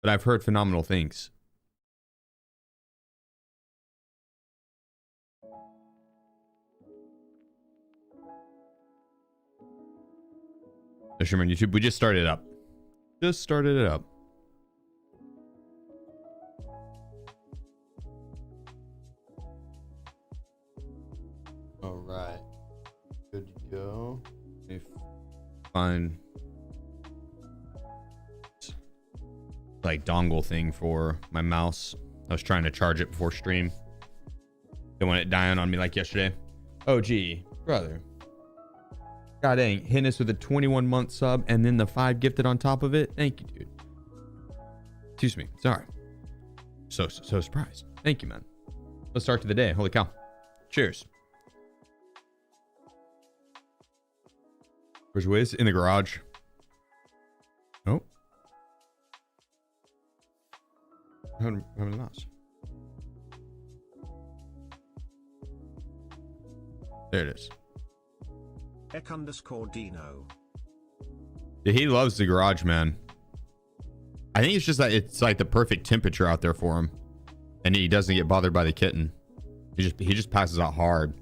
but I've heard phenomenal things. The stream on YouTube. We just started it up. Just started it up. All right. Good to go. Let me find like dongle thing for my mouse. I was trying to charge it before stream. Don't want it dying on me like yesterday. Oh, gee, brother. God dang, hitting us with a 21-month sub and then the 5 gifted on top of it. Thank you, dude. Excuse me. Sorry. So surprised. Thank you, man. Let's start to the day. Holy cow. Cheers. Where's Wiz? In the garage. Oh. Having a mouse. There it is. Ek_Dino. Yeah, he loves the garage, man. I think it's just that it's like the perfect temperature out there for him, and he doesn't get bothered by the kitten. He just passes out hard.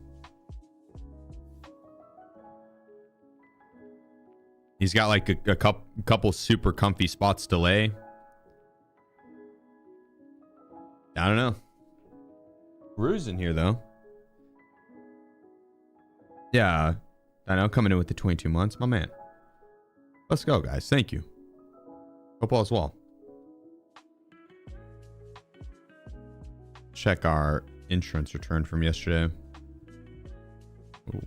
He's got like a couple super comfy spots to lay. I don't know. Rue's in here though. Yeah, I know. Coming in with the 22 months, my man. Let's go, guys. Thank you. Hope all is well. Check our insurance return from yesterday. Ooh.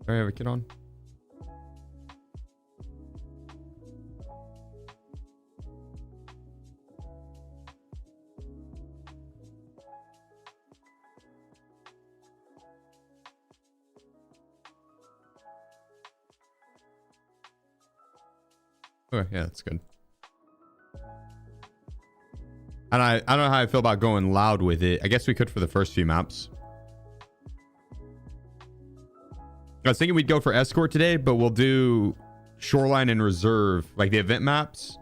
Do I have a kid on? Okay, yeah, that's good. And I don't know how I feel about going loud with it. I guess we could for the first few maps. I was thinking we'd go for Escort today, but we'll do Shoreline and Reserve, like the event maps,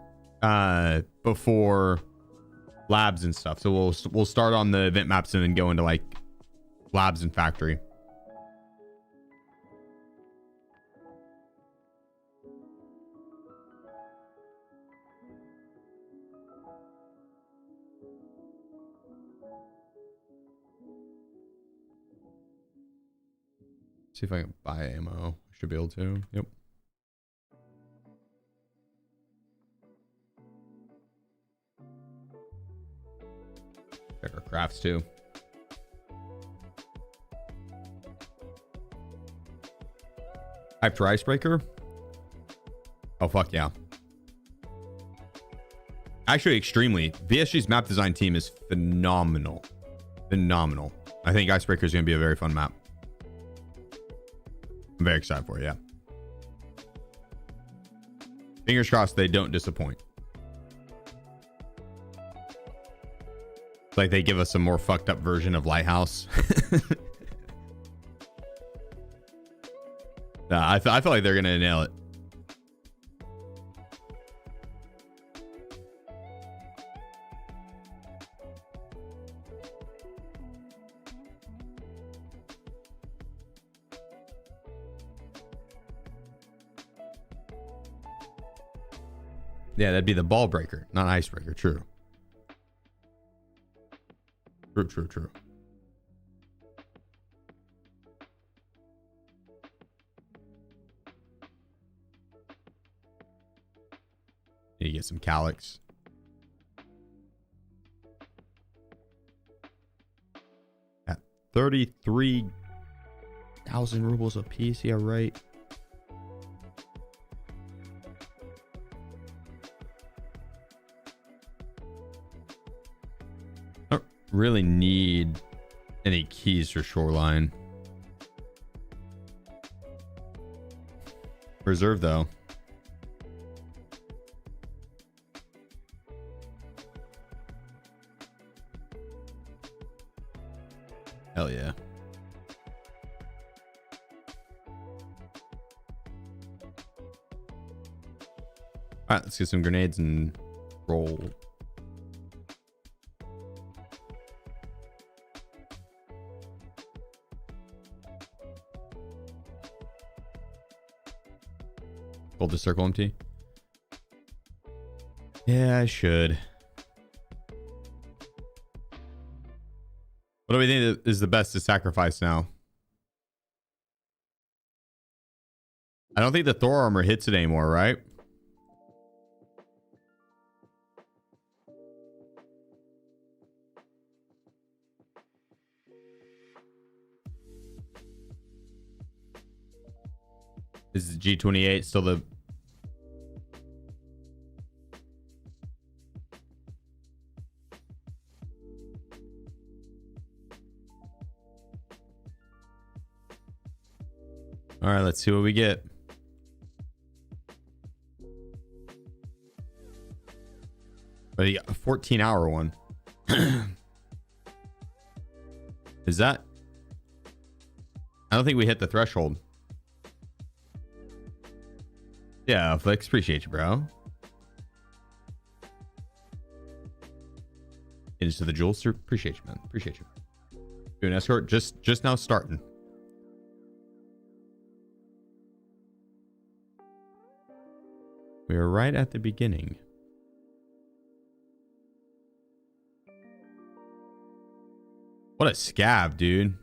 before labs and stuff. So we'll start on the event maps and then go into like labs and factory. See if I can buy ammo. Should be able to. Yep. Check our crafts too. Hyper Icebreaker. Oh fuck yeah. Actually, extremely. VSG's map design team is phenomenal. Phenomenal. I think Icebreaker is going to be a very fun map. I'm very excited for it, yeah. Fingers crossed they don't disappoint. Like they give us a more fucked up version of Lighthouse. Nah, I feel like they're gonna nail it. Yeah, that'd be the ball breaker, not icebreaker. True. True. Need to get some calyx. At 33,000 rubles a piece. Yeah, right. Really need any keys for Shoreline. Reserve though. Hell yeah. All right, let's get some grenades and roll. Hold the circle empty. Yeah, I should. What do we think is the best to sacrifice now? I don't think the Thor armor hits it anymore, right? Is the G28 still the... All right, let's see what we get. But yeah, a 14-hour one. Is that... I don't think we hit the threshold. Yeah, Flex, appreciate you, bro. Into the jewels, sir. Appreciate you, man. Appreciate you. Doing escort, just now starting. We are right at the beginning. What a scab, dude.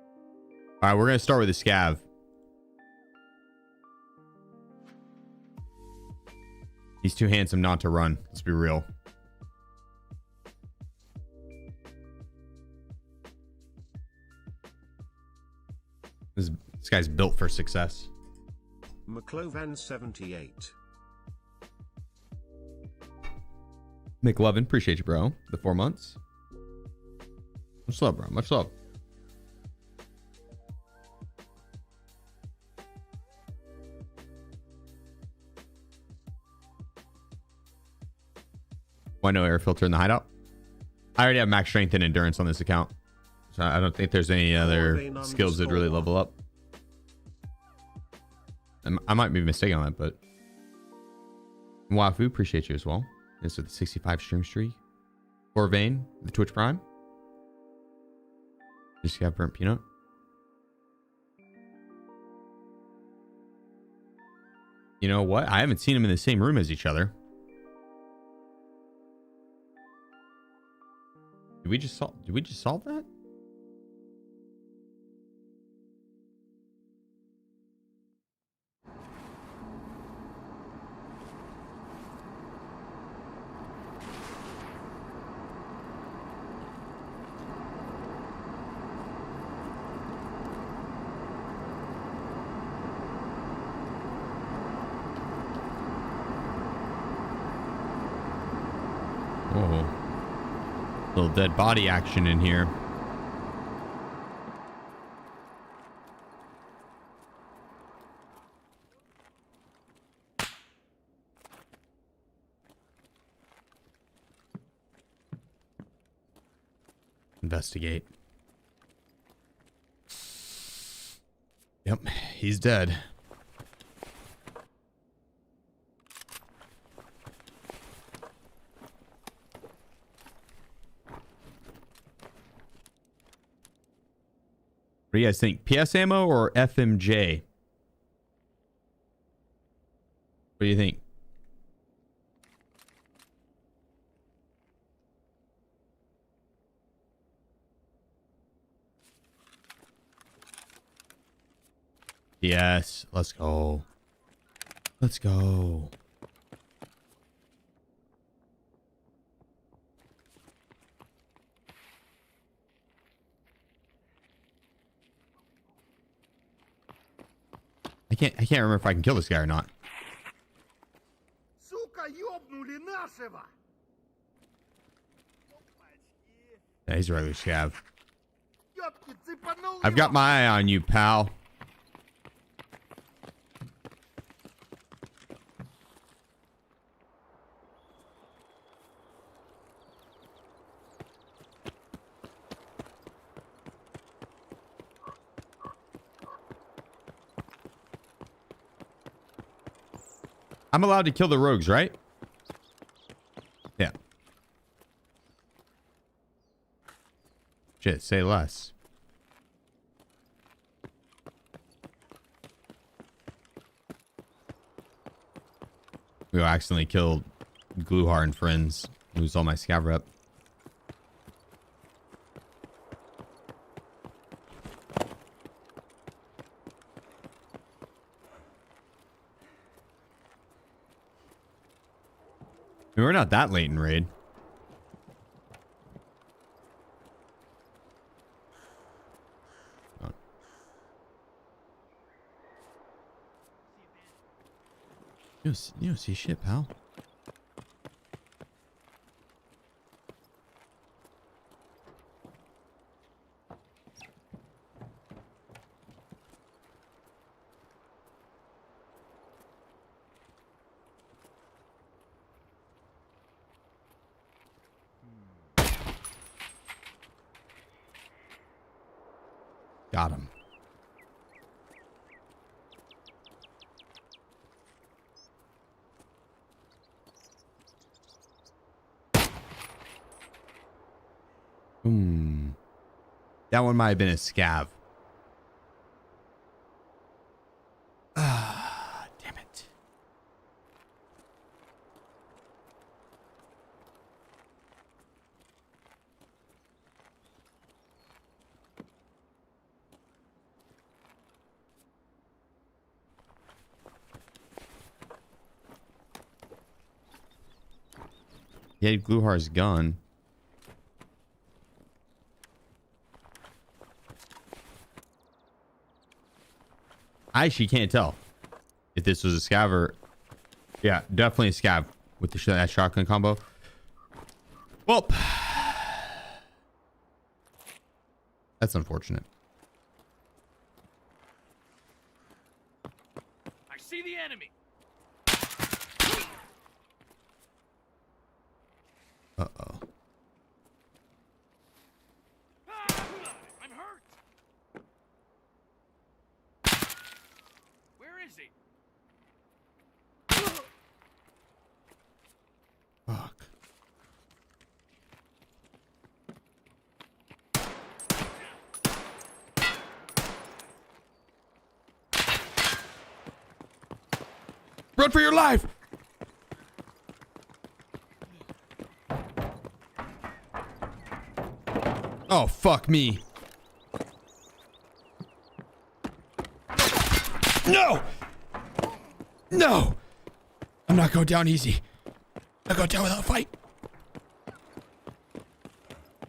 All right, we're gonna start with the scav. He's too handsome not to run. Let's be real. This guy's built for success. McLovan 78. McLovin, appreciate you, bro. The 4 months. Much love, bro. Much love. Why no air filter in the hideout? I already have max strength and endurance on this account, so I don't think there's any other skills that really level up. I might be mistaken on that, but Wafu, appreciate you as well. This is the 65 stream streak. Or Vane, the Twitch Prime. Just got burnt peanut. You know what? I haven't seen them in the same room as each other. Did we just solve that? Oh. Little dead body action in here. Investigate. Yep, he's dead. What do you guys think? PS ammo or FMJ? What do you think? Yes, let's go. Let's go. I can't remember if I can kill this guy or not. Yeah, he's a regular scav. I've got my eye on you, pal. I'm allowed to kill the rogues, right? Yeah. Shit, say less. We accidentally killed Gluhar and friends. Lose all my scav rep. We're not that late in raid. Oh. You don't see shit, pal. Got him. That one might have been a scav. Ah, damn it. He had Gluhar's gun. I actually can't tell if this was a scav or... Yeah, definitely a scav with that shotgun combo. Well, that's unfortunate. I see the enemy. Uh-oh. I'm hurt. Where is he? Fuck. Run for your life! Oh, fuck me. No! No! I'm not going down easy. I'll go down without a fight.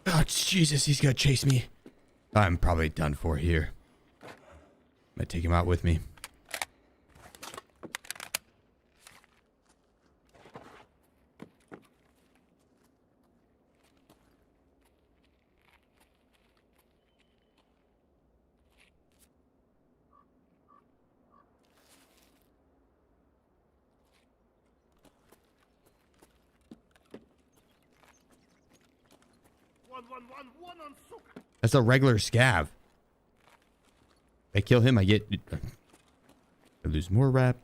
Oh, Jesus, he's gonna chase me. I'm probably done for here. Might take him out with me. One on Suka. That's a regular scav. If I kill him, I lose more rep.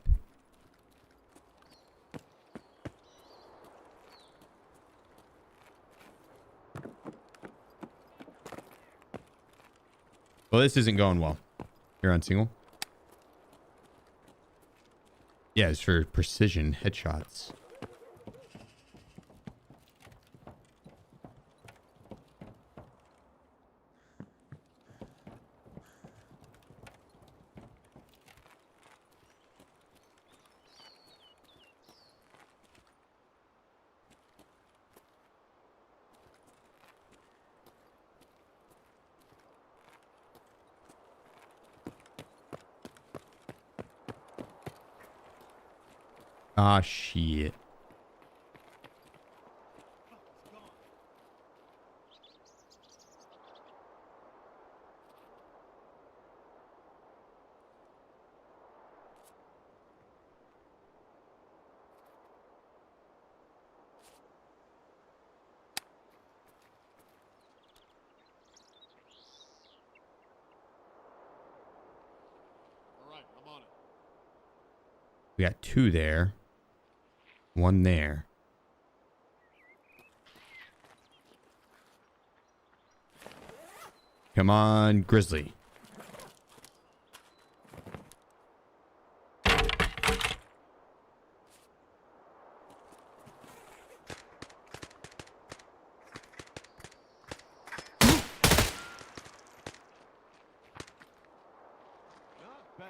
Well, this isn't going well. You're on single. Yeah, it's for precision headshots. Ah, shit. All right, I'm on it. We got two there. One there. Come on, Grizzly. Not bad.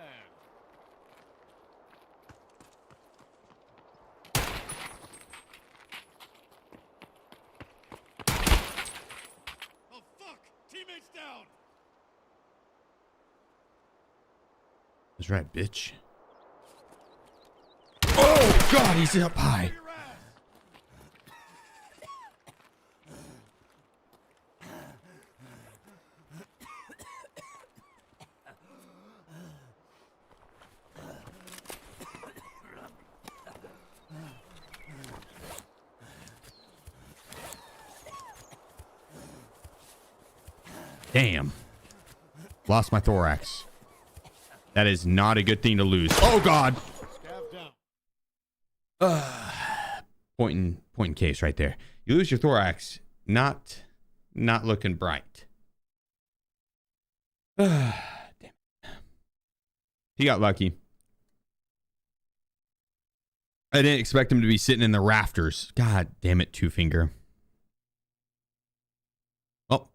Oh fuck! Teammates down. That's right, bitch. Oh God, he's up high. Your ass. Damn. Lost my thorax. That is not a good thing to lose. Oh God. Scav down. Point in case right there. You lose your thorax. Not looking bright. Damn. He got lucky. I didn't expect him to be sitting in the rafters. God damn it, Two Finger. Oh.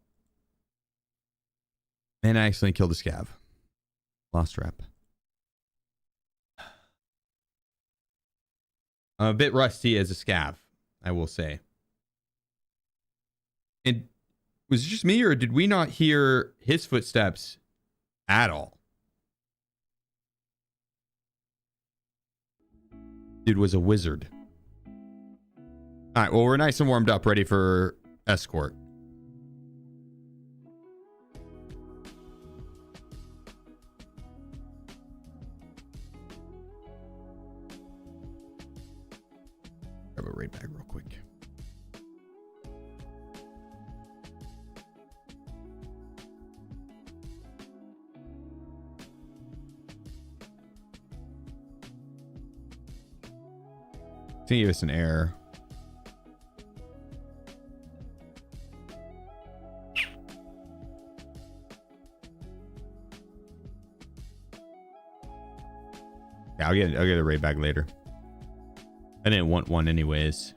And I accidentally killed a scav. Lost rep. I'm a bit rusty as a scav, I will say. And was it just me, or did we not hear his footsteps at all? Dude was a wizard. All right, well, we're nice and warmed up, ready for Escort. Grab a raid bag real quick. It's gonna give us an error. Yeah, I'll get a raid bag later. I didn't want one anyways.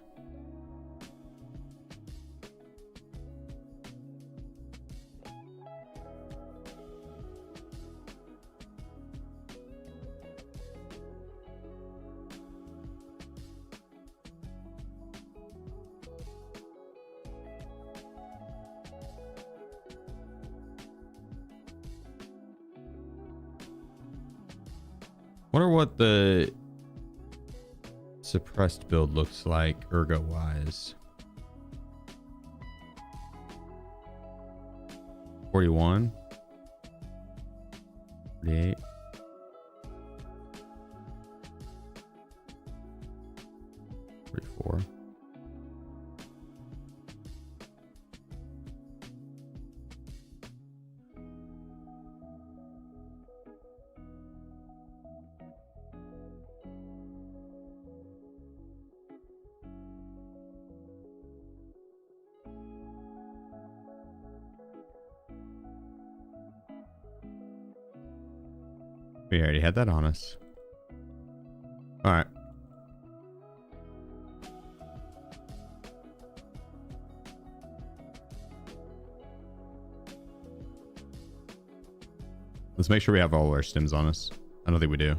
Wonder what the suppressed build looks like ergo wise. 41, 48, 44. We already had that on us. All right. Let's make sure we have all our stims on us. I don't think we do.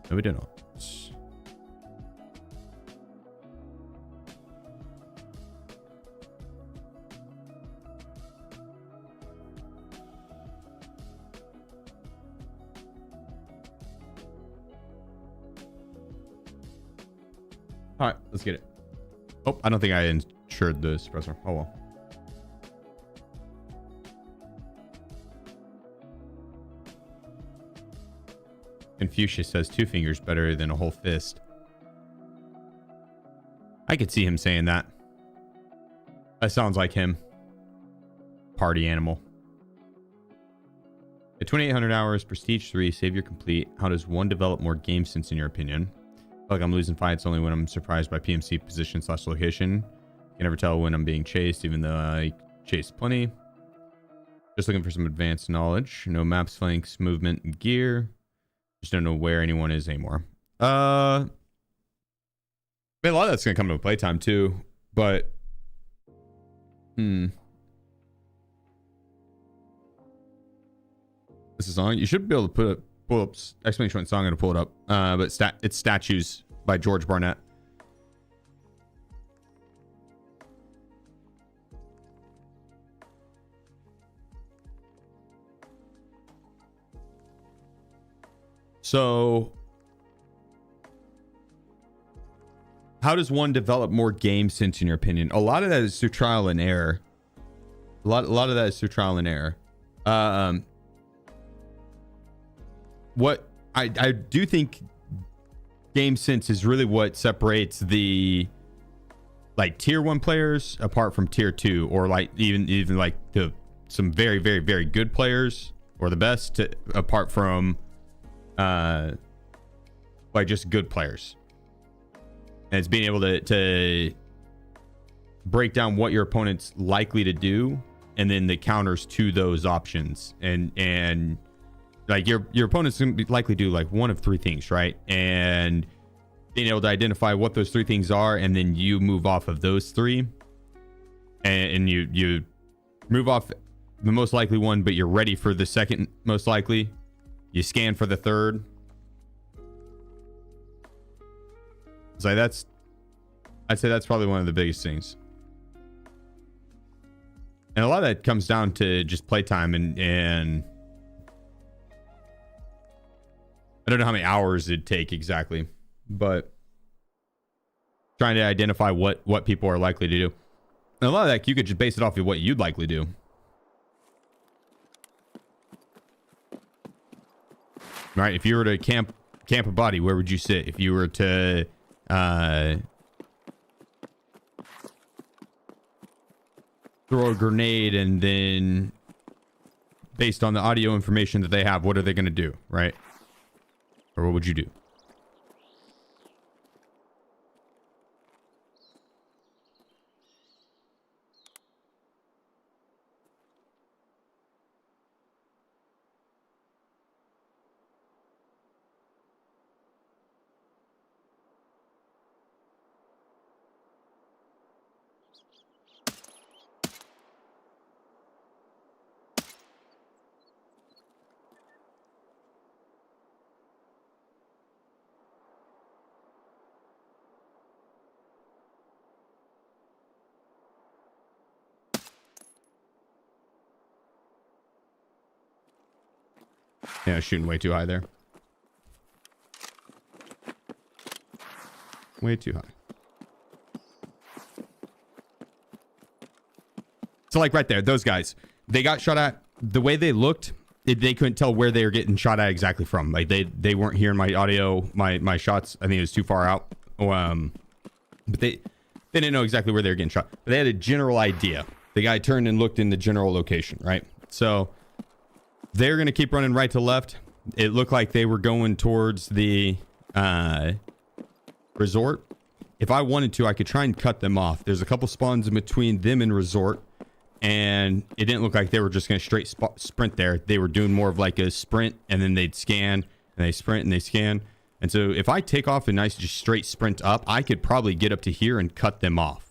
No, we do not. All right, let's get it. Oh, I don't think I insured the suppressor. Oh well. Confucius says 2 fingers better than a whole fist. I could see him saying that. That sounds like him. Party animal. At 2,800 hours, Prestige 3, Savior complete. How does one develop more game sense in your opinion? Like I'm losing fights only when I'm surprised by PMC position / location. Can never tell when I'm being chased, even though I chase plenty. Just looking for some advanced knowledge. No maps, flanks, movement, and gear. Just don't know where anyone is anymore. Man, a lot of that's gonna come to playtime too, but this is song. You should be able to pull up exclamation point song. I'm gonna pull it up. But it's Statues by George Barnett. So how does one develop more game sense in your opinion? A lot of that is through trial and error. A lot of that is through trial and error. What I do think game sense is really what separates the like tier 1 players apart from tier 2, or like even like some very very very good players or the best apart from like just good players. And it's being able to break down what your opponent's likely to do and then the counters to those options, and like your opponent's gonna be likely do like one of 3 things, right? And being able to identify what those 3 things are, and then you move off of those 3, and you move off the most likely one, but you're ready for the second most likely. You scan for the third. So I'd say that's probably one of the biggest things. And a lot of that comes down to just playtime and I don't know how many hours it'd take exactly, but trying to identify what people are likely to do. And a lot of that you could just base it off of what you'd likely do. Right, if you were to camp a body, where would you sit? If you were to throw a grenade, and then based on the audio information that they have, what are they going to do, right? Or what would you do? Yeah, shooting way too high there. Way too high. So like right there, those guys, they got shot at. The way they looked, they couldn't tell where they were getting shot at exactly from. Like they weren't hearing my audio, my shots. I think it was too far out. But they didn't know exactly where they were getting shot. But they had a general idea. The guy turned and looked in the general location, right? So they're going to keep running right to left. It looked like they were going towards the resort. If I wanted to, I could try and cut them off. There's a couple spawns in between them and resort, and it didn't look like they were just going to straight sprint there. They were doing more of like a sprint, and then they'd scan, and they sprint, and they scan. And so if I take off a nice just straight sprint up, I could probably get up to here and cut them off.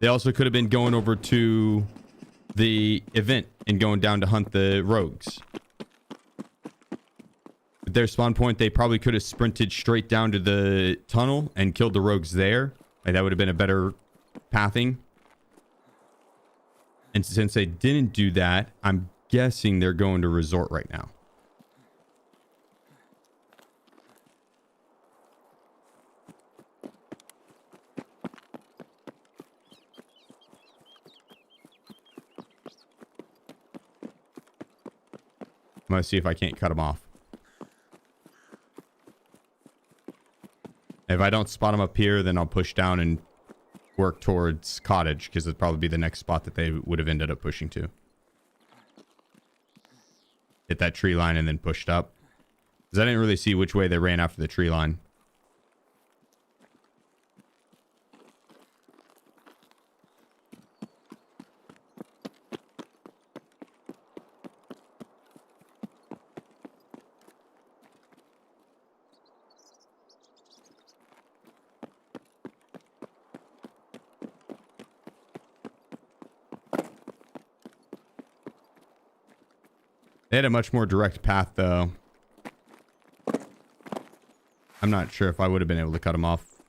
They also could have been going over to the event and going down to hunt the rogues. At their spawn point, they probably could have sprinted straight down to the tunnel and killed the rogues there. Like, that would have been a better pathing. And since they didn't do that, I'm guessing they're going to resort right now. I'm going to see if I can't cut them off. If I don't spot them up here, then I'll push down and work towards cottage, because it'd probably be the next spot that they would have ended up pushing to. hit that tree line and then pushed up. Because I didn't really see which way they ran after the tree line. They had a much more direct path, though. I'm not sure if I would have been able to cut them off.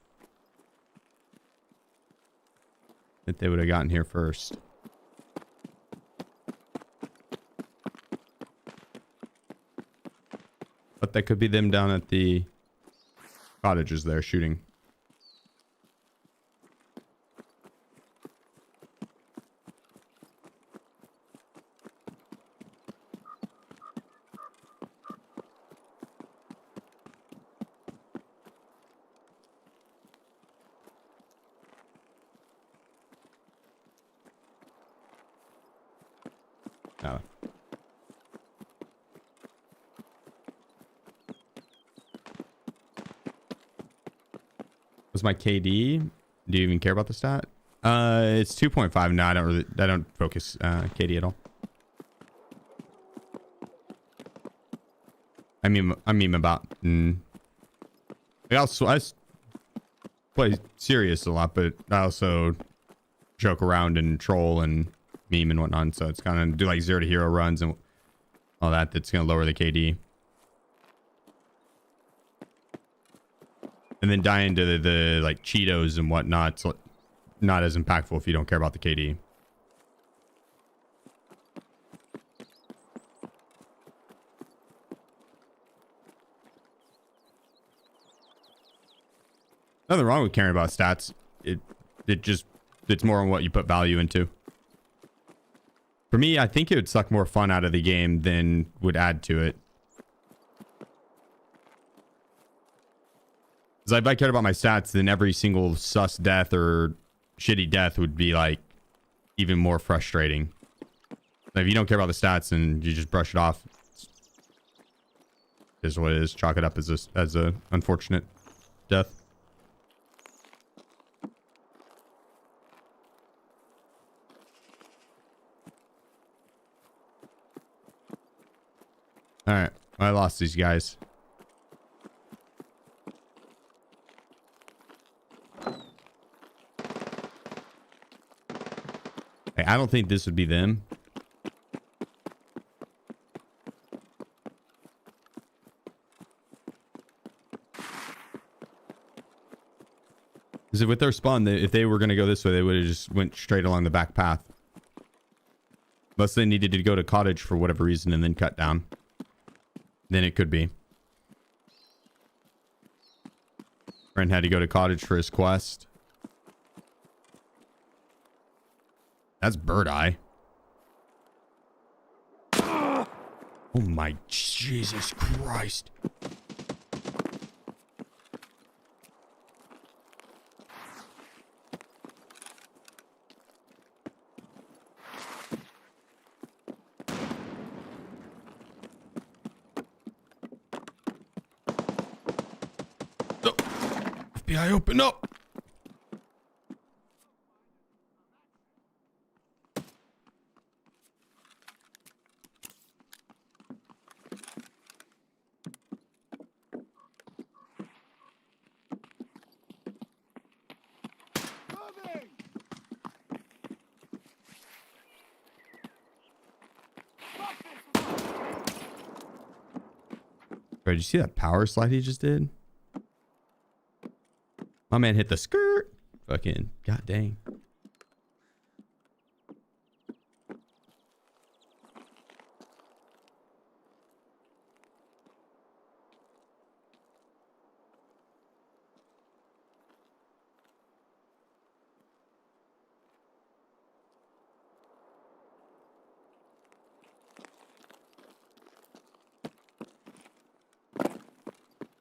If they would have gotten here first. But that could be them down at the cottages there shooting. Oh. What's my KD? Do you even care about the stat? It's 2.5. No, I don't focus KD at all. I mean about. I play serious a lot, but I also joke around and troll and meme and whatnot. So it's gonna do like 0 to hero runs and all that. That's gonna lower the KD. And then die into the like Cheetos and whatnot. So not as impactful if you don't care about the KD. Nothing wrong with caring about stats. It's more on what you put value into. For me, I think it would suck more fun out of the game than would add to it. Because if I cared about my stats, then every single sus death or shitty death would be like even more frustrating. If you don't care about the stats and you just brush it off, it is what it is. Chalk it up as a unfortunate death. All right, I lost these guys. Hey, I don't think this would be them. Because with their spawn, if they were going to go this way, they would have just went straight along the back path. Unless they needed to go to cottage for whatever reason and then cut down. Then it could be. Friend had to go to cottage for his quest. That's bird eye. Oh my Jesus Christ. No. FBI, open up. Bro, did you see that power slide he just did? My man hit the skirt. Fucking god dang.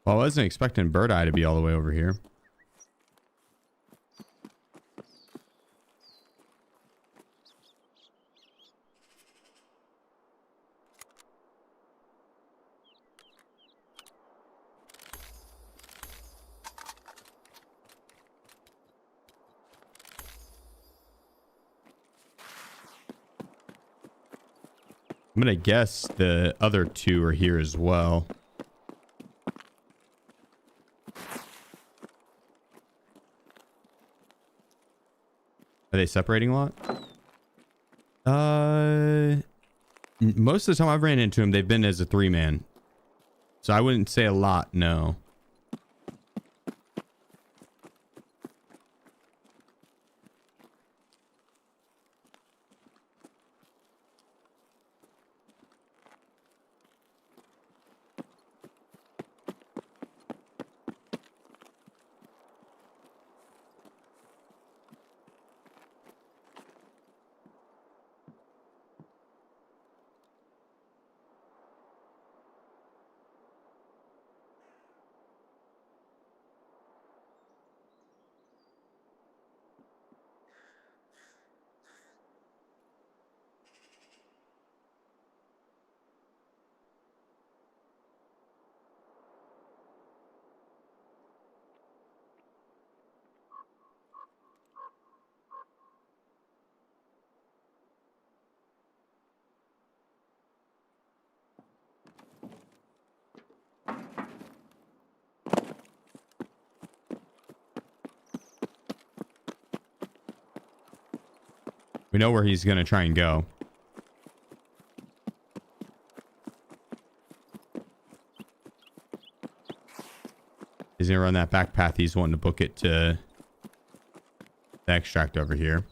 Well, I wasn't expecting Bird Eye to be all the way over here. I'm gonna guess the other two are here as well. Are they separating a lot? Most of the time I've ran into them, they've been as a 3-man. So I wouldn't say a lot, no. We know where he's going to try and go. He's going to run that back path. He's wanting to book it to the extract over here.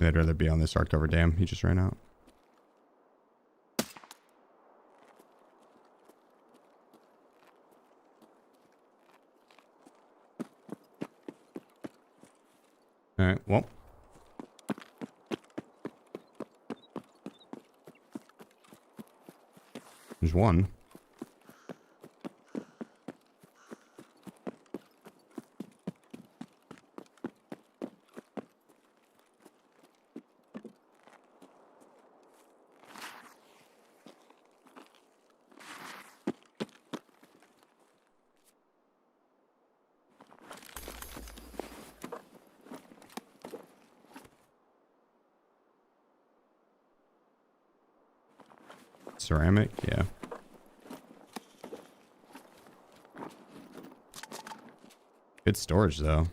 I'd rather be on this arc cover dam. He just ran out. All right, well. There's one. Ceramic, yeah. Good storage, though.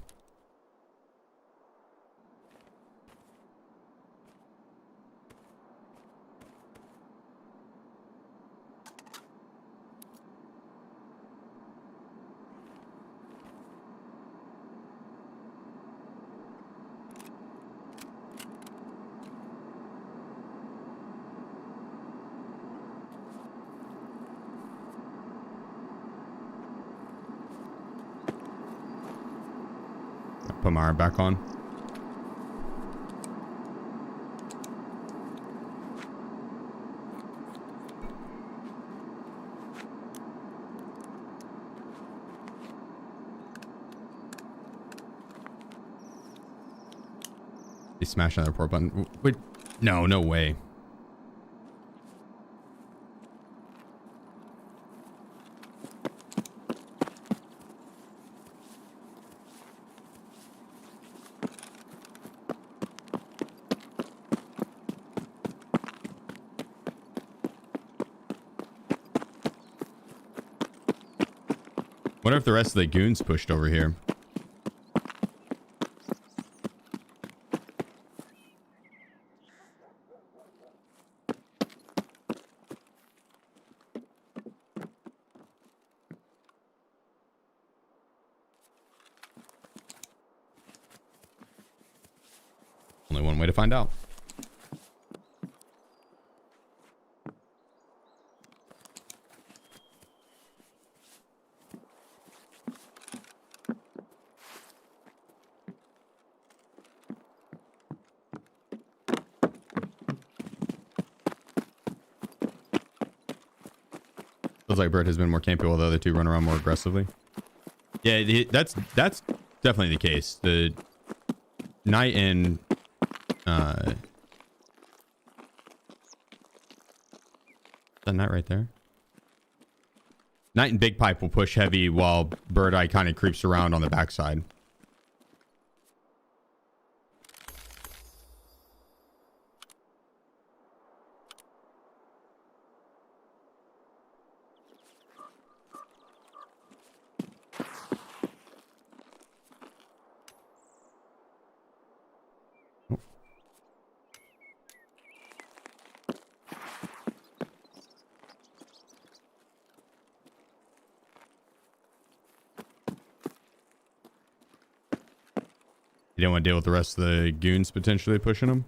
Put my arm back on. He smashed another report button. Wait, no, no way. Wonder if the rest of the goons pushed over here. Only one way to find out. So Feels like Bird has been more campy while the other two run around more aggressively. Yeah, that's definitely the case. The Knight and that Knight right there. Knight and Big Pipe will push heavy while Bird Eye kind of creeps around on the backside. You don't want to deal with the rest of the goons potentially pushing them?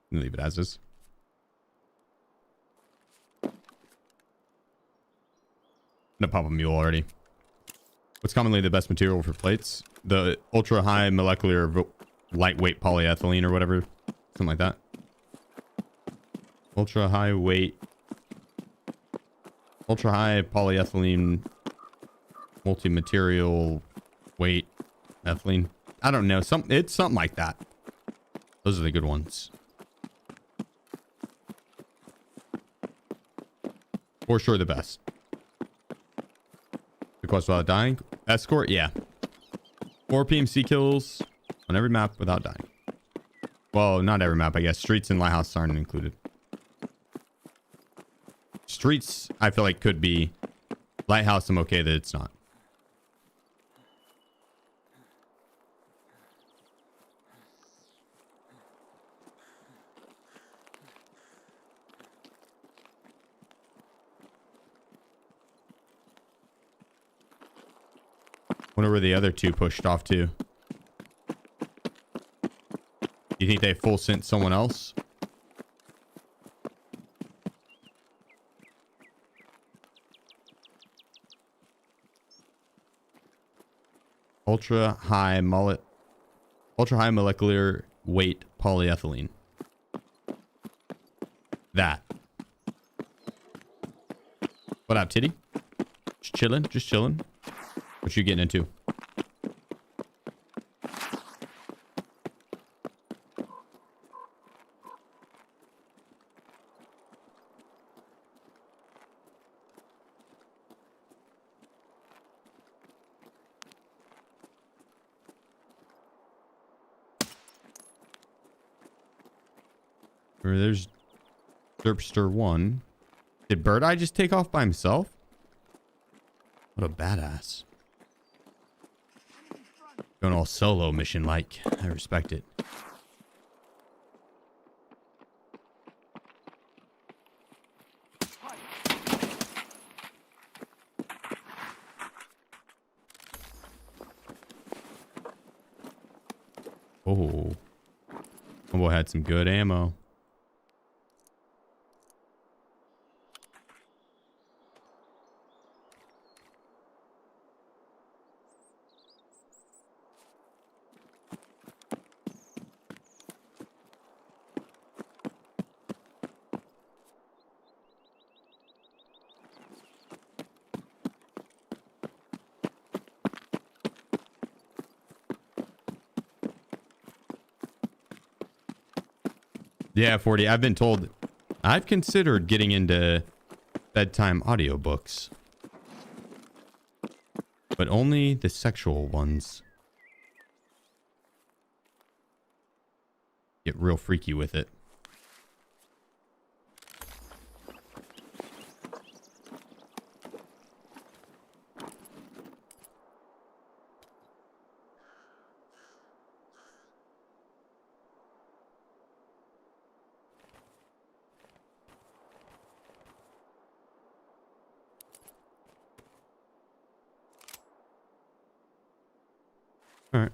Leave it as is. Gonna pop a mule already. What's commonly the best material for plates? The ultra high molecular lightweight polyethylene or whatever, something like that. Ultra high polyethylene multi-material weight ethylene. I don't know. It's something like that. Those are the good ones. For sure the best. Request without dying. Escort, yeah. 4 PMC kills on every map without dying. Well, not every map, I guess. Streets and Lighthouse aren't included. Streets, I feel like could be. Lighthouse, I'm okay that it's not. Wonder where the other two pushed off to. You think they full sent someone else? Ultra high molecular weight polyethylene. That. What up, Titty? Just chilling, just chilling. What you getting into? There's Derpster 1. Did Bird Eye just take off by himself? What a badass. Going all solo mission like. I respect it. Oh. Oh boy, had some good ammo. Yeah, 40. I've been told. I've considered getting into bedtime audiobooks. but only the sexual ones. Get real freaky with it. All right.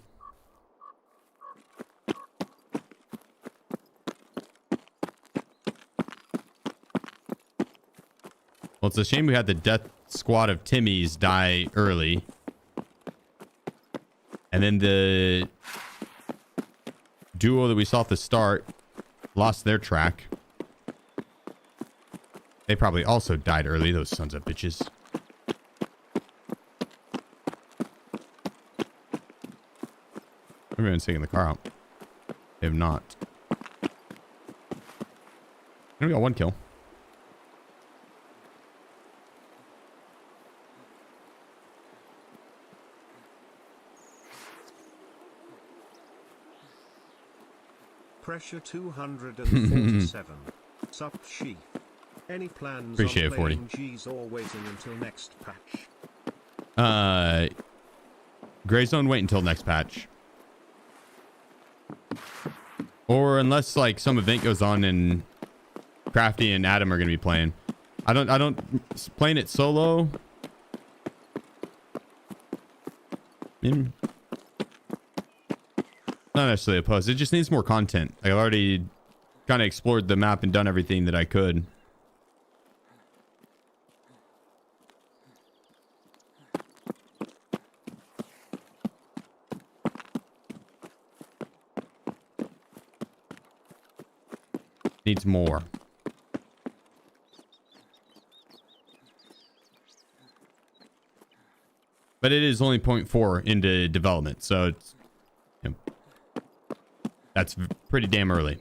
Well, it's a shame we had the death squad of Timmys die early. And then the duo that we saw at the start lost their track. They probably also died early, those sons of bitches. Everyone's taking the car out. They have not. And we got one kill. Pressure 247. Sup, Sheef. Any plans Appreciate on it, 40. playing G's or waiting until next patch? Gray Zone, wait until next patch. Or unless like some event goes on and Crafty and Adam are going to be playing. I don't playing it solo. Not necessarily opposed. It just needs more content. I already kind of explored the map and done everything that I could. Needs more. But it is only 0.4 into development, so it's, you know, that's pretty damn early.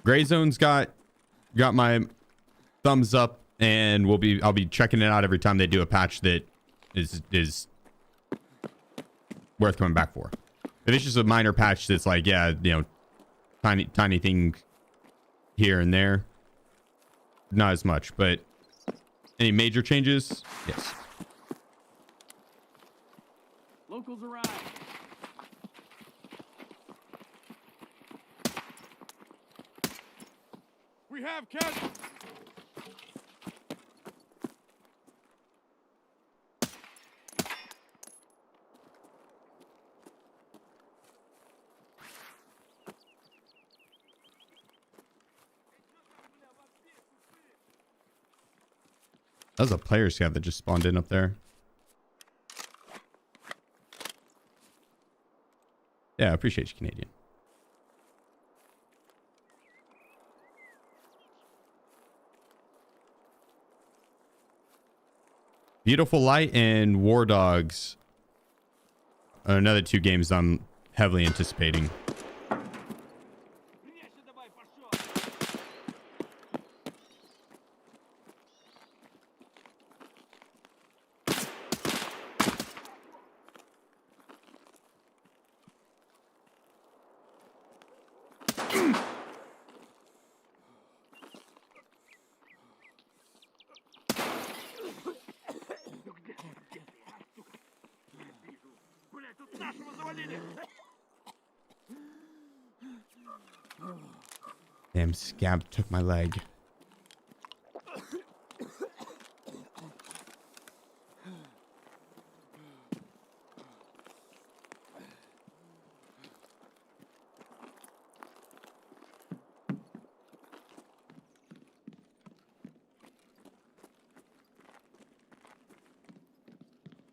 Gray Zone's got my thumbs up, and I'll be checking it out every time they do a patch that is worth coming back for. If it's just a minor patch that's like, yeah, you know, tiny thing here and there, not as much. But any major changes, yes. Locals arrived. We have casualties. That was a player scout that just spawned in up there. Yeah, I appreciate you, Canadian. Beautiful Light and War Dogs are another two games I'm heavily anticipating. Damn, Scab took my leg.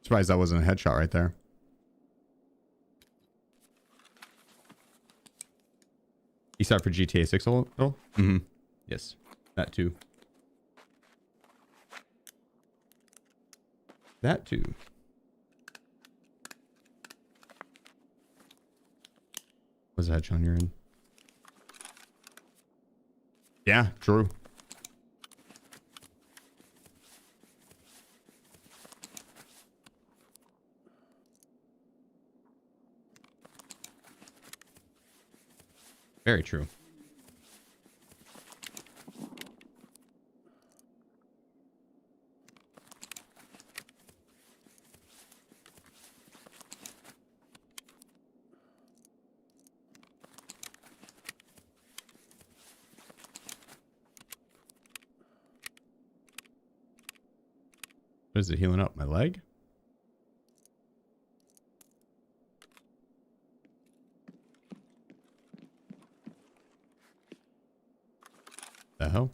Surprised that wasn't a headshot right there. You start for GTA 6 at all? Mm-hmm. Yes, that too. That too. What's that, John? You're in? Yeah, true. Very true. What is it healing up? My leg? The hell?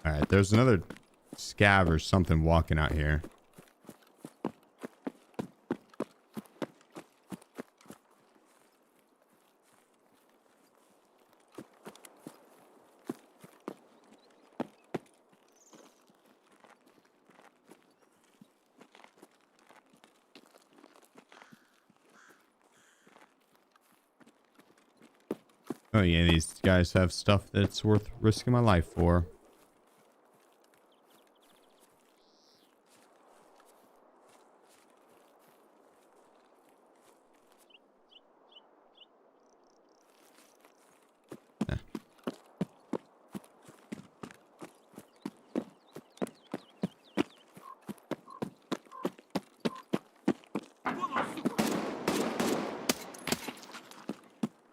All right, there's another scav or something walking out here. Oh yeah, these guys have stuff that's worth risking my life for.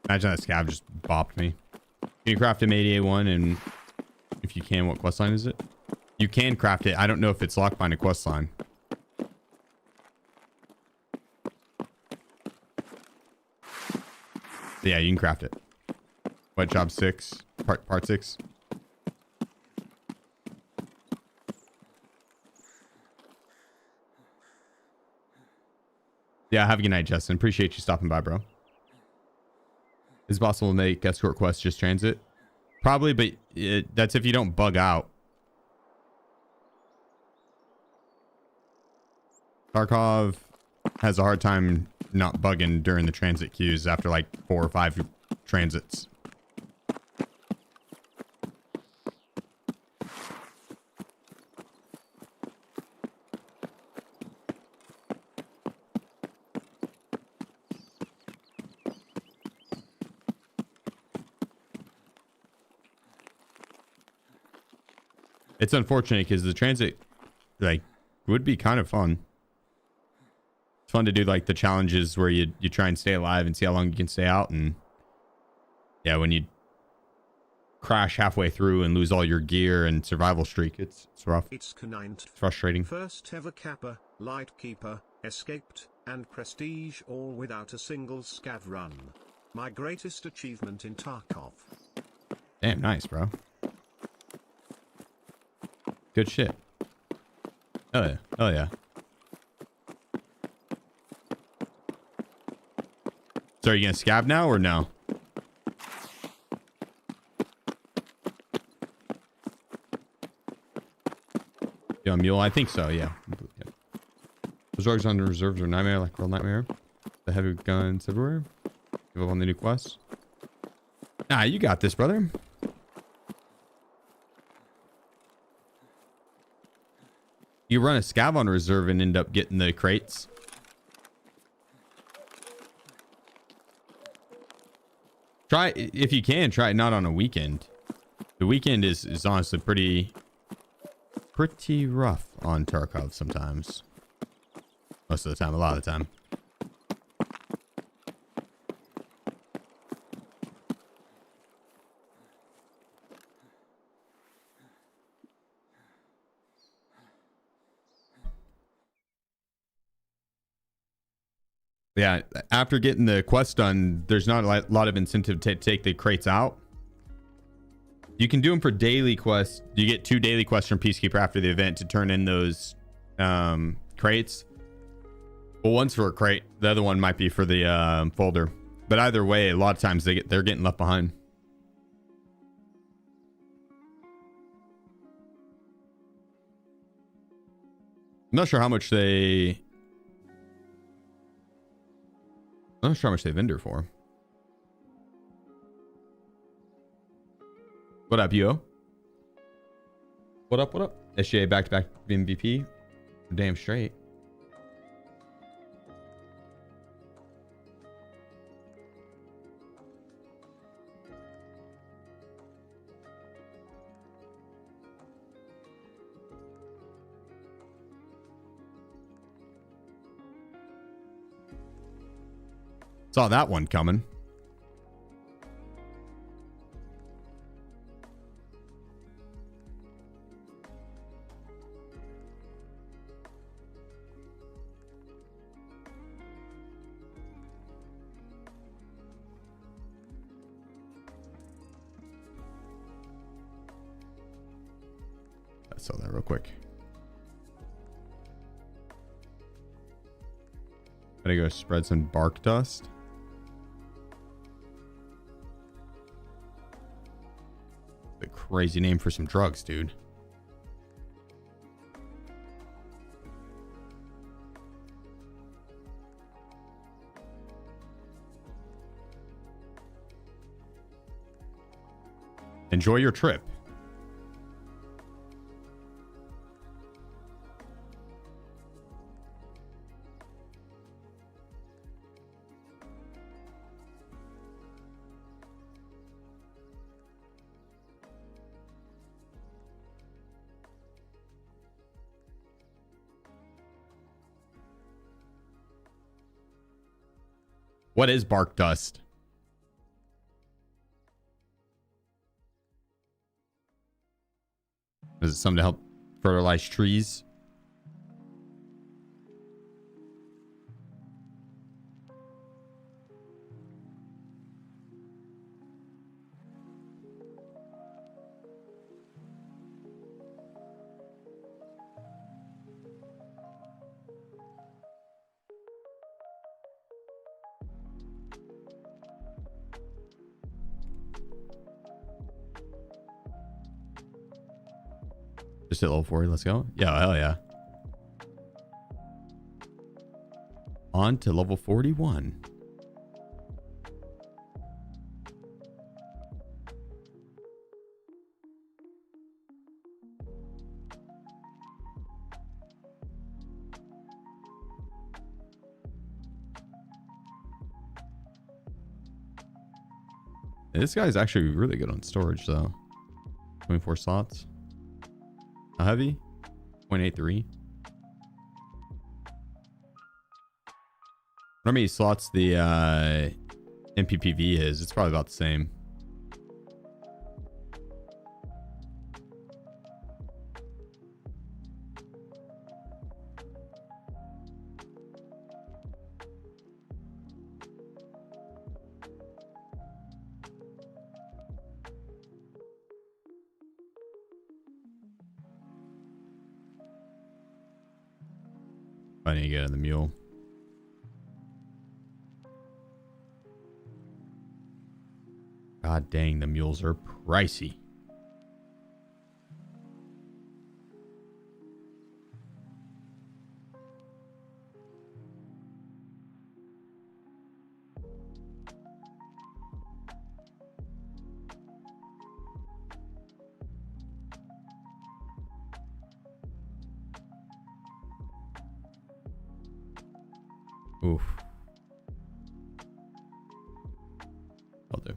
Imagine that scav just bopped me. Can you craft a 88-1? And if you can, what quest line is it? You can craft it. I don't know if it's locked behind a quest line. Yeah, you can craft it. What job 6? Part 6? Yeah, have a good night, Justin. Appreciate you stopping by, bro. Is it possible to make escort quests just transit? Probably, but that's if you don't bug out. Tarkov has a hard time not bugging during the transit queues after like 4 or 5 transits. It's unfortunate because the transit like would be kind of fun. It's fun to do like the challenges where you try and stay alive and see how long you can stay out, and yeah, when you crash halfway through and lose all your gear and survival streak, it's rough. It's K9, frustrating. First ever Kappa, Lightkeeper, Escaped, and Prestige, all without a single scav run. My greatest achievement in Tarkov. Damn, nice, bro. Good shit. Oh yeah. Oh yeah. So are you gonna scav now or no? Yeah, mule. I think so. Yeah. Those rogues on the reserves are nightmare, like real nightmare. The heavy guns everywhere. Give up on the new quests. Nah, you got this, brother. You run a scav on reserve and end up getting the crates. Try, if you can, try it not on a weekend. The weekend is honestly pretty rough on Tarkov sometimes. Most of the time, a lot of the time. Yeah, after getting the quest done, there's not a lot of incentive to take the crates out. You can do them for daily quests. You get 2 daily quests from Peacekeeper after the event to turn in those crates. Well, one's for a crate. The other one might be for the folder. But either way, a lot of times they're getting left behind. I'm not sure how much they... I'm not sure how much they vendor for. What up, yo? What up, what up? SGA back-to-back MVP. Damn straight. Saw that one coming. I saw that real quick. Gotta go spread some bark dust. A crazy name for some drugs, dude. Enjoy your trip. What is bark dust? Is it something to help fertilize trees? Just hit level 40, let's go. Yeah, hell yeah. On to level 41. This guy's actually really good on storage though. 24 slots. How heavy? 0.83. How many slots the MPPV is? It's probably about the same. I need to get in the mule. God dang, the mules are pricey. Oof. I'll do.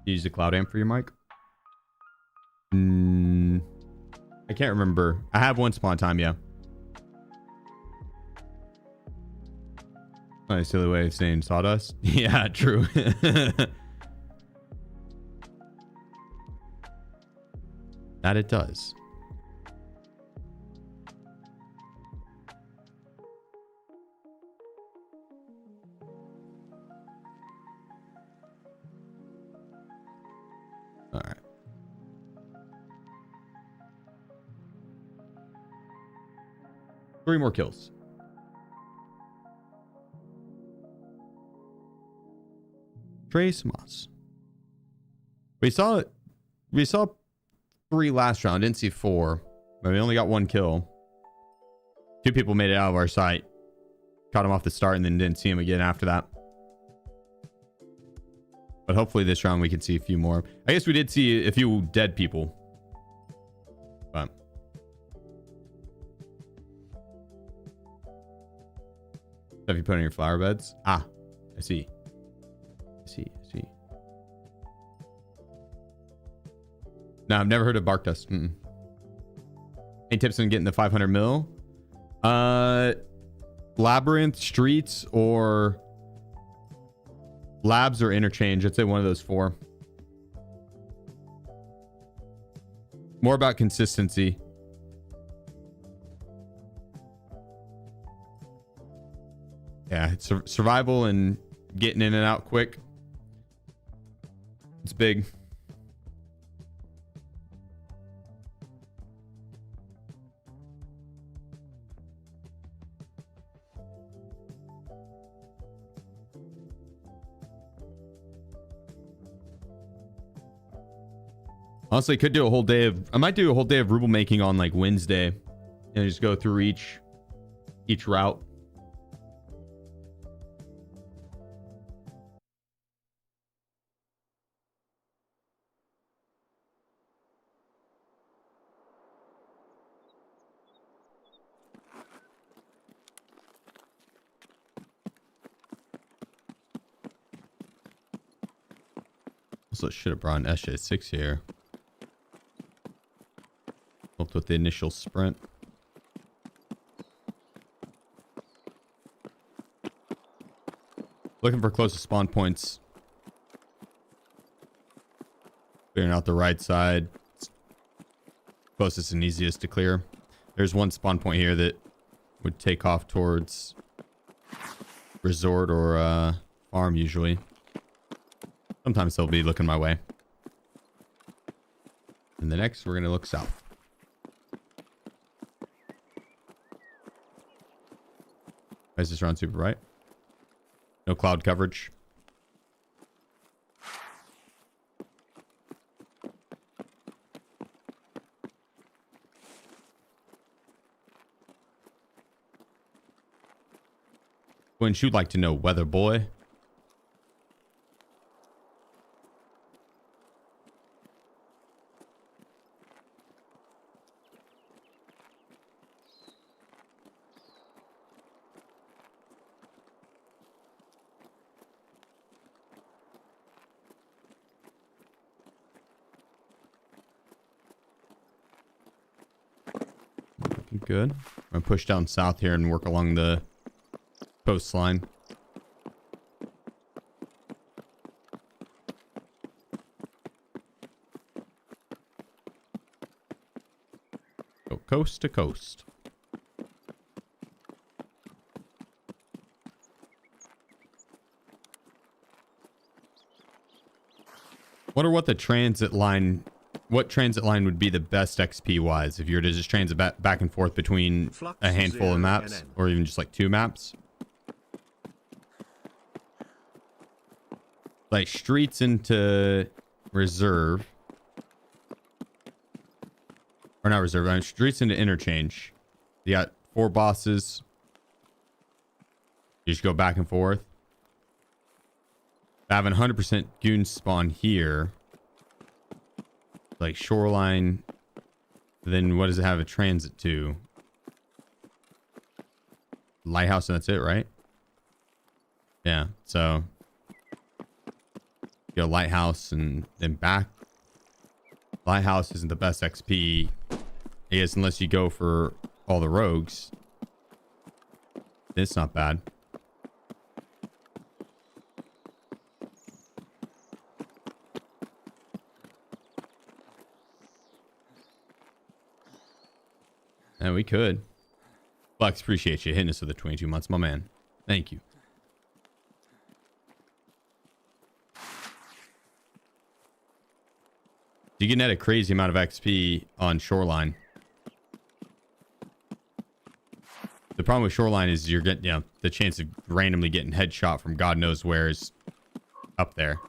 You use the cloud amp for your mic? I can't remember. I have once upon a time, yeah. Nice silly way of saying sawdust. Yeah, true. That it does. All right. Three more kills. Trace Moss. We saw 3 last round. Didn't see 4, but we only got 1 kill. 2 people made it out of our sight. Caught him off the start and then didn't see him again after that. But hopefully this round we can see a few more. I guess we did see a few dead people. But have you put in your flower beds? Ah, I see. I see. No, I've never heard of bark dust. Any tips on getting the 500 mil? Labyrinth, streets, or labs or interchange. I'd say one of those 4. More about consistency. Yeah, it's survival and getting in and out quick. It's big. Honestly, could do a whole day of... I might do a whole day of ruble making on like Wednesday. And just go through each route. Also, should have brought an SJ6 here. Helped with the initial sprint. Looking for closest spawn points. Clearing out the right side. It's closest and easiest to clear. There's one spawn point here that would take off towards resort or farm usually. Sometimes they'll be looking my way. And the next, we're going to look south. Why is this round super bright? No cloud coverage. Wouldn't you like to know, weather boy? Good. I'm gonna push down south here and work along the coastline. Go coast to coast. Wonder what the transit line... What transit line would be the best XP wise if you were to just transit back and forth between a handful of maps or even just like 2 maps? Like streets into reserve. Or not reserve, I mean, streets into interchange. You got 4 bosses. You just go back and forth. I have an 100% goon spawn here. Like shoreline, then what does it have a transit to? Lighthouse, and that's it, right? Yeah, so go lighthouse and then back. Lighthouse isn't the best XP, I guess, unless you go for all the rogues. It's not bad. Yeah, we could. Flex, appreciate you hitting us with the 22 months, my man. Thank you. You can net a crazy amount of XP on Shoreline. The problem with Shoreline is you're getting, you know, the chance of randomly getting headshot from God knows where is up there.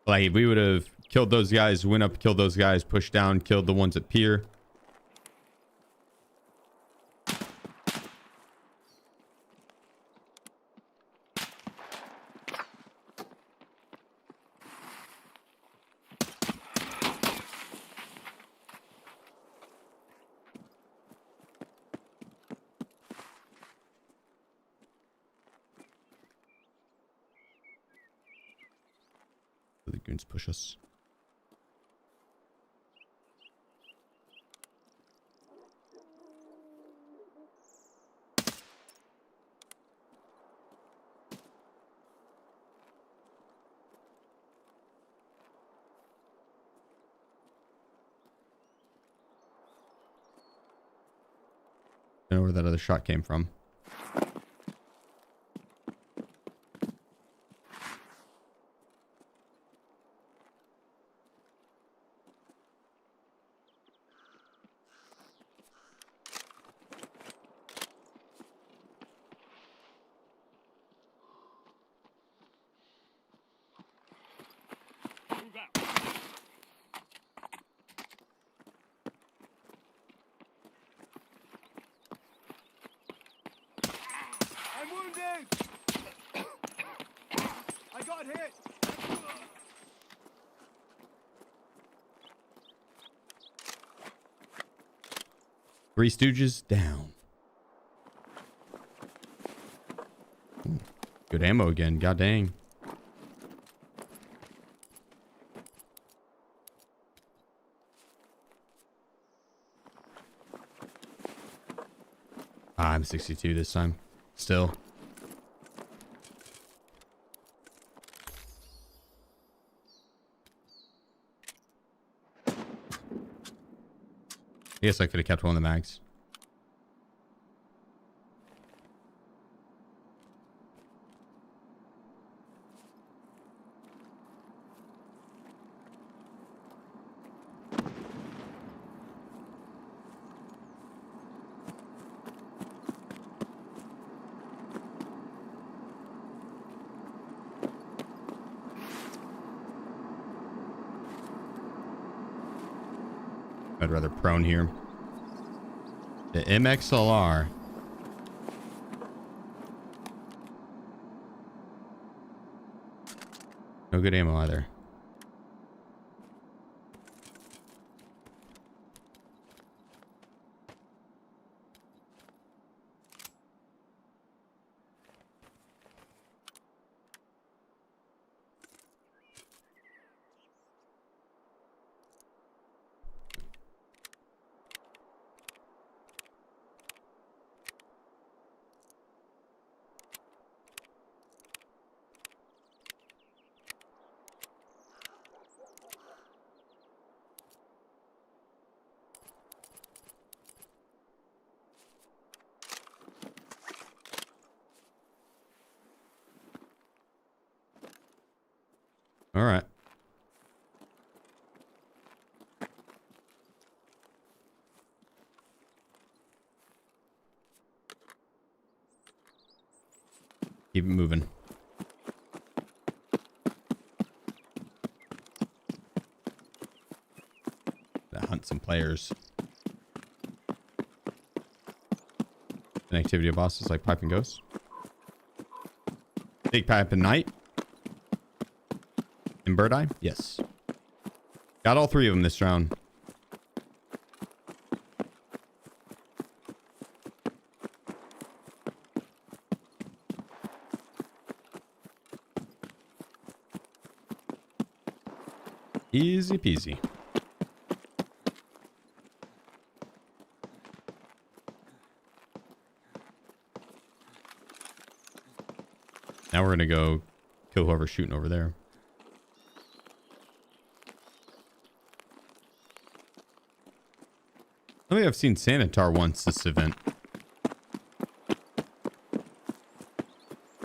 Like if we would have killed those guys, went up, killed those guys, pushed down, killed the ones at pier. The goons push us. I don't know where that other shot came from. Move out. I'm wounded. I got hit. Three Stooges down. Ooh, good ammo again. God dang. I'm 62 this time. Still. I guess I could have kept one of the mags. I'd rather prone here. The MXLR. No good ammo either. All right. Keep it moving. Gotta hunt some players. An activity of bosses like Pipe and Ghost. Big Pipe and Night. And Bird Eye? Yes. Got all three of them this round. Easy peasy. Now we're gonna go kill whoever's shooting over there. I think I've seen Sanitar once this event.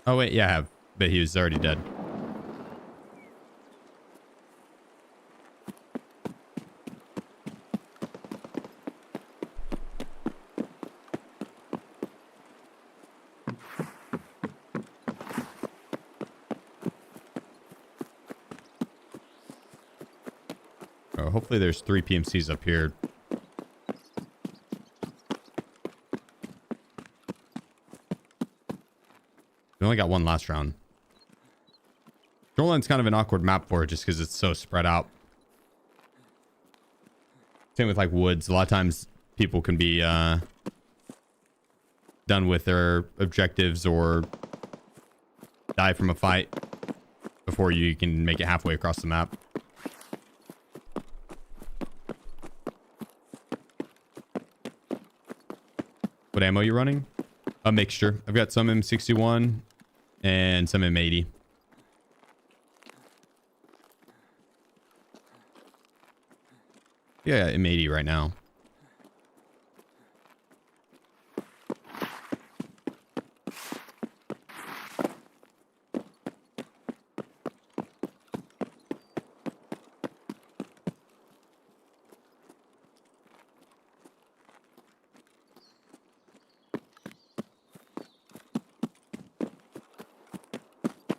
Oh wait, yeah, I have. But he was already dead. Oh, hopefully there's 3 PMCs up here. We only got 1 last round. Shoreline's kind of an awkward map for it just because it's so spread out. Same with like woods. A lot of times people can be done with their objectives or die from a fight before you can make it halfway across the map. What ammo are you running? A mixture. I've got some M61 and some M80. Yeah, M80 right now.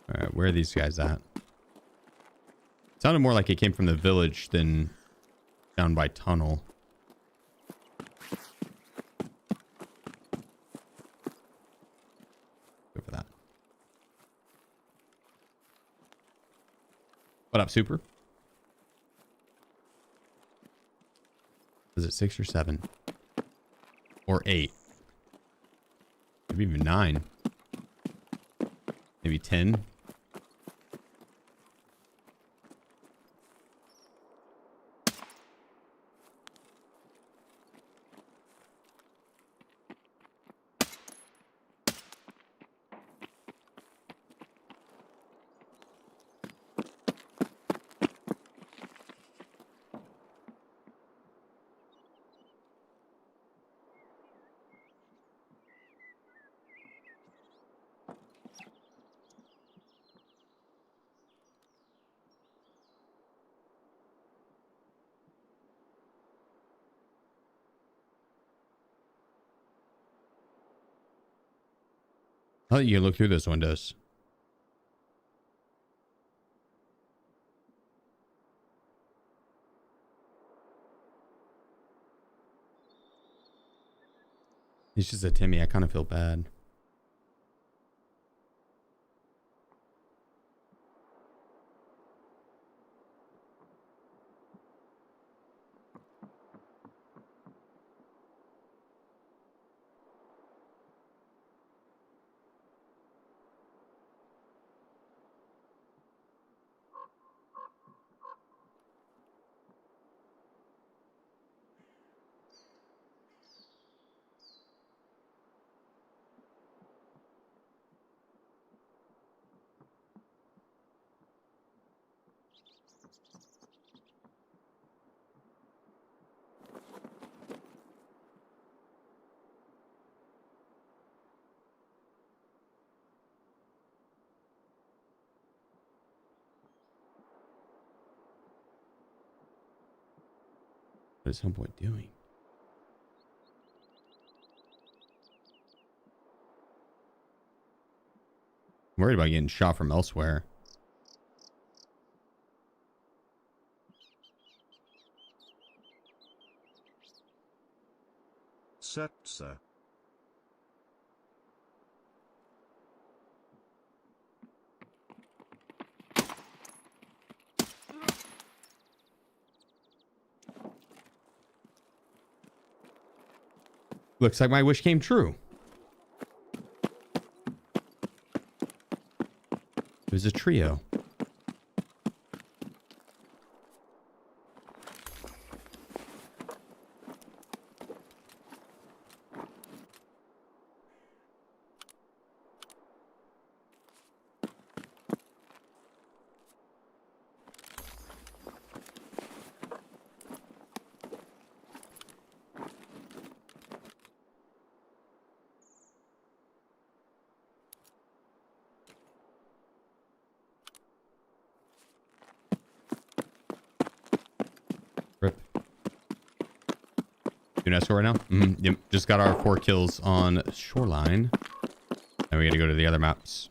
All right, where are these guys at? Sounded more like it came from the village than down by tunnel. Go for that. What up, Super? Is it 6 or 7? Or 8? Maybe even 9. Maybe 10. I'll let you look through those windows. He's just a Timmy. I kind of feel bad. What is homeboy doing? I'm worried about getting shot from elsewhere. Set, sir. Looks like my wish came true. It was a trio. Rip. Doing Escort right now? Yep. Just got our 4 kills on Shoreline. Now we gotta go to the other maps.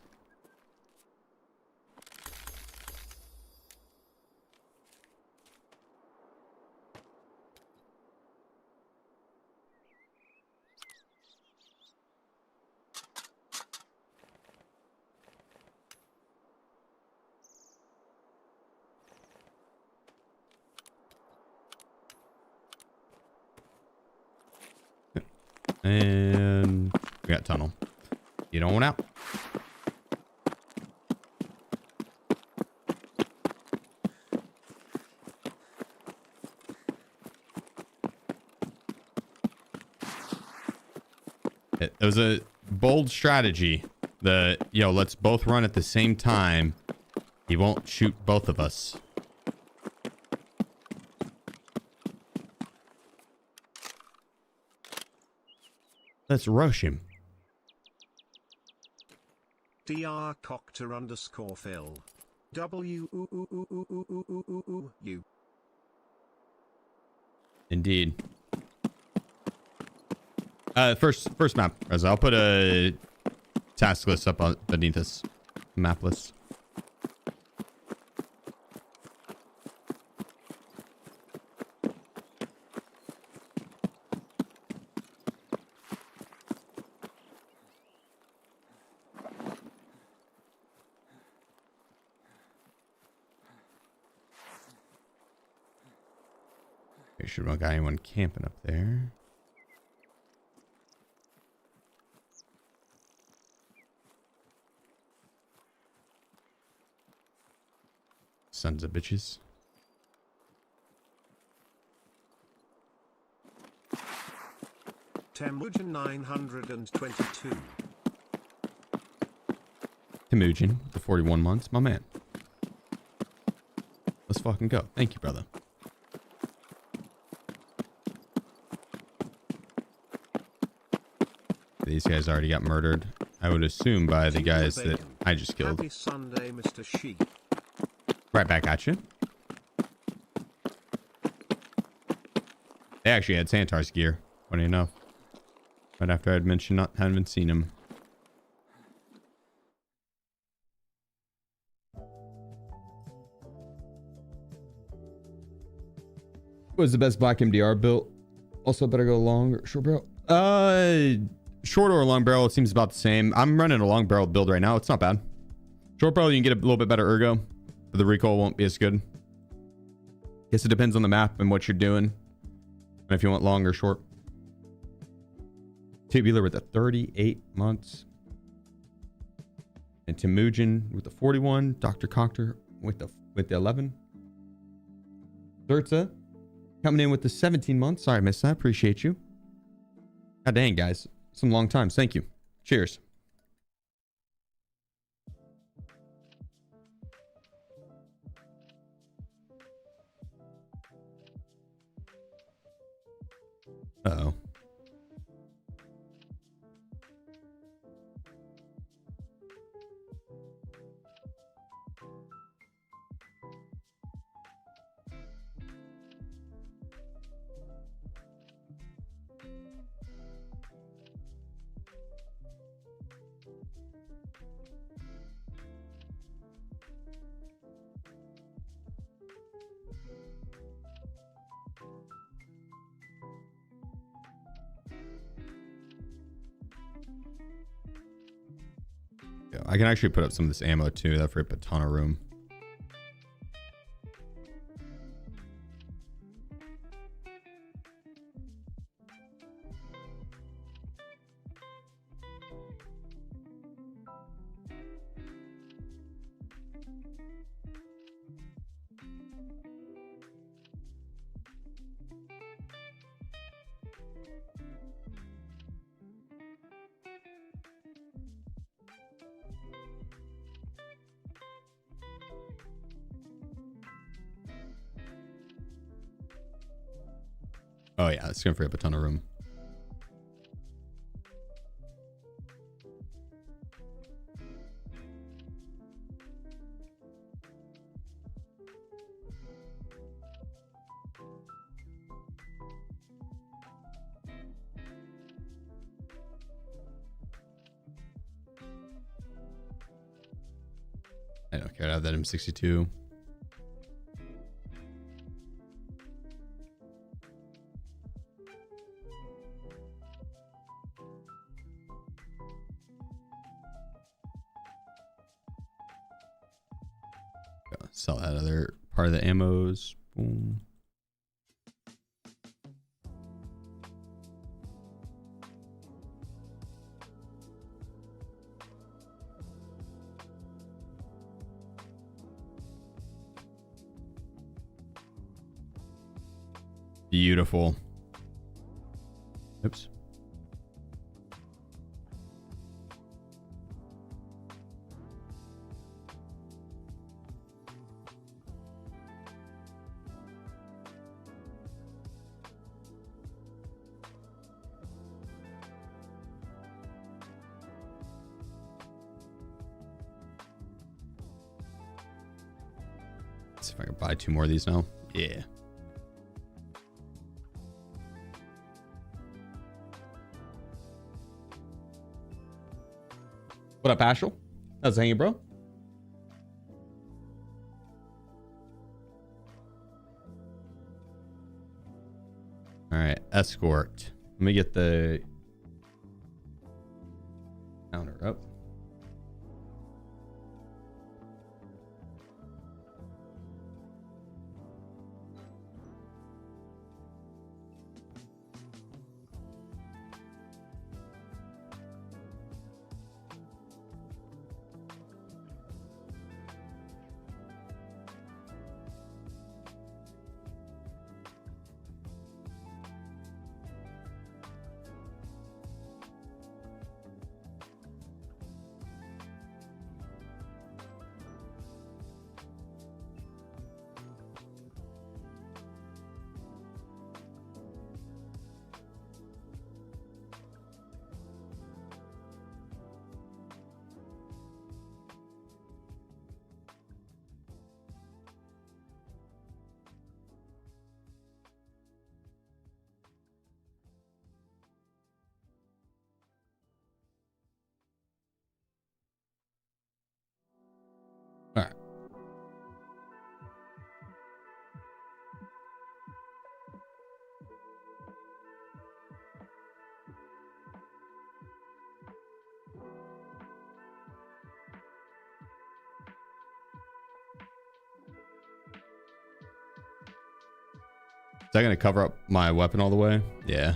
And we got tunnel. You don't want out. It was a bold strategy. Let's both run at the same time. He won't shoot both of us. Let's rush him. DR Cocter _ Phil. W. Indeed. First map, Reza. I'll put a task list up beneath this map list. Make sure we don't got anyone camping up there. Sons of bitches. Temujin 922. Temujin, the 41 months, my man. Let's fucking go. Thank you, brother. These guys already got murdered. I would assume by the guys that I just killed. Happy Sunday, Mr. Sheep. Right back at you. They actually had Santar's gear, funny enough. Right after I'd mentioned not having seen him. What was the best black MDR build? Also better go long or short barrel? Short or long barrel, it seems about the same. I'm running a long barrel build right now. It's not bad. Short barrel, you can get a little bit better ergo, but the recoil won't be as good. Guess it depends on the map and what you're doing. And if you want long or short. Tubular with the 38 months. And Temujin with the 41. Dr. Cocter with the 11. Zerza coming in with the 17 months. Sorry, miss. I appreciate you. God dang, guys. Some long times. Thank you. Cheers. Uh-oh. I can actually put up some of this ammo too. That free up a ton of room. Oh yeah, it's gonna free up a ton of room. I don't care. I have that M62. Sell that other part of the ammos. Boom. Beautiful. Oops. See if I can buy 2 more of these now. Yeah. What up, Ashel? How's it hanging, bro? All right, Escort. Let me get the counter up. All right. Is that going to cover up my weapon all the way? Yeah.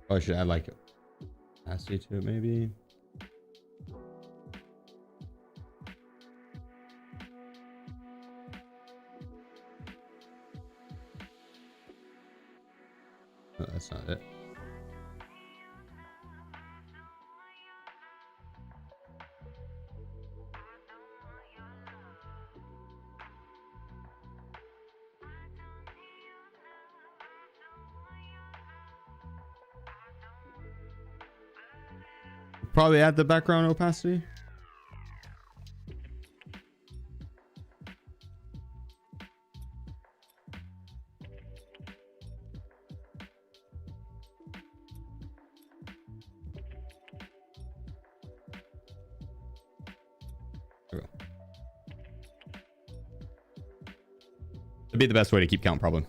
Oh, I should add like capacity to it, maybe. No, that's not it. Probably add the background opacity. There we go. It'd be the best way to keep count, probably.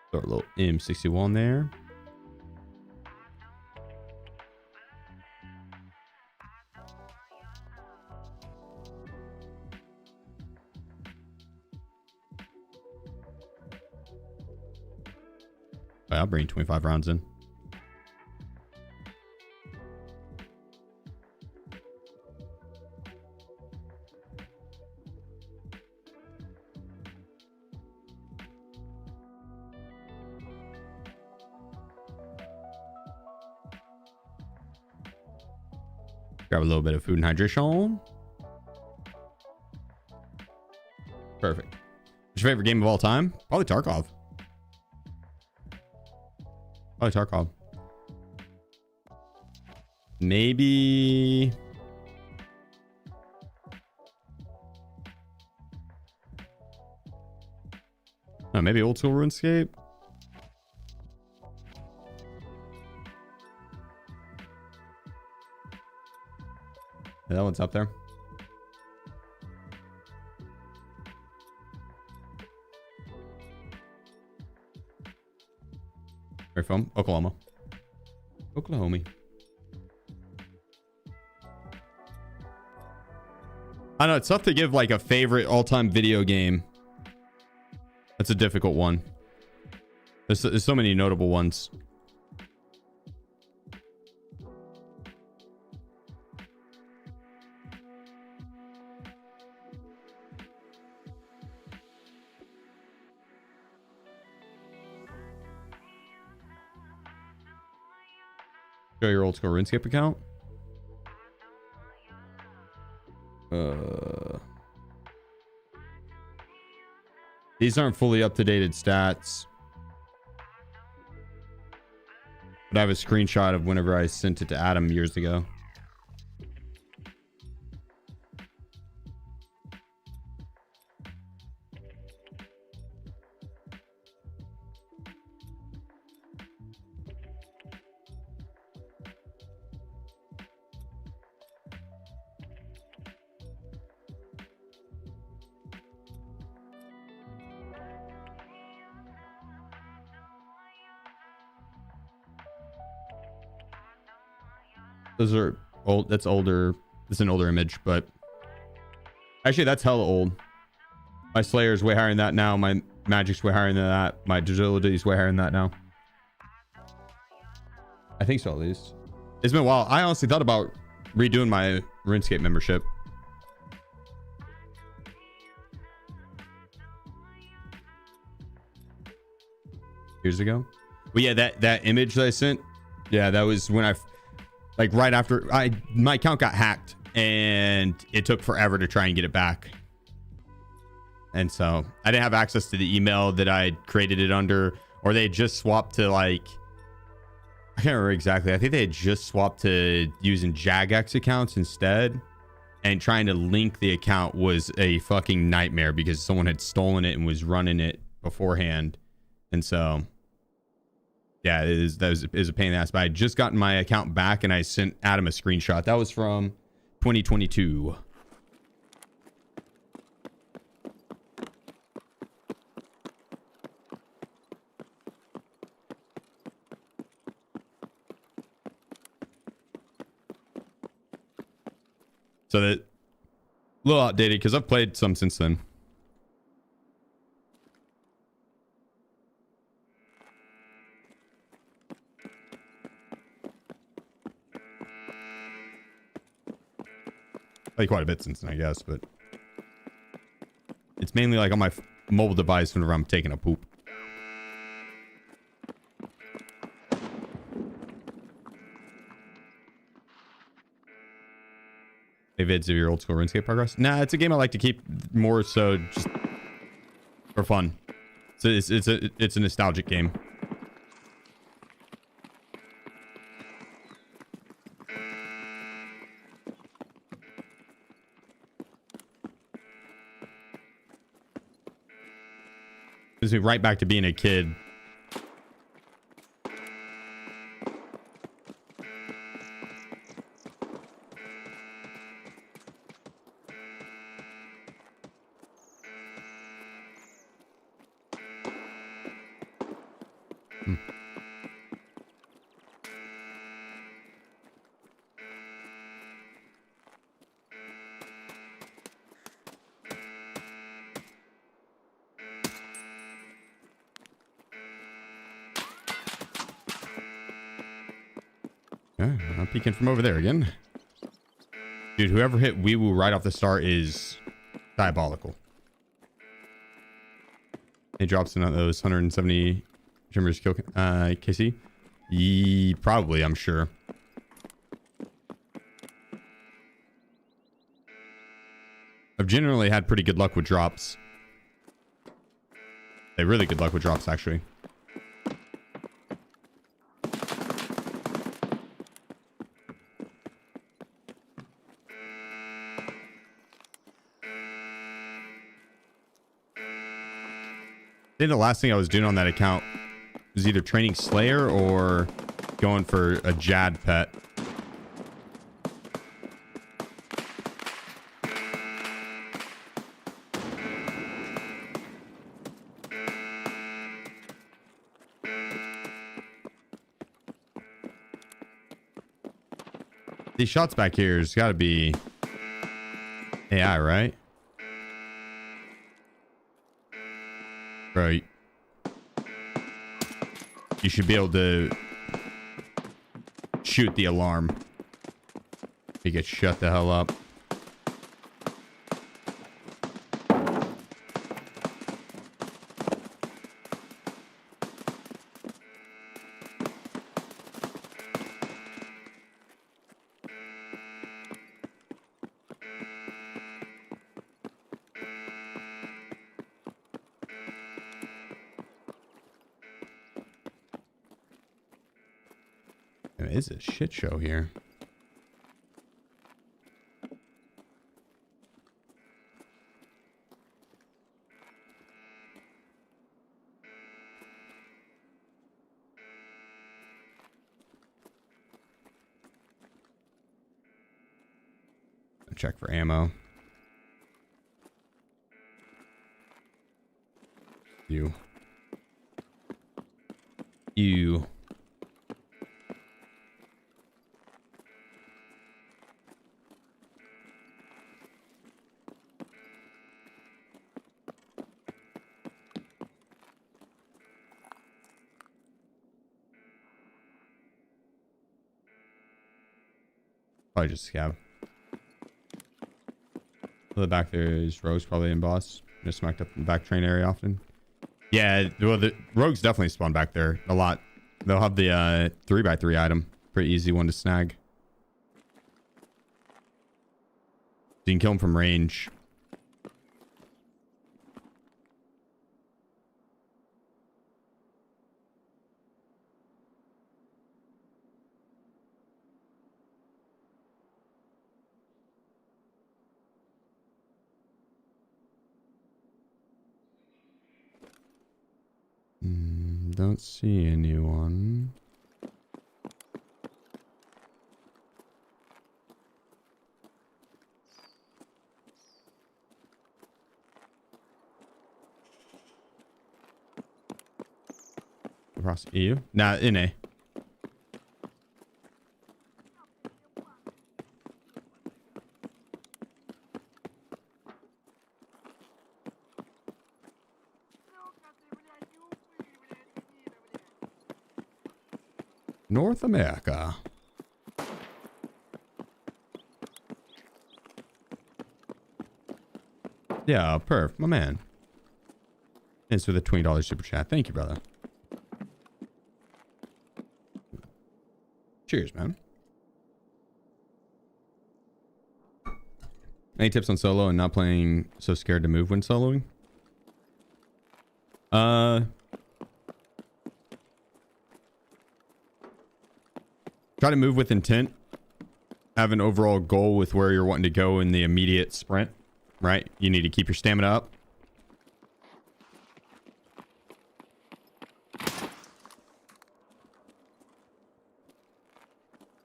Throw a little M61 there. I'll bring 25 rounds in. Grab a little bit of food and hydration. Perfect. What's your favorite game of all time? Probably Tarkov. Probably Tarkov. Maybe... maybe old school RuneScape. Yeah, that one's up there. Where from? Oklahoma. Oklahoma. I know it's tough to give like a favorite all-time video game. That's a difficult one. There's so many notable ones. Show your old school RuneScape account. These aren't fully up-to-date stats. But I have a screenshot of whenever I sent it to Adam years ago. Those are old. That's older. It's an older image, but actually that's hella old. My Slayer is way higher than that now. My Magic's way higher than that. My Agility is way higher than that now. I think so, at least. It's been a while. I honestly thought about redoing my RuneScape membership. Years ago. But yeah, that image that I sent, yeah, that was when I... like right after my account got hacked and it took forever to try and get it back. And so I didn't have access to the email that I created it under, or they had just swapped to like, I can't remember exactly. I think they had just swapped to using Jagex accounts instead, and trying to link the account was a fucking nightmare because someone had stolen it and was running it beforehand. And so yeah, it is a pain in the ass. But I had just gotten my account back and I sent Adam a screenshot. That was from 2022. So that a little outdated because I've played some since then. Like quite a bit since then, I guess, but it's mainly like on my mobile device whenever I'm taking a poop. Hey, vids of your old school RuneScape progress? Nah, it's a game I like to keep more so just for fun. So it's a nostalgic game. Brings me right back to being a kid. I'm peeking from over there again. Dude, whoever hit Wee Woo right off the start is diabolical. He drops in those 170 Jimmers kill KC. Probably, I'm sure. I've generally had pretty good luck with drops. They really good luck with drops, actually. I think the last thing I was doing on that account was either training Slayer or going for a Jad pet. These shots back here has got to be AI, right? Bro, you should be able to shoot the alarm. He gets shut the hell up. It's a shit show here. Check for ammo. You. Probably just scav. To the back there is Rogues probably in boss. Just smacked up in the back train area often. Yeah, well, the Rogues definitely spawn back there a lot. They'll have the 3x3 item. Pretty easy one to snag. You can kill them from range. Don't see anyone. Across EU? Nah, in A. North America. Yeah, perf, my man. It's with a $20 super chat. Thank you, brother. Cheers, man. Any tips on solo and not playing so scared to move when soloing? Try to move with intent. Have an overall goal with where you're wanting to go in the immediate sprint, right? You need to keep your stamina up.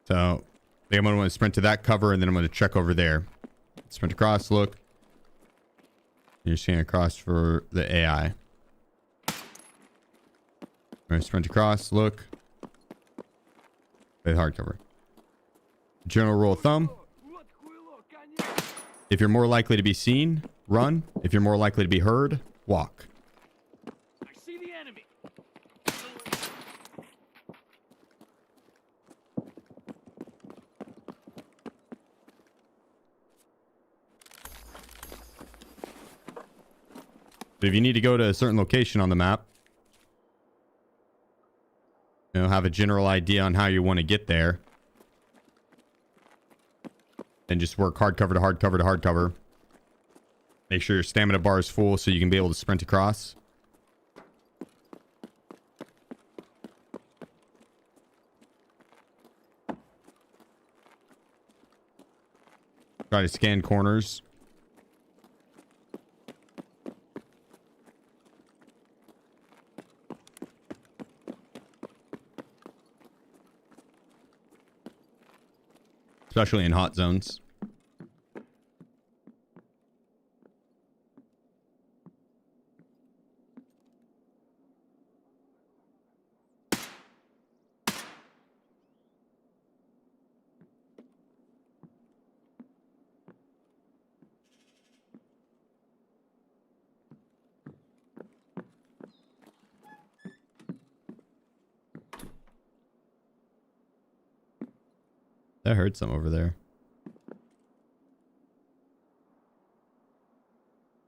So I think I'm going to want to sprint to that cover, and then I'm going to check over there. Sprint across, look. You're seeing across for the AI. I'm going to sprint across, look. Play hard cover. General rule of thumb. If you're more likely to be seen, run. If you're more likely to be heard, walk. I see the enemy. But if you need to go to a certain location on the map, you know, have a general idea on how you want to get there. And just work hard cover to hard cover to hard cover. Make sure your stamina bar is full so you can be able to sprint across. Try to scan corners. Especially in hot zones. I heard some over there.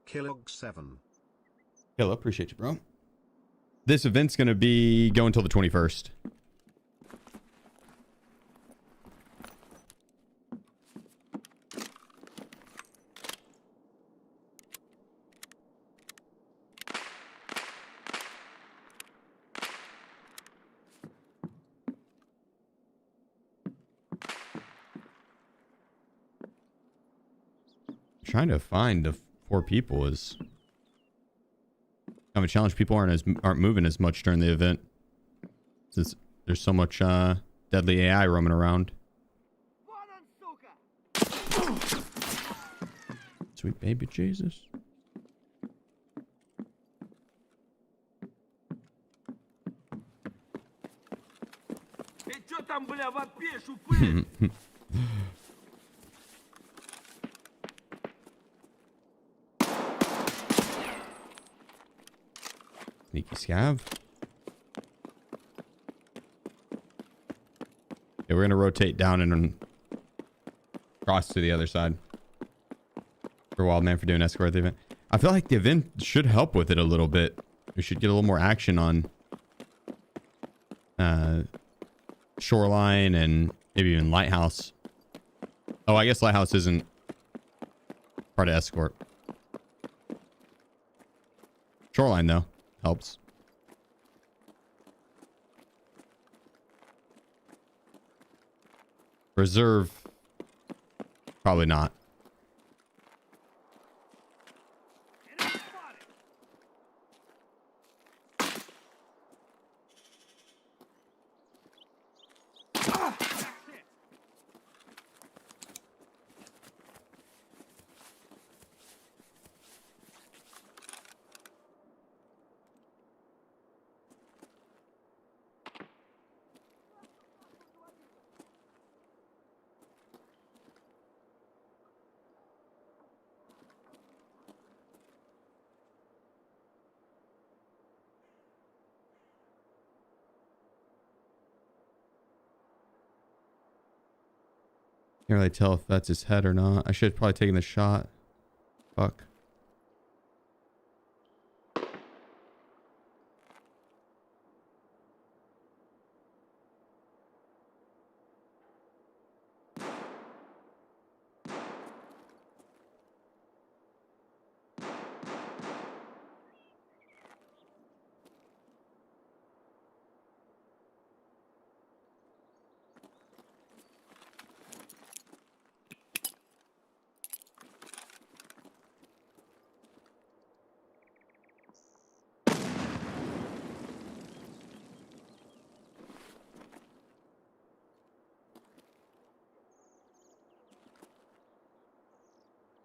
Kilog7. Hello, appreciate you, bro. This event's going to be going until the 21st. Trying to find the 4 people is kind of a challenge. People aren't moving as much during the event since there's so much deadly AI roaming around. Sweet baby Jesus. Sneaky scav. Yeah, we're gonna rotate down and cross to the other side. For Wild Man for doing Escort the event. I feel like the event should help with it a little bit. We should get a little more action on Shoreline and maybe even Lighthouse. Oh, I guess Lighthouse isn't part of Escort. Shoreline though helps. Reserve, probably not. Can't really tell if that's his head or not. I should have probably taken the shot. Fuck.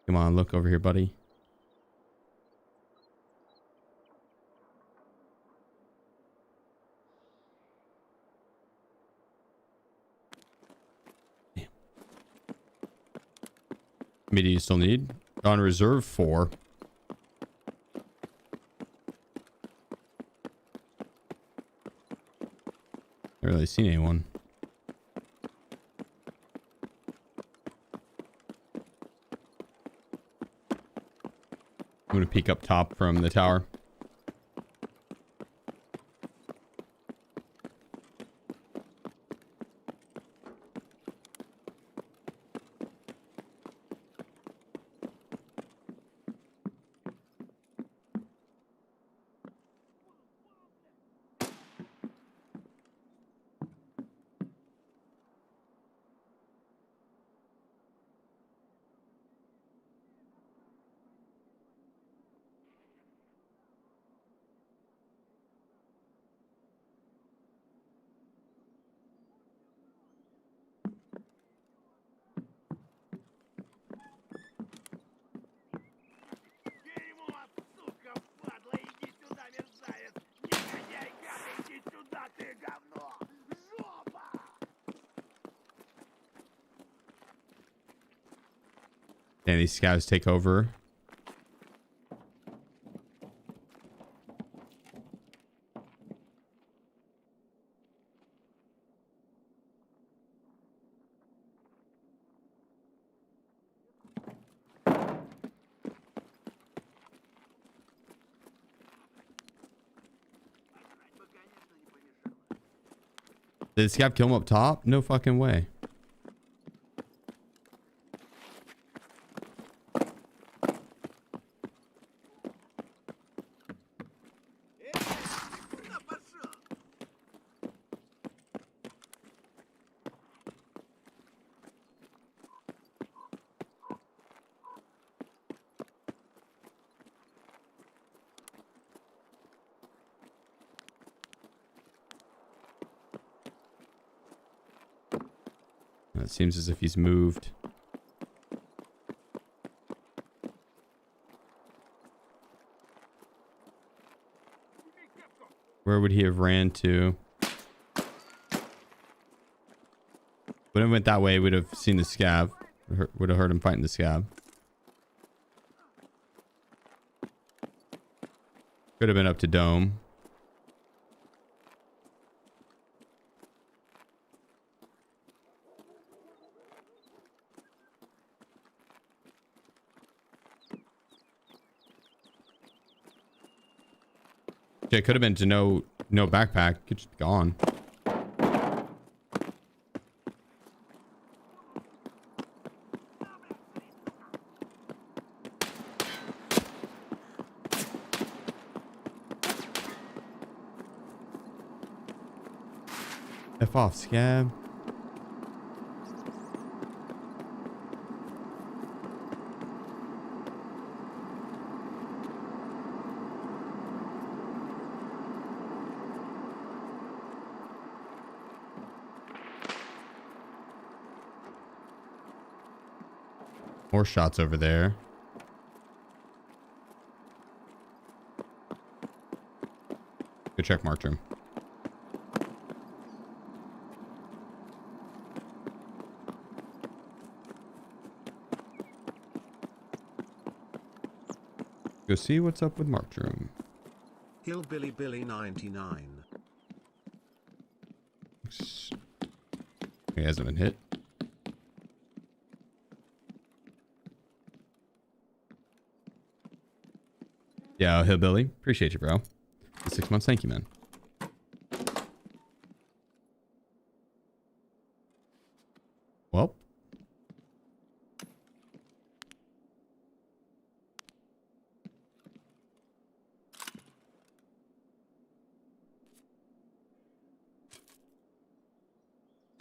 Come on, look over here, buddy. Damn. Media you still need? On reserve 4. Haven't really seen anyone. I'm gonna peek up top from the tower. And these scavs take over. Did the scav kill him up top? No fucking way. It seems as if he's moved. Where would he have ran to? Would have went that way, would have seen the scav. Would have heard him fighting the scav. Could have been up to Dome. Yeah, it could have been to no backpack. Could just be gone. F off, scab. More shots over there. Good check mark room. Go see what's up with marked room. Hillbilly Billy 99. He hasn't been hit. Yeah, Hillbilly. Appreciate you, bro. 6 months. Thank you, man. Well.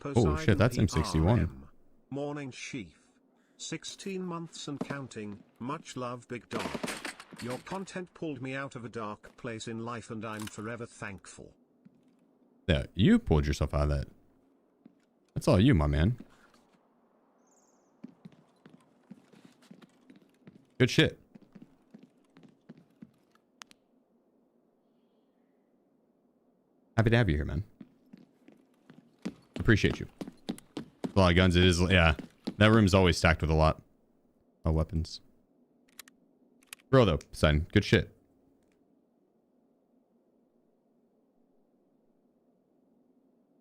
Oh shit, that's M61. Morning Sheaf. 16 months and counting. Much love, big dog. Your content pulled me out of a dark place in life and I'm forever thankful. Yeah, you pulled yourself out of that. That's all you, my man. Good shit. Happy to have you here, man. Appreciate you. A lot of guns. It is, yeah. That room is always stacked with a lot of weapons. Bro, though, son, good shit.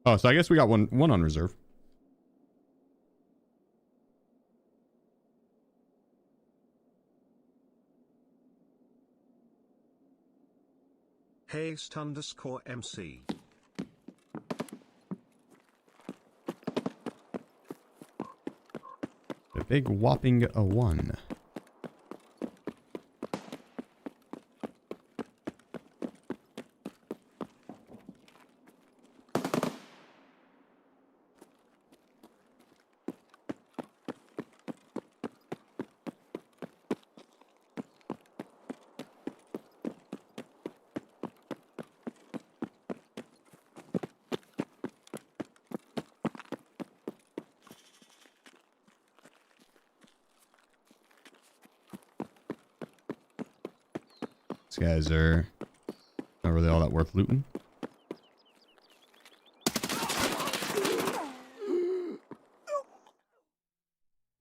Oh, so I guess we got one on reserve. Haste_MC. A big whopping a 1. These guys are not really all that worth looting.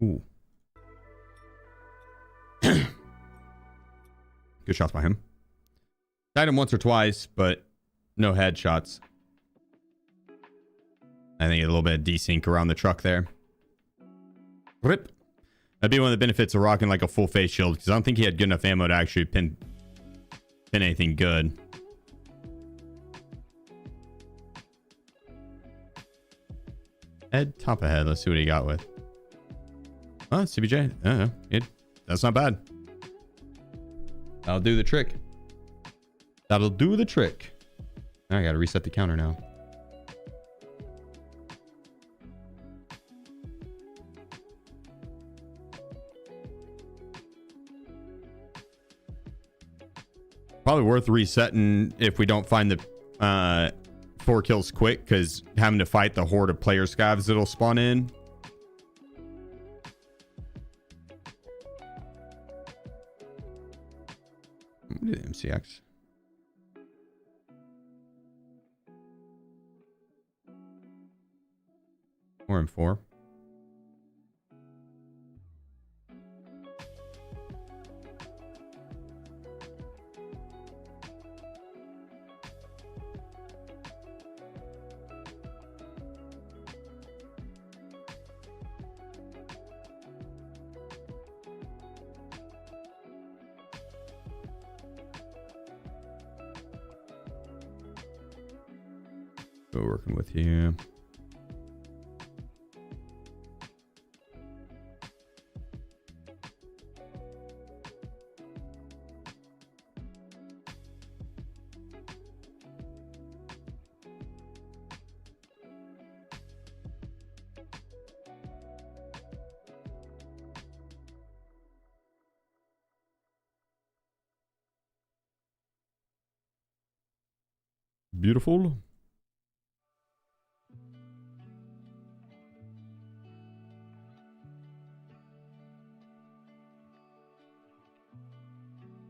Ooh. Good shots by him. Died him once or twice, but no headshots. I think a little bit of desync around the truck there. Rip. That'd be one of the benefits of rocking like a full face shield, because I don't think he had good enough ammo to actually pin anything good. Head, top of head. Let's see what he got with. Oh, CBJ. That's not bad. That'll do the trick. That'll do the trick. Now I gotta reset the counter now. Probably worth resetting if we don't find the 4 kills quick, because having to fight the horde of player scavs that'll spawn in. I'm gonna do the MCX. Or M4. We're working with you. Beautiful.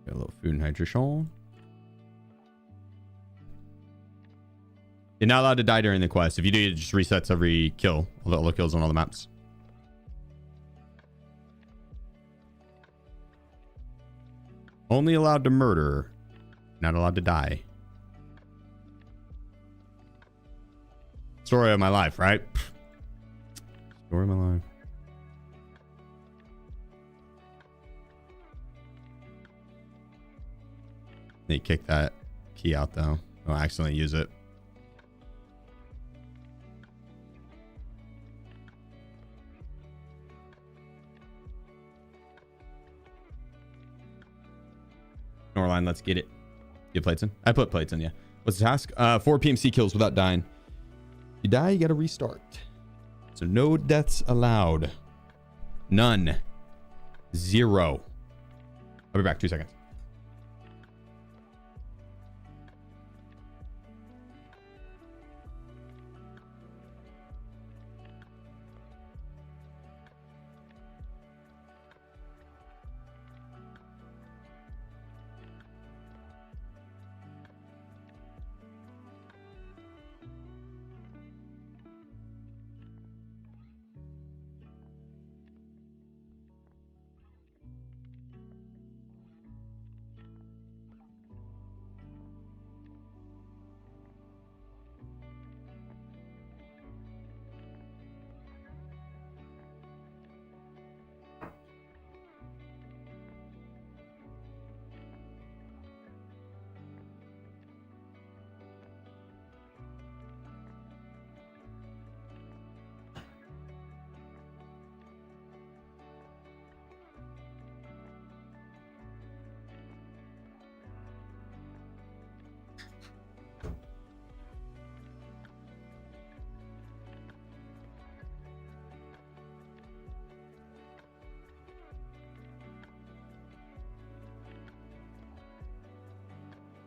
Got a little food and hydration. You're not allowed to die during the quest. If you do, it just resets every kill. All the kills on all the maps. Only allowed to murder. Not allowed to die. Story of my life, right? Story of my life. They kick that key out though. I'll accidentally use it. Norline, let's get it. Get plates in? I put plates in, yeah. What's the task? 4 PMC kills without dying. You die, you gotta restart. So no deaths allowed. None. 0. I'll be back 2 seconds.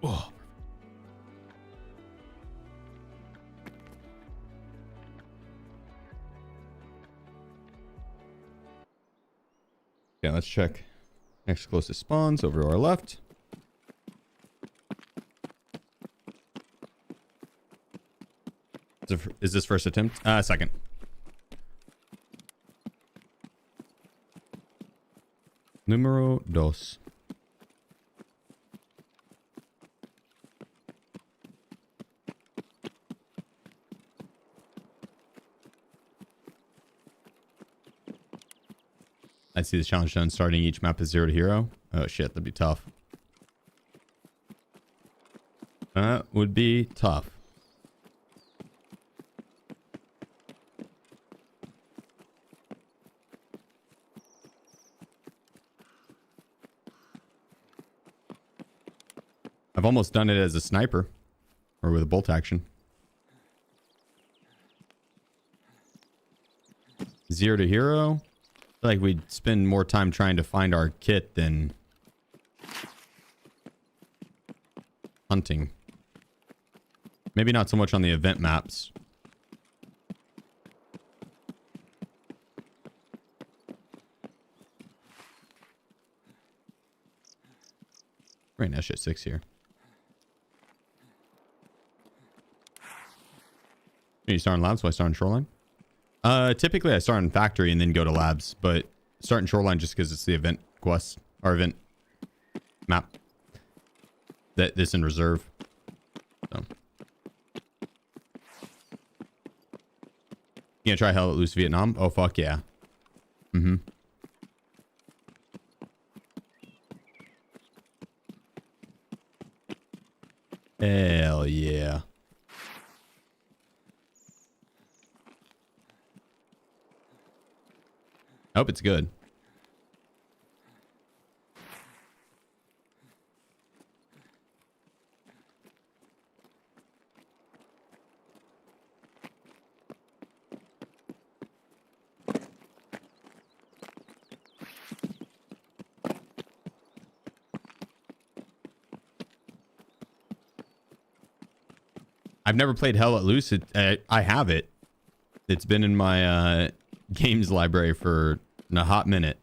Oh. Okay, let's check next closest spawns over to our left. Is this first attempt? Second. Numero dos. I see the challenge done starting each map as 0 to hero. Oh shit, that'd be tough. That would be tough. I've almost done it as a sniper or with a bolt action. 0 to hero. I feel like we'd spend more time trying to find our kit than hunting. Maybe not so much on the event maps. Right now, shit 6 here. You start in labs, so I start in shoreline. Typically I start in factory and then go to labs, but start in shoreline just because it's the event quest or event map. That this in reserve. So you gonna try Hell at Loose Vietnam? Oh fuck yeah. Mm-hmm. Hell yeah. I hope it's good. I've never played Hell at Loose. I have it. It's been in my games library for a hot minute.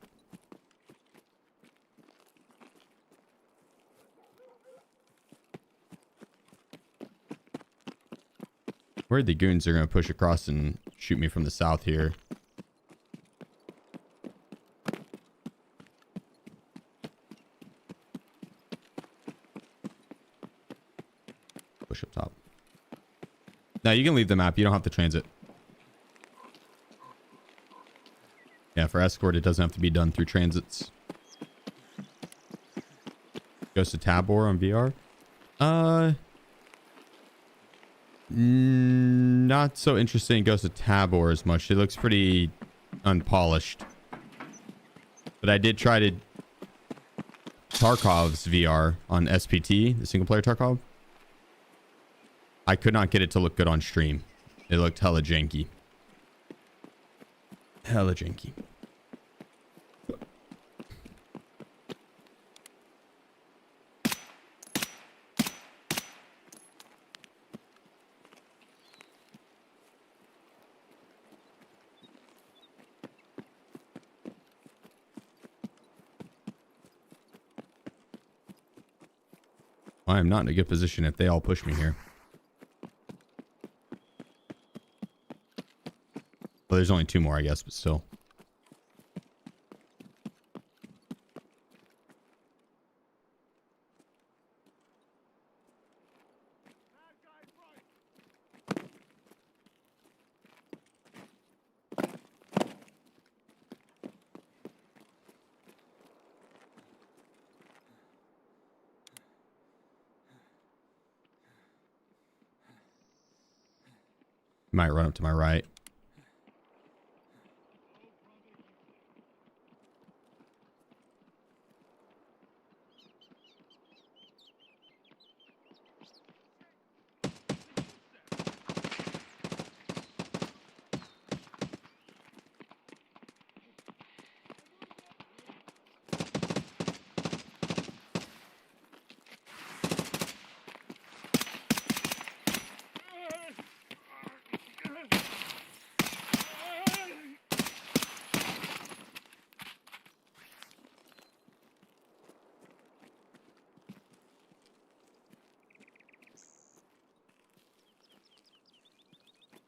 Worried the goons are going to push across and shoot me from the south here. Push up top. Now you can leave the map. You don't have to transit. Yeah, for Escort, it doesn't have to be done through transits. Goes to Tabor on VR. Not so interesting. Goes to Tabor as much. It looks pretty unpolished. But I did try to TARKOVS VR on SPT, the single player Tarkov. I could not get it to look good on stream. It looked hella janky. Hella janky. I am not in a good position if they all push me here. Well, there's only 2 more, I guess, but still. Might run up to my right.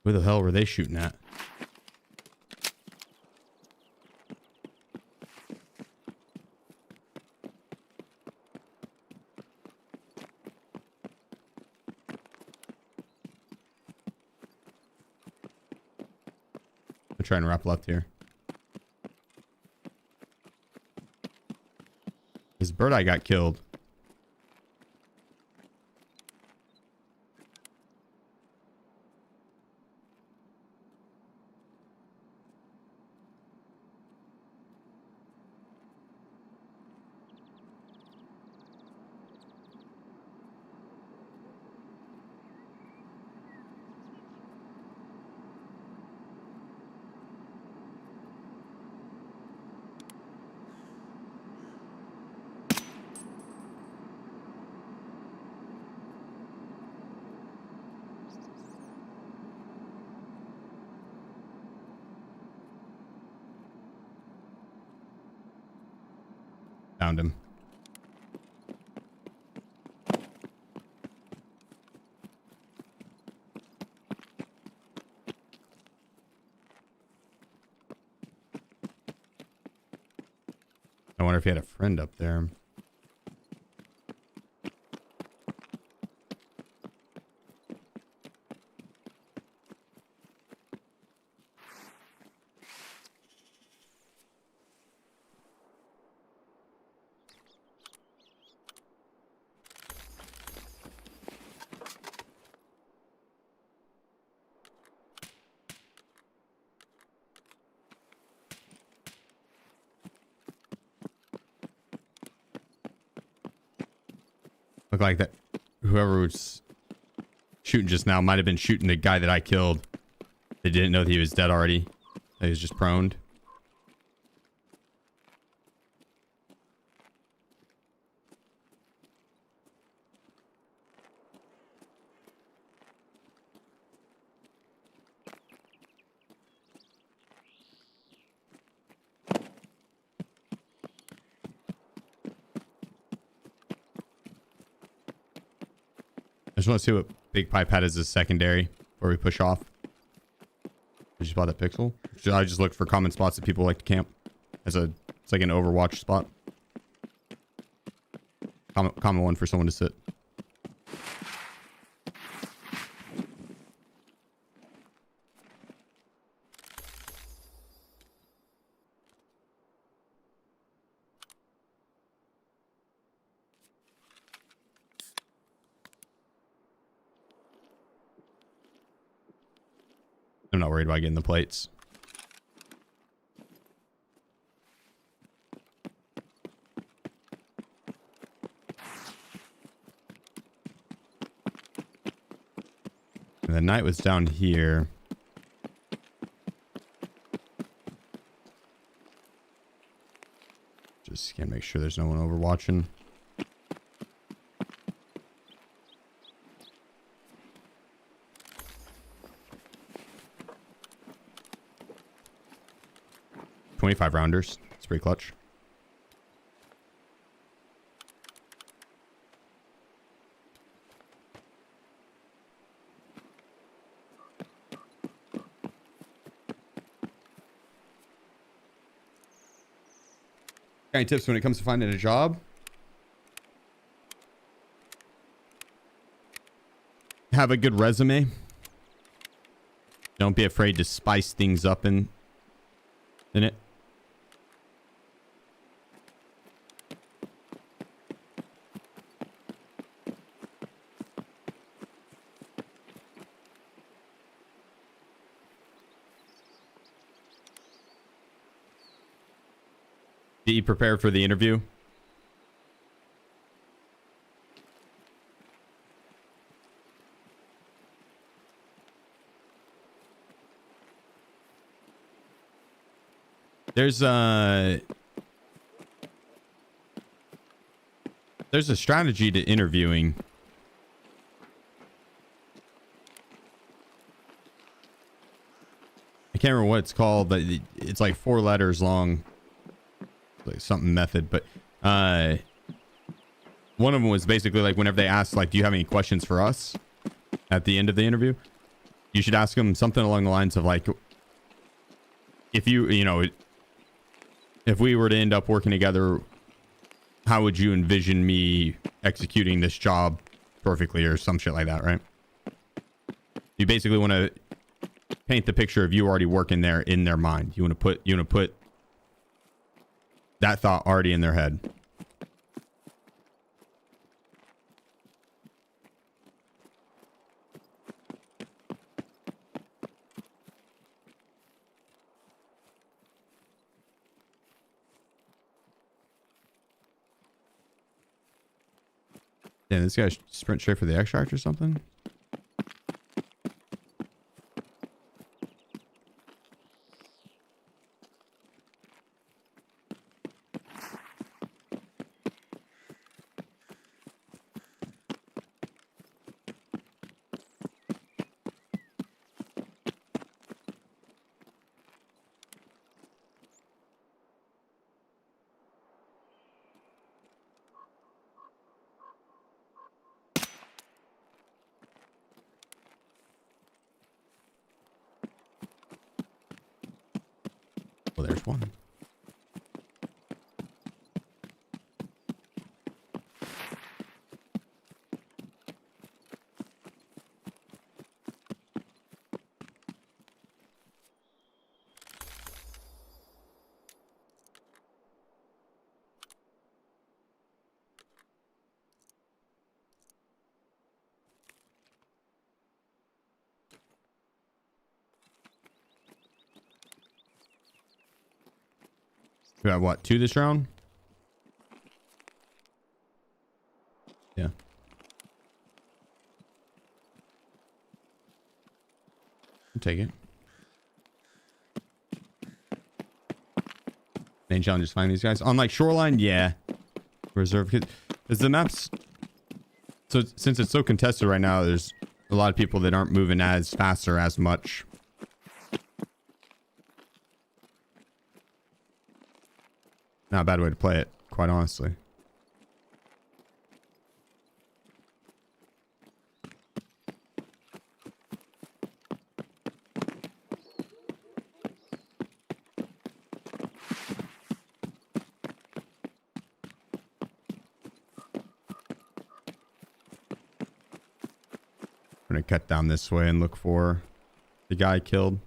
Where the hell were they shooting at? I'm trying to wrap left here. Bird Eye got killed. Found him. I wonder if he had a friend up there. Look like that whoever was shooting just now might have been shooting the guy that I killed. They didn't know that he was dead already. He was just proned. I just want to see what Big Pipe had as a secondary before we push off. We just bought that pixel. I just looked for common spots that people like to camp. It's like an Overwatch spot. Common one for someone to sit. I'm not worried about getting the plates. And the night was down here. Just can't make sure there's no one over watching. $25 rounders. It's pretty clutch. Any tips when it comes to finding a job? Have a good resume. Don't be afraid to spice things up in it. Did you prepare for the interview? There's a strategy to interviewing. I can't remember what it's called, but it's like 4 letters long. Like something method, but one of them was basically like whenever they ask like, do you have any questions for us at the end of the interview, you should ask them something along the lines of like, if if we were to end up working together, how would you envision me executing this job perfectly, or some shit like that, right? You basically want to paint the picture of you already working there in their mind. You want to put that thought already in their head. Yeah, this guy sprint straight for the extract or something. Well, there's one. We got what, 2 this round? Yeah. I'll take it. Main challenge is find these guys. On like shoreline, yeah. Reserve, because the maps, so since it's so contested right now, there's a lot of people that aren't moving as fast or as much. Not a bad way to play it, quite honestly. I'm gonna cut down this way and look for the guy killed.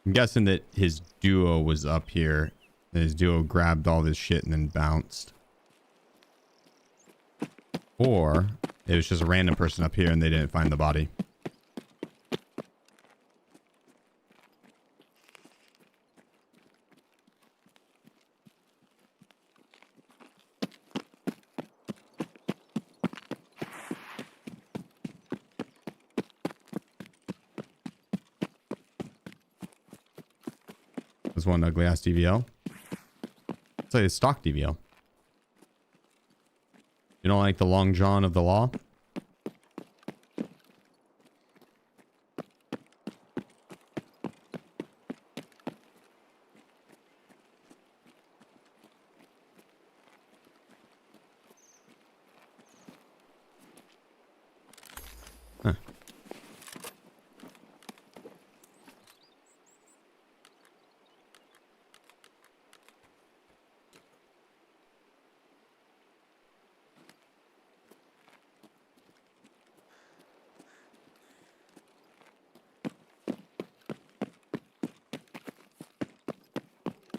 I'm guessing that his duo was up here. And his duo grabbed all this shit and then bounced. Or it was just a random person up here and they didn't find the body. There's one ugly ass DVL. It's like a stock DVL. You don't like the long john of the law? Huh.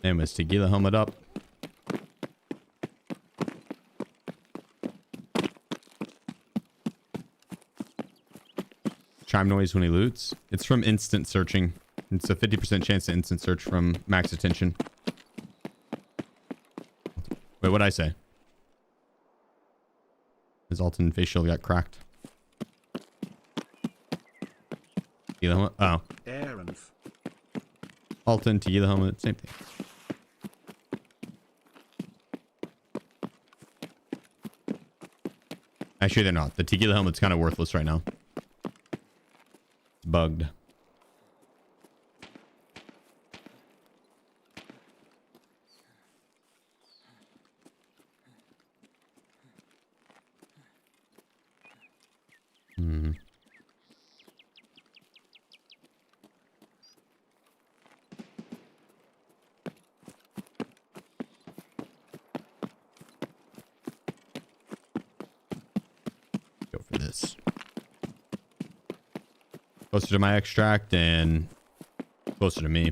Name is Tequila helmet up. Chime noise when he loots. It's from instant searching. It's a 50% chance to instant search from max attention. Wait, what'd I say? His Alton face shield got cracked. Tequila helmet? Oh. Alton, Tequila helmet, same thing. Actually, they're not. The Tequila helmet's kind of worthless right now. It's bugged. Hmm. Go for this. Closer to my extract and closer to me.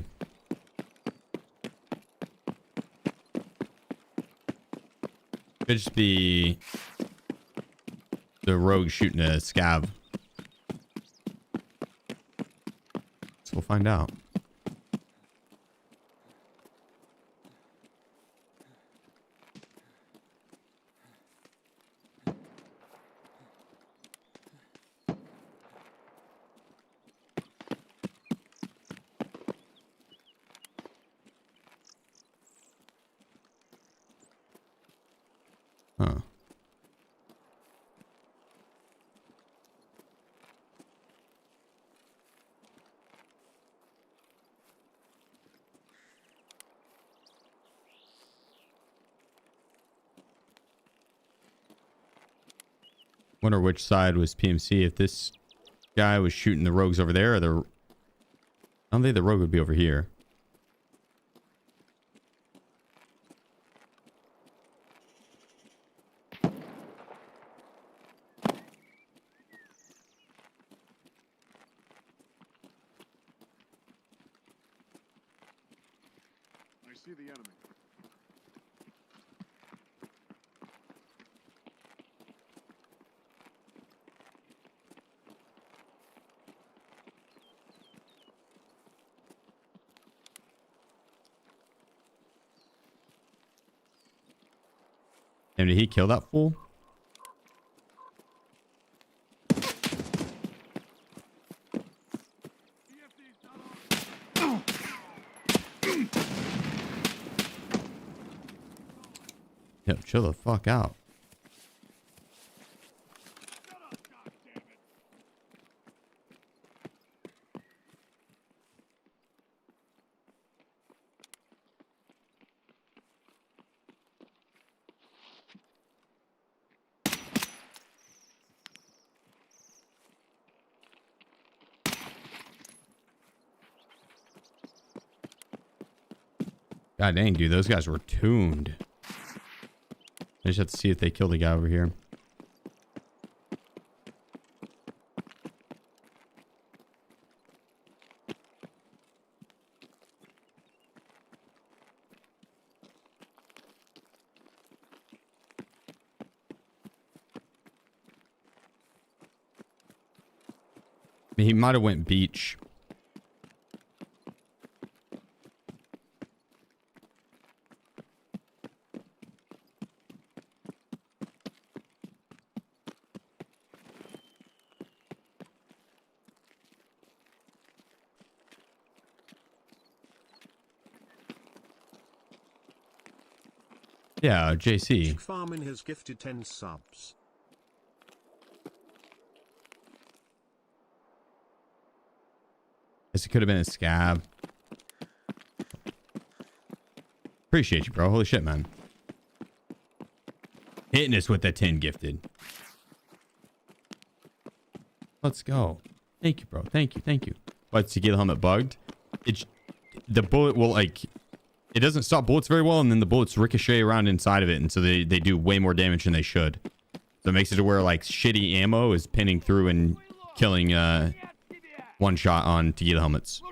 Could just be the rogue shooting a scav. So we'll find out. Huh. Wonder which side was PMC. If this guy was shooting the rogues over there, or the... I don't think the rogue would be over here. I see the enemy. And did he kill that fool? Yo, chill the fuck out. God dang, dude, those guys were tuned. I just have to see if they kill the guy over here. He might have went beach. Yeah, JC. Farmin has gifted 10 subs. Guess it could have been a scab. Appreciate you, bro. Holy shit, man. Hitting us with that 10 gifted. Let's go. Thank you, bro. Thank you. Thank you. What's tequila helmet bugged? It's the bullet will like it doesn't stop bullets very well, and then the bullets ricochet around inside of it, and so they do way more damage than they should. So it makes it to where like shitty ammo is pinning through and killing one shot on tequila helmets.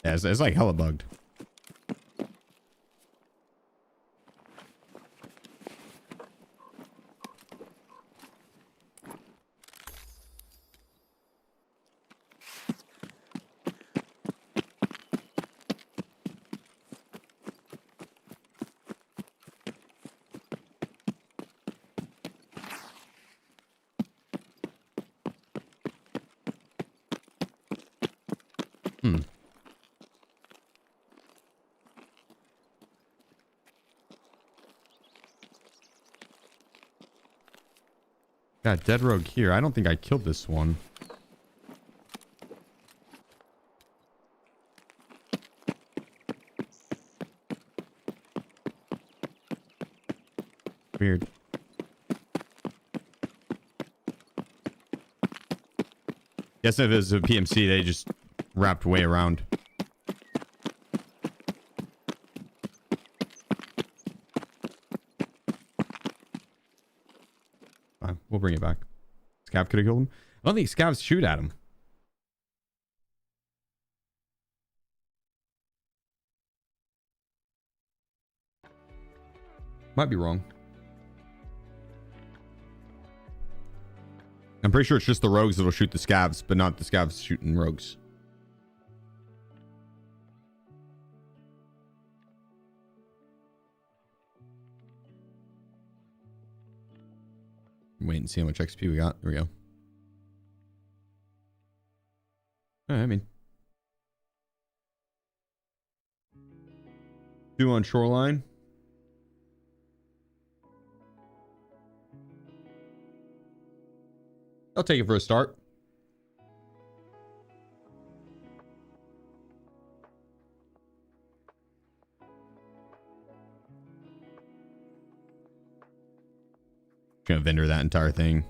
Yeah, it's like hella bugged. Got dead rogue here. I don't think I killed this one. Weird. Guess if it was a PMC, they just wrapped way around. We'll bring it back. Scav could have killed him. I don't think scavs shoot at him. Might be wrong. I'm pretty sure it's just the rogues that'll shoot the scavs, but not the scavs shooting rogues. Wait and see how much XP we got. There we go. All right, I mean, 2 on shoreline. I'll take it for a start. Gonna vendor that entire thing.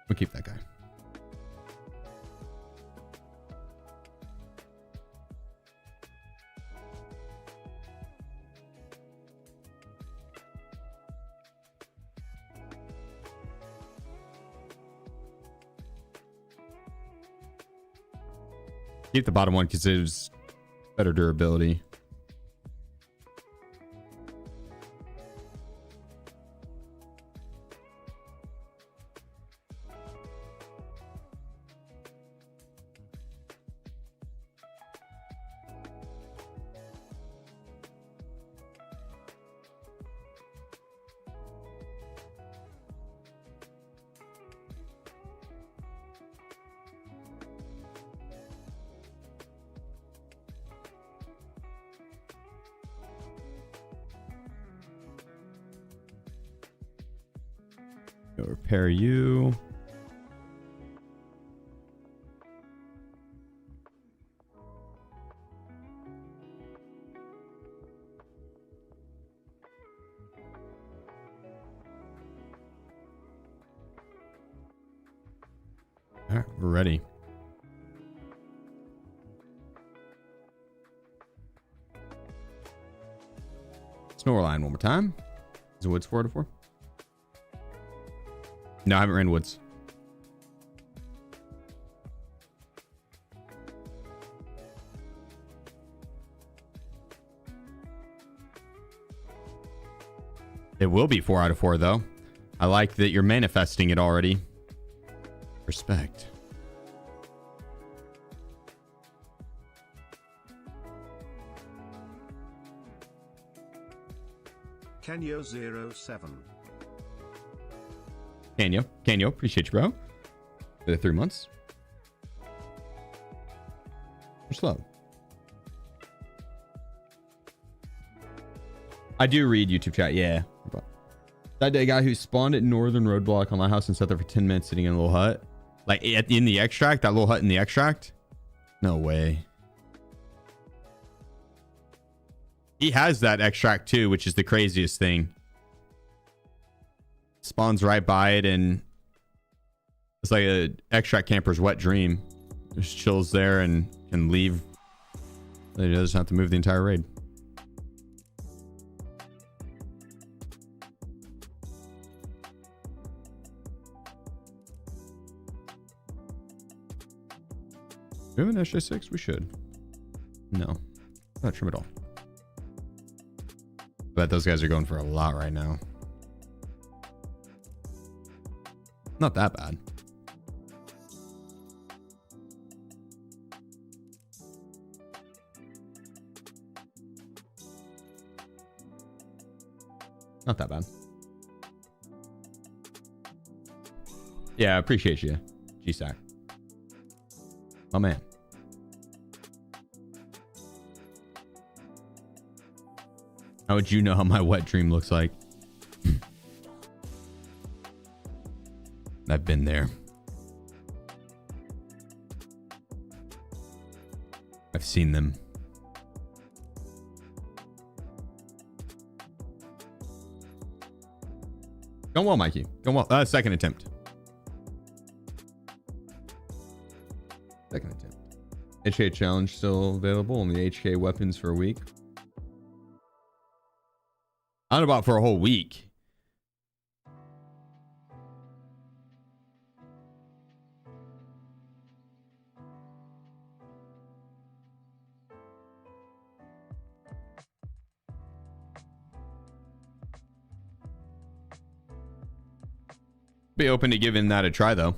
We'll keep that guy. Keep the bottom one because it was better durability. Go repair you. All right, we're ready. Snore line one more time. Is the woods 4 to 4? No, I haven't ran woods. It will be 4 out of 4 though. I like that you're manifesting it already. Respect. Kenyo07. Canyo, appreciate you, bro. For the 3 months. We're slow. I do read YouTube chat, yeah. That day guy who spawned at Northern Roadblock on my house and sat there for 10 minutes sitting in a little hut. Like in the extract, that little hut in the extract? No way. He has that extract too, which is the craziest thing. Spawns right by it, and it's like a extract camper's wet dream. Just chills there and can leave. He doesn't have to move the entire raid. Do we have an SJ6? We should. No, not trim at all. But those guys are going for a lot right now. Not that bad. Not that bad. Yeah, I appreciate you, G-Stack. My man. How would you know how my wet dream looks like? I've been there. I've seen them. Going well, Mikey. Going well. Second attempt. Second attempt. HK challenge still available on the HK weapons for a week. I don't know about for a whole week. Be open to giving that a try though.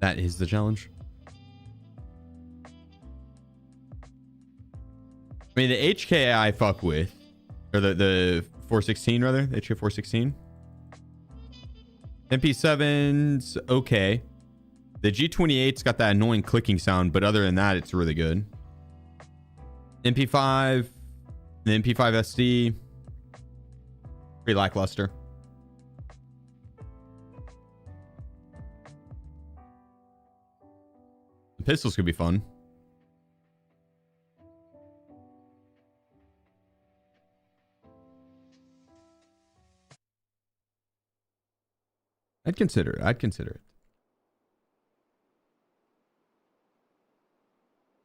That is the challenge. I mean, the HK I fuck with, or the 416 rather, the HK 416. MP7's okay. The G28's got that annoying clicking sound, but other than that, it's really good. MP5, the MP5 SD, pretty lackluster. The pistols could be fun. I'd consider it. I'd consider it.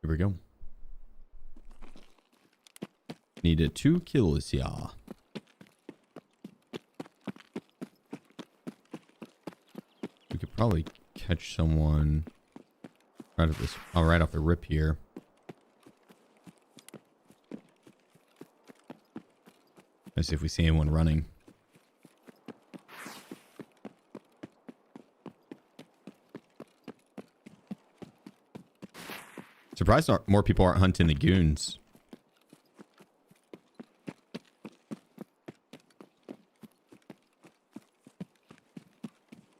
Here we go. Needed 2 kills, yeah. We could probably catch someone right at this, right off the rip here. Let's see if we see anyone running. Surprised more people aren't hunting the goons.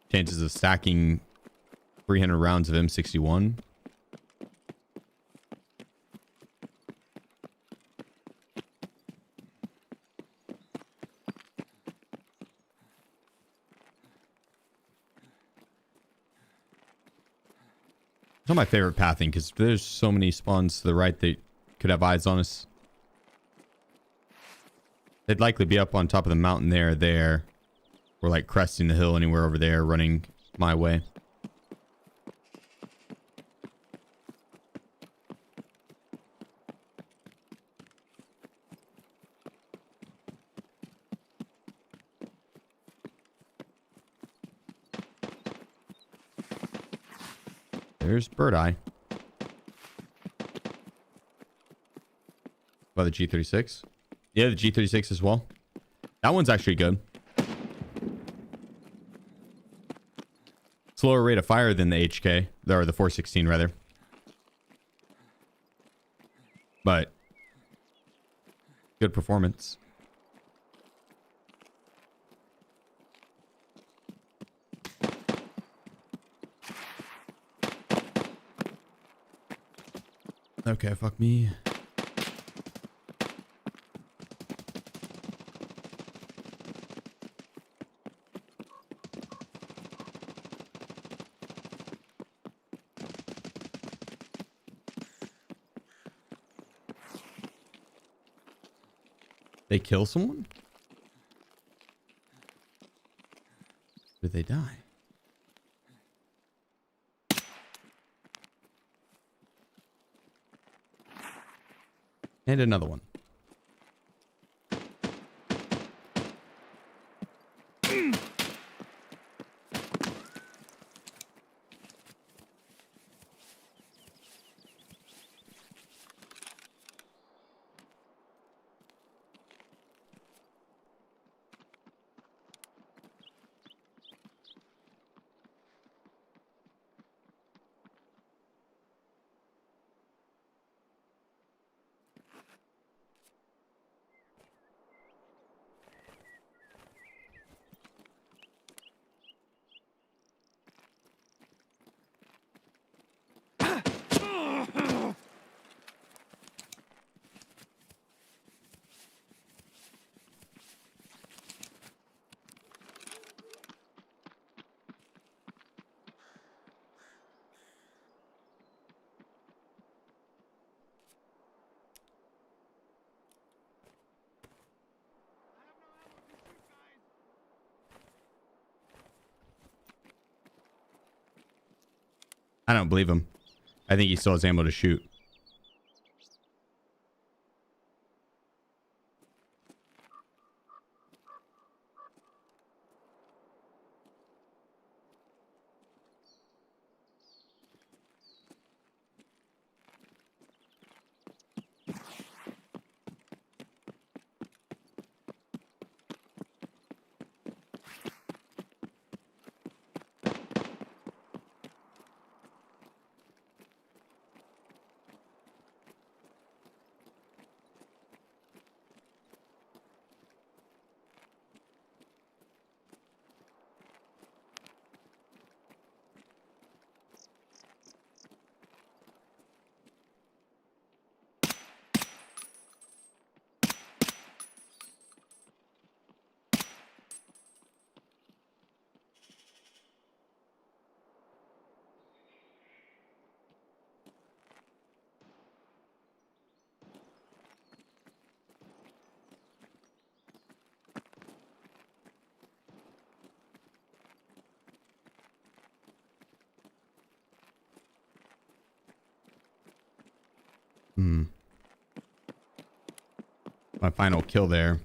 Chances of stacking 300 rounds of M61. It's not my favorite pathing because there's so many spawns to the right that could have eyes on us. They'd likely be up on top of the mountain there. Or like cresting the hill anywhere over there, running my way. There's Bird Eye. By the G36. Yeah, the G36 as well. That one's actually good. Slower rate of fire than the HK, or the 416 rather. But good performance. Okay, fuck me. They kill someone? Did they die? And another one. I don't believe him. I think he still has ammo to shoot. My final kill there.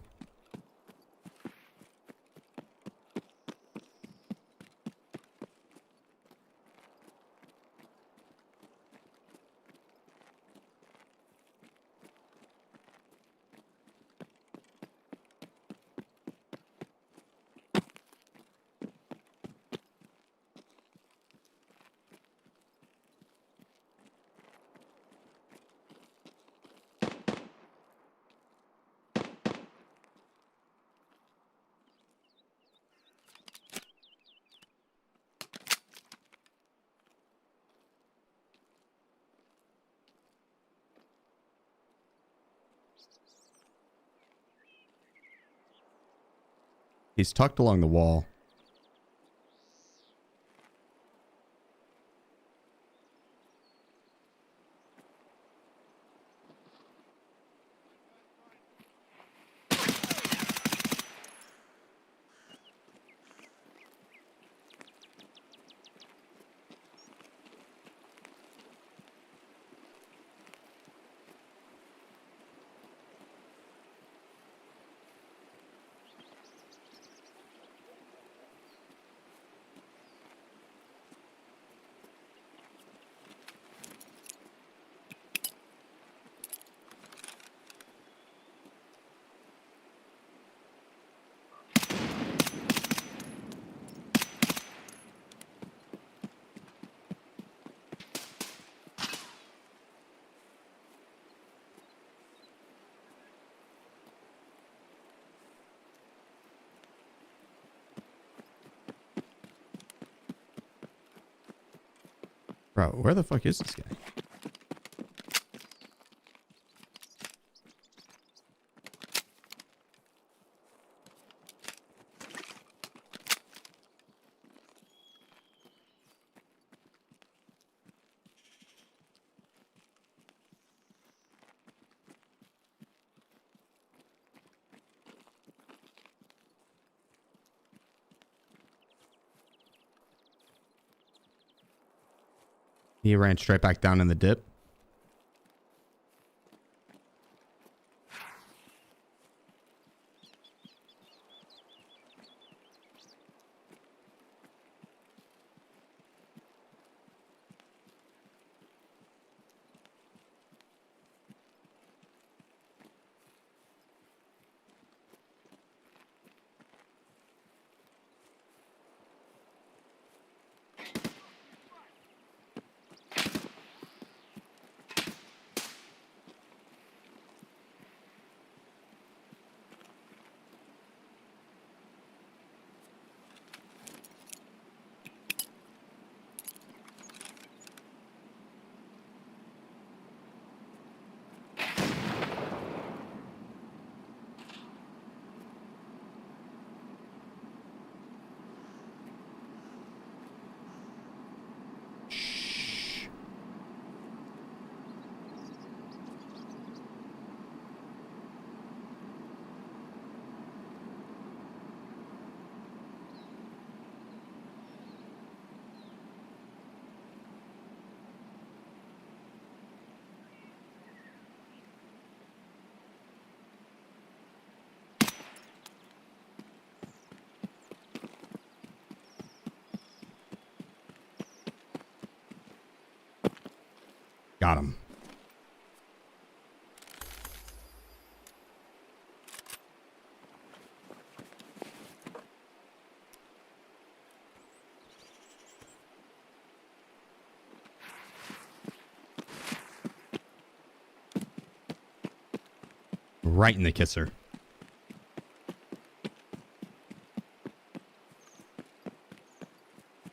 He's tucked along the wall. Bro, where the fuck is this guy? He ran straight back down in the dip. Got him. Right in the kisser.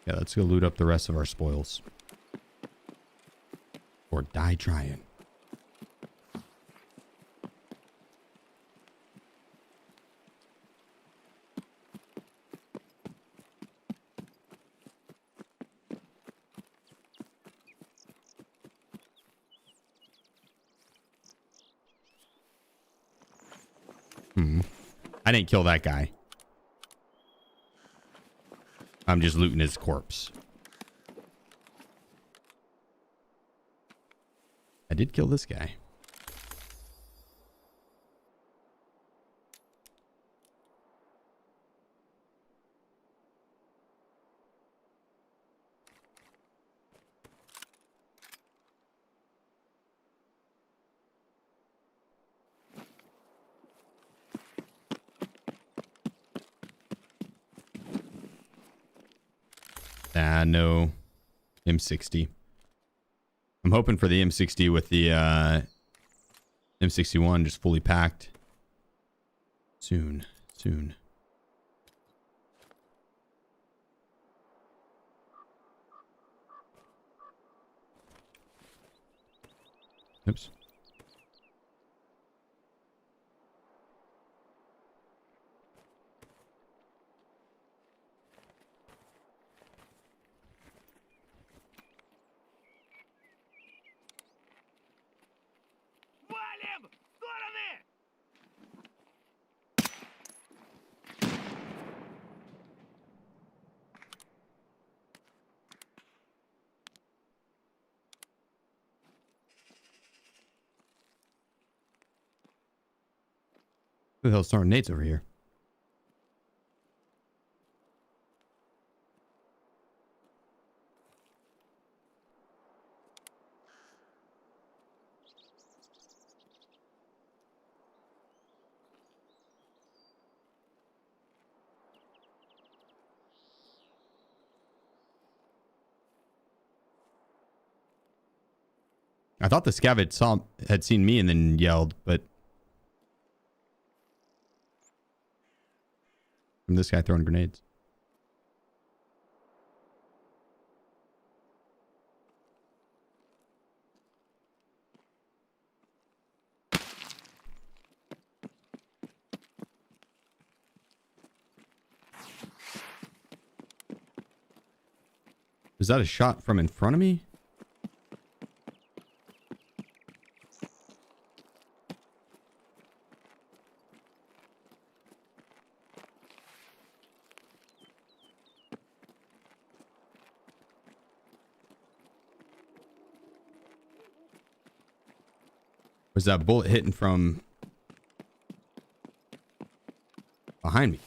Yeah, let's go loot up the rest of our spoils. Or die trying. I didn't kill that guy. I'm just looting his corpse. I did kill this guy. No. M60. I'm hoping for the M60 with the M61 just fully packed. Soon. Oops. Валим! В стороны! Who the hell's throwing nades over here? I thought the scav had seen me and then yelled, but from this guy throwing grenades. Is that a shot from in front of me? Was that bullet hitting from behind me?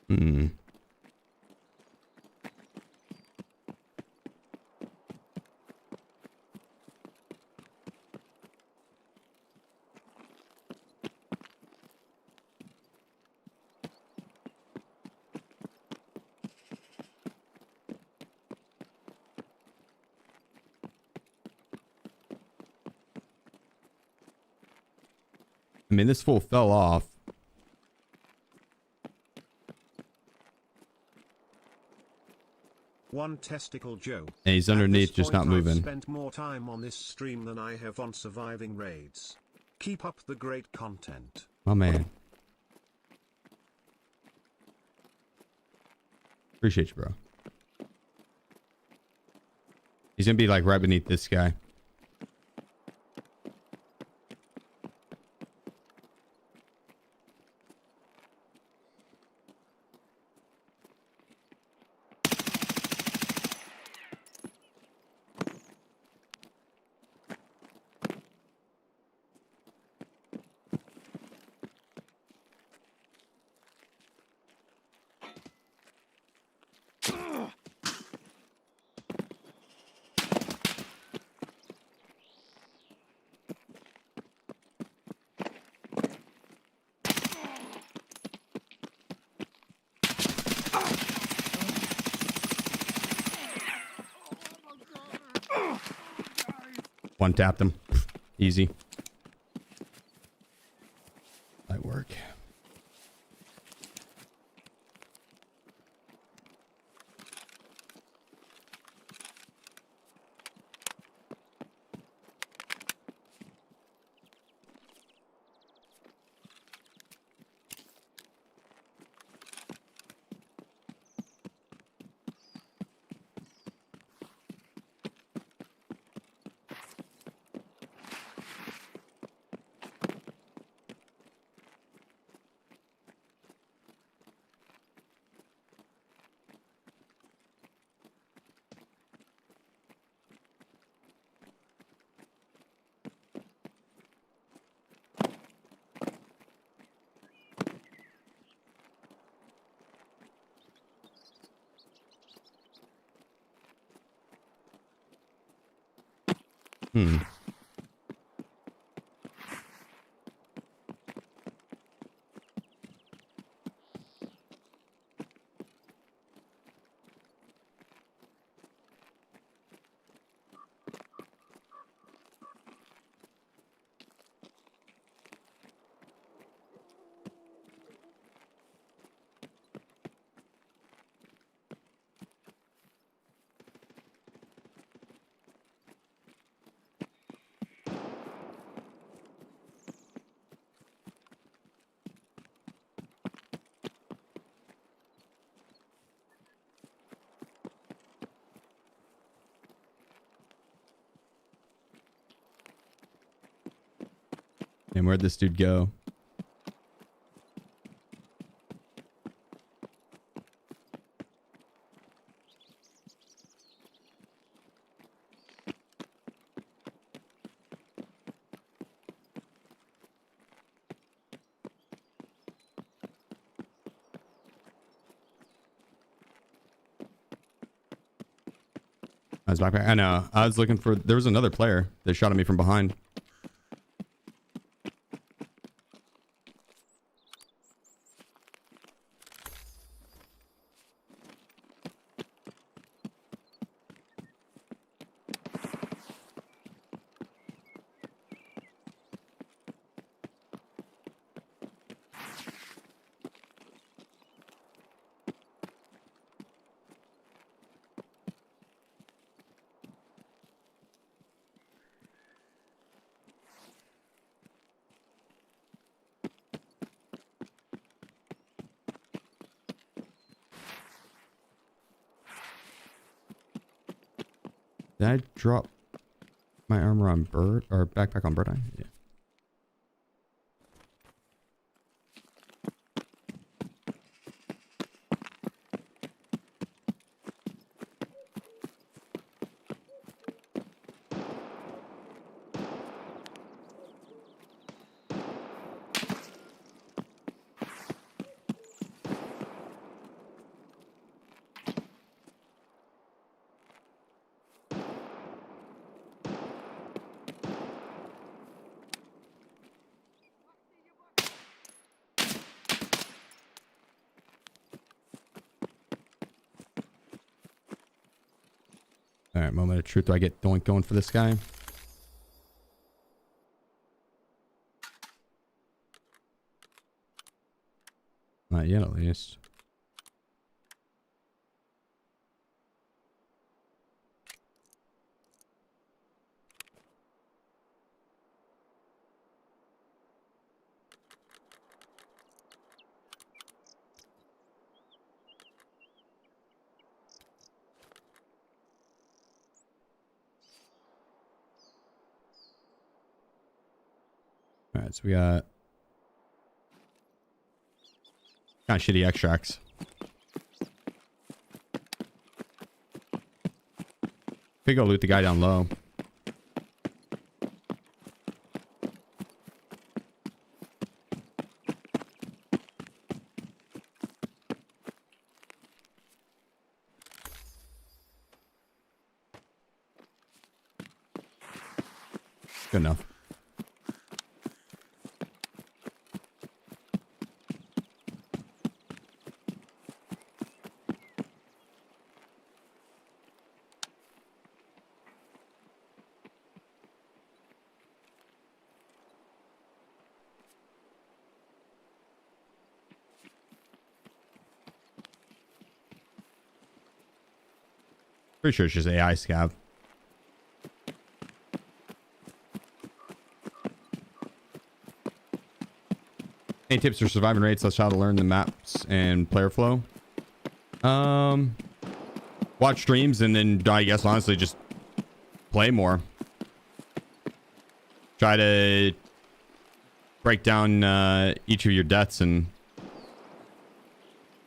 Hmm. I mean, this fool fell off. One testicle Joe. And he's At underneath, this just point, not moving. I've spent more time on this stream than I have on surviving raids. Keep up the great content. My man. Appreciate you, bro. He's gonna be like right beneath this guy. one tapped him. Easy. Might work. Hmm. And where'd this dude go? I was back. I know. I was looking for. There was another player that shot at me from behind. Did I drop my armor on bird or backpack on bird eye? Yeah. All right, moment of truth. Do I get going for this guy? Not yet, at least. All right, so we got kind of shitty extracts. Could go loot the guy down low. Good enough. Pretty sure it's just AI scav. Any tips for surviving raids? Let's how to learn the maps and player flow. Watch streams and then I guess honestly just play more. Try to break down each of your deaths and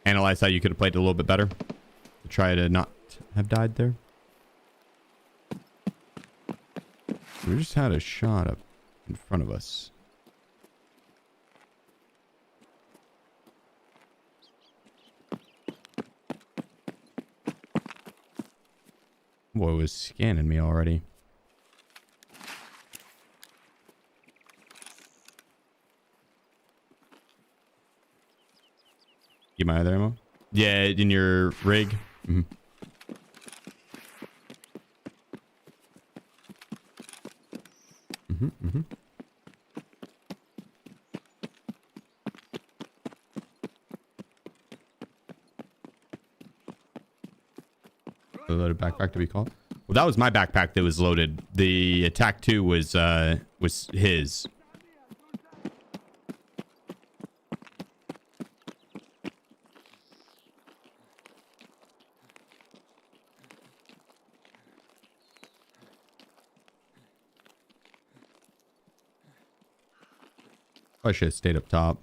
analyze how you could have played it a little bit better to try to not have died there. We just had a shot up in front of us. Boy was scanning me already. Get my other ammo? Yeah, in your rig. Mm-hmm. Mm-hmm. The loaded backpack to be called. Well, that was my backpack that was loaded. The attack 2 was his. I should have stayed up top.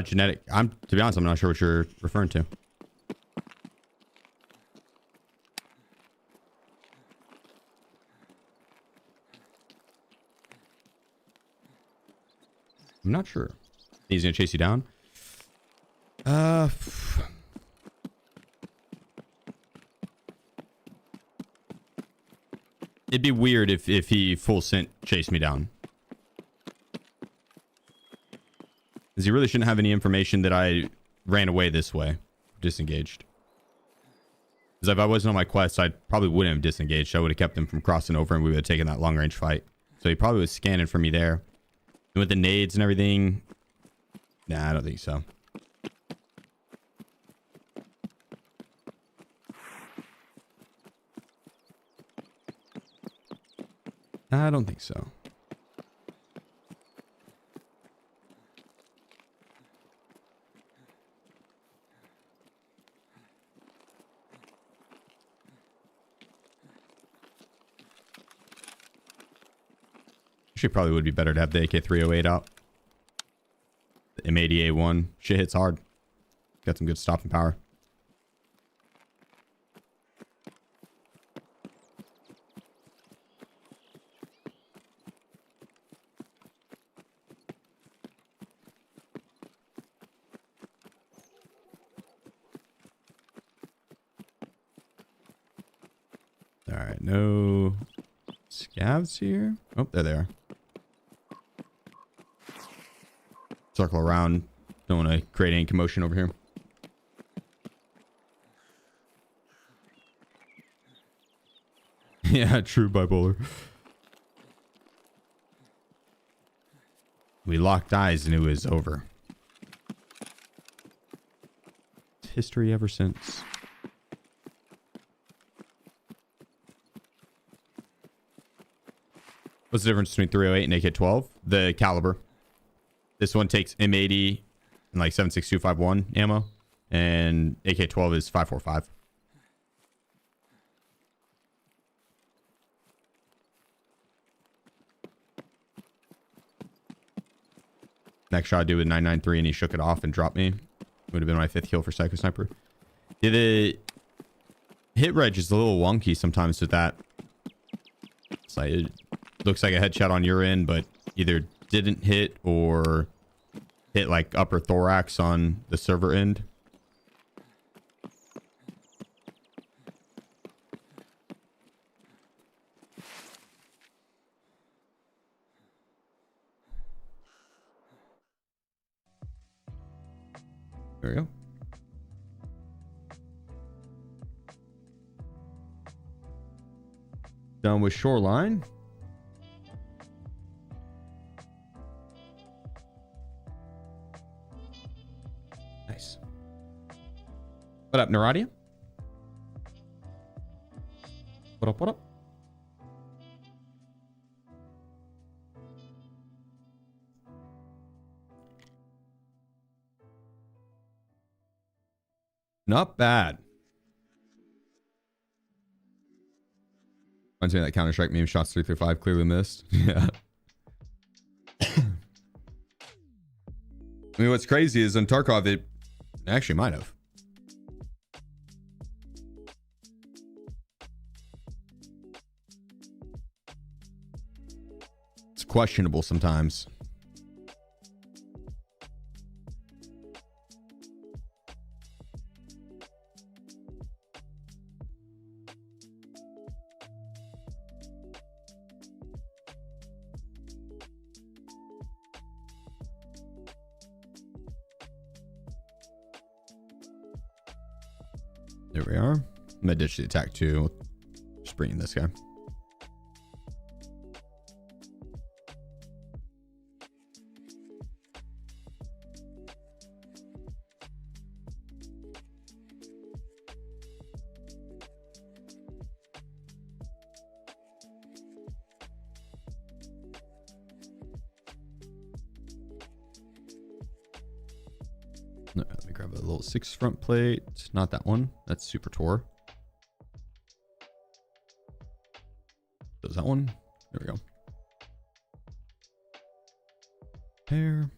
Genetic. To be honest, I'm not sure what you're referring to. I'm not sure. He's gonna chase you down. It'd be weird if he full sent chased me down. Because he really shouldn't have any information that I ran away this way. Disengaged. Because if I wasn't on my quest, I probably wouldn't have disengaged. I would have kept him from crossing over and we would have taken that long range fight. So he probably was scanning for me there. And with the nades and everything. Nah, I don't think so. I don't think so. Actually, probably would be better to have the AK-308 out. The M80A1. Shit hits hard. Got some good stopping power. All right, no scavs here. Oh, there they are. Circle around. Don't want to create any commotion over here. Yeah, true bipolar. We locked eyes and it was over. History ever since. What's the difference between 308 and AK-12? The caliber. This one takes M80 and like 7.6251 ammo, and AK-12 is 5.45. Next shot I do with 993 and he shook it off and dropped me. Would have been my 5th kill for Psycho Sniper. Yeah, the hit reg is a little wonky sometimes with that. It's like, it looks like a headshot on your end, but either didn't hit or hit like upper thorax on the server end. There we go. Done with shoreline. Nice. What up, Naradia? What up, what up? Not bad. Reminds me of that Counter-Strike meme, shots 3 through 5, clearly missed. Yeah. I mean, what's crazy is on Tarkov, it actually might have. It's questionable sometimes. There we are. I'm gonna ditch the attack too. Just bring in this guy. Let me grab a little 6 front plate. Not that one. That's Super Tour. Does that one? There we go. Hair.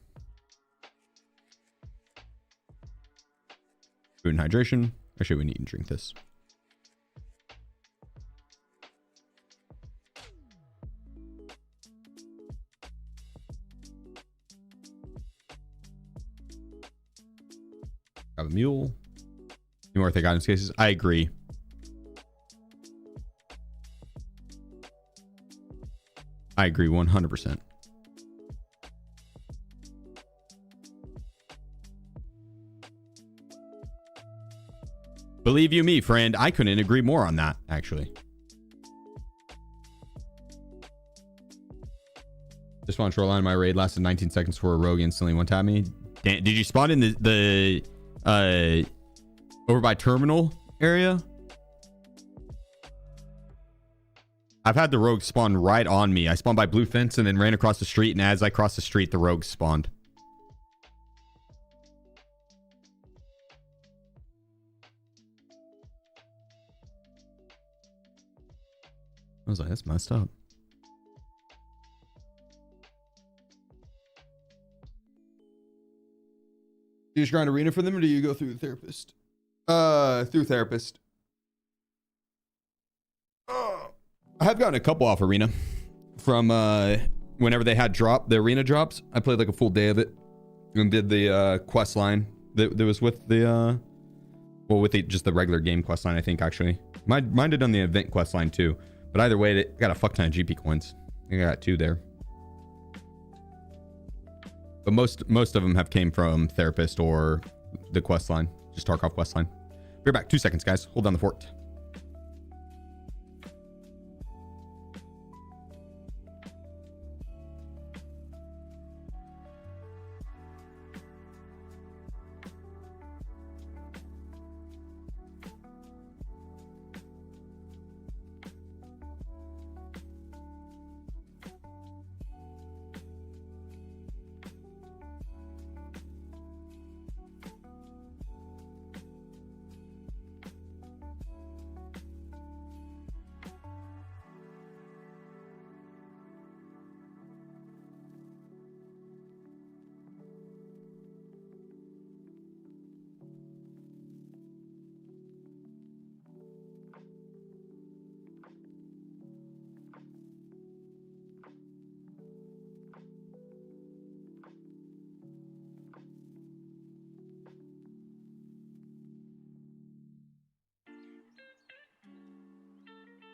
Food and hydration. Actually, we need to drink this. Grab a mule. Any more thick items cases? I agree. I agree 100%. Believe you me, friend, I couldn't agree more on that, actually. Just on shoreline, my raid lasted 19 seconds before a rogue instantly one-tapped me. Did you spawn in the over by terminal area? I've had the rogue spawn right on me. I spawned by blue fence and then ran across the street, and as I crossed the street, the rogue spawned. I was like, that's messed up. Do you just grind arena for them, or do you go through the therapist? Through therapist. I have gotten a couple off arena from whenever they had the arena drops. I played like a full day of it and did the quest line that was with the just the regular game quest line. I think actually mine did on the event quest line too. But either way, I got a fuck ton of GP coins. I think I got 2 there. But most of them have came from therapist or the quest line, just Tarkov quest line. We're back. 2 seconds, guys. Hold down the fort.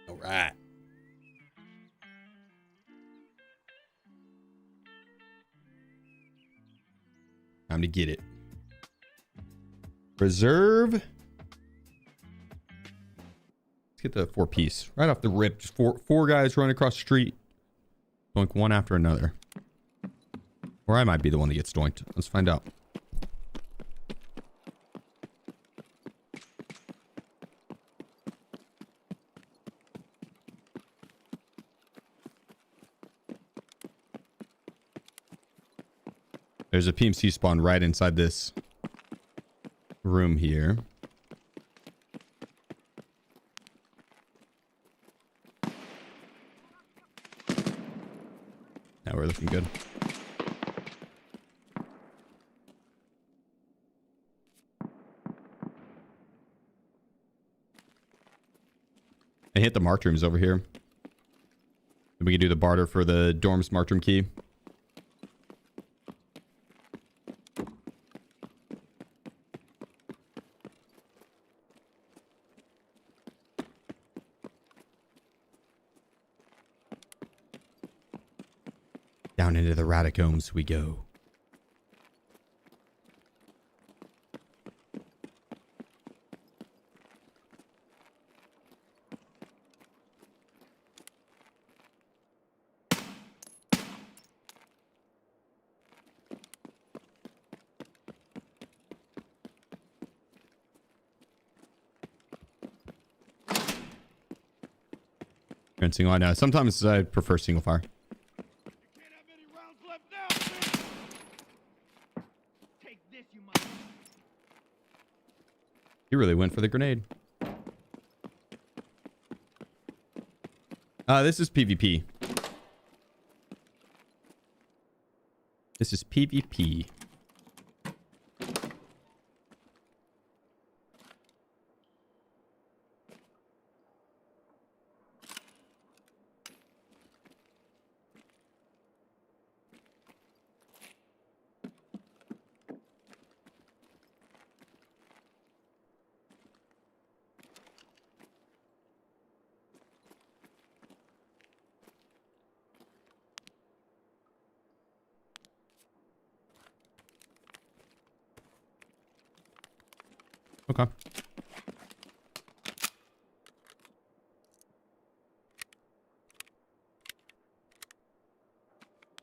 All right. Time to get it. Reserve. Let's get the 4-piece right off the rip. Just four guys running across the street. Doink one after another. Or I might be the one that gets doinked. Let's find out. There's a PMC spawn right inside this room here. Now we're looking good. I hit the marked rooms over here. Then we can do the barter for the dorm's marked room key. Down into the Radicombs we go. Single line now. Sometimes I prefer single fire. He really went for the grenade. This is PvP. This is PvP. Okay.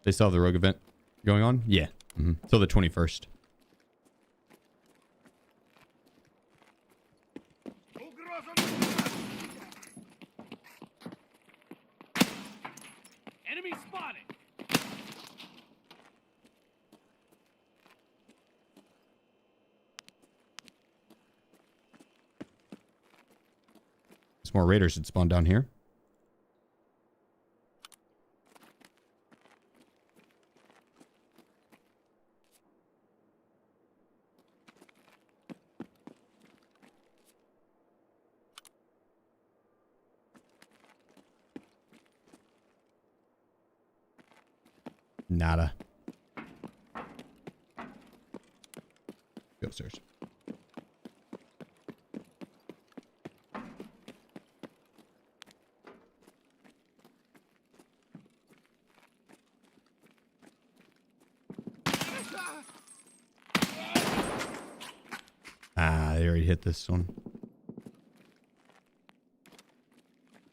They still have the rogue event going on? Yeah. Till the 21st. Enemy spotted. Some more raiders should spawn down here. Nada. Go upstairs. Ah, they already hit this one.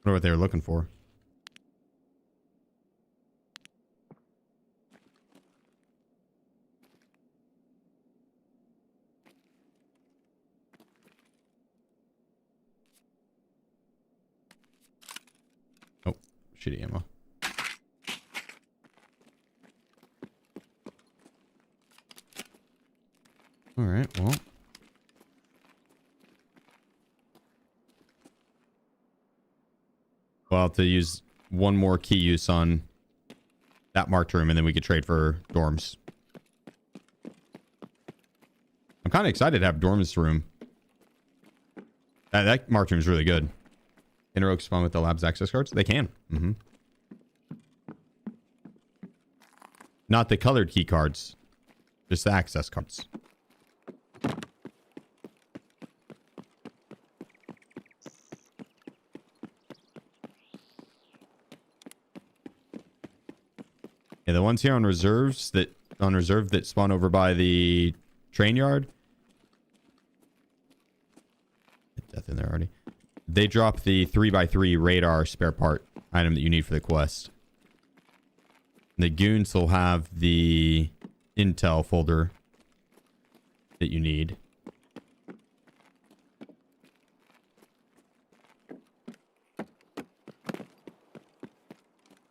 Wonder what they were looking for. Oh, shitty ammo. All right, well. We'll have to use one more key use on that marked room, and then we could trade for dorms. I'm kind of excited to have dorms room. That marked room is really good. Can rogue spawn with the lab's access cards? They can. Not the colored key cards, just the access cards. Yeah, the ones here on reserve that spawn over by the train yard, death in there already. They drop the 3x3 radar spare part item that you need for the quest. The goons will have the intel folder that you need.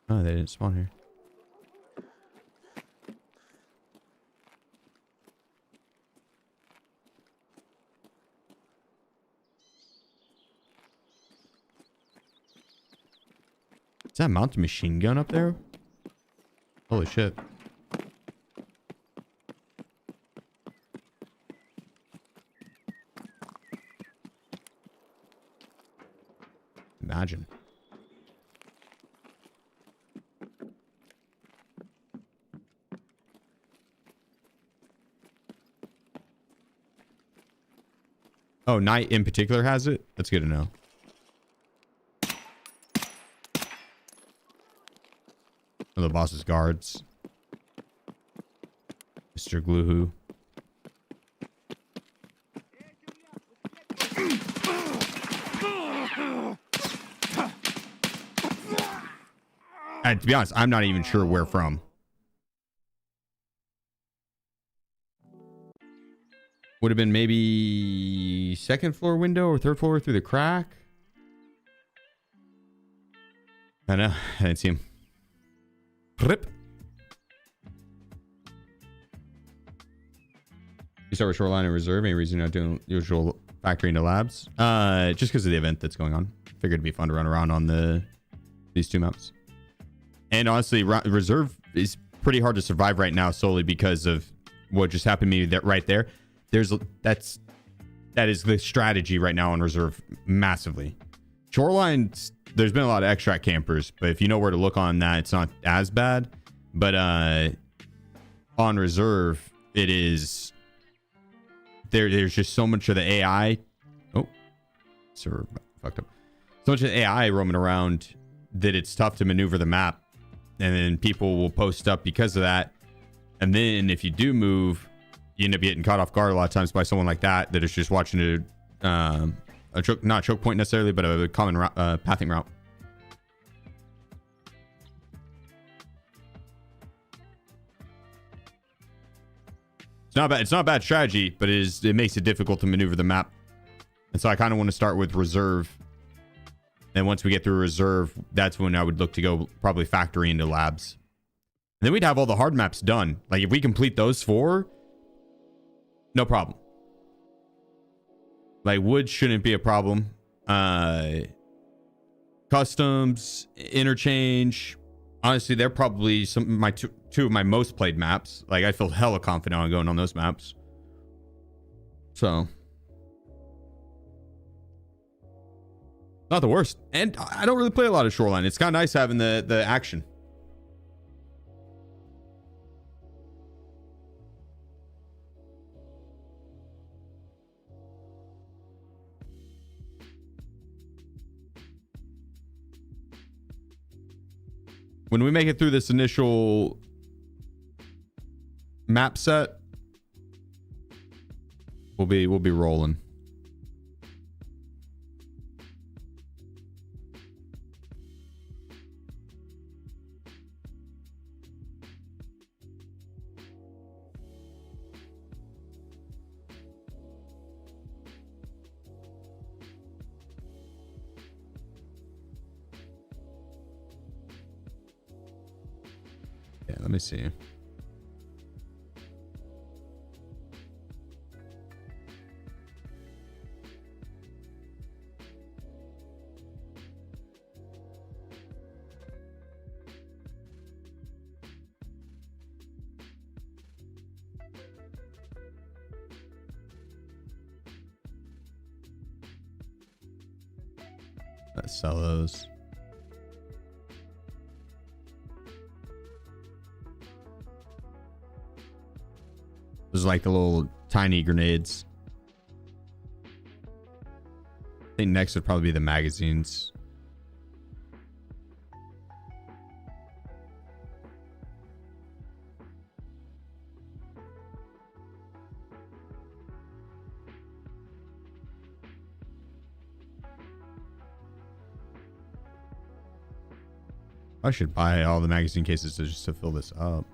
Oh, they didn't spawn here. Is that mounted machine gun up there? Holy shit. Imagine. Oh, Knight in particular has it? That's good to know. The boss's guards. Mr. Gluhoo. And to be honest, I'm not even sure where from. Would have been maybe second floor window or third floor through the crack. I know. I didn't see him. Rip. You start with Shoreline and Reserve. Any reason you're not doing usual factory into labs? Just because of the event that's going on. Figured it'd be fun to run around on these two maps. And honestly, Reserve is pretty hard to survive right now solely because of what just happened to me right there. That is the strategy right now on Reserve massively. Shoreline, there's been a lot of extract campers, but if you know where to look on that, it's not as bad. But on Reserve, it is there's just so much of the AI. Oh, server fucked up. So much of the AI roaming around that it's tough to maneuver the map, and then people will post up because of that. And then if you do move, you end up getting caught off guard a lot of times by someone like that is just watching a choke, not choke point necessarily, but a common pathing route. It's not bad. It's not a bad strategy, but it makes it difficult to maneuver the map. And so I kind of want to start with Reserve. And once we get through Reserve, that's when I would look to go probably factory into labs. And then we'd have all the hard maps done. Like if we complete those 4, no problem. Like wood shouldn't be a problem. Customs, interchange. Honestly, they're probably two of my most played maps. Like I feel hella confident on going on those maps. So not the worst. And I don't really play a lot of Shoreline. It's kind of nice having the action. When we make it through this initial map set, we'll be rolling. Yeah, let me see. Let's sell those. Those are like the little tiny grenades. I think next would probably be the magazines. I should buy all the magazine cases just to fill this up.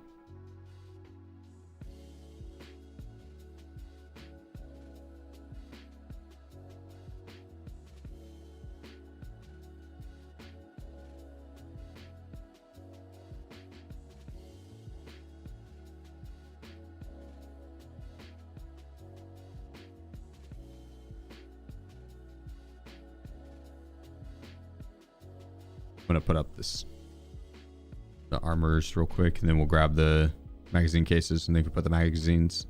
I'm gonna put up the armors real quick, and then we'll grab the magazine cases, and then we can put the magazines.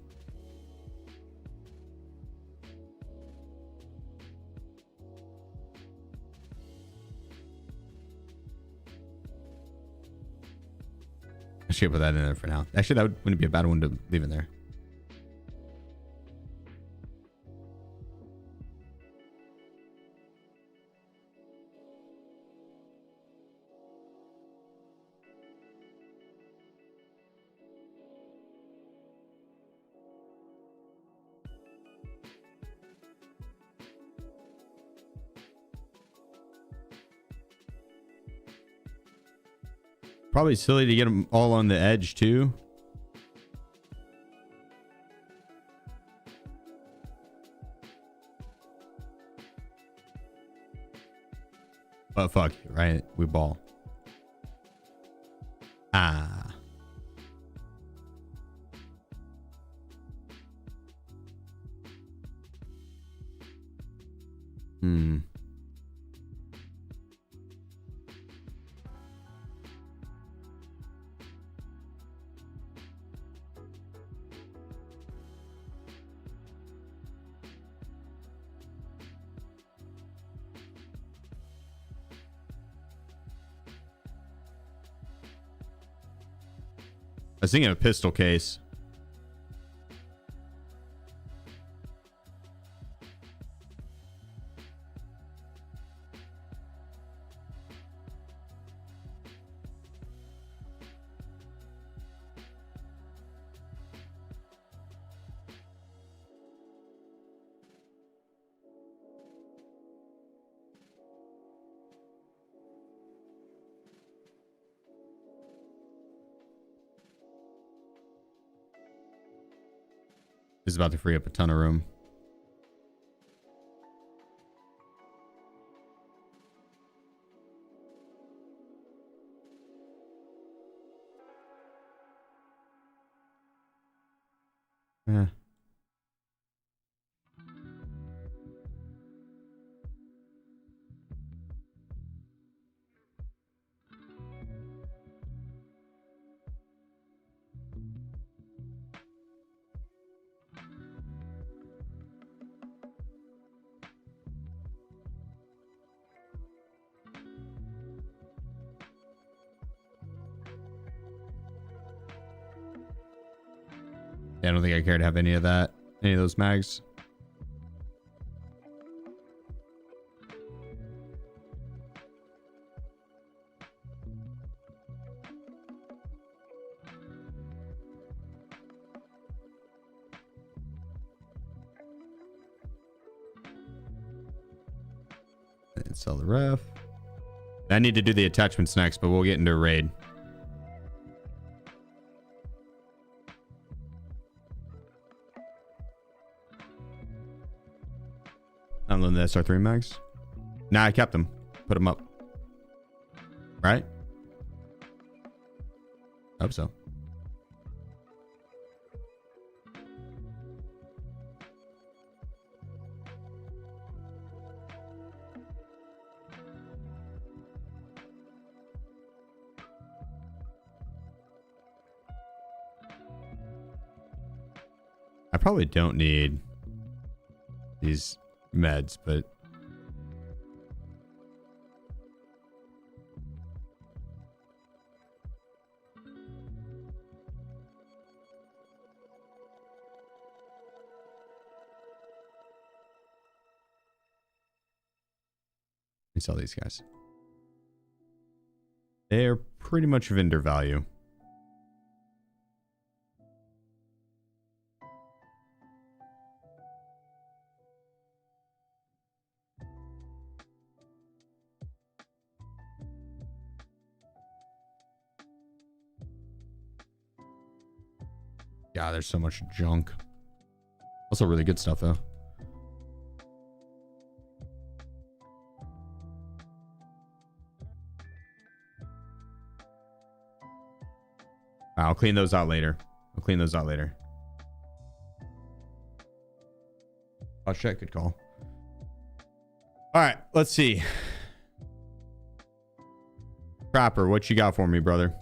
I should put that in there for now. Actually, that wouldn't be a bad one to leave in there. Probably silly to get them all on the edge too. But fuck it, right? We ball. Ah. Hmm. I was thinking of a pistol case. This is about to free up a ton of room. Yeah. I don't think I care to have any of that. Any of those mags. And sell the ref. I need to do the attachments next, but we'll get into a raid. Unload the SR3 mags. Nah, I kept them. Put them up. Right? Hope so. I probably don't need these meds, but let me sell these guys. They're pretty much vendor value. God, there's so much junk. Also really good stuff though. I'll clean those out later. I'll clean those out later. Oh shit, good call. All right, let's see. Trapper, what you got for me, brother?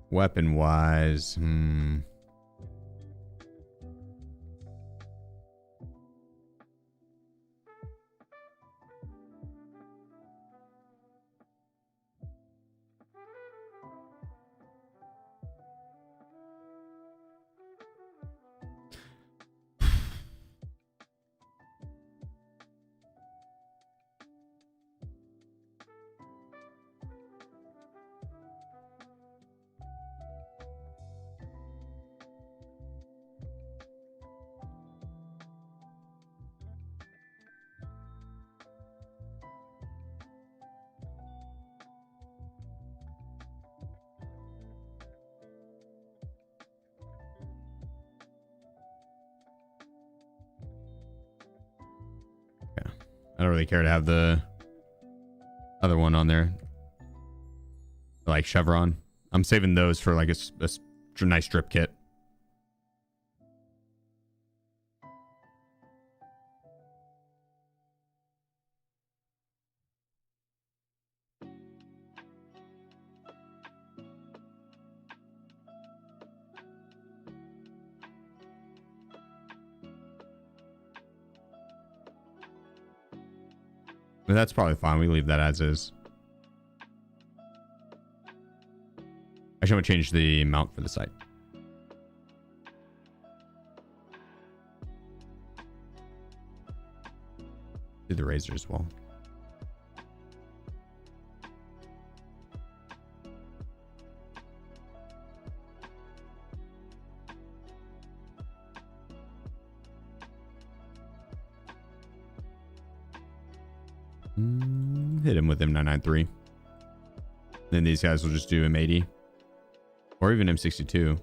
Weapon wise, I don't really care to have the other one on there, like chevron. I'm saving those for like a nice strip kit. But that's probably fine. We leave that as is. Actually, I'm gonna change the mount for the site. Do the razor as well. Hit him with M993. Then these guys will just do M80 or even M62.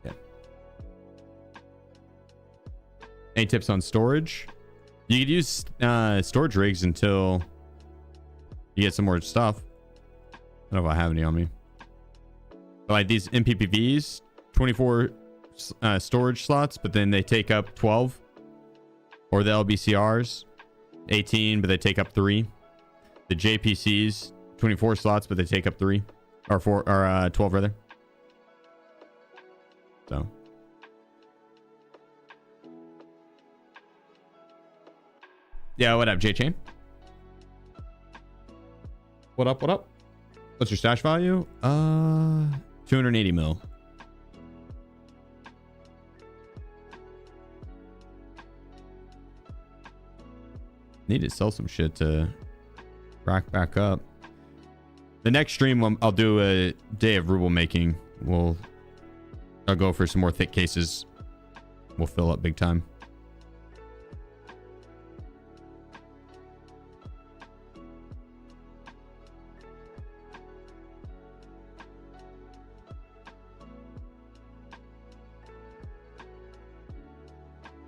Yeah. Any tips on storage? You could use storage rigs until you get some more stuff. I don't know if I have any on me. But like these MPPVs, 24 storage slots, but then they take up 12, or the LBCRs 18, but they take up 3. The JPCs 24 slots, but they take up 3 or 4 or 12 rather. So yeah, what up, J Chain? What up? What up? What's your stash value? 280 mil. Need to sell some shit to rack back up. The next stream, I'll do a day of ruble making. I'll go for some more thick cases. We'll fill up big time.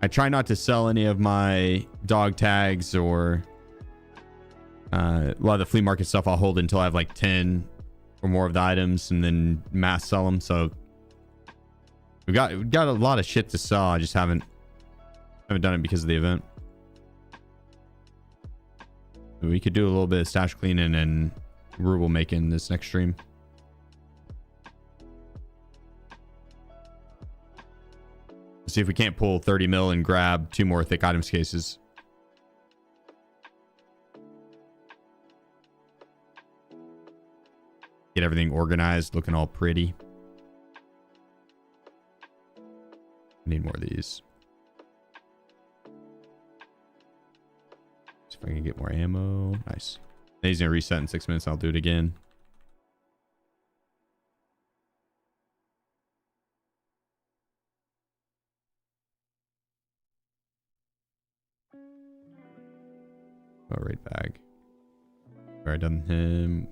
I try not to sell any of my dog tags or a lot of the flea market stuff. I'll hold until I have like 10 or more of the items and then mass sell them. So we've got a lot of shit to sell. I just haven't done it because of the event. We could do a little bit of stash cleaning and ruble making this next stream. See if we can't pull 30 mil and grab 2 more thick items cases. Get everything organized, looking all pretty. Need more of these. See if I can get more ammo. Nice. He's gonna reset in 6 minutes. I'll do it again. Oh, raid bag. Alright, done him.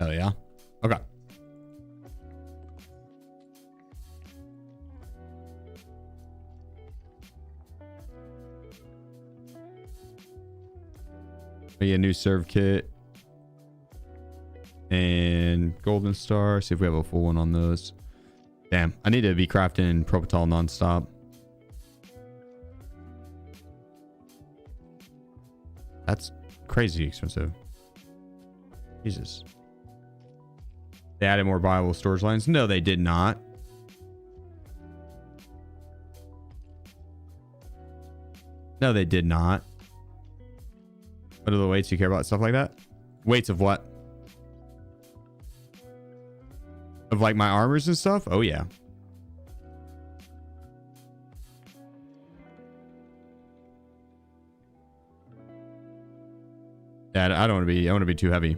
Oh yeah. Okay. We get a new serve kit and golden star. See if we have a full one on those. Damn, I need to be crafting propofol nonstop. That's crazy expensive. Jesus. They added more viable storage lines. No, they did not. No, they did not. What are the weights you care about? Stuff like that? Weights of what? Of like my armors and stuff? Oh, yeah. Yeah, I don't want to be too heavy.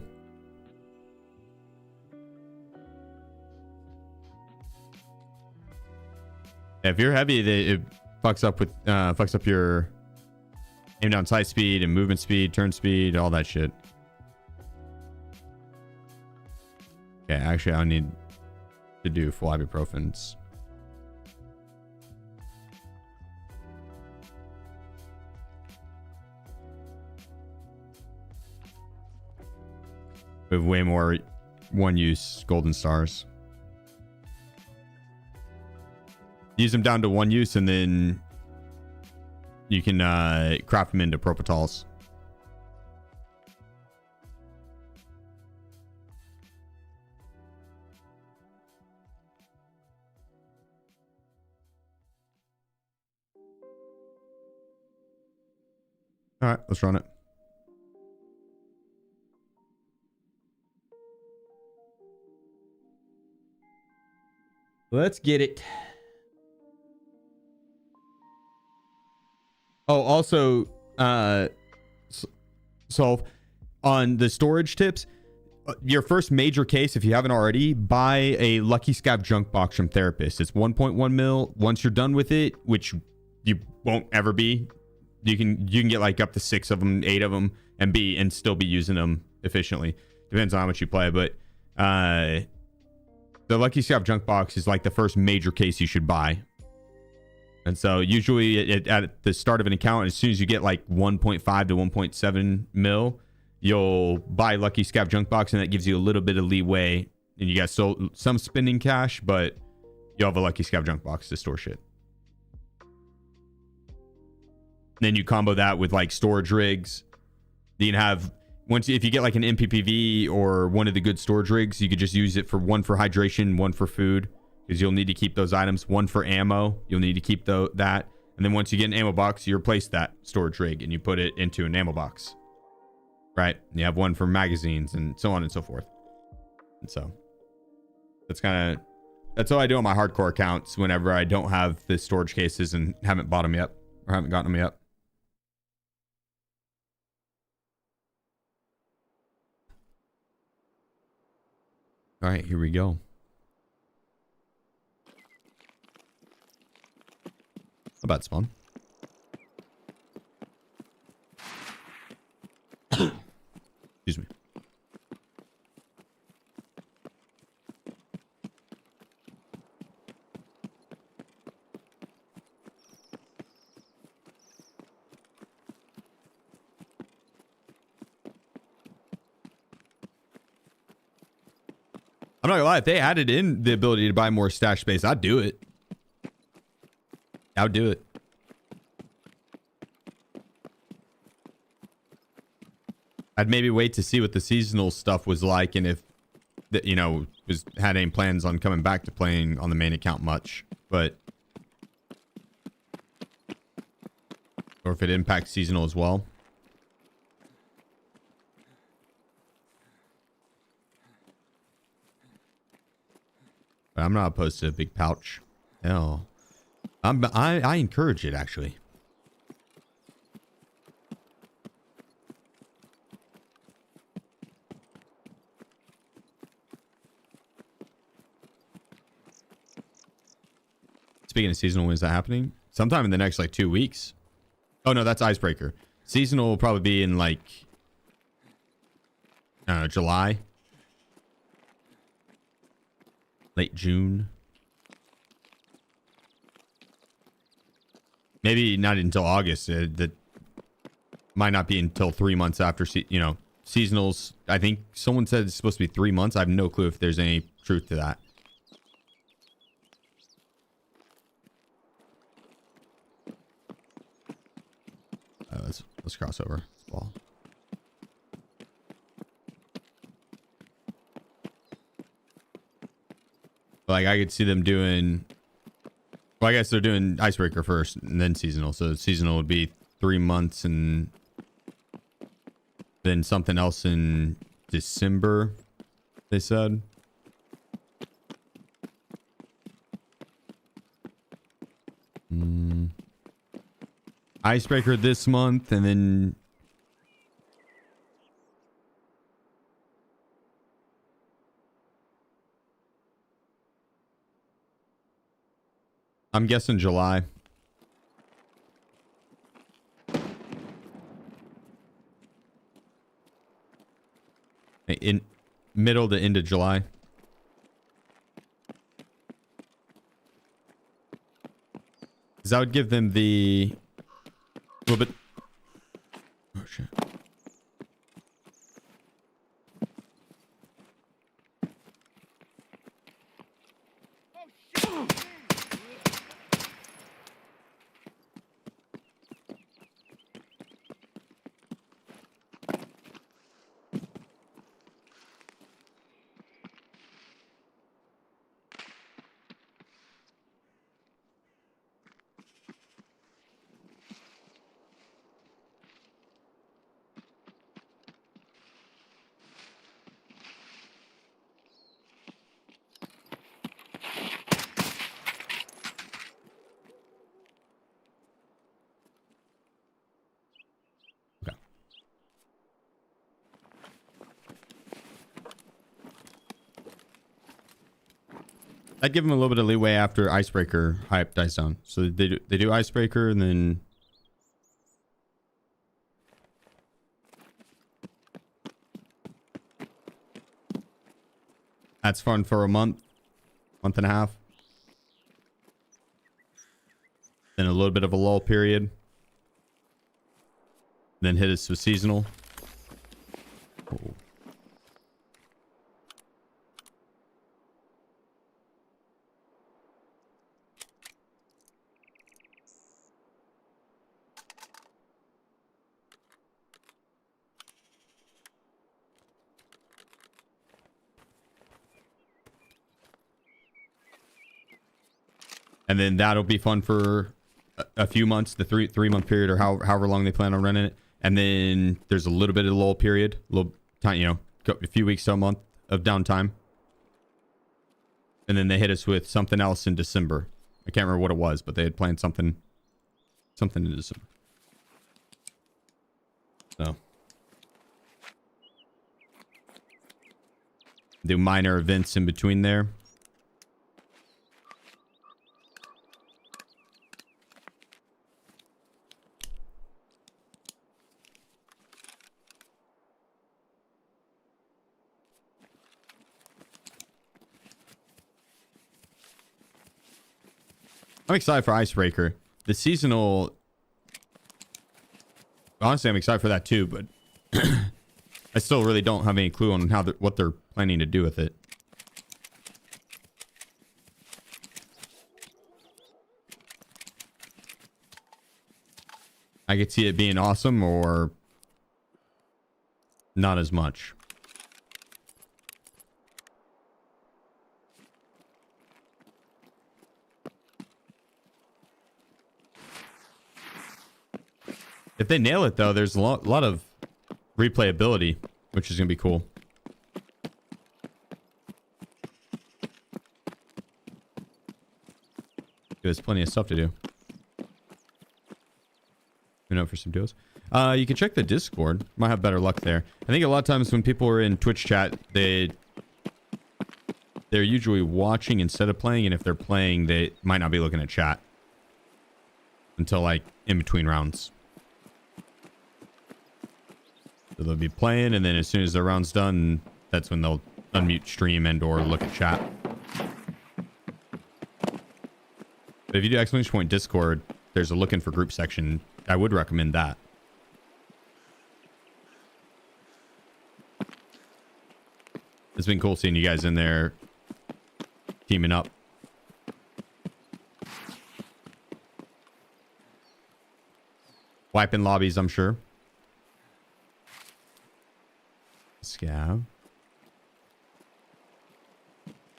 If you're heavy, it fucks up your aim down sight speed and movement speed, turn speed, all that shit. Yeah, actually, I need to do full ibuprofens. We have way more one-use golden stars. Use them down to one use, and then you can craft them into propofol. All right, let's run it. Let's get it. Oh, also, so on the storage tips, your first major case, if you haven't already, buy a Lucky Scav junk box from Therapist. It's 1.1 mil. Once you're done with it, which you won't ever be, you can get like up to 6 of them, 8 of them, and still be using them efficiently. Depends on how much you play, but the Lucky Scav junk box is like the first major case you should buy. And so usually at the start of an account, as soon as you get like 1.5 to 1.7 mil, you'll buy Lucky Scav junk box, and that gives you a little bit of leeway. And you got some spending cash, but you'll have a Lucky Scav junk box to store shit. Then you combo that with like storage rigs. You can have if you get like an MPPV or one of the good storage rigs, you could just use it for one for hydration, one for food. Because you'll need to keep those items. One for ammo, you'll need to keep that. And then once you get an ammo box, you replace that storage rig and you put it into an ammo box. Right? And you have one for magazines and so on and so forth. And so that's all I do on my hardcore accounts whenever I don't have the storage cases and haven't bought them yet or haven't gotten them yet. All right, here we go. About spawn. Excuse me. I'm not gonna lie, if they added in the ability to buy more stash space, I'd do it. I'll do it. I'd maybe wait to see what the seasonal stuff was like, and if had any plans on coming back to playing on the main account much. But if it impacts seasonal as well. But I'm not opposed to a big pouch. Hell, I encourage it actually. Speaking of seasonal, when is that happening? Sometime in the next like 2 weeks. Oh no, that's icebreaker. Seasonal will probably be in like July, late June. Maybe not until August. That might not be until 3 months after, seasonals. I think someone said it's supposed to be 3 months. I have no clue if there's any truth to that. Let's cross over. Ball. Like I could see them doing. Well, I guess they're doing icebreaker first and then seasonal. So seasonal would be 3 months and then something else in December, they said. Icebreaker this month and then I'm guessing July. In middle to end of July. Because that would give them the little bit. Oh shit. I'd give them a little bit of leeway after icebreaker hype dies down. So they do icebreaker and then that's fun for a month and a half. Then a little bit of a lull period. Then hit us with seasonal. Oh. And then that'll be fun for a few months, the three month period, or however long they plan on running it. And then there's a little bit of lull period, a little time, a few weeks to a month of downtime. And then they hit us with something else in December. I can't remember what it was, but they had planned something in December. So do minor events in between there. I'm excited for icebreaker. The seasonal, honestly, I'm excited for that too, but I still really don't have any clue on what they're planning to do with it. I could see it being awesome or not as much. If they nail it though, there's a lot of replayability, which is gonna be cool. There's plenty of stuff to do. You know, for some deals. You can check the Discord. Might have better luck there. I think a lot of times when people are in Twitch chat, they're usually watching instead of playing, and if they're playing, they might not be looking at chat until like in between rounds. So they'll be playing, and then as soon as their round's done, that's when they'll unmute stream and or look at chat. But if you do exclamation point Discord, there's a looking for group section. I would recommend that. It's been cool seeing you guys in there teaming up. Wiping lobbies, I'm sure. Scav.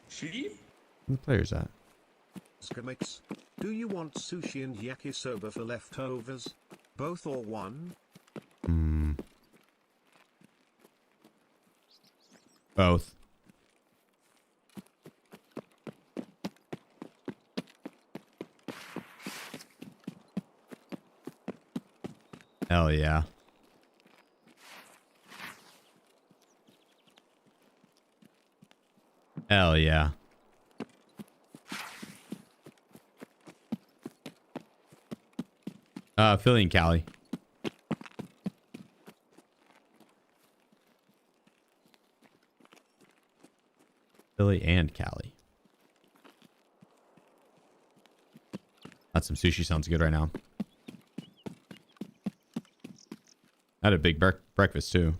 Sheep? Where the players at? Skimix, do you want sushi and yakisoba for leftovers? Both or one? Both. Hell yeah. Hell yeah. Philly and Cali. Philly and Cali. That some sushi sounds good right now. I had a big breakfast too.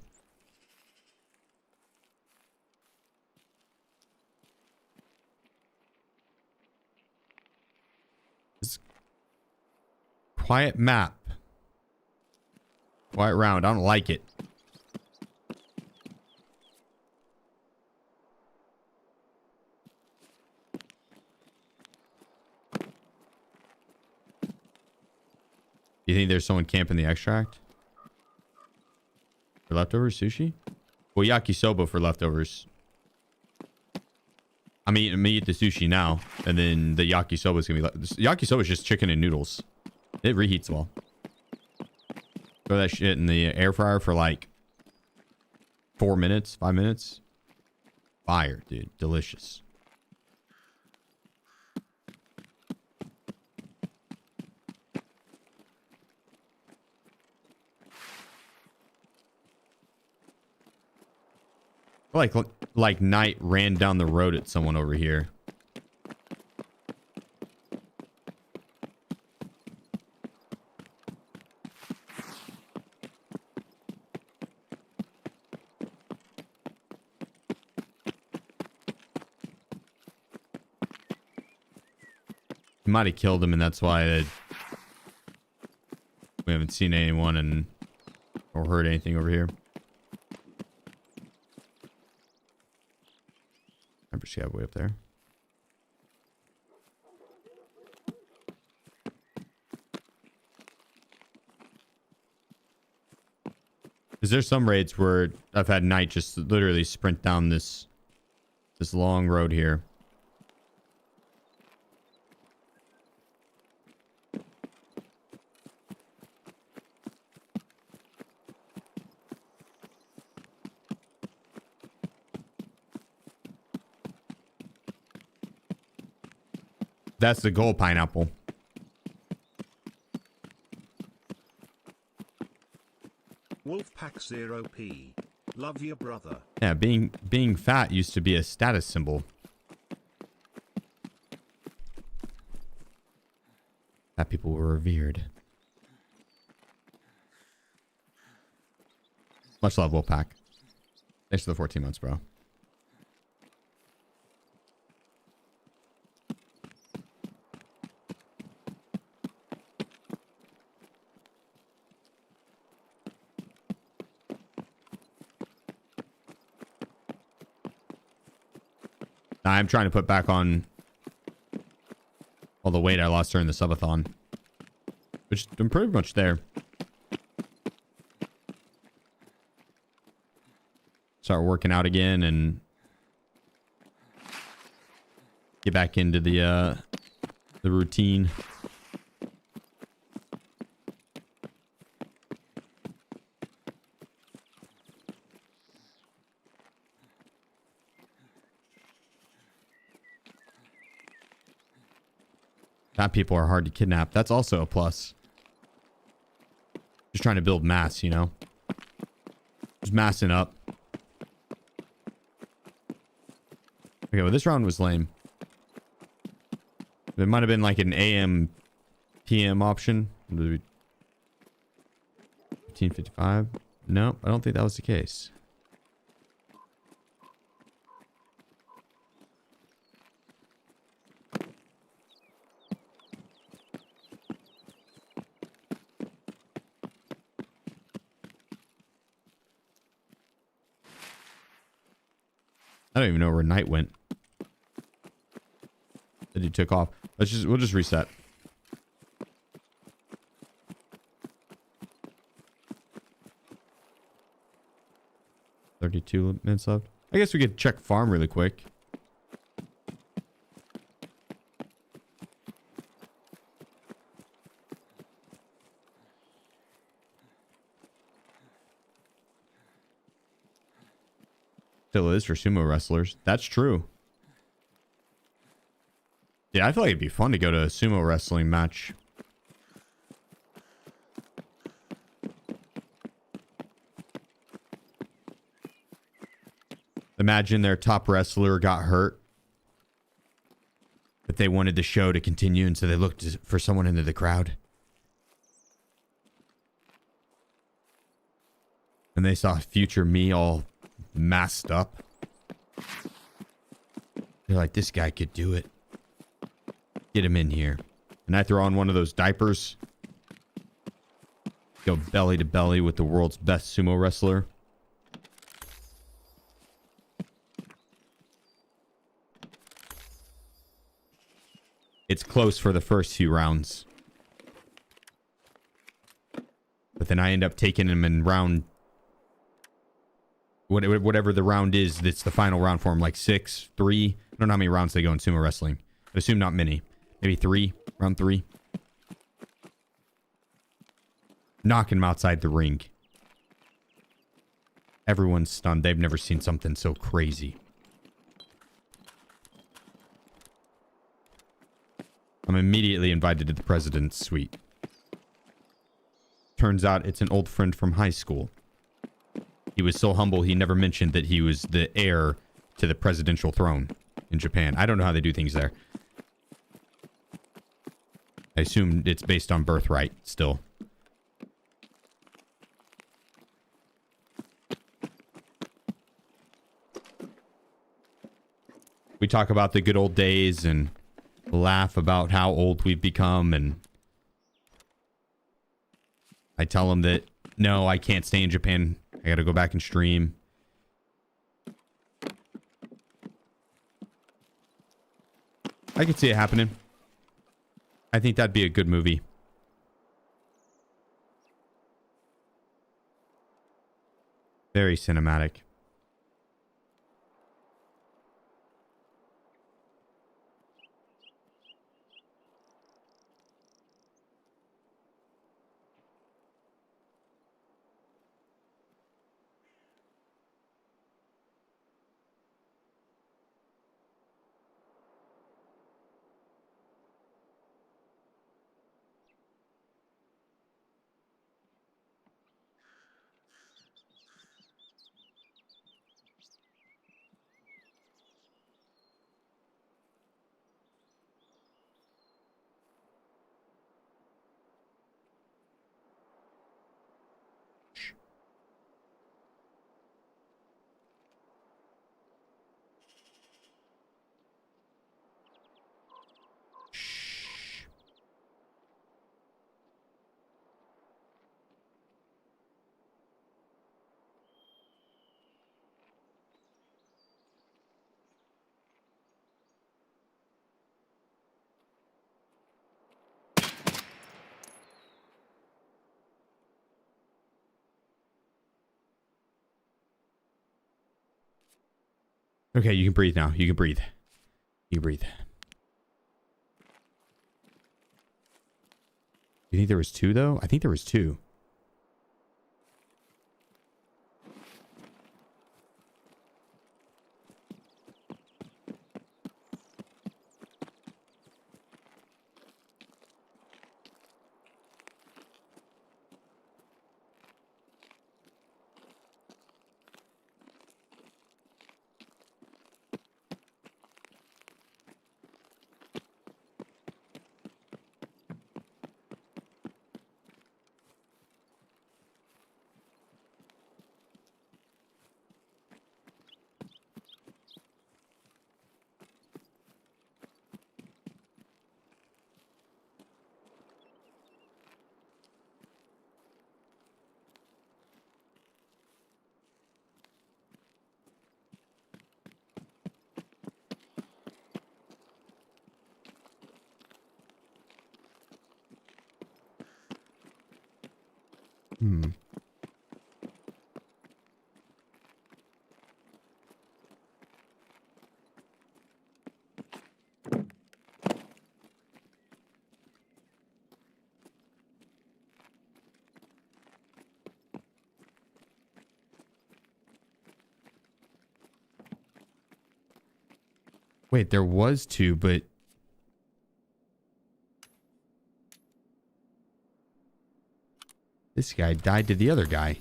It's quiet map. Quiet round. I don't like it. You think there's someone camping the extract? For leftovers sushi? Well, yakisoba for leftovers. I'm eat the sushi now, and then the yakisoba is gonna be yakisoba is just chicken and noodles. It reheats well. Throw that shit in the air fryer for like 4 minutes, 5 minutes. Fire, dude. Delicious. Like Knight ran down the road at someone over here. He might have killed him, and that's why we haven't seen anyone or heard anything over here. Scav way up there. Is there some raids where I've had Knight just literally sprint down this long road here? That's the goal, pineapple. Wolfpack 0p. Love your brother. Yeah, being fat used to be a status symbol. Fat people were revered. Much love, Wolfpack. Thanks for the 14 months, bro. I'm trying to put back on all the weight I lost during the subathon, which I'm pretty much there. start working out again and get back into the routine. That people are hard to kidnap. That's also a plus. Just trying to build mass, you know? Just massing up. Okay, well, this round was lame. There might have been like an AM PM option. 1555. No, I don't think that was the case. I don't even know where Knight went. That he took off. We'll just reset. $32 minutes left. I guess we could check farm really quick. Still is for sumo wrestlers. That's true. Yeah, I feel like it'd be fun to go to a sumo wrestling match. Imagine their top wrestler got hurt, but they wanted the show to continue, and so they looked for someone into the crowd. And they saw future me all masked up. They're like, this guy could do it. Get him in here. And I throw on one of those diapers. Go belly to belly with the world's best sumo wrestler. It's close for the first few rounds. But then I end up taking him in round... whatever the round is, that's the final round for him. Like 6, 3. I don't know how many rounds they go in sumo wrestling. I assume not many. Maybe 3. Round 3. Knocking him outside the ring. Everyone's stunned. They've never seen something so crazy. I'm immediately invited to the president's suite. Turns out it's an old friend from high school. He was so humble he never mentioned that he was the heir to the presidential throne in Japan. I don't know how they do things there. I assume it's based on birthright still. We talk about the good old days and laugh about how old we've become, and I tell him that no, I can't stay in Japan. I gotta go back and stream. I could see it happening. I think that'd be a good movie. Very cinematic. Okay, you can breathe now. You can breathe. You can breathe. You think there was 2 though? I think there was 2. Hmm. Wait, there was 2, but this guy died to the other guy.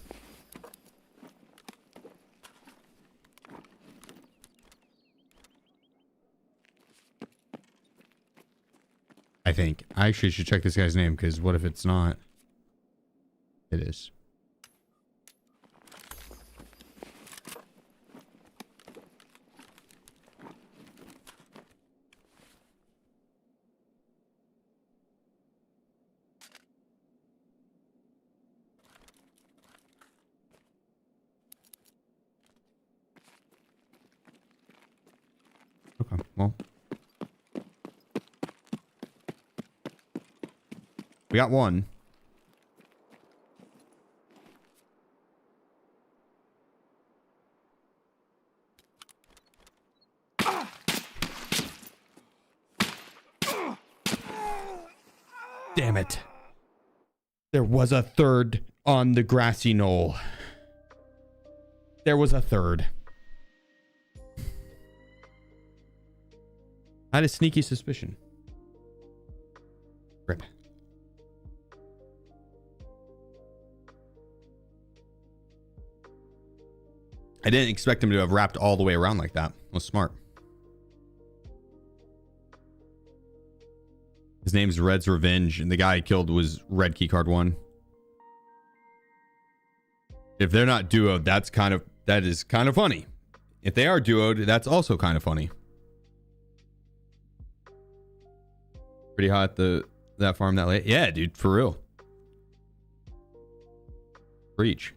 I think. I actually should check this guy's name, because what if it's not? It is. Okay, well. We got 1. Damn it. There was a 3rd on the grassy knoll. There was a 3rd. I had a sneaky suspicion. Rip. I didn't expect him to have wrapped all the way around like that. It was smart. His name's Red's Revenge, and the guy I killed was Red Keycard 1. If they're not duoed, that is kind of funny. If they are duoed, that's also kind of funny. Pretty hot that farm that late. Yeah, dude, for real. Preach.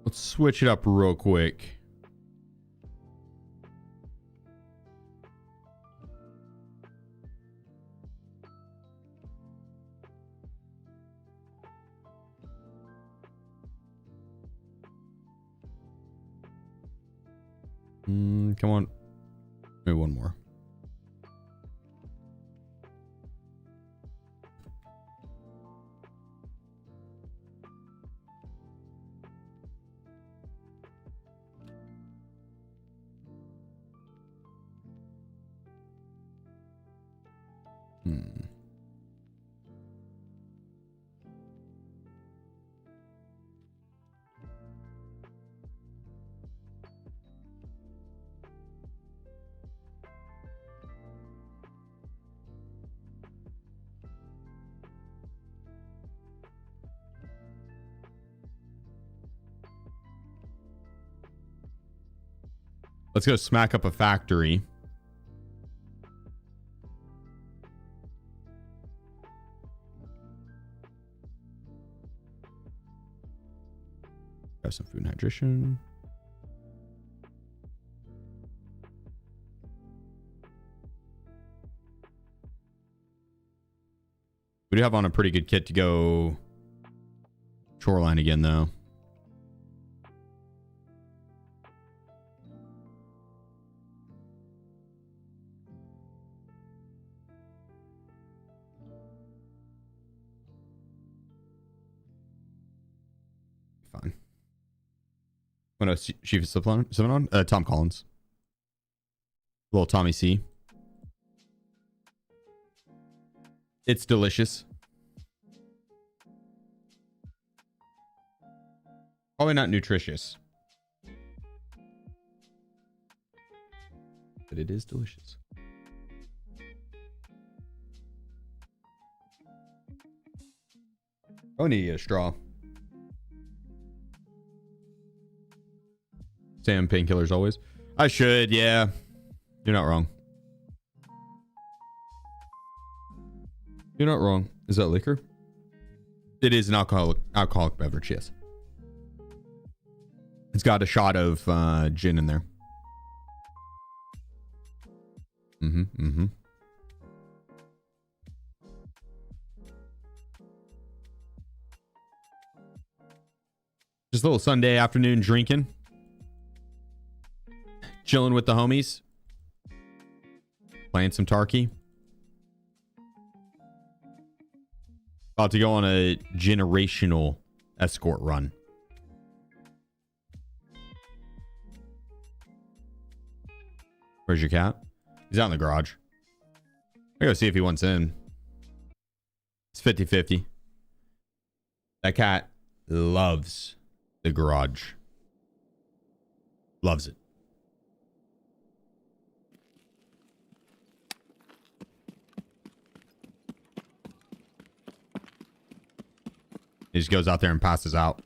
Let's switch it up real quick. Come on. Maybe one more. Let's go smack up a factory. Have some food and hydration. We do have on a pretty good kit to go shoreline again, though. Fine. Oh no, Chief is someone on? Tom Collins. Little Tommy C. It's delicious. Probably not nutritious. But it is delicious. Oh, need a straw. Sam, painkillers always. I should, yeah. You're not wrong. You're not wrong. Is that liquor? It is an alcoholic beverage, yes. It's got a shot of gin in there. Just a little Sunday afternoon drinking. Chilling with the homies. Playing some Tarky. About to go on a generational escort run. Where's your cat? He's out in the garage. I go see if he wants in. It's 50-50. That cat loves the garage. Loves it. He just goes out there and passes out.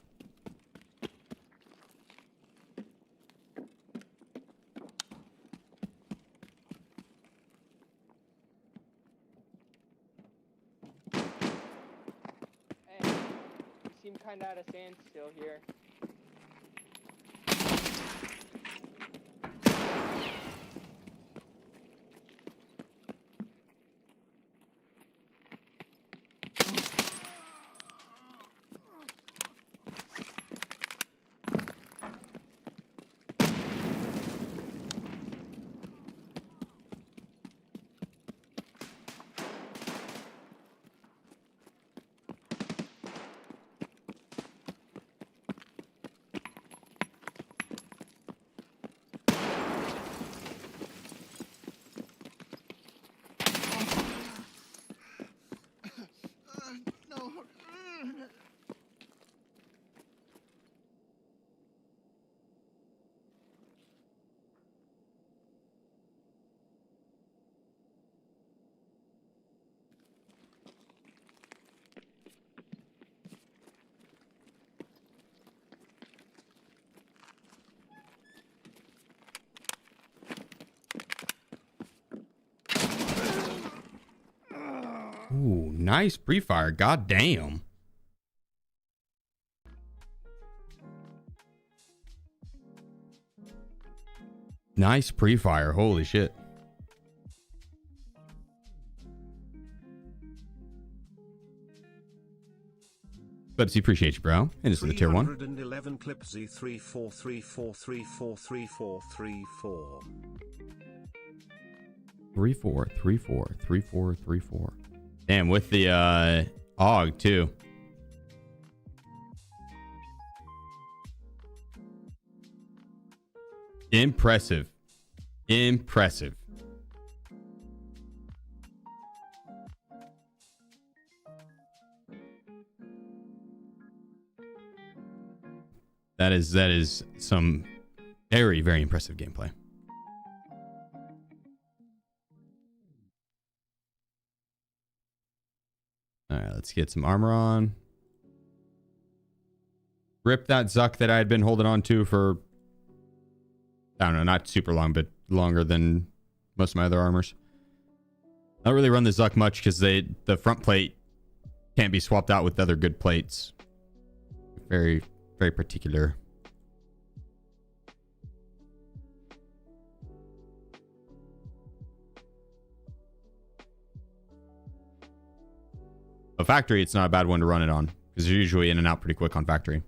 Hey, you seem kind of at a standstill here. Ooh, nice pre-fire. God damn. Nice pre-fire. Holy shit. Bubsy, appreciate you, bro. And it's the tier 1. 311 clip Z3434343434. 34343434. Damn, with the AUG too. Impressive. Impressive. That is some very, very impressive gameplay. All right, let's get some armor on. Rip that Zuck that I had been holding on to for I don't know, not super long, but longer than most of my other armors. I don't really run the Zuck much because the front plate can't be swapped out with other good plates. Very, very particular. A factory, it's not a bad one to run it on because you're usually in and out pretty quick on factory.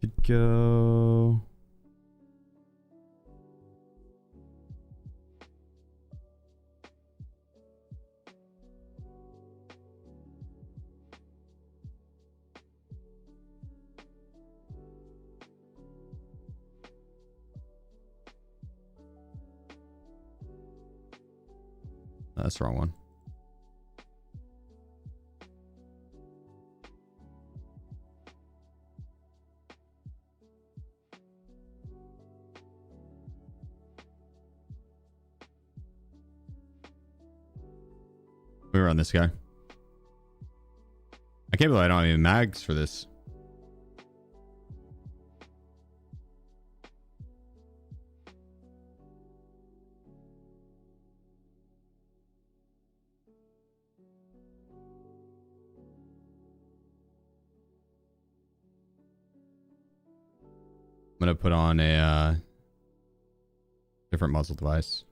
Could go. That's the wrong one. We run this guy. I can't believe I don't have any mags for this. I'm gonna put on a different muzzle device.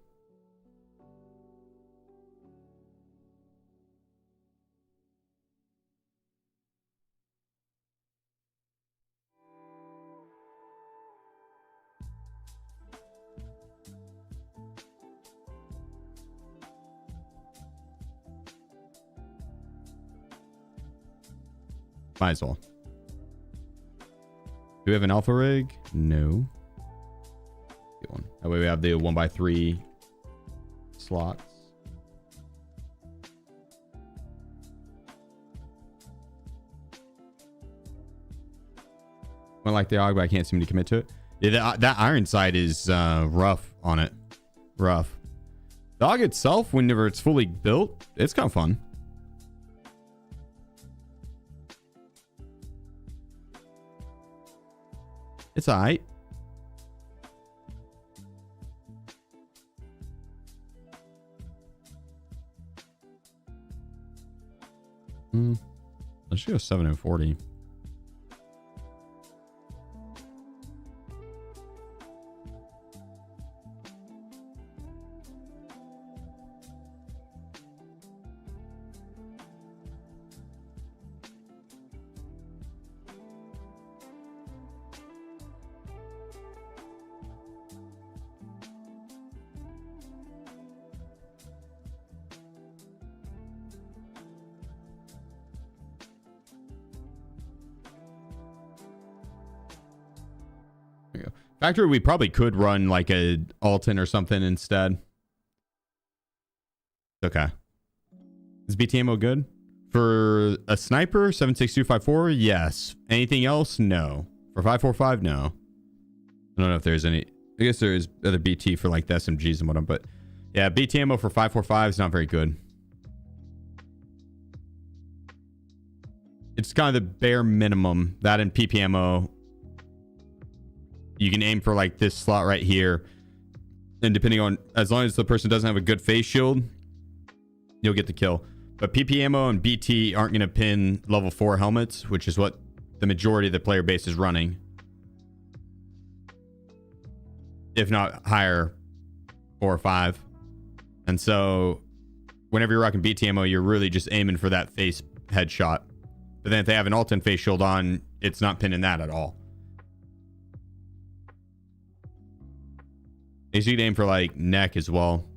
Might as well. Do we have an alpha rig? No. Get one. That way we have the 1x3 slots. I like the AUG, but I can't seem to commit to it. Yeah, that iron sight is rough on it. Rough. The AUG itself, whenever it's fully built, it's kind of fun. It's alright. Let's go 7 and 40. Factory, we probably could run like a Alton or something instead. Okay. Is BT ammo good? For a sniper, 7.6254, yes. Anything else? No. For 5.45, no. I don't know if there's any. I guess there is other BT for like the SMGs and whatnot, but yeah, BT ammo for 5.45 is not very good. It's kind of the bare minimum. That and PP ammo. You can aim for like this slot right here, and depending on, as long as the person doesn't have a good face shield, you'll get the kill. But PP ammo and BT aren't going to pin level 4 helmets, which is what the majority of the player base is running, if not higher, 4 or 5. And so whenever you're rocking BT ammo, you're really just aiming for that face headshot. But then if they have an Alton face shield on, it's not pinning that at all. You can aim for like neck as well.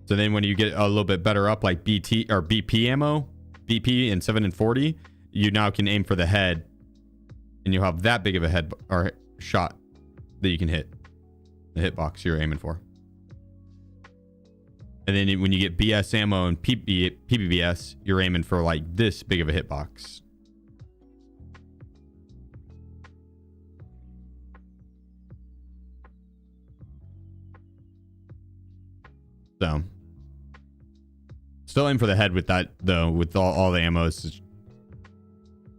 So then when you get a little bit better up, like BT or BP ammo, BP in 7 and 40, you now can aim for the head, and you'll have that big of a head or shot that you can hit the hitbox you're aiming for. And then when you get BS ammo and PPBS, you're aiming for like this big of a hitbox. So Still aim for the head with that though. With all the ammo,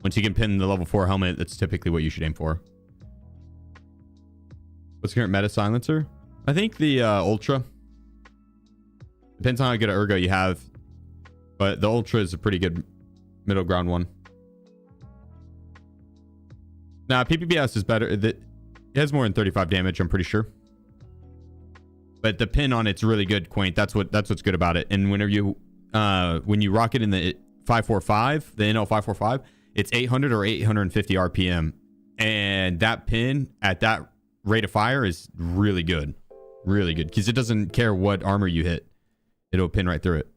once you can pin the level 4 helmet, that's typically what you should aim for. What's the current meta silencer? I think the Ultra. Depends on how good an ergo you have, but the Ultra is a pretty good middle ground one. Nah, PPBS is better. It has more than 35 damage, I'm pretty sure. But the pin on it's really good, Quaint. That's what's good about it. And whenever you when you rock it in the 545, the NL 545, it's 800 or 850 RPM, and that pin at that rate of fire is really good, because it doesn't care what armor you hit, it'll pin right through it.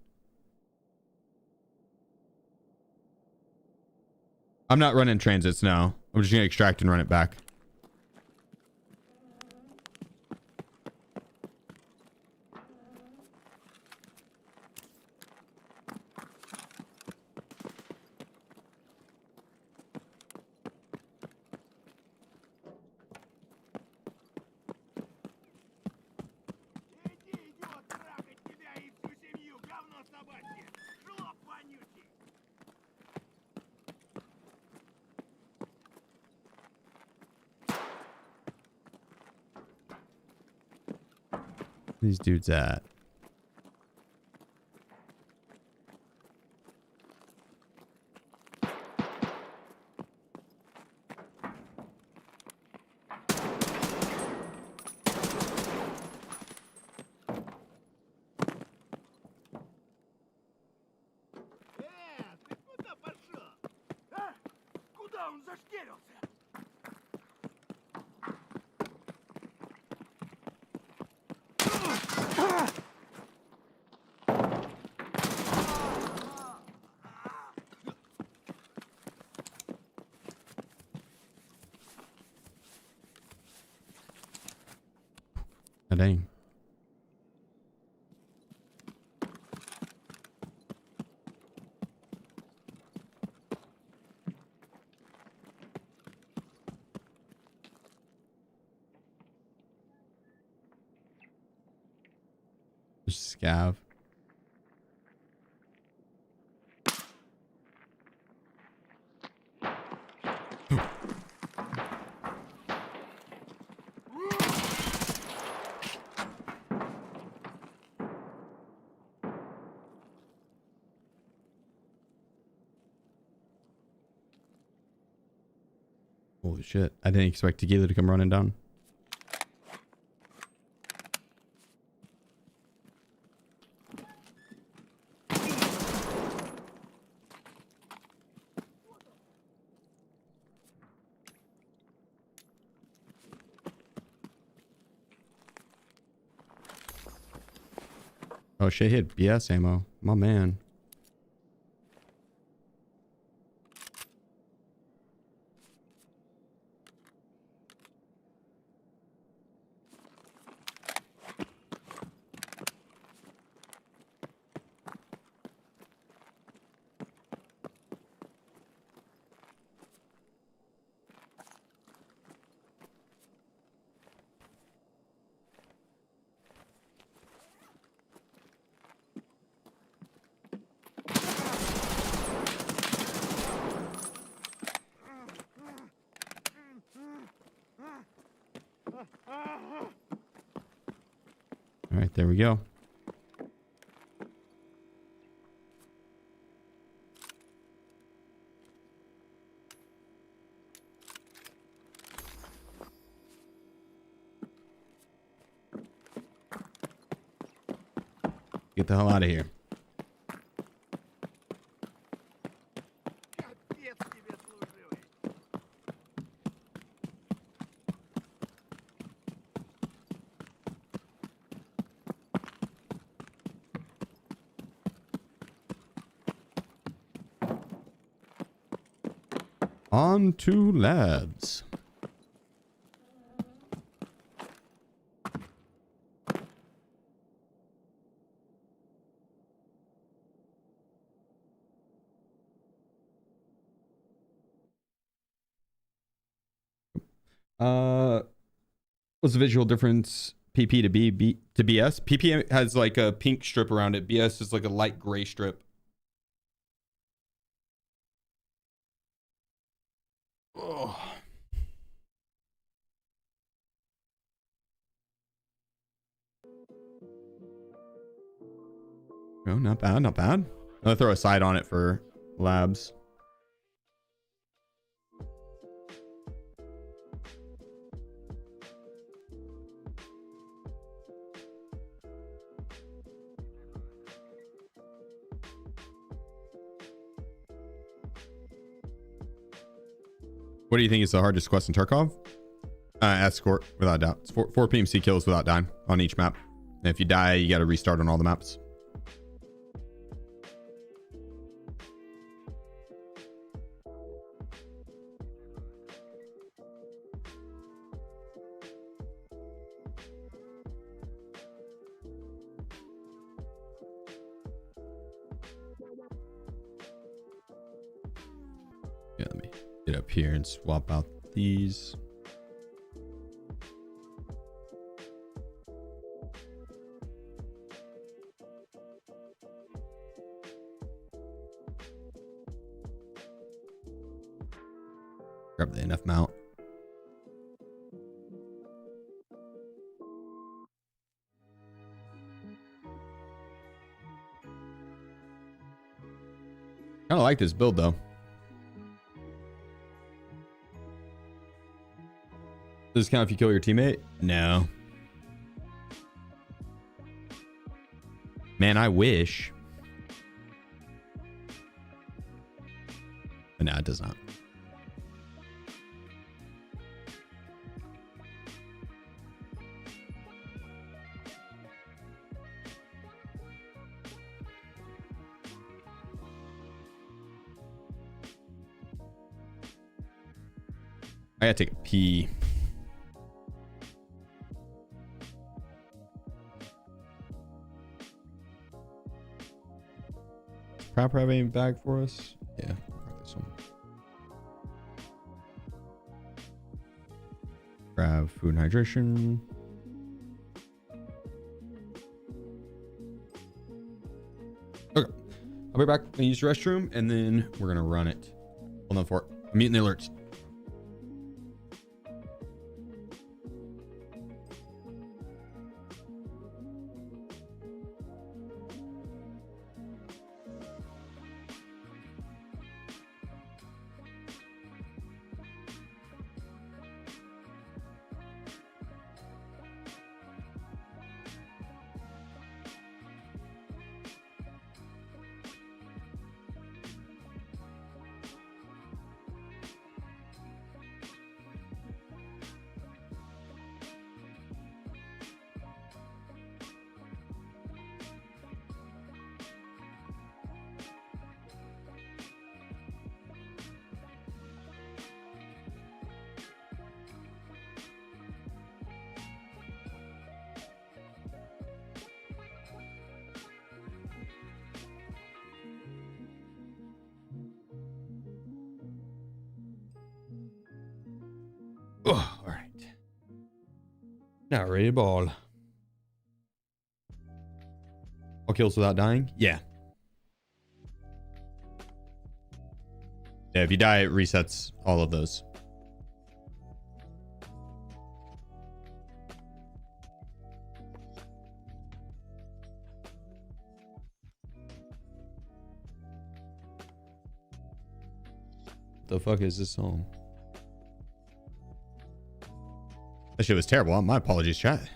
I'm not running transits now. I'm just gonna extract and run it back. These dudes at? Ты куда пошел? А? Куда он зашкерился? Oh, dang. Just scav. Holy shit. I didn't expect Tequila to come running down. Oh shit, he had BS ammo. My man. All right, there we go. Get the hell out of here. Капец тебе служивый. On to labs. What's the visual difference PP to B to BS. PP has like a pink strip around it. BS is like a light gray strip. Oh. No, not bad, not bad. I'm gonna throw a side on it for labs. What do you think is the hardest quest in Tarkov? Escort, without doubt. It's 4 PMC kills without dying on each map. And if you die, you got to restart on all the maps. Yeah, let me get up here and swap out these. Grab the enough mount. Kind of like this build though. Does this count if you kill your teammate? No. Man, I wish. But no, it does not. I gotta take a pee. Proper have any bag for us? Yeah, grab this one. Grab food and hydration. Okay, I'll be back and use the restroom, and then we're gonna run it. Hold on for it. I'm muting the alerts. Oh, all right. Now ready to ball. All kills without dying? Yeah. Yeah, if you die, it resets all of those. The fuck is this song? That shit was terrible. My apologies, chat.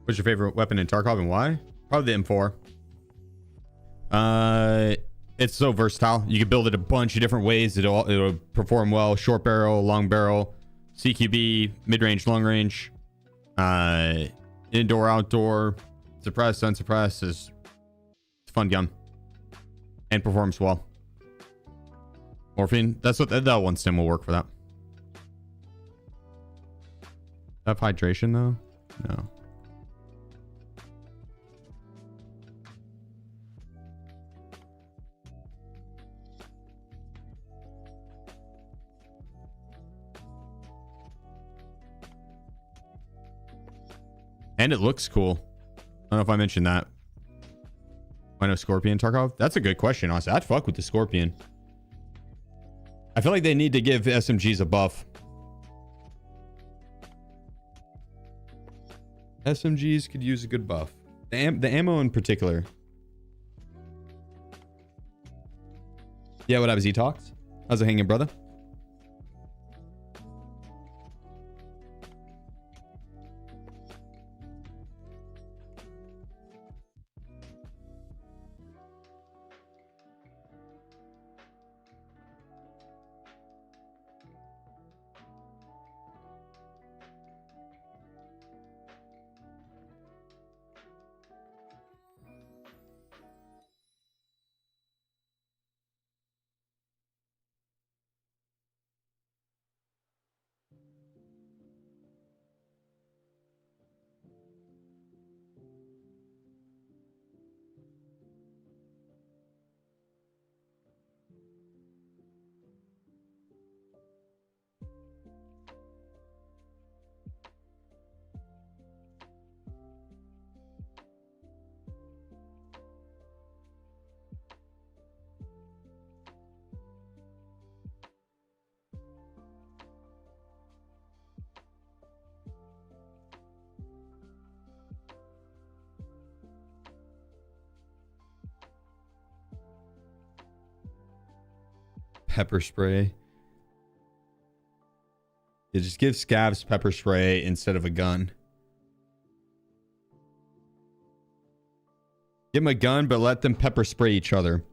What's your favorite weapon in Tarkov and why? Probably the M4. It's so versatile. You can build it a bunch of different ways. It'll perform well. Short barrel, long barrel, CQB, mid range, long range. Indoor, outdoor, suppressed, unsuppressed is a fun gun and performs well. Morphine, that's what that one stim will work for that. Have hydration though? No. And it looks cool. I don't know if I mentioned that. Why no Scorpion Tarkov? That's a good question, honestly. I'd fuck with the Scorpion. I feel like they need to give SMGs a buff. SMGs could use a good buff. The ammo in particular. Yeah, what up, Z-Talks? How's it hanging, brother? Pepper spray. You just give scavs pepper spray instead of a gun. Give them a gun, but let them pepper spray each other.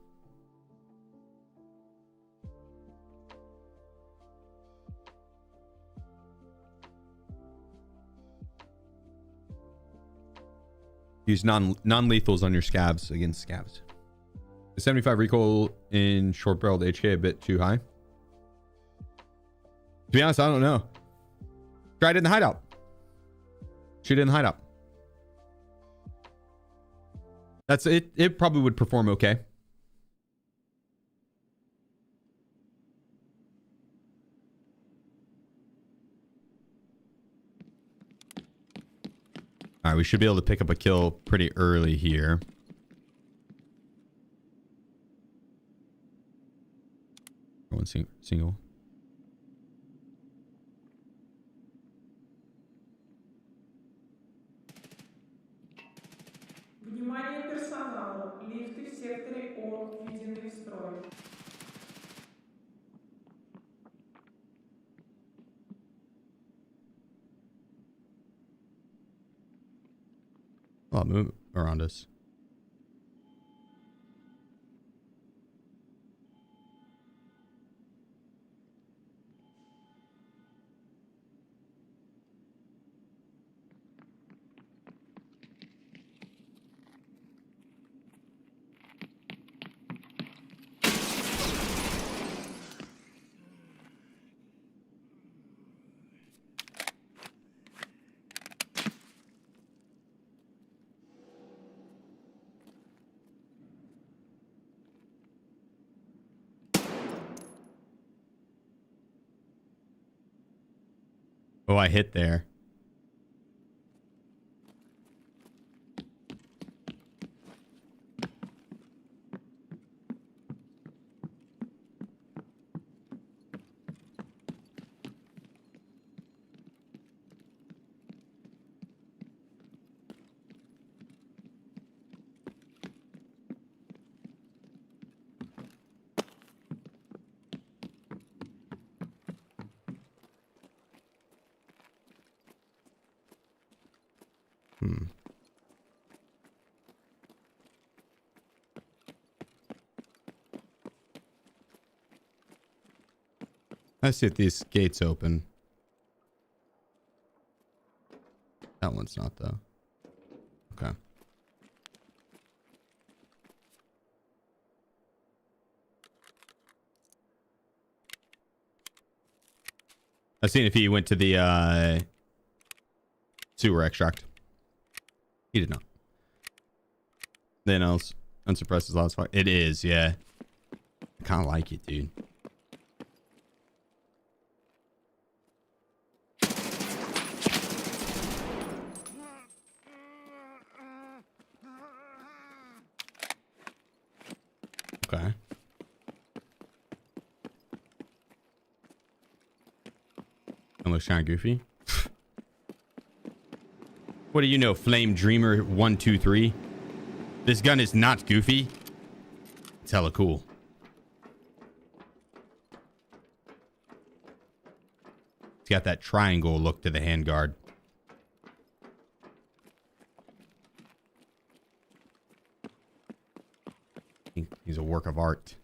Use non-lethals on your scavs against scavs. The 75 recoil in short-barreled HK a bit too high? To be honest, I don't know. Try it in the hideout. Shoot it in the hideout. That's it. It probably would perform okay. All right, we should be able to pick up a kill pretty early here. One single. Внимание персоналу. Лифты в секторе О введены в строй. Oh, move around us. Oh, I hit there. Let's see if these gates open. That one's not though. Okay. I've seen if he went to the sewer extract. He did not. Then else unsuppressed is loud as fuck. It is, yeah. I kind of like it, dude. Okay. That looks kind of goofy. What do you know, Flame Dreamer 123? This gun is not goofy. It's hella cool. It's got that triangle look to the handguard. I think he's a work of art.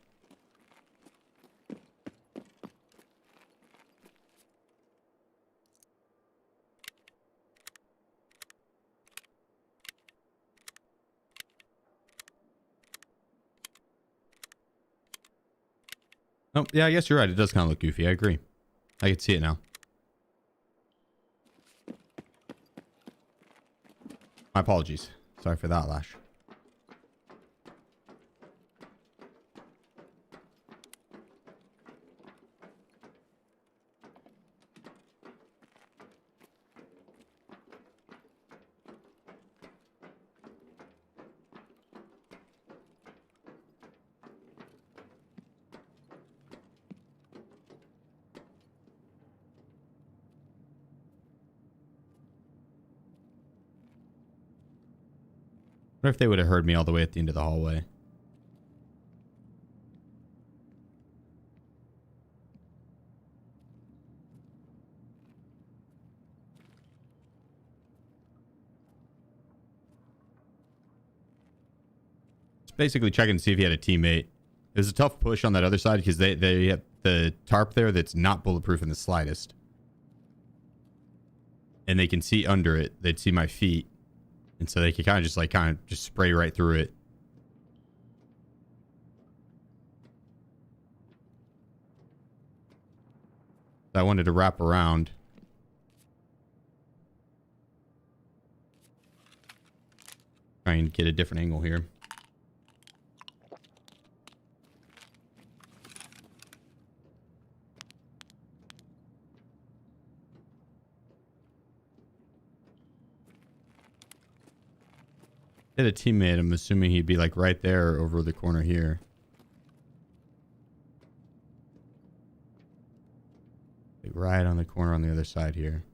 Oh, yeah, I guess you're right. It does kind of look goofy. I agree. I can see it now. My apologies. Sorry for that, Lash. What if they would have heard me all the way at the end of the hallway? Just basically checking to see if he had a teammate. It was a tough push on that other side because they have the tarp there that's not bulletproof in the slightest. And they can see under it. They'd see my feet. And so they could kind of just spray right through it. I wanted to wrap around. Try and get a different angle here. Hit a teammate. I'm assuming he'd be like right there over the corner here. Like right on the corner on the other side here.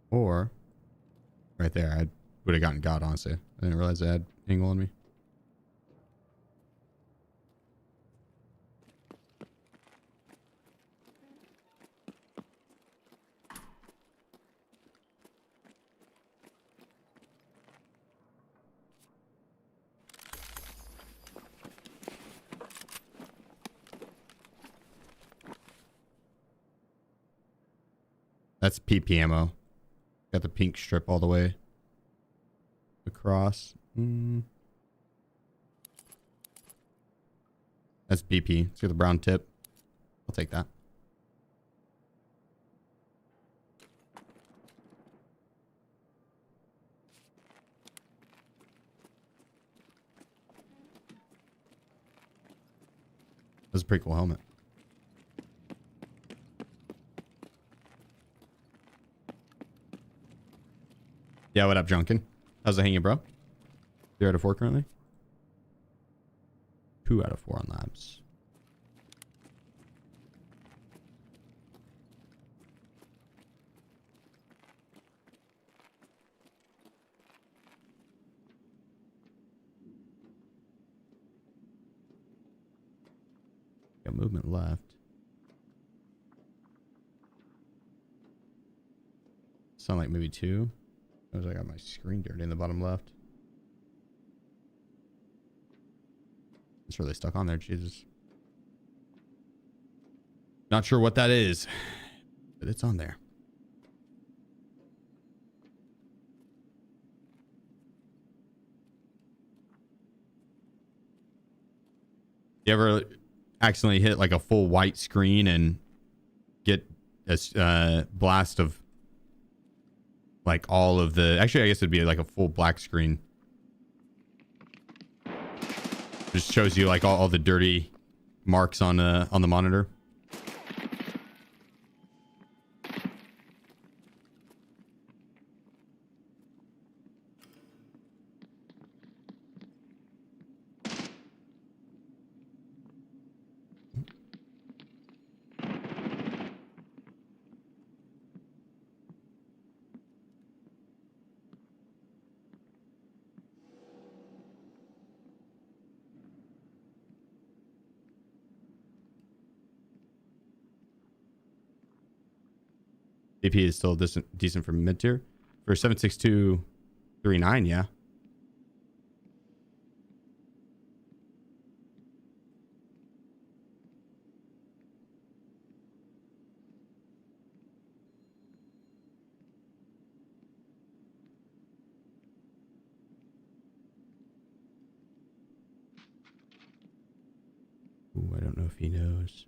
Or right there. I would have gotten God, honestly. I didn't realize I had angle on me. That's PP ammo. Got the pink strip all the way across. That's BP. Let's get the brown tip. I'll take that. That's a pretty cool helmet. Yeah, what up, Junkin? How's it hanging, bro? 0 out of 4 currently? 2 out of 4 on labs. Got movement left. Sound like maybe 2. I got my screen dirty in the bottom left. It's really stuck on there. Jesus. Not sure what that is, but it's on there. You ever accidentally hit like a full white screen and get a blast of like all of the, actually I guess it'd be like a full black screen. Just shows you like all the dirty marks on the monitor. DP is still decent for mid tier. For 76239, yeah. Ooh, I don't know if he knows.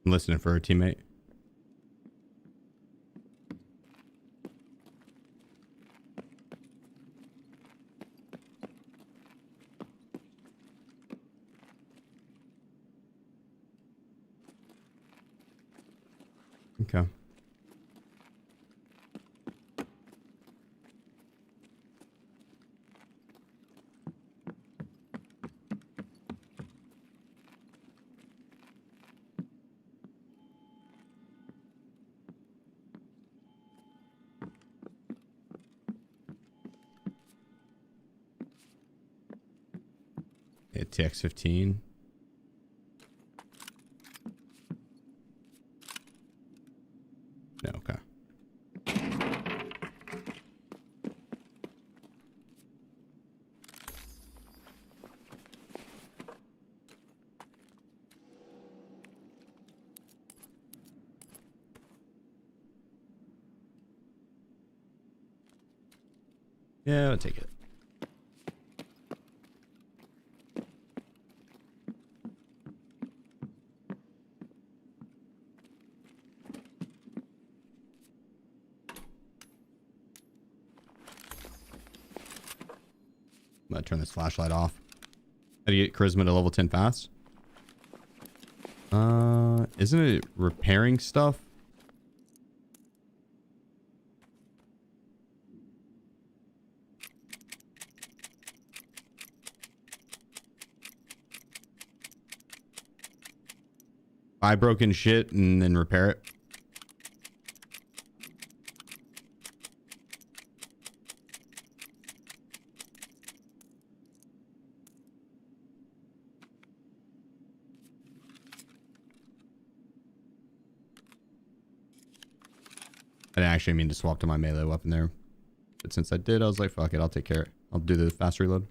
I'm listening for a teammate. Okay. Yeah, TX15. No, okay. Yeah, I'll take it. I'm gonna turn this flashlight off. How do you get charisma to level 10 fast? Isn't it repairing stuff? Buy broken shit and then repair it. I didn't actually mean to swap to my melee weapon there. But since I did, I was like, fuck it, I'll take care of it. I'll do the fast reload.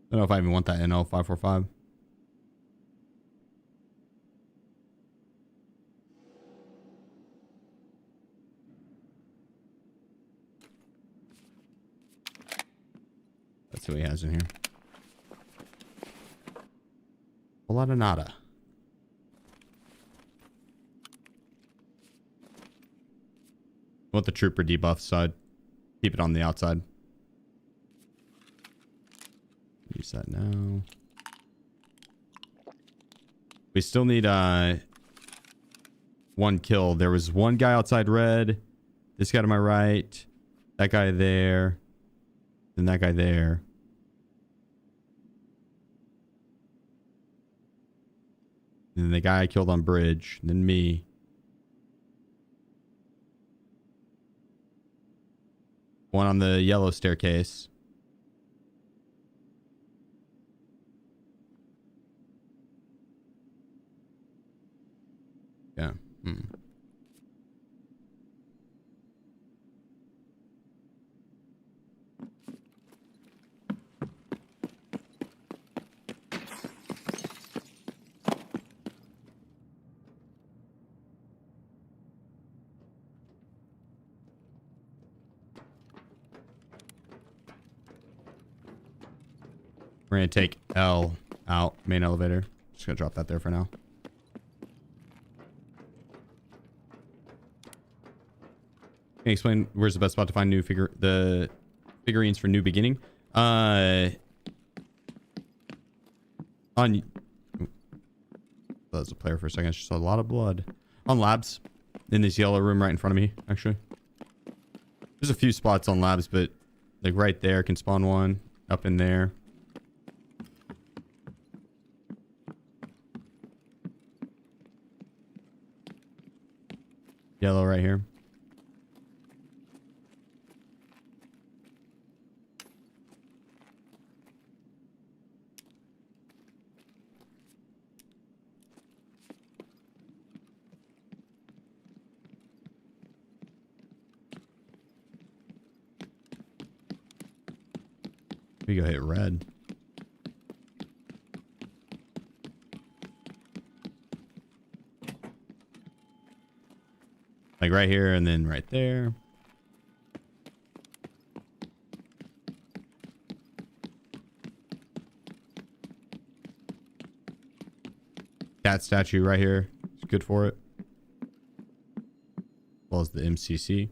I don't know if I even want that NL545. Let's see what he has in here. A lot of nada. Want the trooper debuff side. Keep it on the outside. Use that now. We still need one kill. There was one guy outside red. This guy to my right. That guy there. Then that guy there. And then the guy I killed on bridge. And then me. One on the yellow staircase. Yeah. We're going to take L out, main elevator. Just going to drop that there for now. Can you explain where's the best spot to find the figurines for New Beginning? On... I was a player for a second. I just saw a lot of blood. On labs. In this yellow room right in front of me, actually. There's a few spots on labs, but like right there can spawn one. Up in there. Yellow right here. We go hit red. Like right here and then right there. Cat statue right here. It's good for it. As well as the MCC.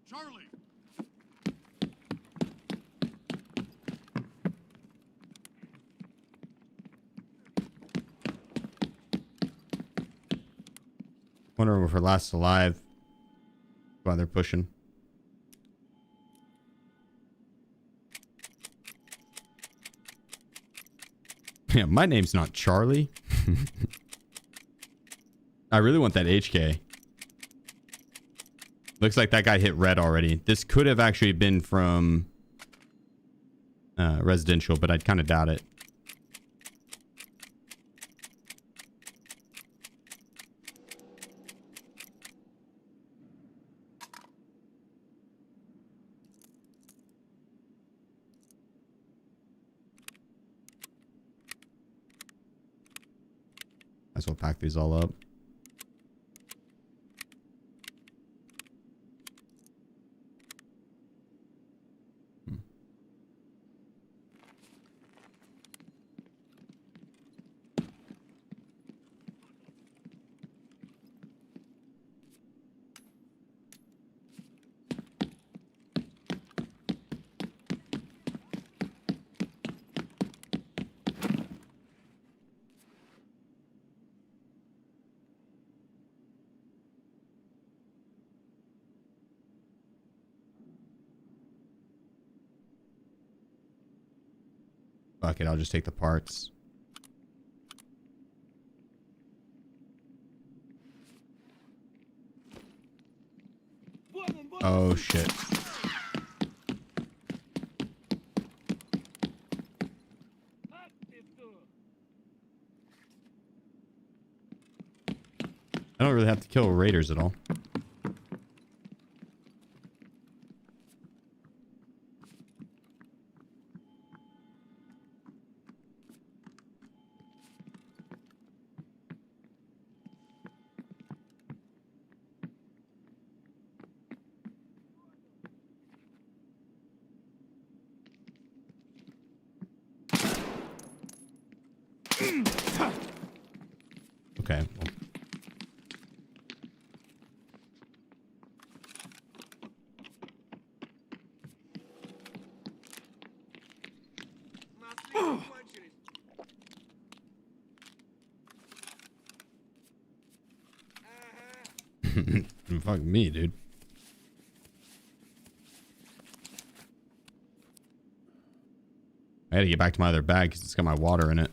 Charlie! Wondering if we're last alive while they're pushing. Yeah, my name's not Charlie. I really want that HK. Looks like that guy hit red already. This could have actually been from residential, but I'd kind of doubt it. Might as well pack these all up. Fuck it, I'll just take the parts. Oh shit. I don't really have to kill raiders at all. Okay. Well. Fuck me, dude. I had to get back to my other bag because it's got my water in it.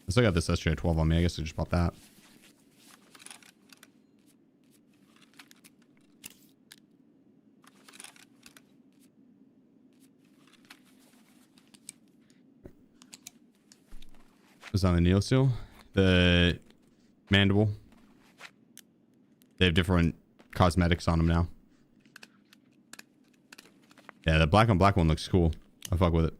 I still got this SJ12 on me. I guess I just pop that. What's on the Neo Seal? The mandible. They have different cosmetics on them now. Yeah, the black on black one looks cool. I fuck with it.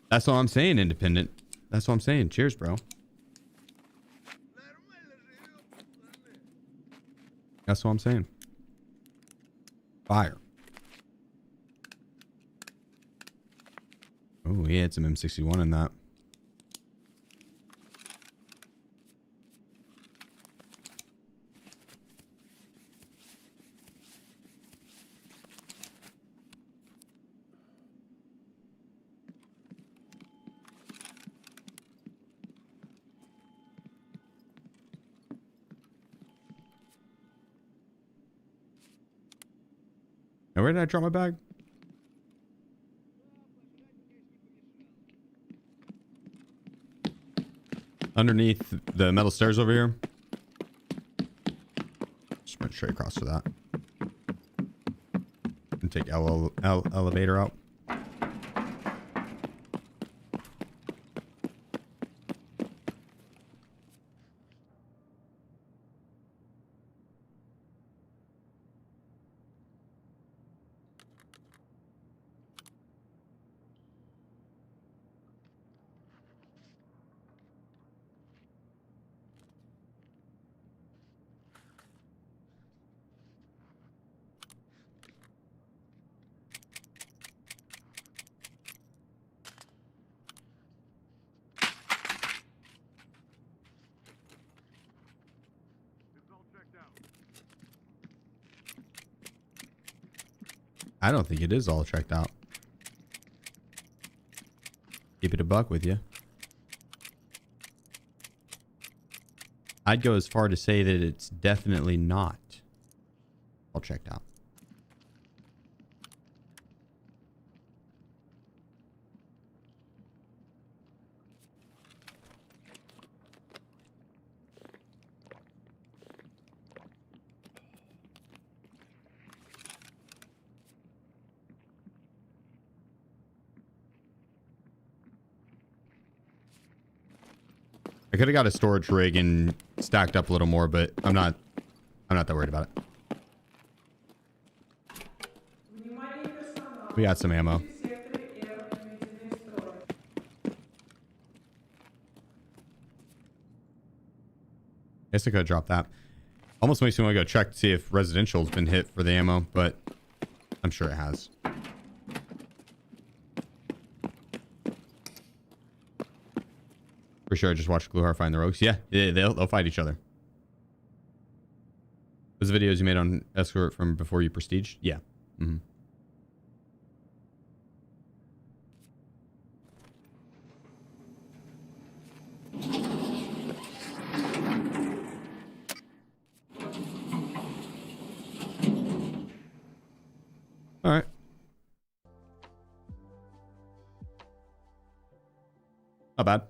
That's all I'm saying, independent. That's what I'm saying. Cheers, bro. That's what I'm saying. Fire. Oh, he had some M61 in that. Now, where did I drop my bag? Underneath the metal stairs over here. Just went straight across to that. And take elevator out. I don't think it is all checked out. Keep it a buck with you. I'd go as far to say that it's definitely not all checked out. I could have got a storage rig and stacked up a little more, but I'm not that worried about it. Внимание персонала. We got some ammo. В секторе R введены в строй. Guess I could have dropped that. Almost makes me want to go check to see if residential's been hit for the ammo, but I'm sure it has. For sure, I just watched Gluhar find the rogues. Yeah, they'll fight each other. Those videos you made on Escort from before you prestiged? Yeah. Mm-hmm. All right. Not bad.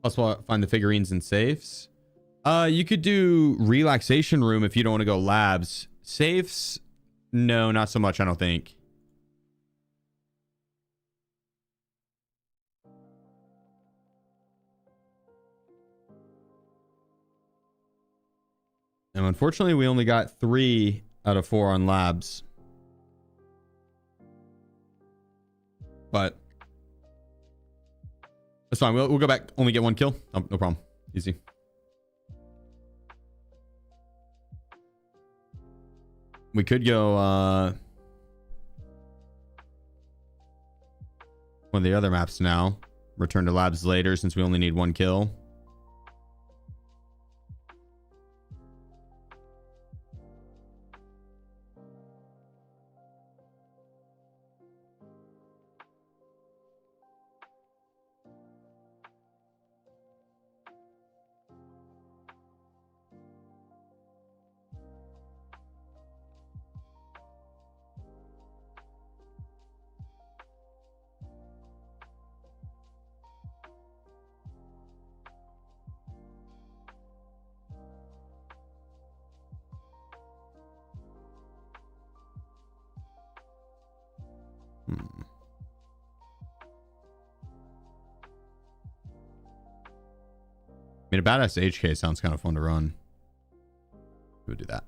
Also find the figurines and safes. You could do relaxation room if you don't want to go labs. Safes, no, not so much, I don't think. And unfortunately, we only got 3 out of 4 on labs. But that's fine. We'll go back. Only get 1 kill. No problem. Easy. We could go one of the other maps now. Return to labs later since we only need 1 kill. I mean, a badass HK sounds kind of fun to run. We'll do that.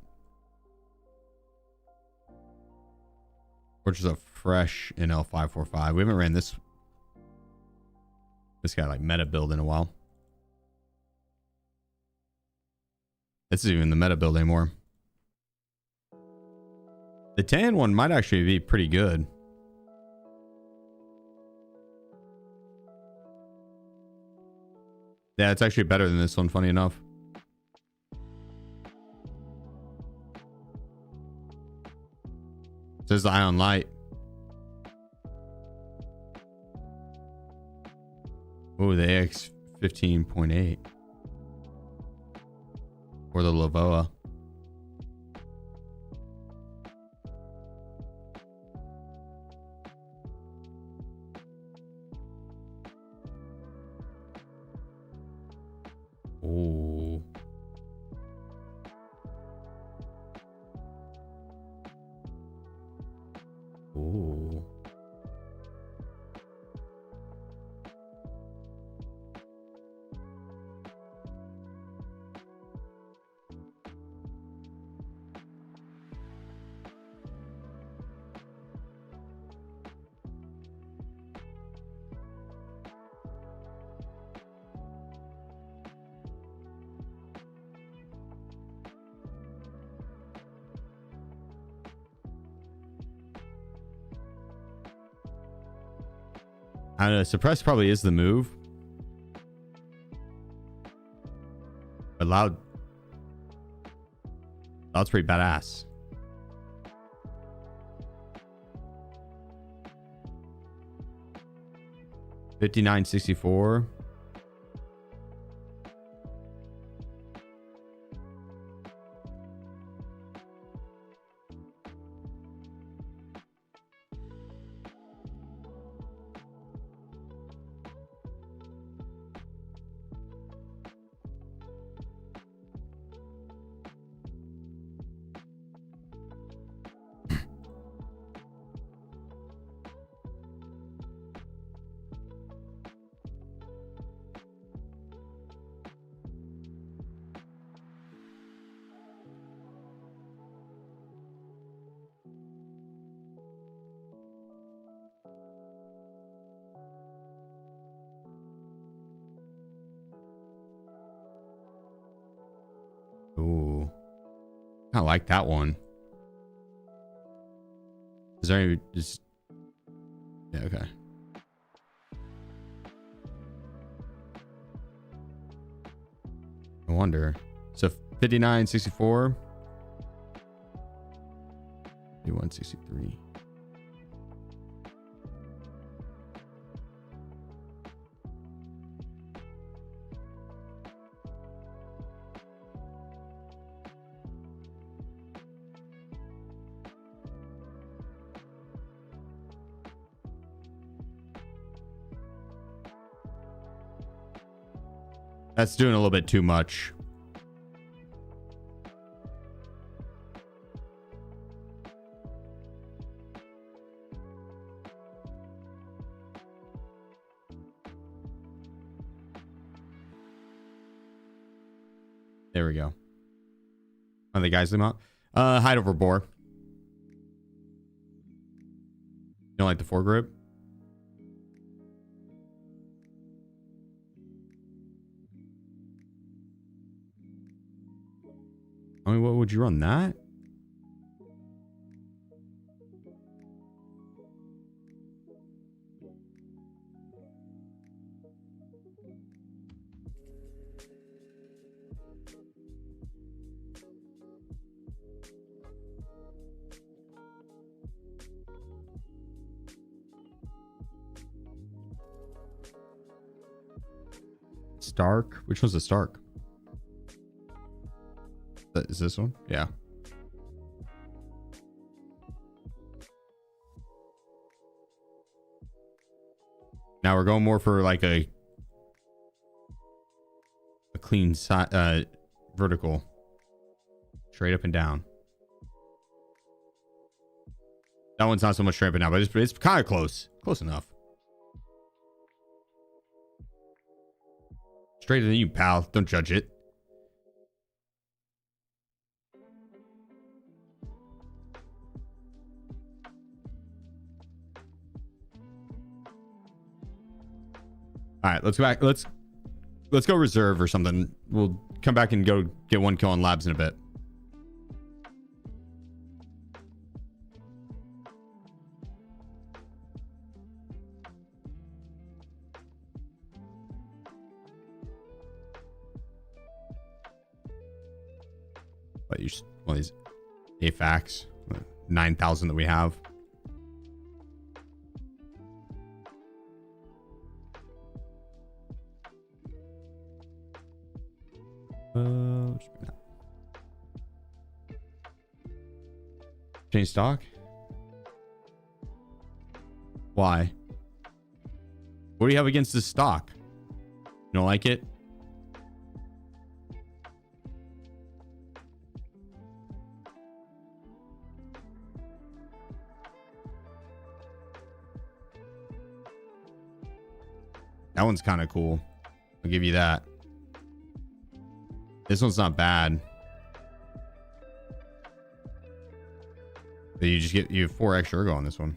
Which is a fresh in L545. We haven't ran this guy like meta build in a while. This is even the meta build anymore. The tan one might actually be pretty good. Yeah, it's actually better than this one, funny enough. It says Ion Light. Oh, the AX 15.8. Or the Lavoa. Oh. Oh. I don't know. Suppress probably is the move. But loud's pretty badass. $59.64. Ooh. I like that one. Is there any just... Yeah, okay. I wonder. So 59.64. 51.63. That's doing a little bit too much. There we go. Oh, the guys zoom out. Hide over bore. You don't like the foregrip? I mean, what would you run that? Stark? Which one's the Stark? Is this one? Yeah. Now we're going more for like a clean side, vertical, straight up and down. That one's not so much straight up and down, but it's kind of close enough. Straighter than you, pal. Don't judge it. All right, let's go back. Let's go reserve or something. We'll come back and go get one kill on labs in a bit. But you just, well, these AFAX 9,000 that we have. Change stock. Why? What do you have against this stock? You don't like it? That one's kind of cool. I'll give you that. This one's not bad. So you just get, you have 4 extra ergo on this one.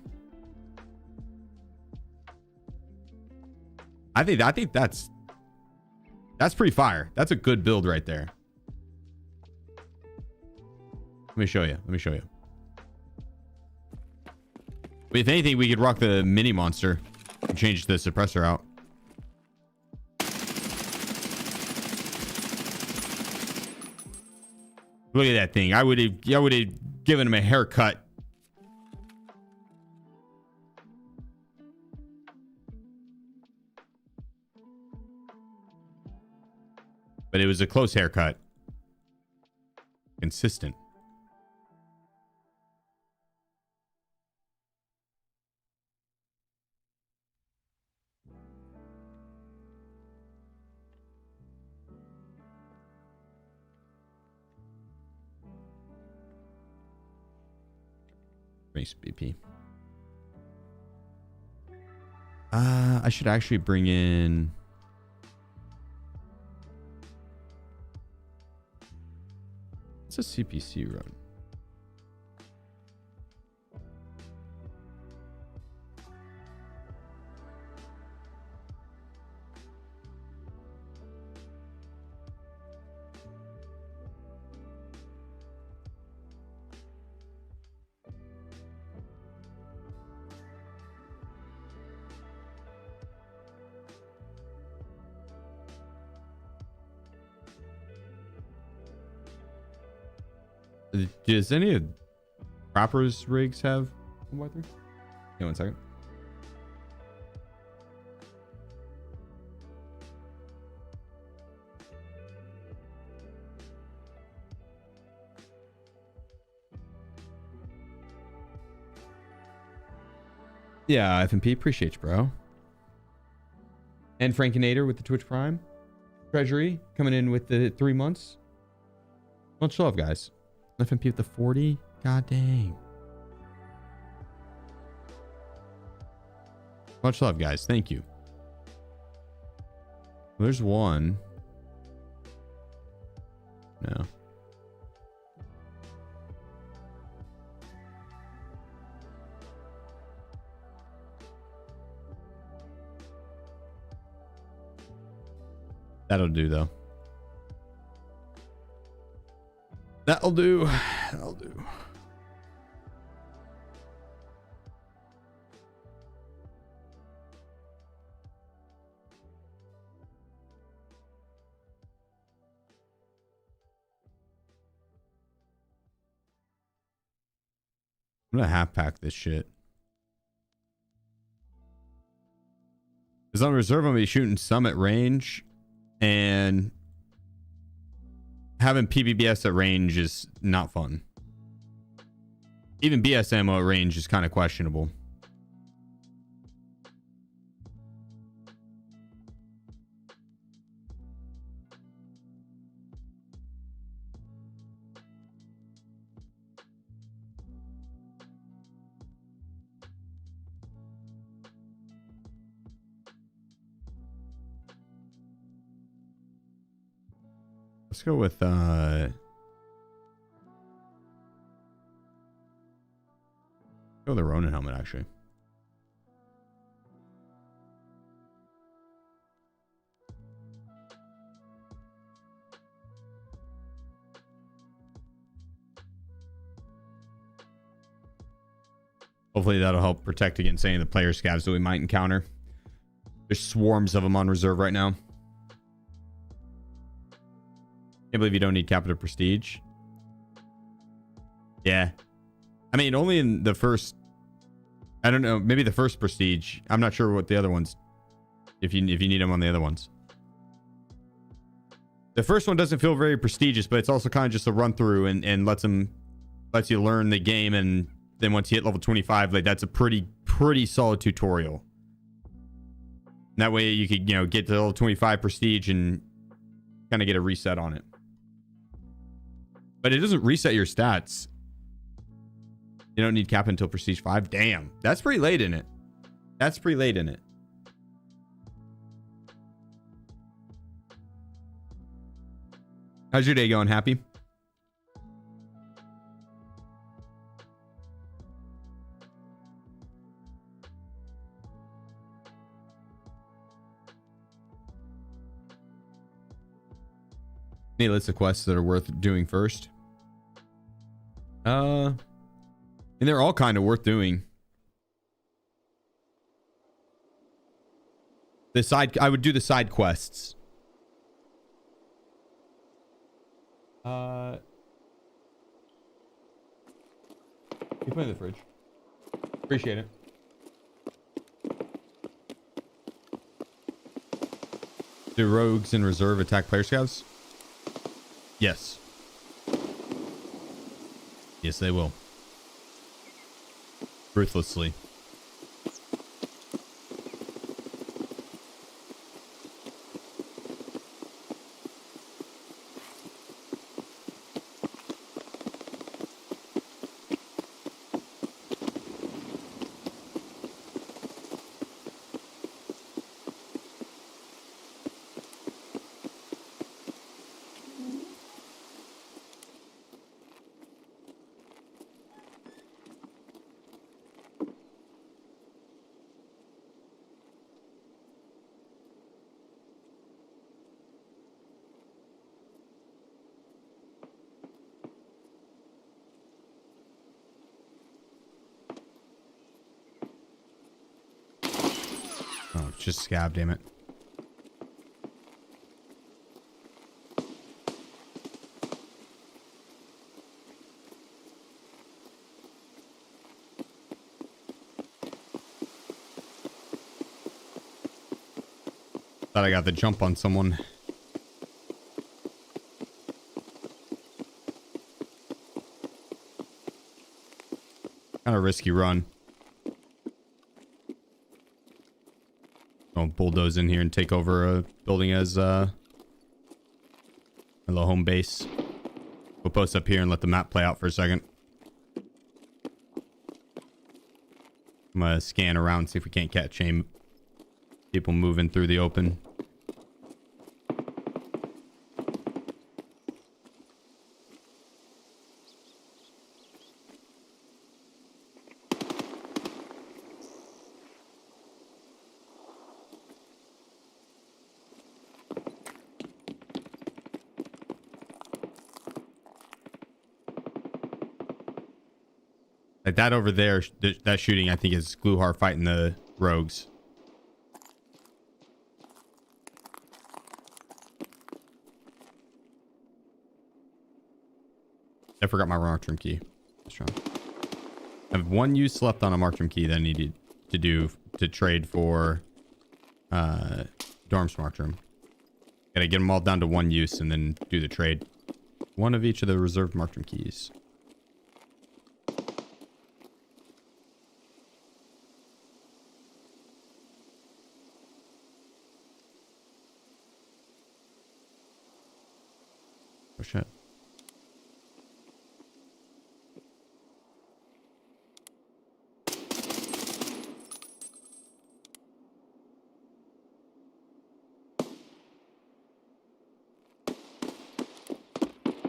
I think that's pretty fire. That's a good build right there. Let me show you. If anything, we could rock the mini monster and change the suppressor out. Look at that thing. I would have given him a haircut. But it was a close haircut. Consistent. Race BP. I should actually bring in. What's a CPC run? Does any of Proper's rigs have 1x3? Yeah, 1 second. Yeah, FMP, appreciate you, bro. And Frankinator with the Twitch Prime. Treasury coming in with the 3 months. Much love, guys. FMP with the 40. God dang. Much love, guys. Thank you. There's one. No. That'll do, though. That'll do. That'll do. I'm gonna half pack this shit. Because on reserve, I'm gonna be shooting some at range, and having PBBS at range is not fun. Even BS ammo at range is kind of questionable. Let's go with go with the Ronin helmet, actually. Hopefully that'll help protect against any of the player scavs that we might encounter. There's swarms of them on reserve right now. Can't believe you don't need capital prestige. Yeah. I mean, only in the first, I don't know, maybe the first prestige. I'm not sure what the other ones, if you need them on the other ones. The first one doesn't feel very prestigious, but it's also kind of just a run through and lets you learn the game, and then once you hit level 25, like that's a pretty solid tutorial. And that way you could, get to level 25 prestige and kind of get a reset on it. But it doesn't reset your stats. You don't need cap until prestige 5. Damn, that's pretty late in it. That's pretty late in it. How's your day going? Happy? Any lists of quests that are worth doing first? And they're all kind of worth doing. I would do the side quests. You put it in the fridge. Appreciate it. Do rogues in reserve attack player scouts? Yes. Yes, they will. Ruthlessly. Just scab, damn it. Thought I got the jump on someone. Kind of risky run. I'll bulldoze in here and take over a building as little home base. We'll post up here and let the map play out for a second. I'm gonna scan around, see if we can't catch any people moving through the open. Like that over there, that shooting, I think, is Gluhar fighting the rogues. I forgot my marked key. Let's try. I have one use left on a marked key that I needed to do to trade for Dorm's marked room. Gotta get them all down to one use and then do the trade. One of each of the reserved marked keys. Oh shit.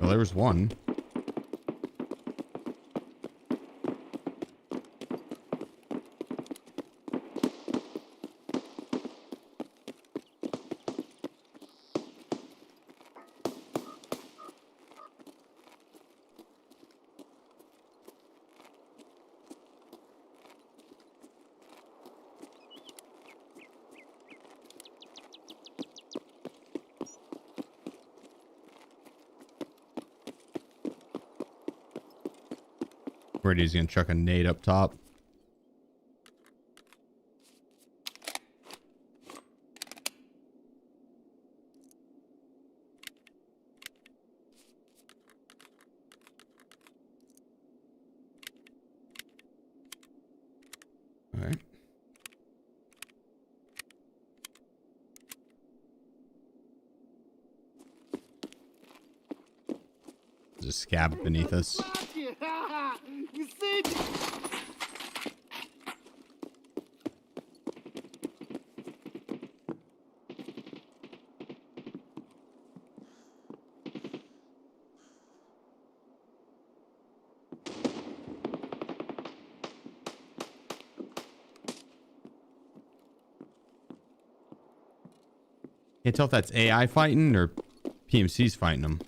Well, there was one. Worried he's gonna chuck a nade up top. All right. There's a scab beneath us. Can't tell if that's AI fighting or PMC's fighting them.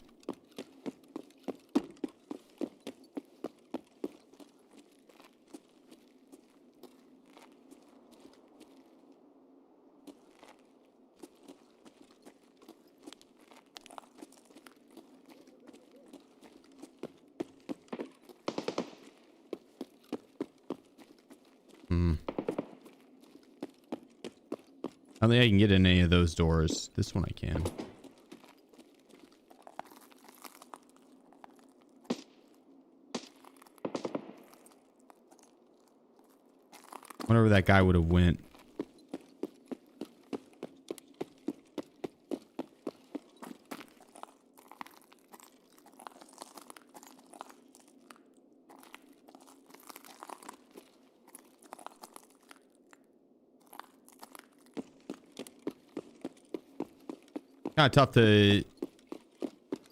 I don't think I can get in any of those doors. This one I can. Wonder where that guy would have went. Kind of tough to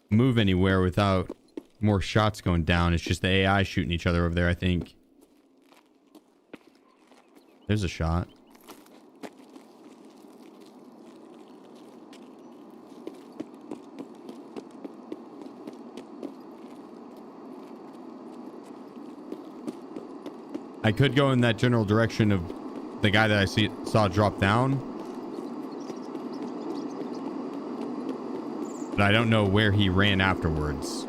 move anywhere without more shots going down. It's just the AI shooting each other over there, I think. There's a shot. I could go in that general direction of the guy that I saw drop down. But I don't know where he ran afterwards.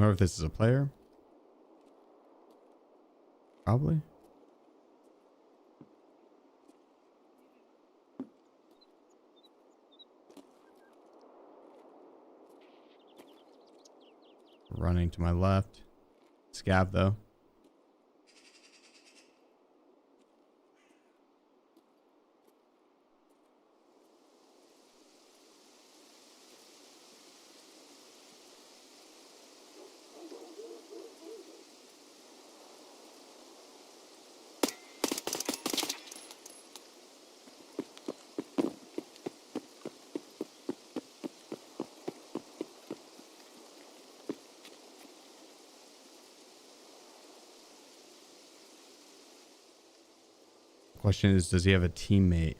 wonder if this is a player. Probably. Running to my left. Scav though. Question is, does he have a teammate?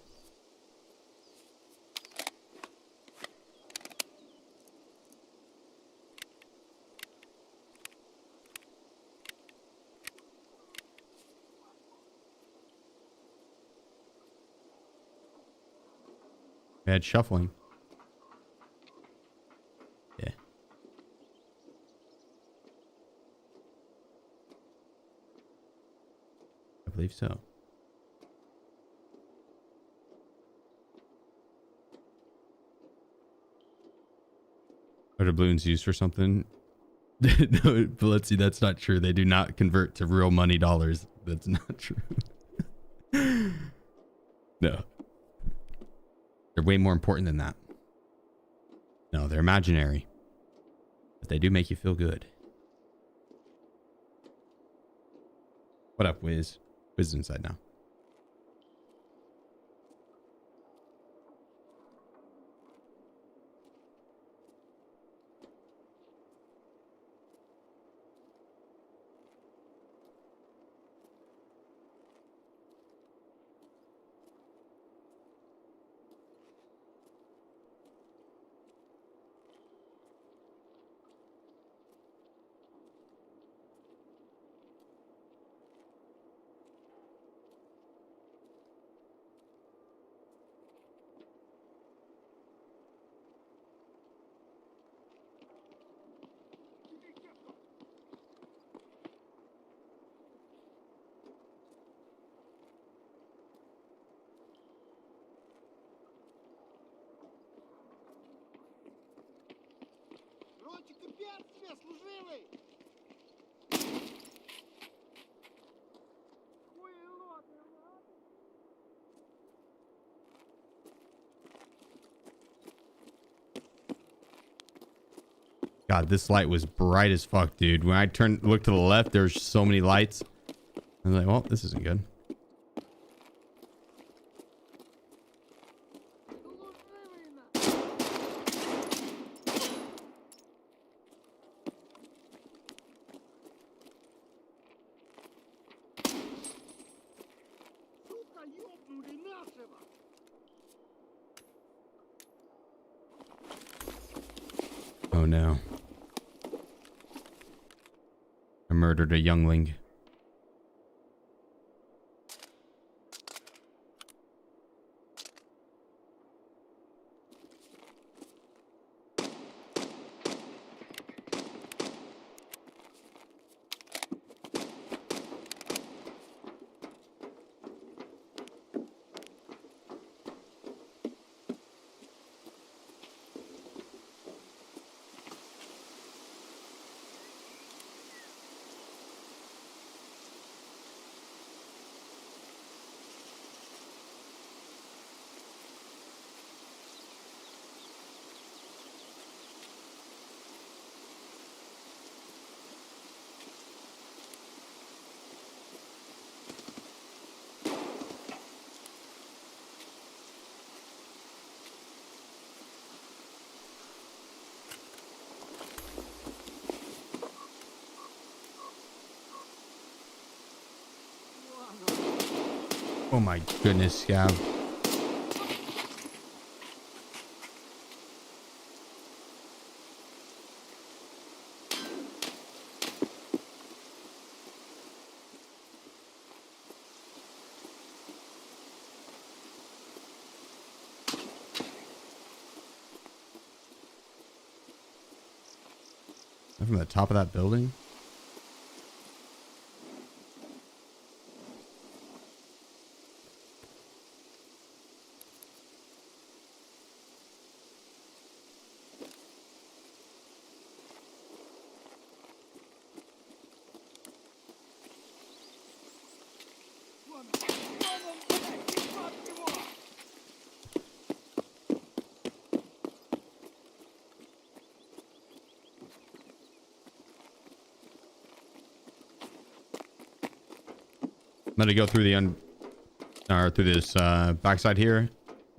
Bad shuffling. Yeah. I believe so. Are doubloons used for something? No, but let's see. That's not true. They do not convert to real money dollars. That's not true. No. They're way more important than that. No, they're imaginary. But they do make you feel good. What up, Wiz? Wiz is inside now. Ротик, капец тебе, служивый! Хуйло, ты ладно? God, this light was bright as fuck, dude. When I looked to the left, there's so many lights. I was like, well, this isn't good. Служивый на! Сука, ёбнули нашего! Oh no. I murdered a youngling. Oh my goodness, Scav. that from the top of that building? I'm gonna go through the through this backside here,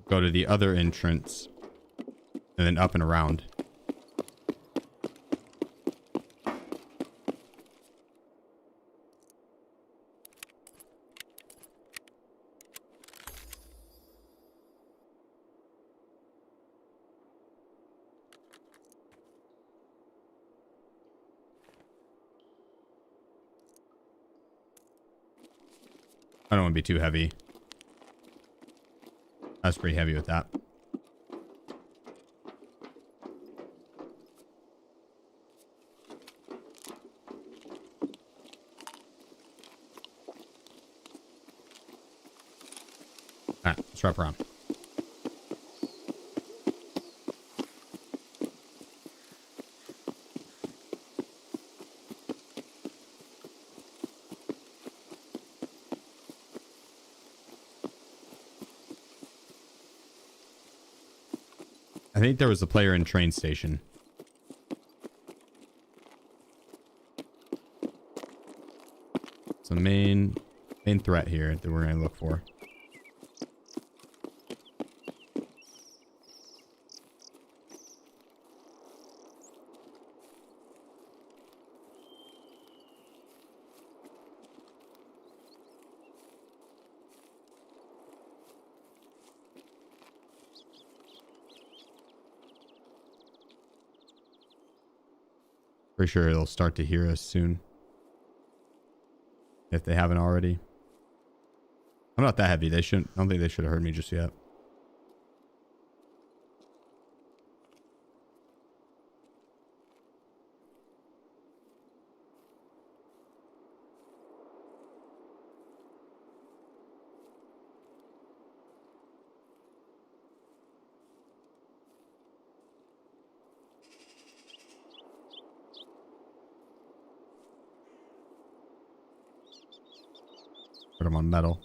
go to the other entrance, and then up and around. I don't want to be too heavy. That's pretty heavy with that. All right, let's wrap around. I think there was a player in train station. It's the main threat here that we're going to look for. Pretty sure they'll start to hear us soon. If they haven't already. I'm not that heavy. They shouldn't. I don't think they should have heard me just yet. Put them on metal.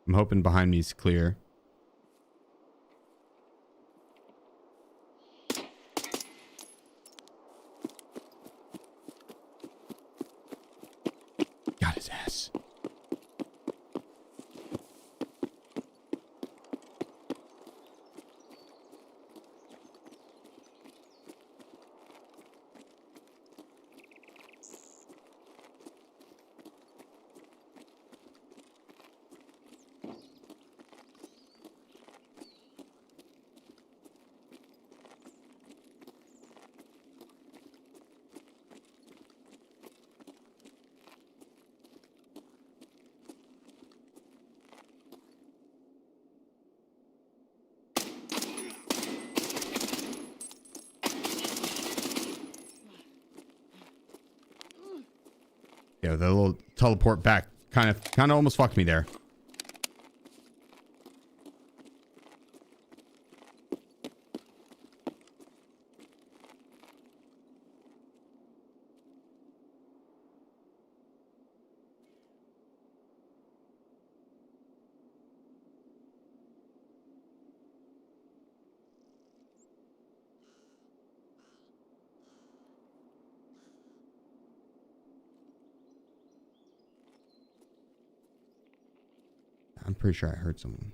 I'm hoping behind me is clear. Got his ass. Yeah, the little teleport back kind of almost fucked me there. I'm pretty sure I heard someone.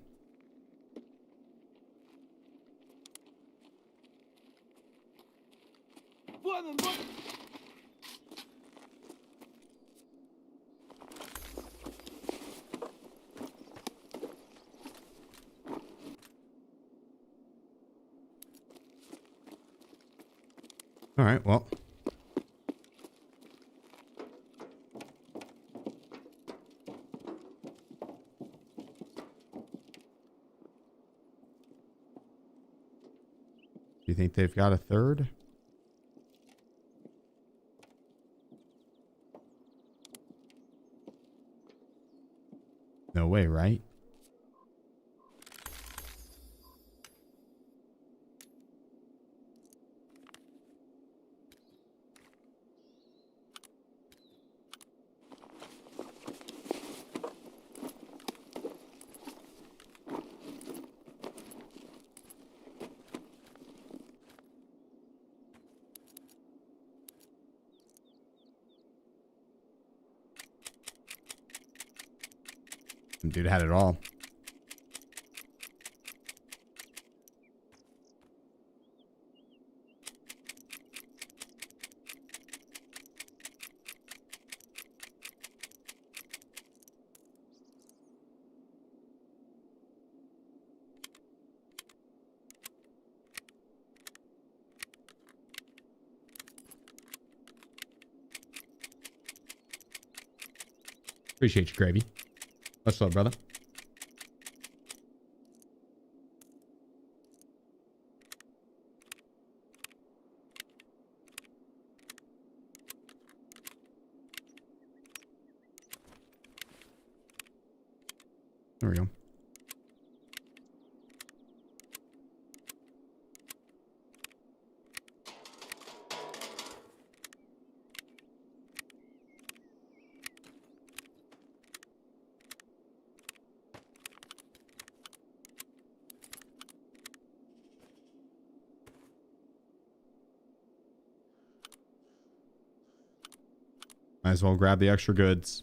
All right, well. you think they've got a third? No way, right? Dude had it all. Appreciate you, Gravy. Much love, brother. There we go. Might as well grab the extra goods.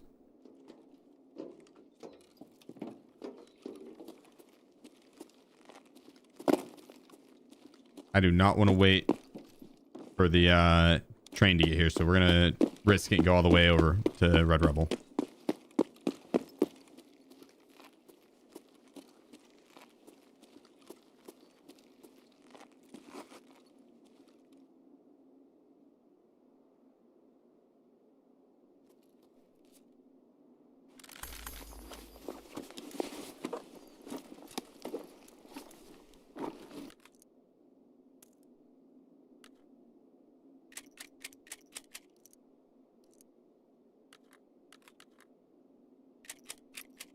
I do not want to wait for the train to get here, so we're gonna risk it and go all the way over to Red Rebel.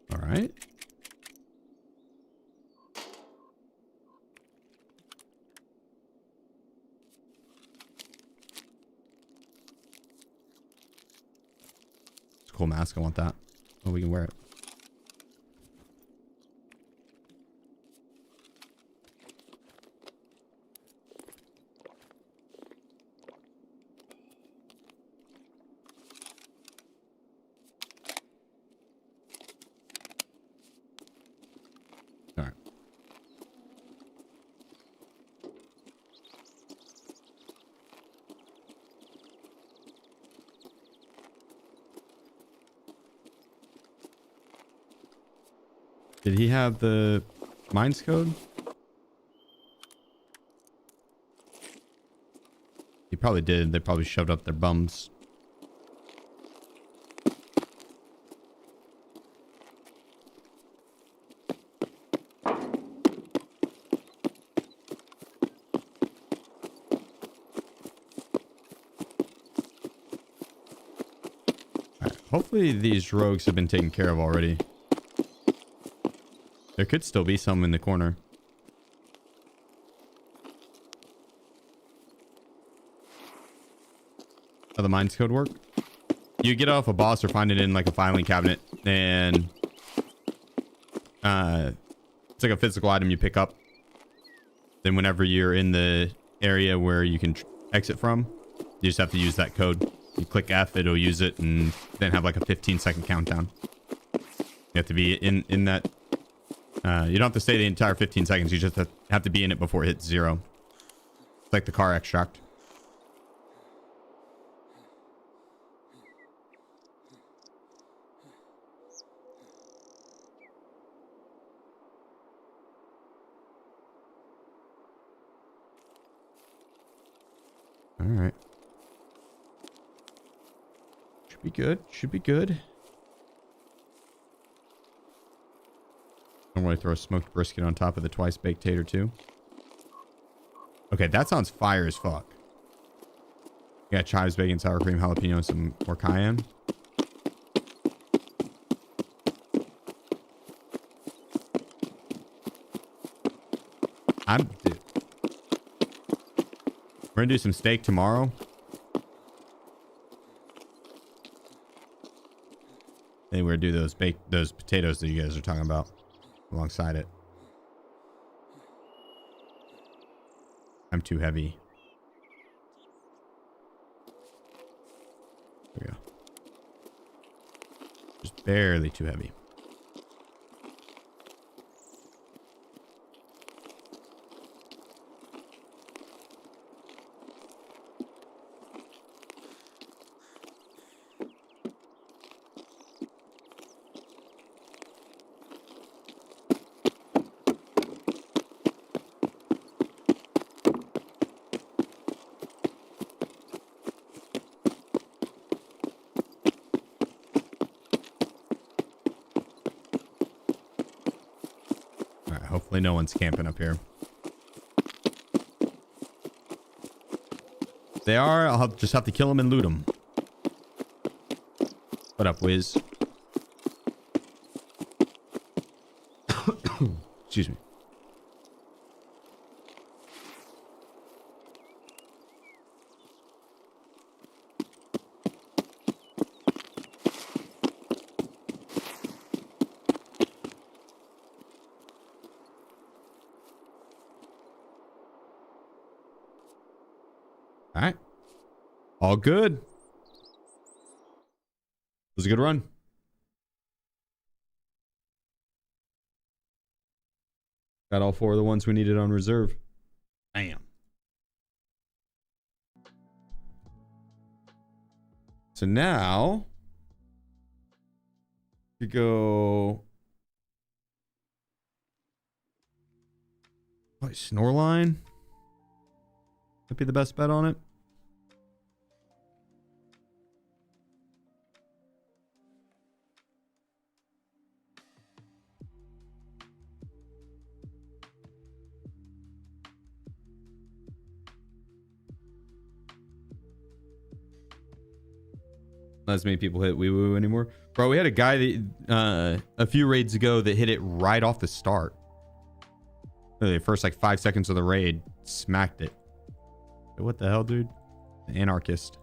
All right. It's a cool mask. I want that. Oh, we can wear it. All right. Did he have the mines code? He probably did. They probably shoved up their bums. Hopefully these rogues have been taken care of already. There could still be some in the corner. How the mines code work? You get off a boss or find it in like a filing cabinet, and it's like a physical item you pick up. Then whenever you're in the area where you can exit from, you just have to use that code. You click F, it'll use it, and then have like a 15-second countdown. You have to be in that. You don't have to stay the entire 15 seconds. You just have to be in it before it hits 0. It's like the car extract. All right. Should be good. Should be good. Don't want to throw a smoked brisket on top of the twice baked tater too. Okay, that sounds fire as fuck. You got chives, bacon, sour cream, jalapeno, and some more cayenne. Dude. We're gonna do some steak tomorrow. Then we're gonna do those potatoes that you guys are talking about alongside it. I'm too heavy. There we go. Just barely too heavy. Hopefully no one's camping up here. If they are, I'll just have to kill them and loot them. What up, Wiz? Excuse me. All right. All good. It was a good run. Got all 4 of the ones we needed on reserve. Bam. So now you go. What, snore line? Might be the best bet on it. Not as many people hit wee woo anymore. Bro, we had a guy that a few raids ago that hit it right off the start. Literally, the first like 5 seconds of the raid, smacked it. What the hell, dude? The anarchist.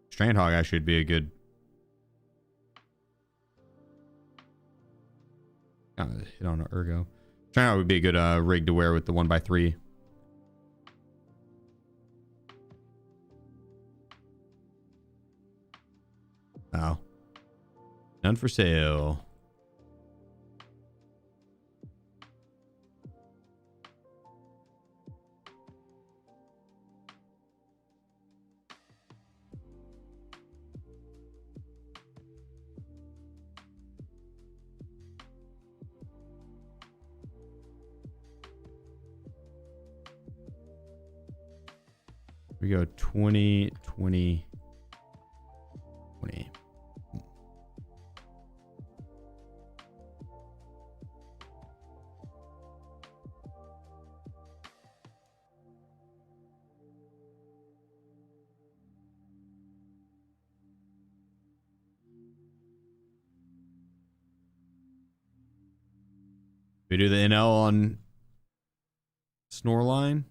Strandhog actually would be a good. Hit on an ergo. Strandhog would be a good rig to wear with the 1x3. Oh. None for sale. We go 20, 20, 20. We do the NL on snore line.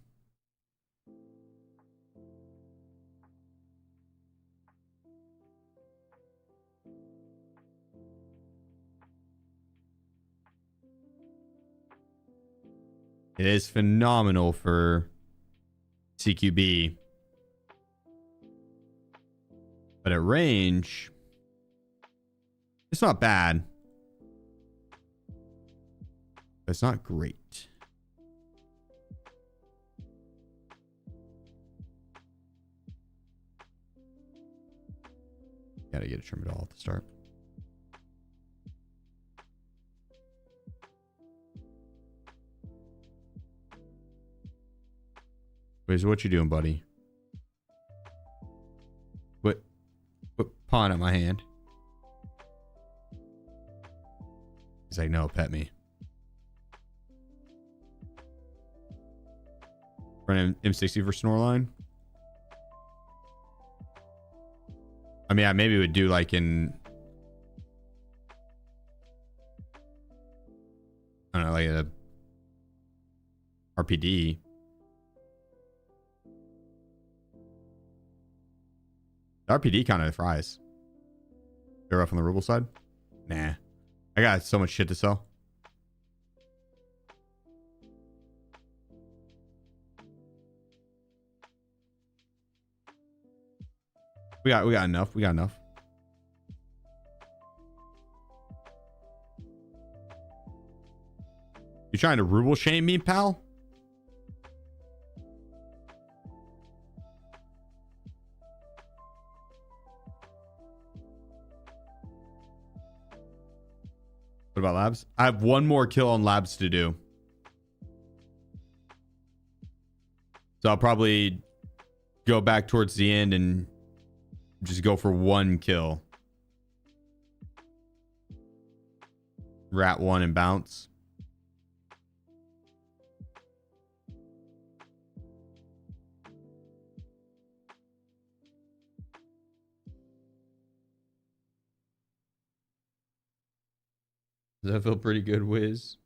It is phenomenal for CQB. But at range, it's not bad. But it's not great. Gotta get a trim it all at the start. Wait, so what you doing, buddy? What? Pawn at my hand. He's like, no, pet me. Running M60 for Snoreline. I mean, I maybe would do like in, I don't know, like a RPD. The RPD kind of fries. They're rough on the ruble side. Nah, I got so much shit to sell. We got enough. We got enough. You trying to ruble shame me, pal? What about labs? I have one more kill on labs to do. So I'll probably go back towards the end and just go for one kill. Rat one and bounce. Does that feel pretty good, Wiz?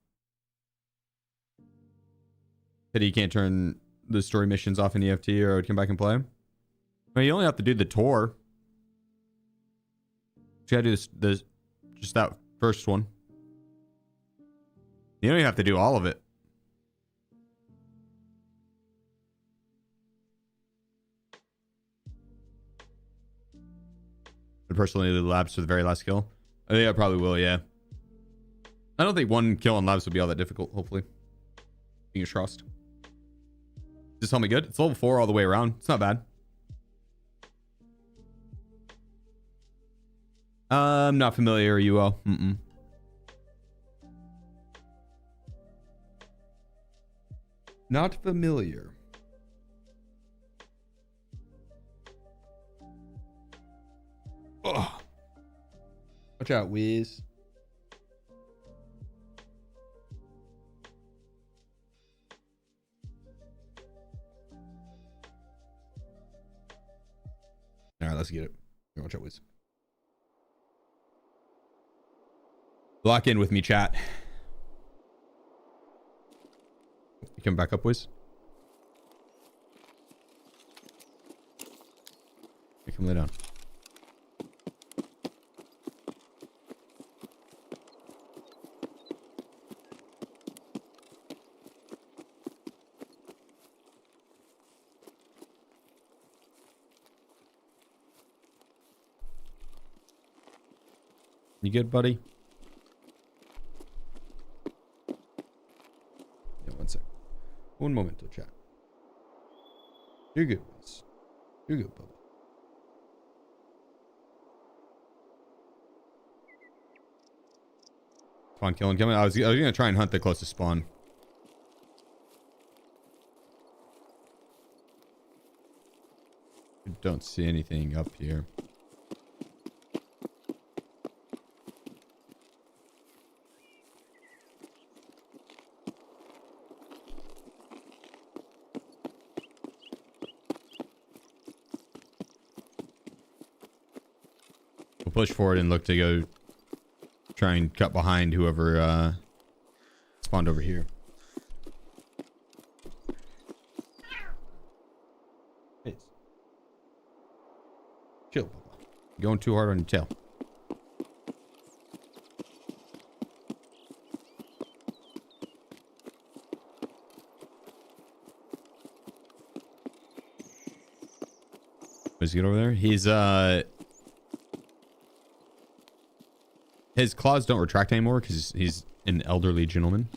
Pity you can't turn the story missions off in EFT or I would come back and play. Well, you only have to do the tour. You gotta do just that first one. You don't even have to do all of it. I personally do the labs for the very last kill. I think I probably will, yeah. I don't think one kill on labs will be all that difficult, hopefully. Fingers crossed. Just tell me good. It's level 4 all the way around. It's not bad. I'm not familiar, UO. Not familiar. Ugh. Watch out, Wiz. All right, let's get it. Watch out, Wiz. Lock in with me, chat. You come back up, Wiz. You come lay down. You good, buddy? Yeah, one sec. Un momento, chat. You're good, Wiz. You're good, Bubba. Spawn killing coming. I was gonna try and hunt the closest spawn. I don't see anything up here. We'll push forward and look to go try and cut behind whoever spawned over here. Chill, Bubba. You're going too hard on your tail. Let's get over there. He's his claws don't retract anymore because he's an elderly gentleman.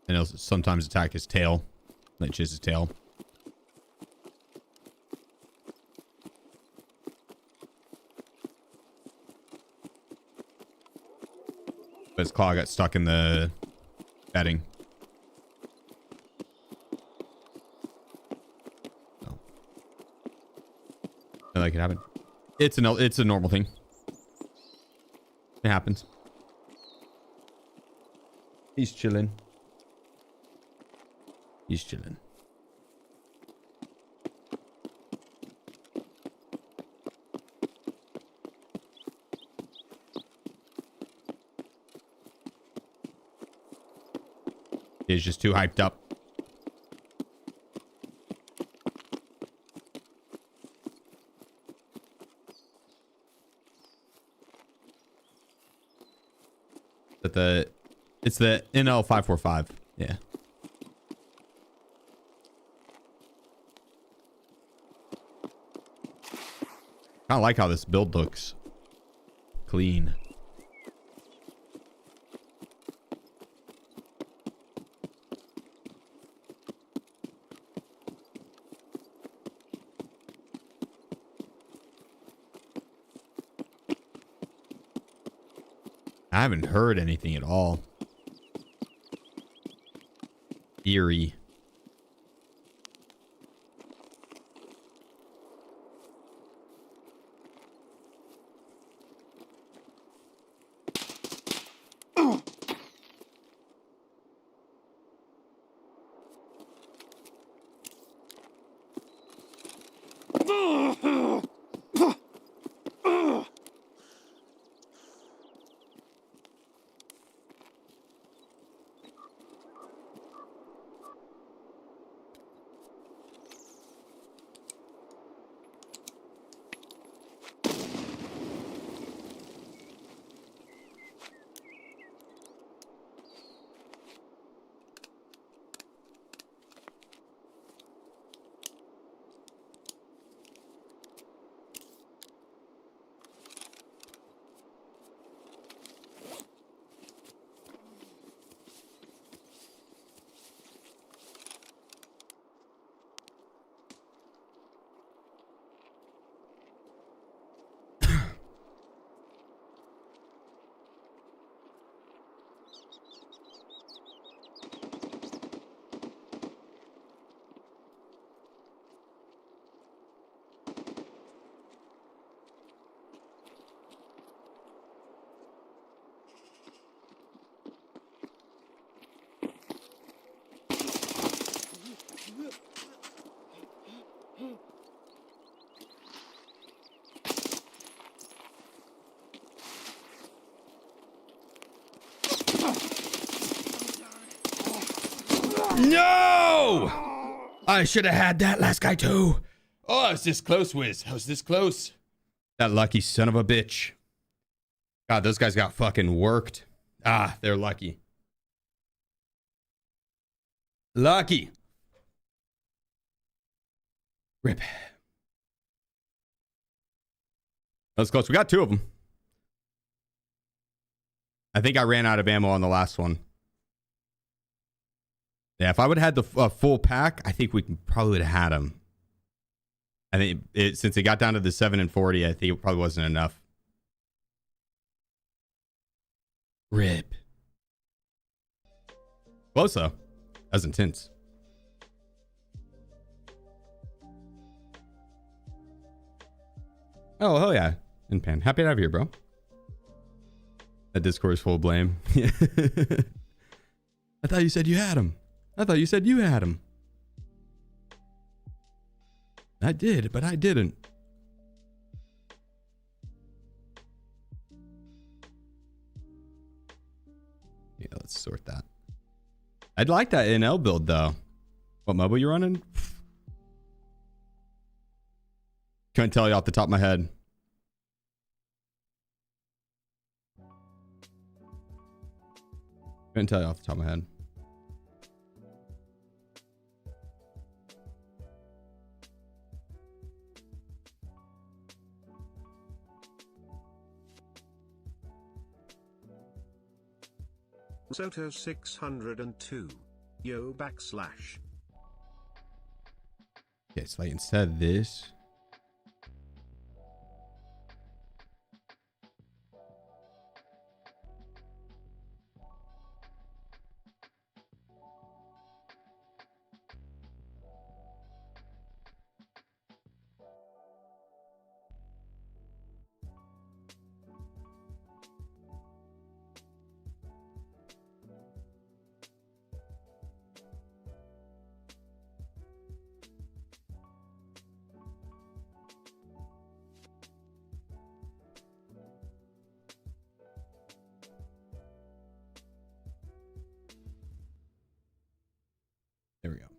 And he'll sometimes attack his tail, like just his tail. But his claw got stuck in the bedding. Like it happened. It's a normal thing. It happens. He's chilling. He's chilling. He's just too hyped up. But it's the NL545. Yeah. Kind of like how this build looks clean. I haven't heard anything at all. Eerie. No! I should have had that last guy too. Oh, I was this close, Wiz. I was this close. That lucky son of a bitch. God, those guys got fucking worked. Ah, they're lucky. Lucky. Rip. That was close. We got two of them. I think I ran out of ammo on the last one. Yeah, if I would have had the full pack, I think we probably would have had him. I think since it got down to the 7 and 40, I think it probably wasn't enough. Rip. Close though. That was intense. Oh, hell yeah. In pan. Happy to have you here, bro. That Discord is full of blame. I thought you said you had him. I thought you said you had him. I did, but I didn't. Yeah, let's sort that. I'd like that NL build though. What mobile you running? Couldn't tell you off the top of my head. Couldn't tell you off the top of my head. Soto 602. Yo /. Okay, so like instead of this.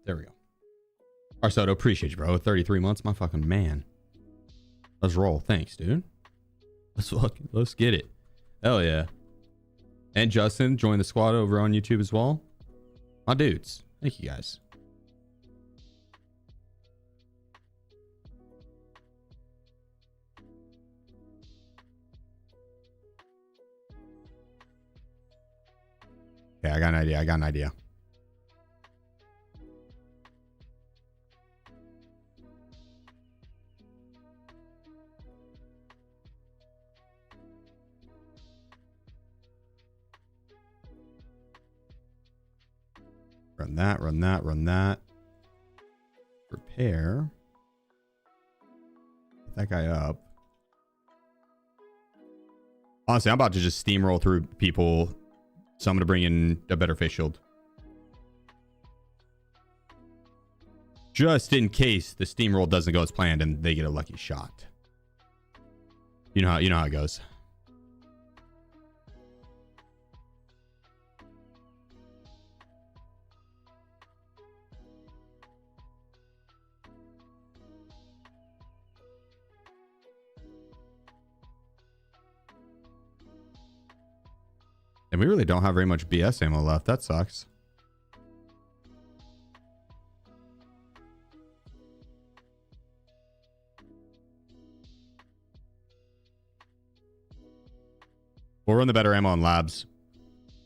There we go. Arsoto, appreciate you, bro. 33 months, my fucking man. Let's roll. Thanks, dude. Let's get it. Hell yeah. And Justin joined the squad over on YouTube as well. My dudes. Thank you guys. Okay, I got an idea. Run that. Repair. Get that guy up. Honestly, I'm about to just steamroll through people. So I'm going to bring in a better face shield. Just in case the steamroll doesn't go as planned and they get a lucky shot. You know how it goes. And we really don't have very much BS ammo left. That sucks. We'll run the better ammo on labs.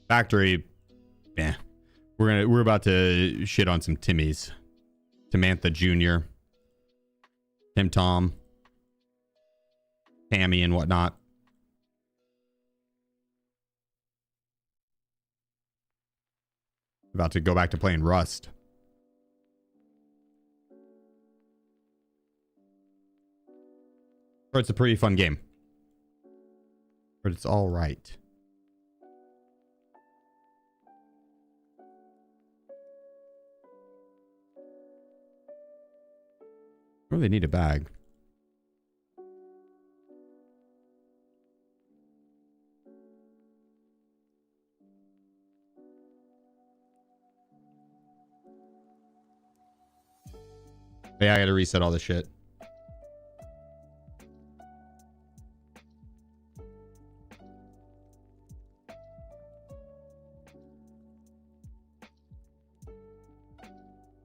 Factory, yeah. We're about to shit on some Timmies. Tamantha Jr. Tim Tom. Tammy and whatnot. About to go back to playing Rust. But it's a pretty fun game. But it's all right. I really need a bag. Yeah, I gotta reset all this shit.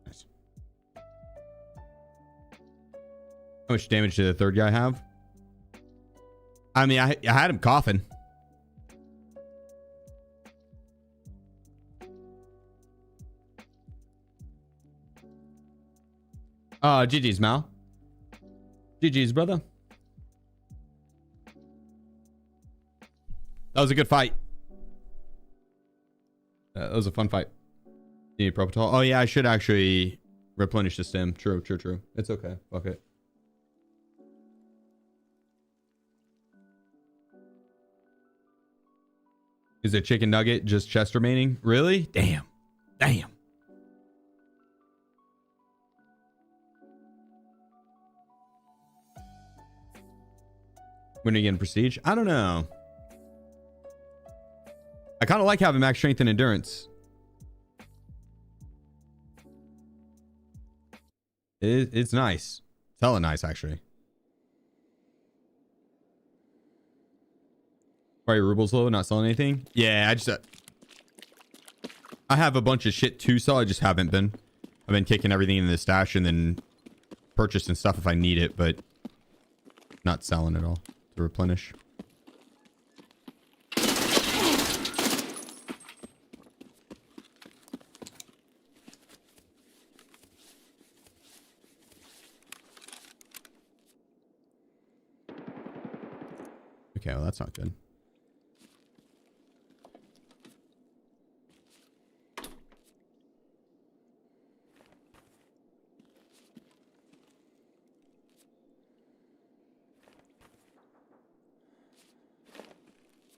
Nice. How much damage did the third guy have? I mean, I had him coughing. GG's, Mal. GG's, brother. That was a good fight. That was a fun fight. You need Propitol? Oh, yeah, I should actually replenish the stem. True. It's okay. Fuck it. Is it chicken nugget just chest remaining? Really? Damn. When are you getting prestige? I don't know. I kind of like having max strength and endurance. It's nice. It's hella nice, actually. Why your rubles low? Not selling anything? Yeah, I have a bunch of shit to sell. I just haven't been. I've been kicking everything in the stash and then purchasing stuff if I need it, but not selling it all to replenish. Okay, well, that's not good.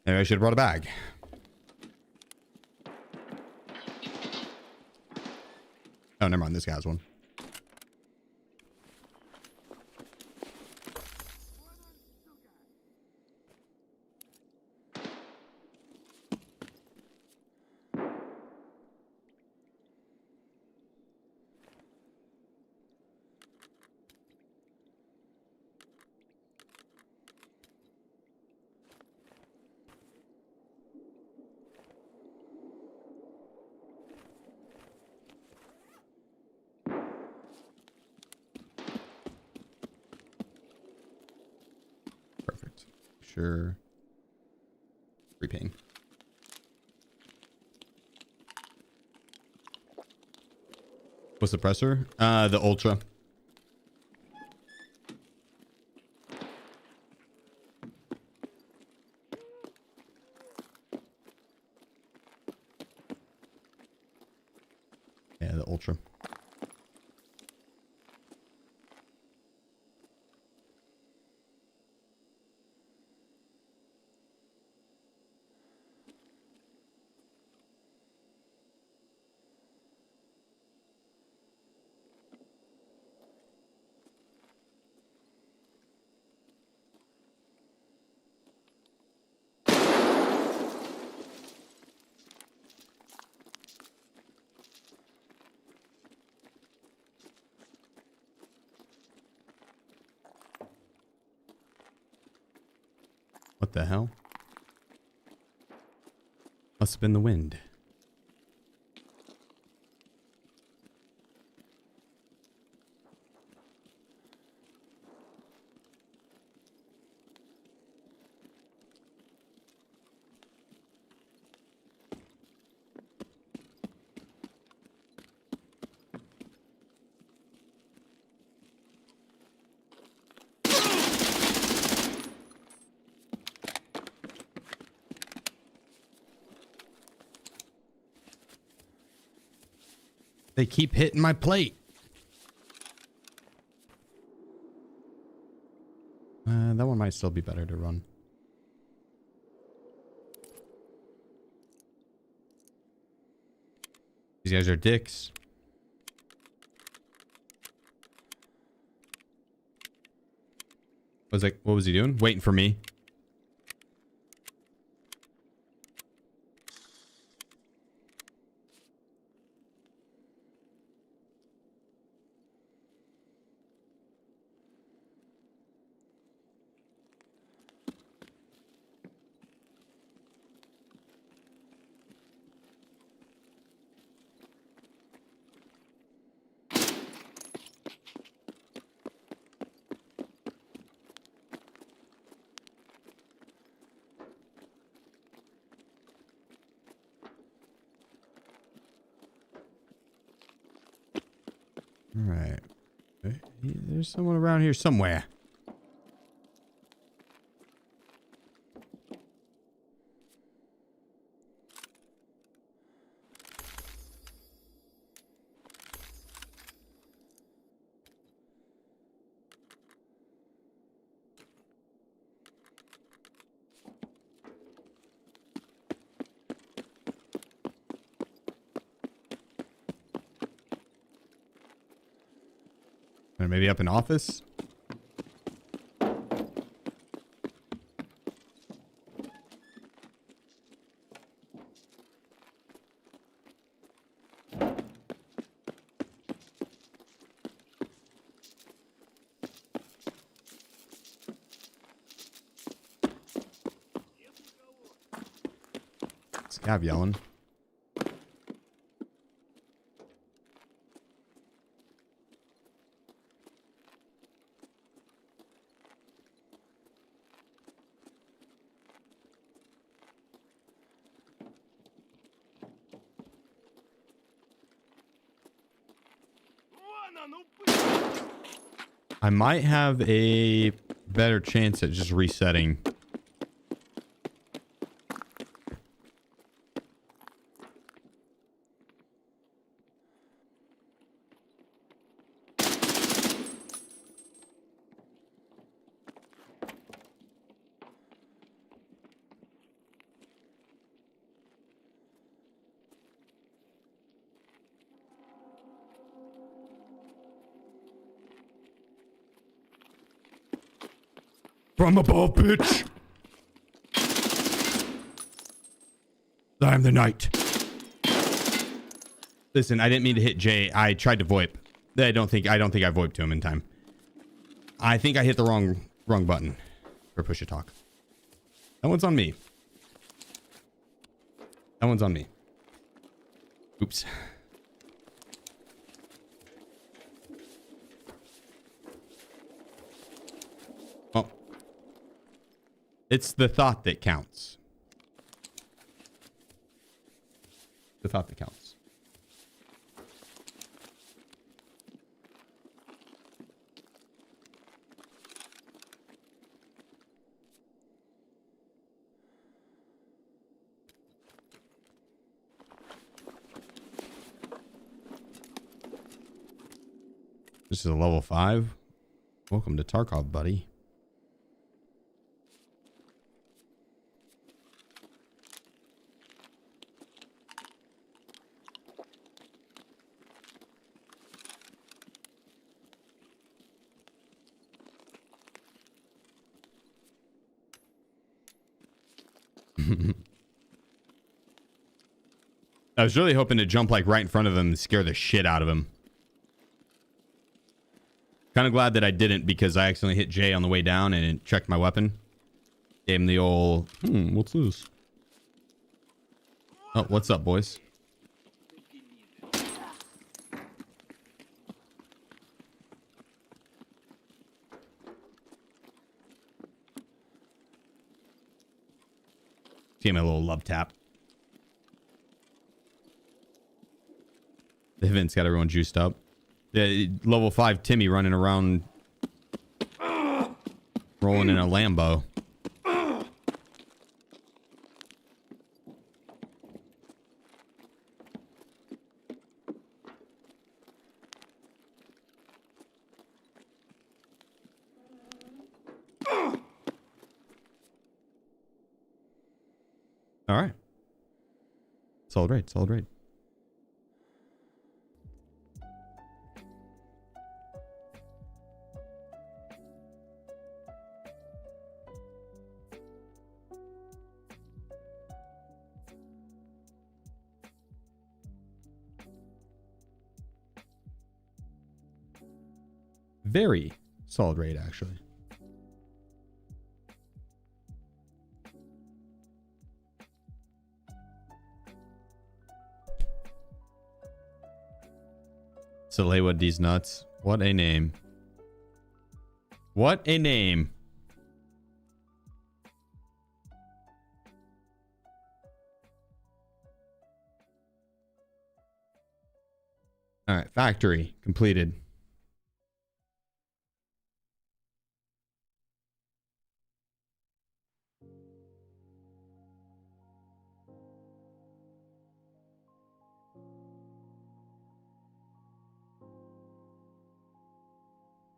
Maybe I should have brought a bag. Oh, never mind. This guy has one. Sure. Free ping. What's the suppressor? The Ultra. Yeah, the Ultra. What the hell? Must have been the wind. They keep hitting my plate. That one might still be better to run. These guys are dicks. What was he doing? Waiting for me. All right. There's someone around here somewhere. Or maybe up in office? Scav yelling. I might have a better chance at just resetting. From above, bitch! I am the knight. Listen, I didn't mean to hit J. I tried to VoIP. I don't think I VoIPed to him in time. I think I hit the wrong button for push to talk. That one's on me. That one's on me. Oops. Oh. It's the thought that counts. The thought that counts. This is a level 5. Welcome to Tarkov, buddy. I was really hoping to jump like right in front of him and scare the shit out of him. Kind of glad that I didn't, because I accidentally hit J on the way down and checked my weapon. Gave him the old, what's this? Oh, what's up, boys? Gave him a little love tap. The event's got everyone juiced up. The level 5 Timmy running around, rolling in a Lambo. All right. Solid rate, solid rate. Very solid rate, actually. Salewa these nuts. What a name. What a name. All right, factory completed.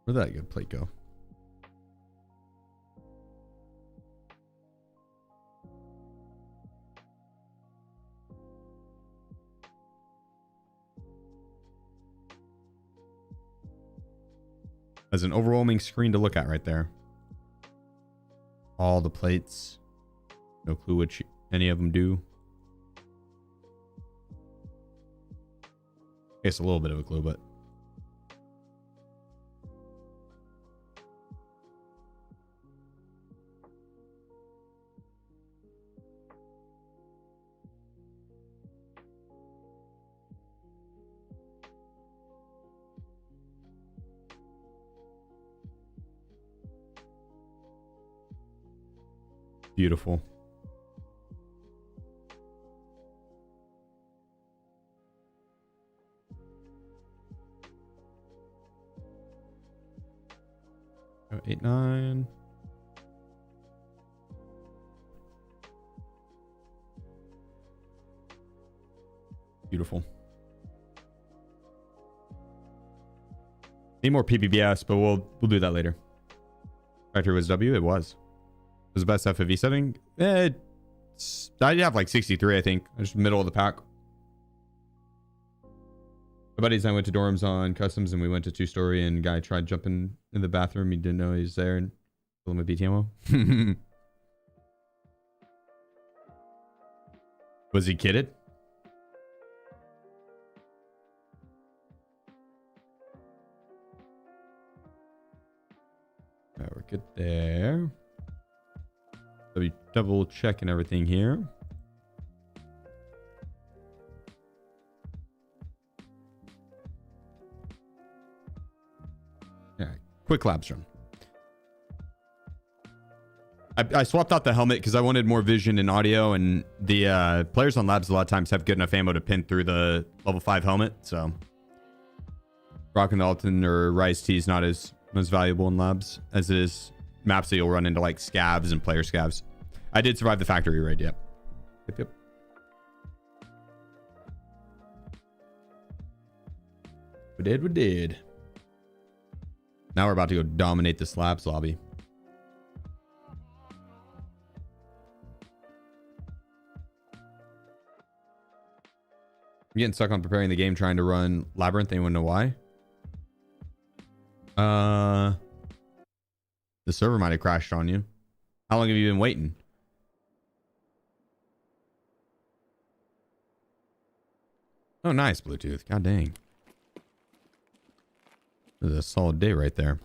Where'd that good plate go? There's an overwhelming screen to look at right there. All the plates. No clue which any of them do. I guess a little bit of a clue, but beautiful. Oh, 8, 9. Beautiful. Need more PBBS, but we'll do that later. Factory was W. It was. It was the best FFV setting. I have like 63, I think. Just middle of the pack. My buddies and I went to dorms on customs, and we went to 2-story, and guy tried jumping in the bathroom. He didn't know he was there, and told him a BTMO. Was he kidded? All right, we're good there. So we double checking everything here. All right, quick labs run. I swapped out the helmet because I wanted more vision and audio, and the players on labs a lot of times have good enough ammo to pin through the level 5 helmet. So rocking the Alton or Rise T is not as valuable in labs as it is maps that you'll run into like scavs and player scavs. I did survive the factory raid. Yep. Yep. We did. Now we're about to go dominate the slabs lobby. I'm getting stuck on preparing the game, trying to run Labyrinth. Anyone know why? The server might have crashed on you. How long have you been waiting? Oh, nice, Bluetooth. God dang. This is a solid day right there.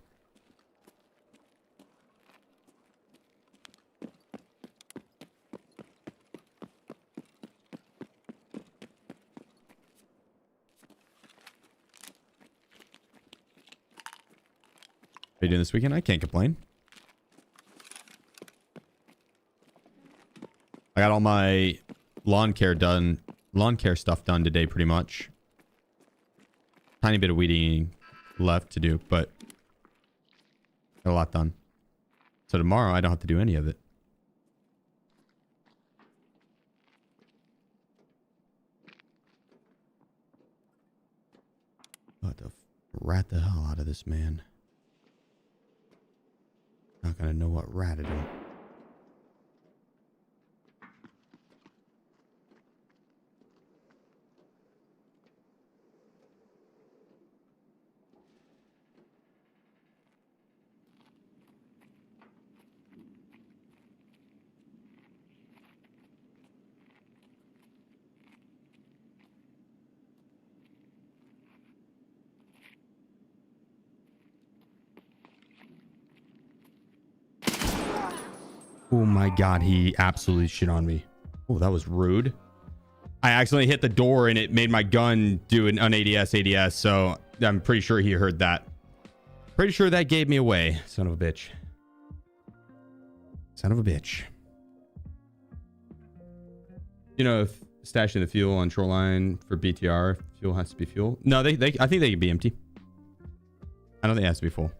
What are you doing this weekend? I can't complain. I got all my lawn care stuff done today pretty much. Tiny bit of weeding left to do, but got a lot done. So tomorrow I don't have to do any of it. What the rat the hell out of this man. Not gonna know what ratted him. Oh my god, he absolutely shit on me. Oh, that was rude. I accidentally hit the door and it made my gun do an ADS, so I'm pretty sure he heard that. Pretty sure that gave me away. Son of a bitch. Son of a bitch. You know, if stashing the fuel on shoreline for BTR, fuel has to be fuel. No, I think they can be empty. I don't think it has to be full.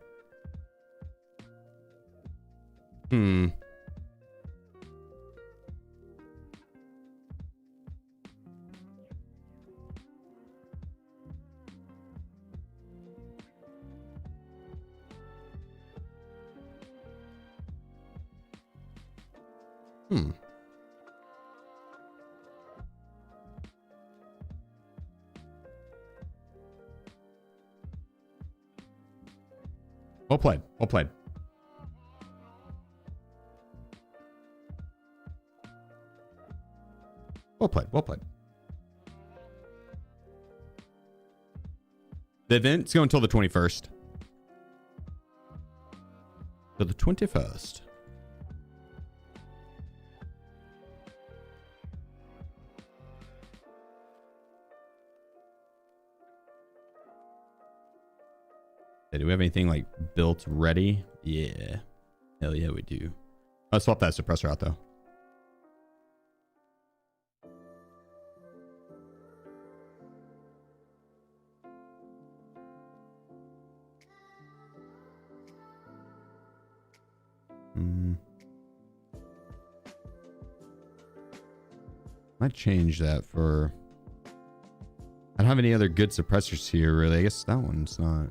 Well played. Well played. Well played. Well played. The event's going until the 21st. Till the 21st. Do we have anything like built ready? Yeah. Hell yeah, we do. I'll swap that suppressor out though. Might change that for... I don't have any other good suppressors here, really. I guess that one's not...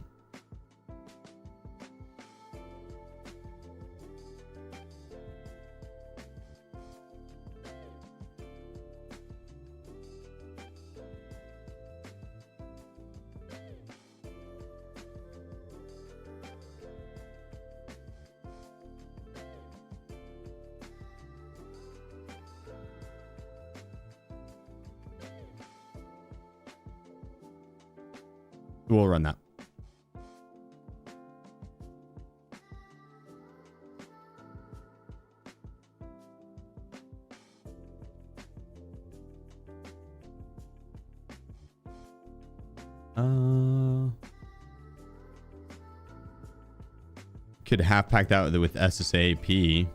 We'll run that. Could half pack that with SSAP.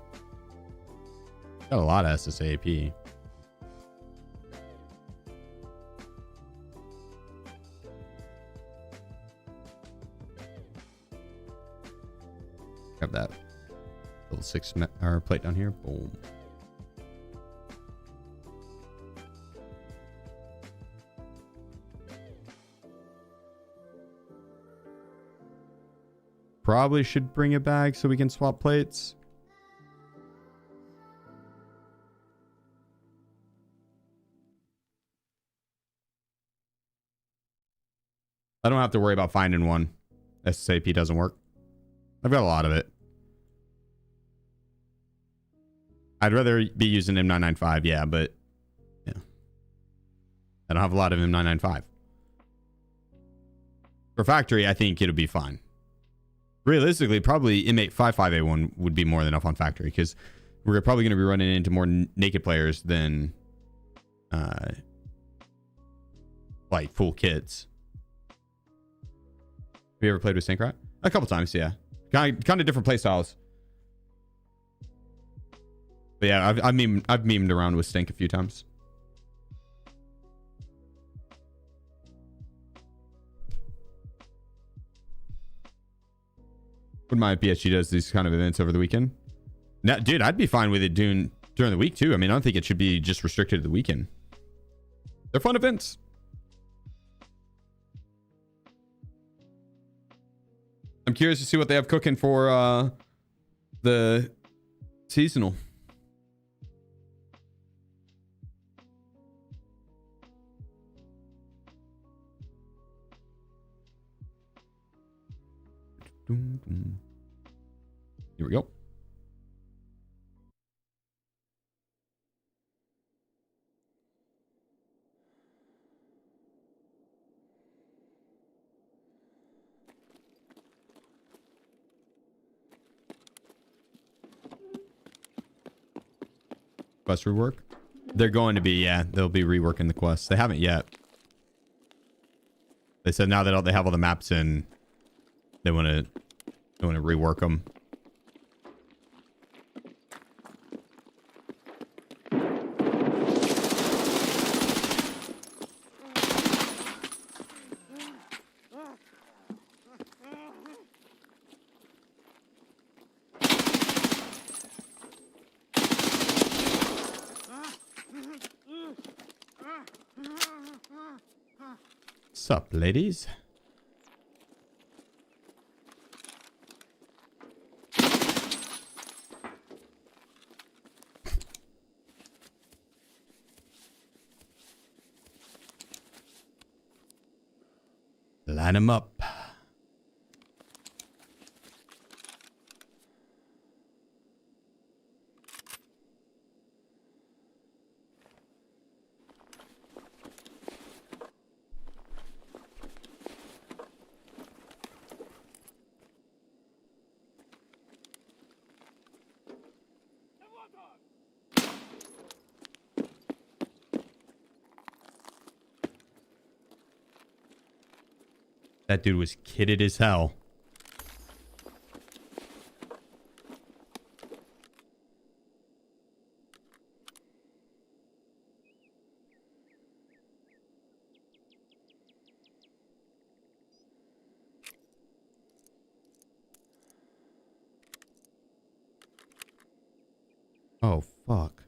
Got a lot of SSAP. Grab that little 6-hour plate down here. Boom. Probably should bring a bag so we can swap plates. I don't have to worry about finding one. SSAP doesn't work. I've got a lot of it. I'd rather be using M995, yeah, but yeah. I don't have a lot of M995. For factory, I think it'll be fine. Realistically, probably M855A1 would be more than enough on factory because we're probably going to be running into more naked players than like full kits. Have you ever played with Syncrat? A couple times, yeah. Kind of different play styles. But yeah, I've memed around with Stink a few times. Wouldn't mind if PSG does these kind of events over the weekend. Now, dude, I'd be fine with it doing during the week too. I mean, I don't think it should be just restricted to the weekend. They're fun events. I'm curious to see what they have cooking for the seasonal. Here we go. Quest rework? They're going to be, yeah. They'll be reworking the quests. They haven't yet. They said now that they have all the maps in, they want to rework them. Sup, ladies? Line them up. That dude was kitted as hell. Oh, fuck.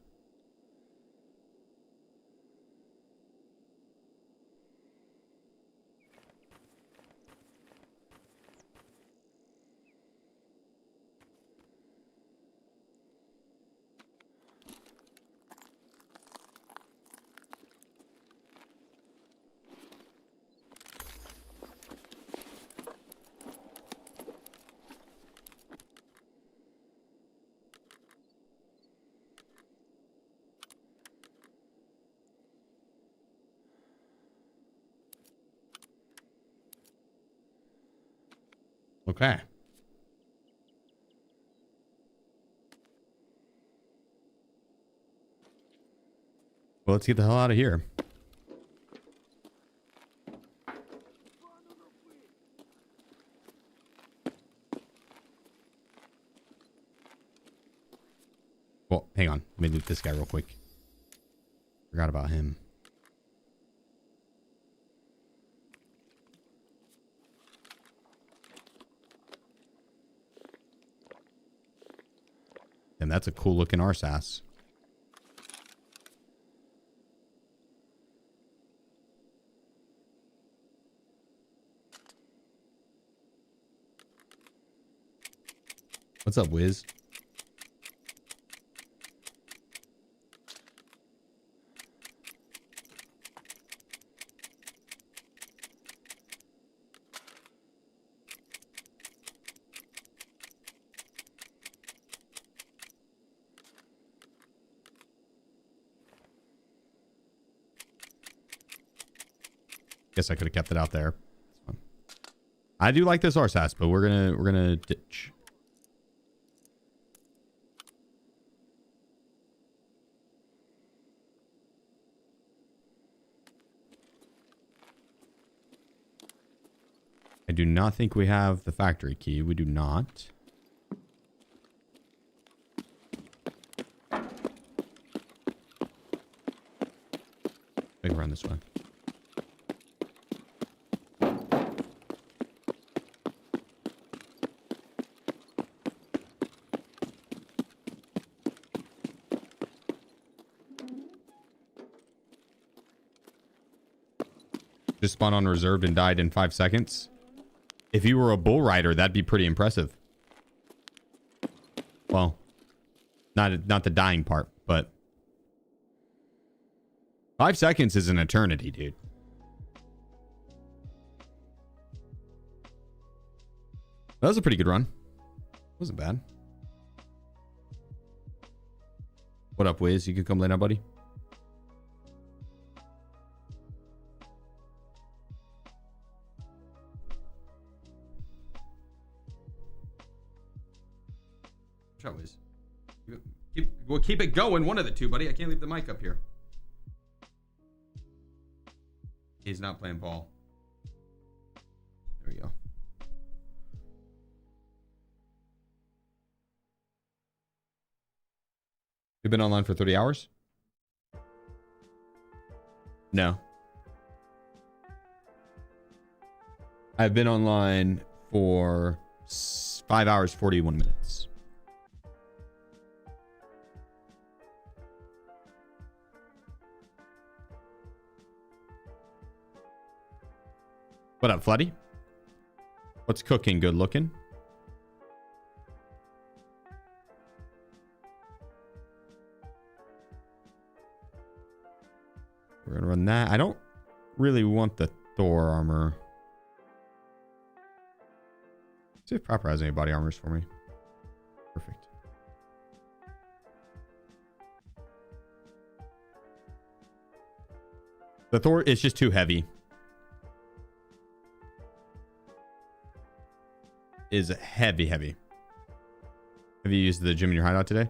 Okay. Well, let's get the hell out of here. Well, hang on. Let me loot this guy real quick. Forgot about him. And that's a cool looking arse ass. What's up, Wiz? Guess I could have kept it out there. I do like this arse ass, but we're gonna ditch. I do not think we have the factory key. We do not. We can run this way. Just spawned on reserved and died in 5 seconds. If you were a bull rider, that'd be pretty impressive. Well, not the dying part, but 5 seconds is an eternity, dude. That was a pretty good run. Wasn't bad. What up, Wiz? You can come lay down, buddy. Wiz. We'll keep it going. One of the two, buddy. I can't leave the mic up here. He's not playing ball. There we go. You've been online for 30 hours? No. I've been online for 5 hours, 41 minutes. What up, Floody? What's cooking? Good looking? We're gonna run that. I don't really want the Thor armor. See if Proper has any body armors for me. Perfect. The Thor is just too heavy. Is heavy. Have you used the gym in your hideout today?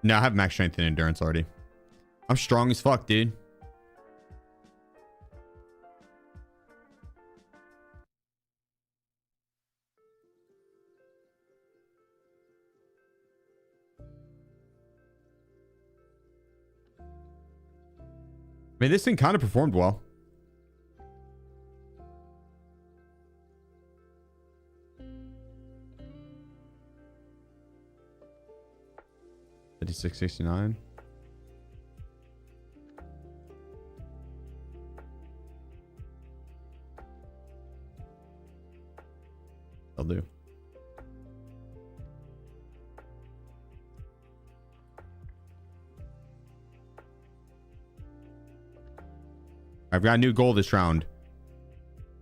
No, I have max strength and endurance already. I'm strong as fuck, dude. I mean, this thing kind of performed well. $56.69. I'll do. I've got a new goal this round.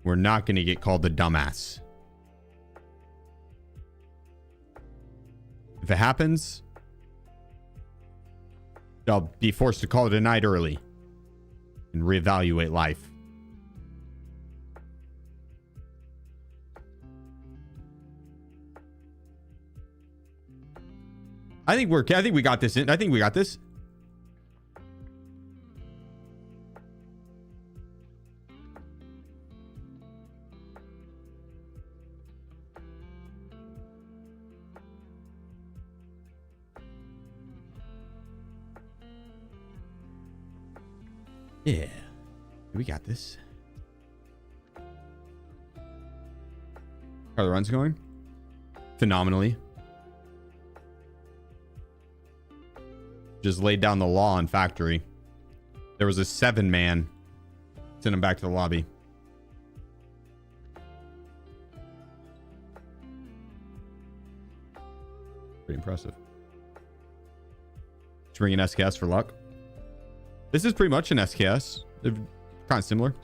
We're not going to get called the dumbass. If it happens, I'll be forced to call it a night early and reevaluate life. I think we got this in. I think we got this. Yeah. We got this. How are the runs going? Phenomenally. Just laid down the law in factory. There was a 7-man. Send him back to the lobby. Pretty impressive. Just bring an SKS for luck. This is pretty much an SKS. They're kind of similar.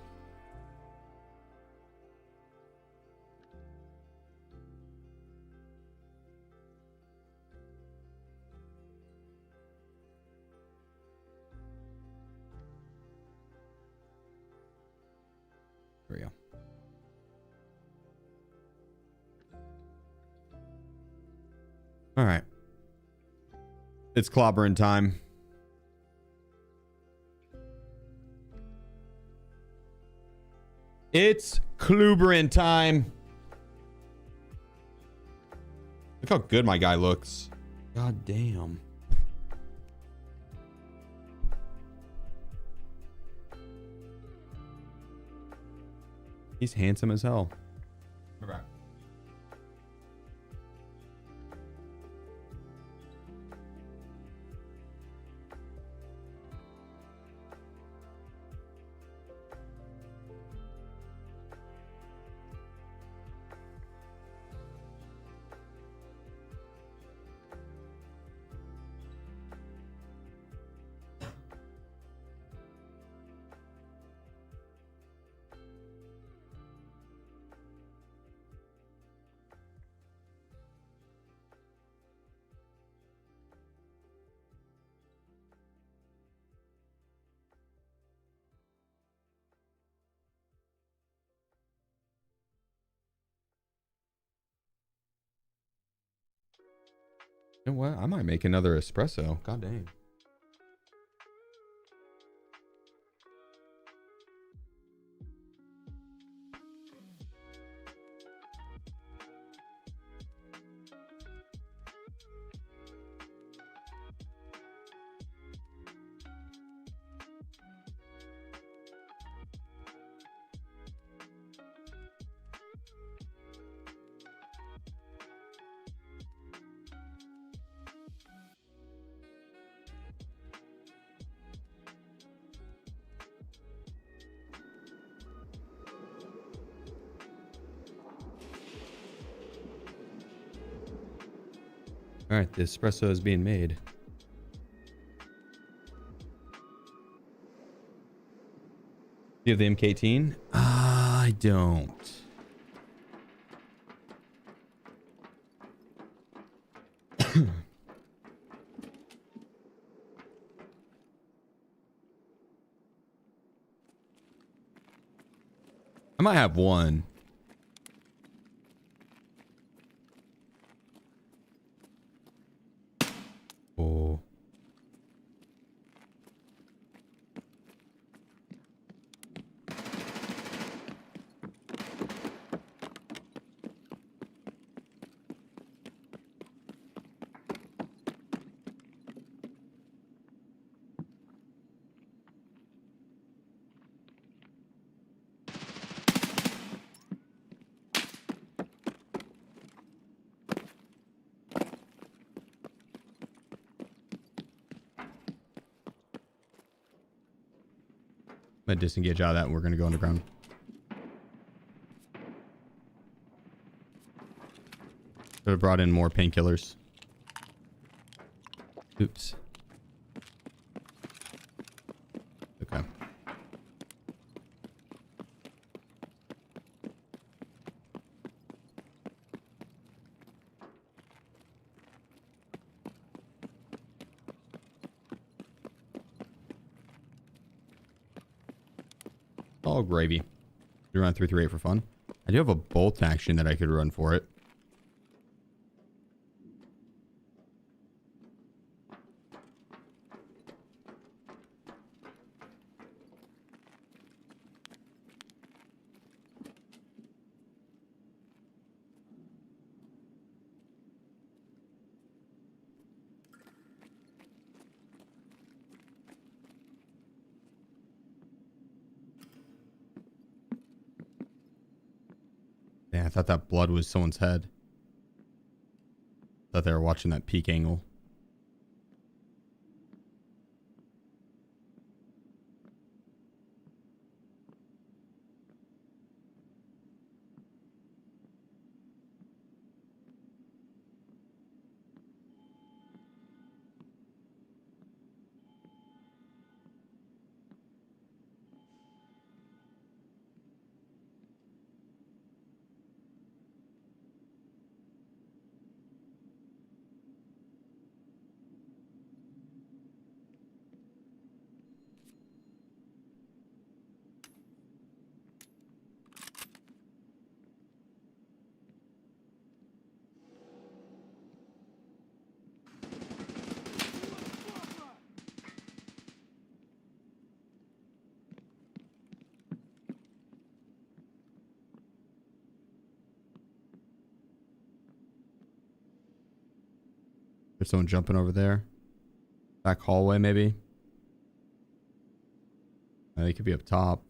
There we go. All right. It's clobbering time. It's clobbering time. Look how good my guy looks. God damn. He's handsome as hell. All right. You know what? I might make another espresso. God dang. All right, the espresso is being made. Do you have the MK18? I don't. I might have one. Oh. I'm gonna disengage out of that and we're gonna go underground. Could have brought in more painkillers. Oops. Okay. All gravy. You run 338 for fun. I do have a bolt action that I could run for it. I thought that blood was someone's head. Thought they were watching that peak angle. There's someone jumping over there. Back hallway, maybe. They could be up top.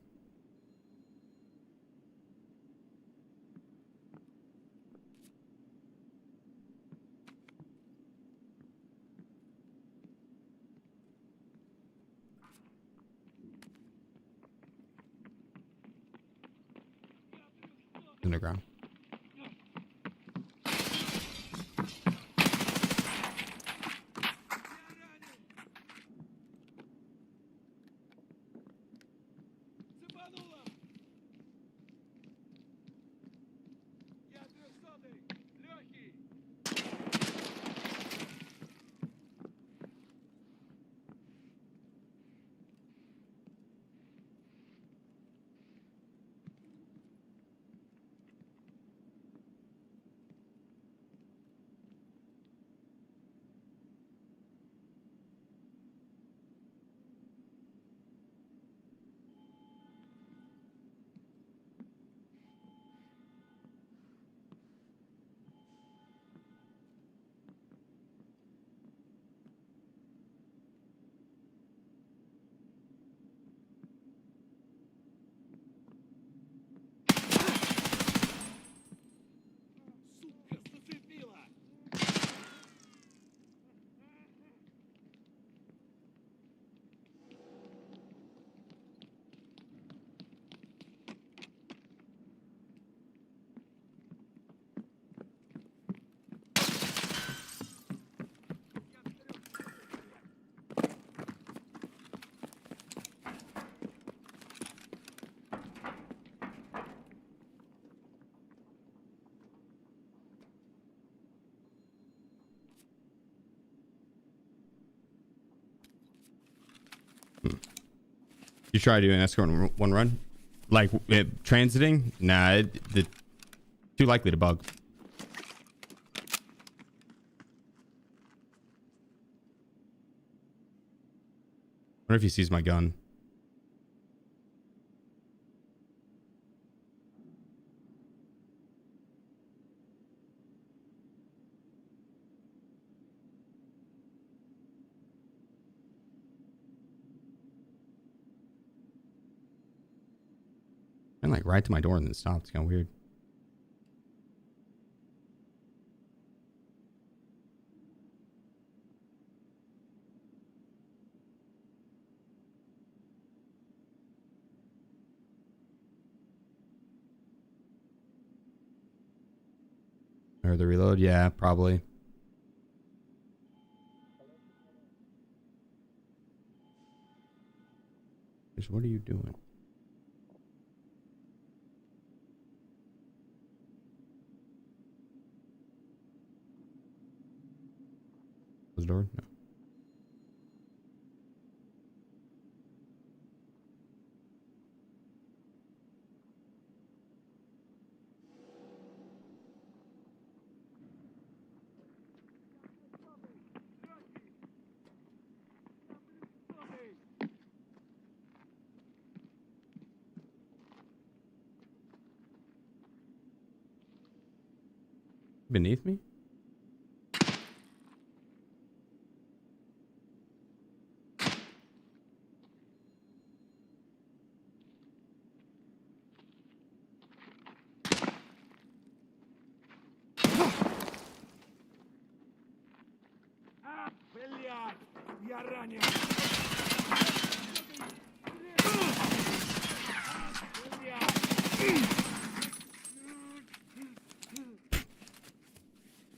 Underground. You try doing escort one run? Like transiting? Nah, too likely to bug. Wonder if he sees my gun. And like right to my door and then stopped. It's kind of weird. Or the reload? Yeah, probably. What are you doing? Close the door? No. Beneath me?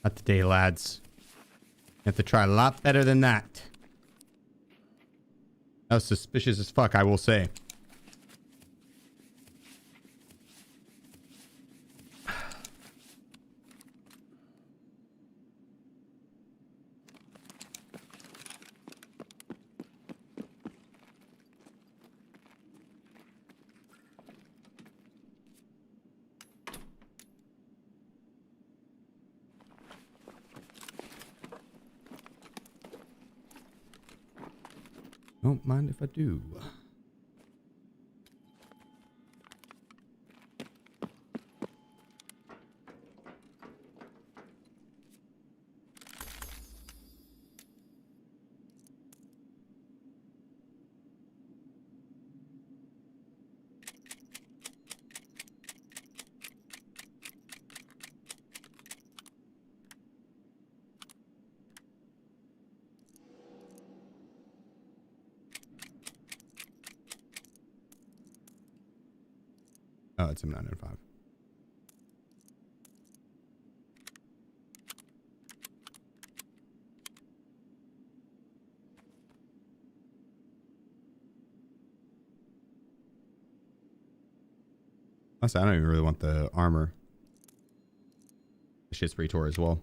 Not today, lads. You have to try a lot better than that. That was suspicious as fuck, I will say. Don't mind if I do. Oh, it's M905. Honestly, I don't even really want the armor. This shit's free tour as well.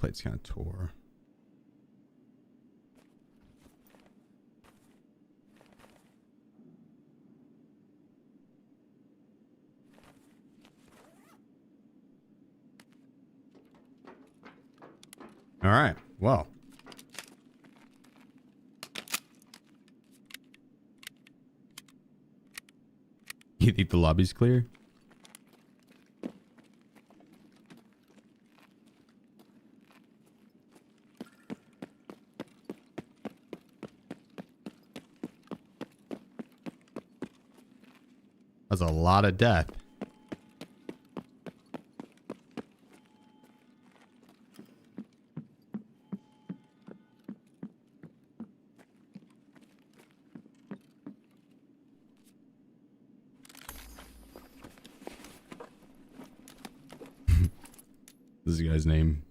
Plate's kind of tore. All right. Well. You think the lobby's clear? That's a lot of death. This is the guy's name.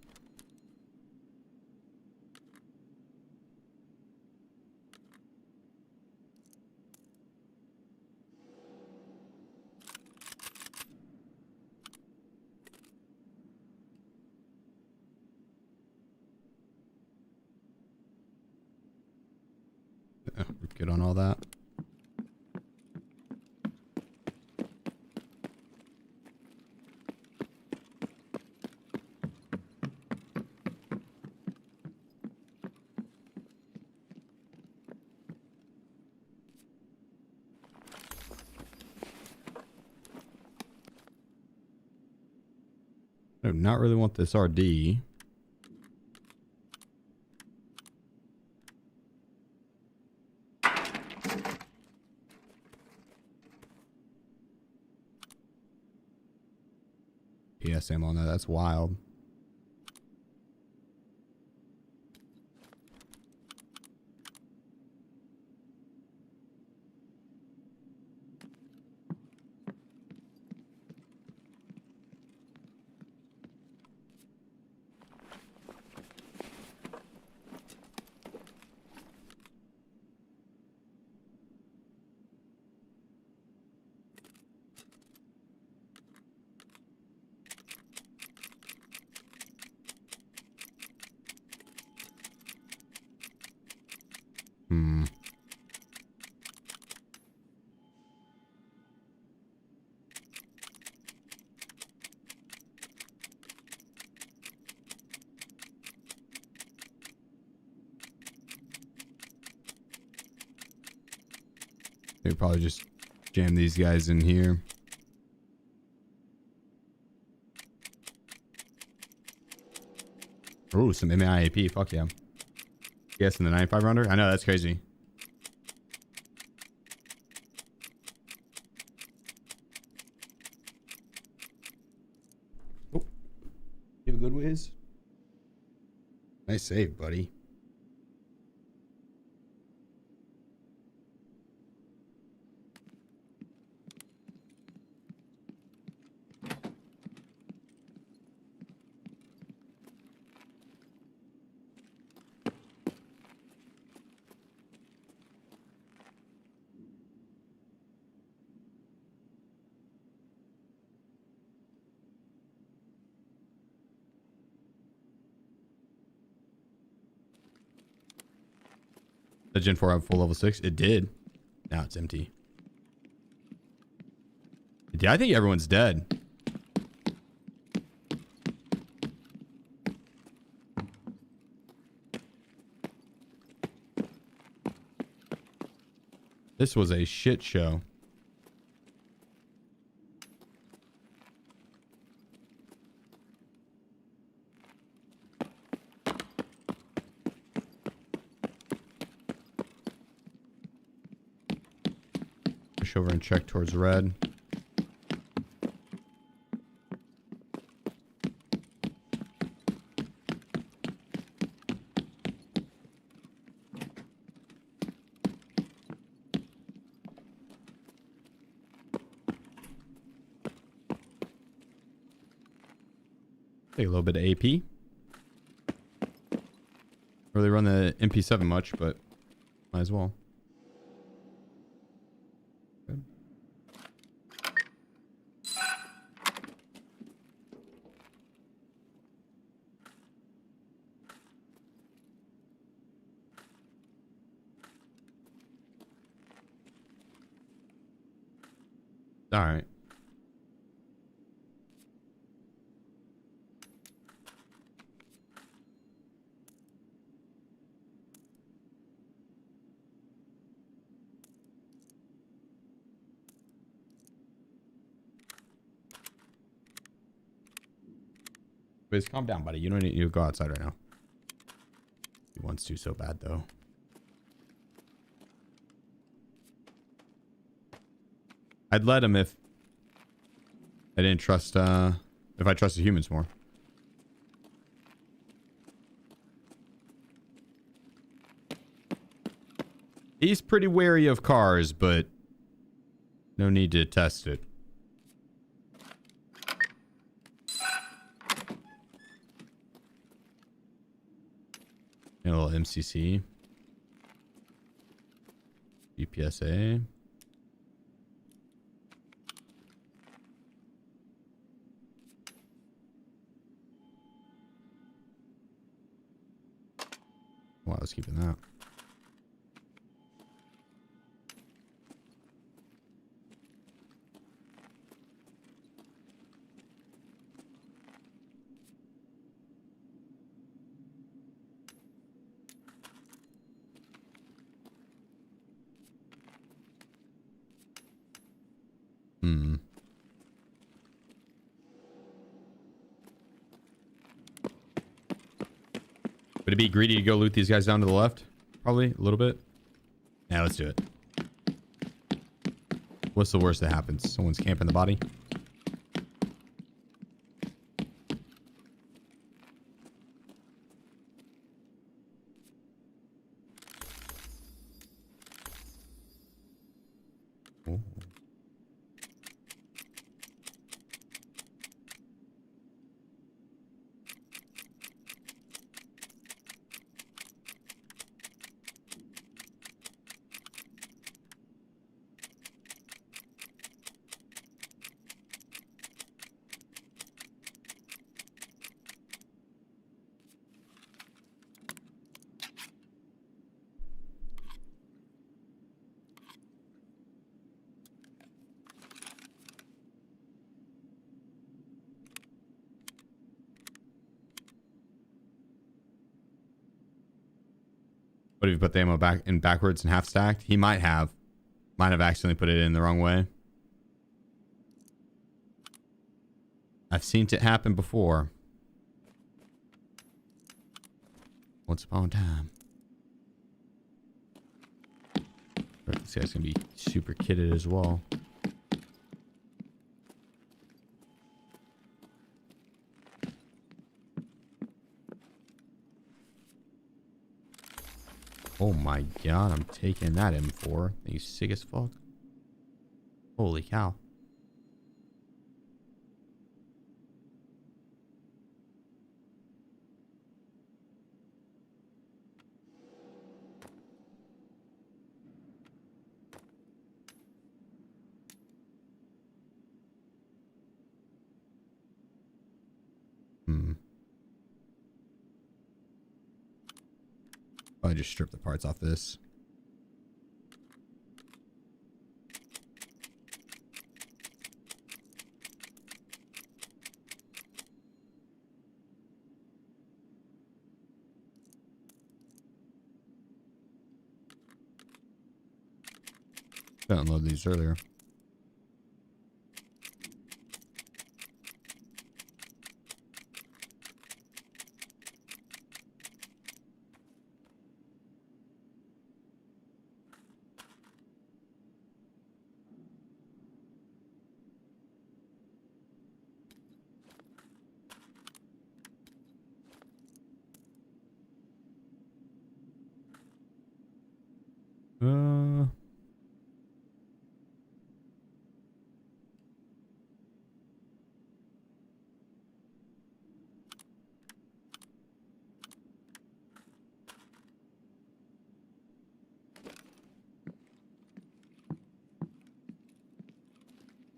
We're good on all that. I do not really want this RD. PS ammo on that. That's wild. They probably just jam these guys in here. Ooh, some MIAP. Fuck yeah. Yes, in the 95 rounder. I know, that's crazy. Oh, you have a good whiz. Nice save, buddy. The Gen 4 have full level 6? It did. Now it's empty. Yeah, I think everyone's dead. This was a shit show. Push over and check towards red. Take a little bit of AP. Really run the MP7 much, but might as well. Good. All right. Wiz, calm down, buddy. You don't need to go outside right now. He wants to so bad, though. I'd let him if I didn't trust, if I trusted humans more. He's pretty wary of cars, but no need to test it. A little MCC. UPSA. Wow, I was keeping that. Would it be greedy to go loot these guys down to the left? Probably a little bit. Yeah, let's do it. What's the worst that happens? Someone's camping the body. Oh. What if you put the ammo back in backwards and half stacked? He might have. Might have accidentally put it in the wrong way. I've seen it happen before. Once upon a time. This guy's gonna be super kitted as well. Oh my god, I'm taking that M4. He's sick as fuck. Holy cow. I just strip the parts off this. Download these earlier.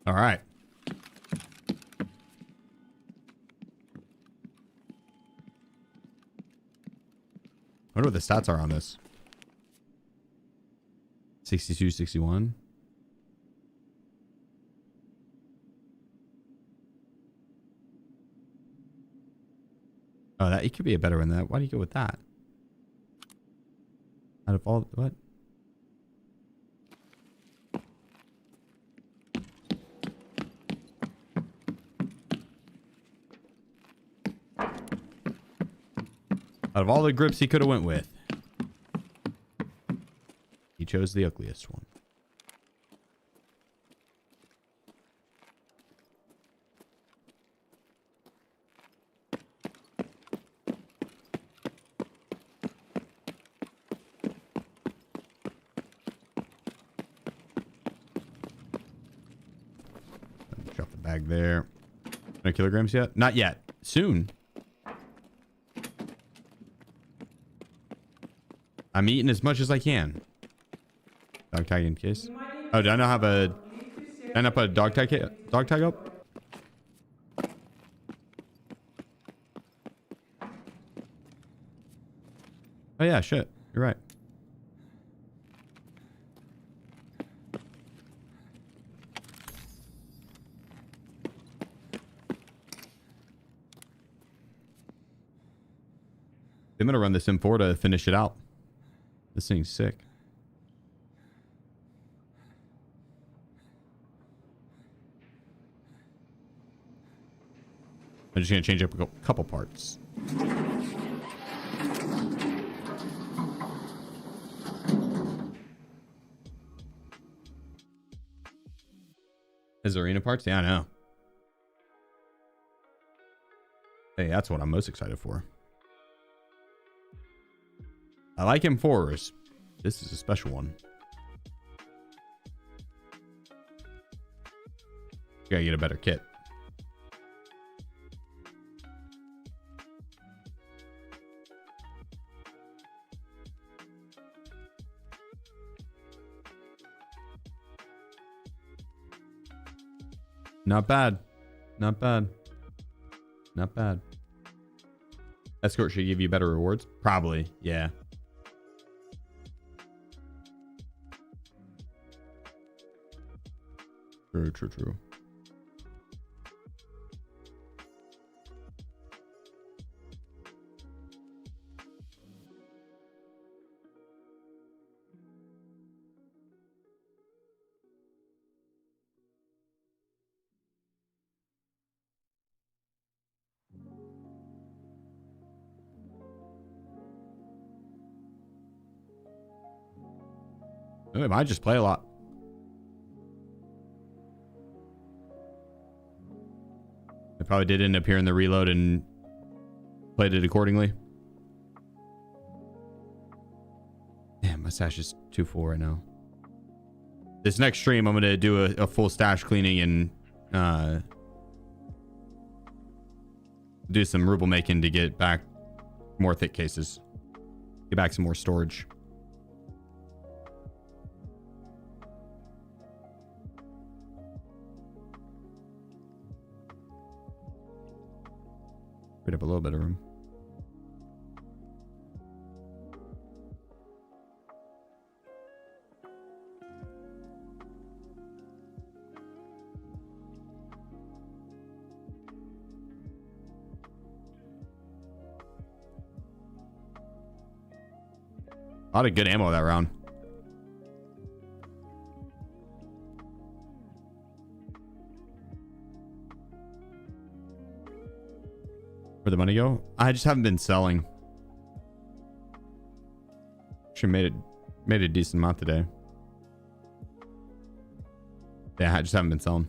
All right. I wonder what the stats are on this. 62, 61. Oh, that it could be a better one than that. Why do you go with that? Out of all what? Out of all the grips he could have went with, he chose the ugliest one. Drop the bag there. No kilograms yet? Not yet. Soon. I'm eating as much as I can. Dog tag in case. Oh, do I not have a... Did I not put a dog tag up? Oh yeah, shit. You're right. I'm gonna run this M4 to finish it out. This thing's sick. I'm just gonna change up a couple parts. His arena parts? Yeah, I know. Hey, that's what I'm most excited for. I like M4s. This is a special one. You gotta get a better kit. Not bad. Not bad. Not bad. Escort should give you better rewards? Probably, yeah. True. I might just play a lot. I probably did end up hearing the reload and played it accordingly. Damn, my stash is too full right now. This next stream, I'm going to do a full stash cleaning and do some ruble making to get back more thick cases. Get back some more storage. Freed up a little bit of room. A lot of good ammo that round. Where'd the money go? I just haven't been selling. Actually made a decent amount today. Yeah, I just haven't been selling.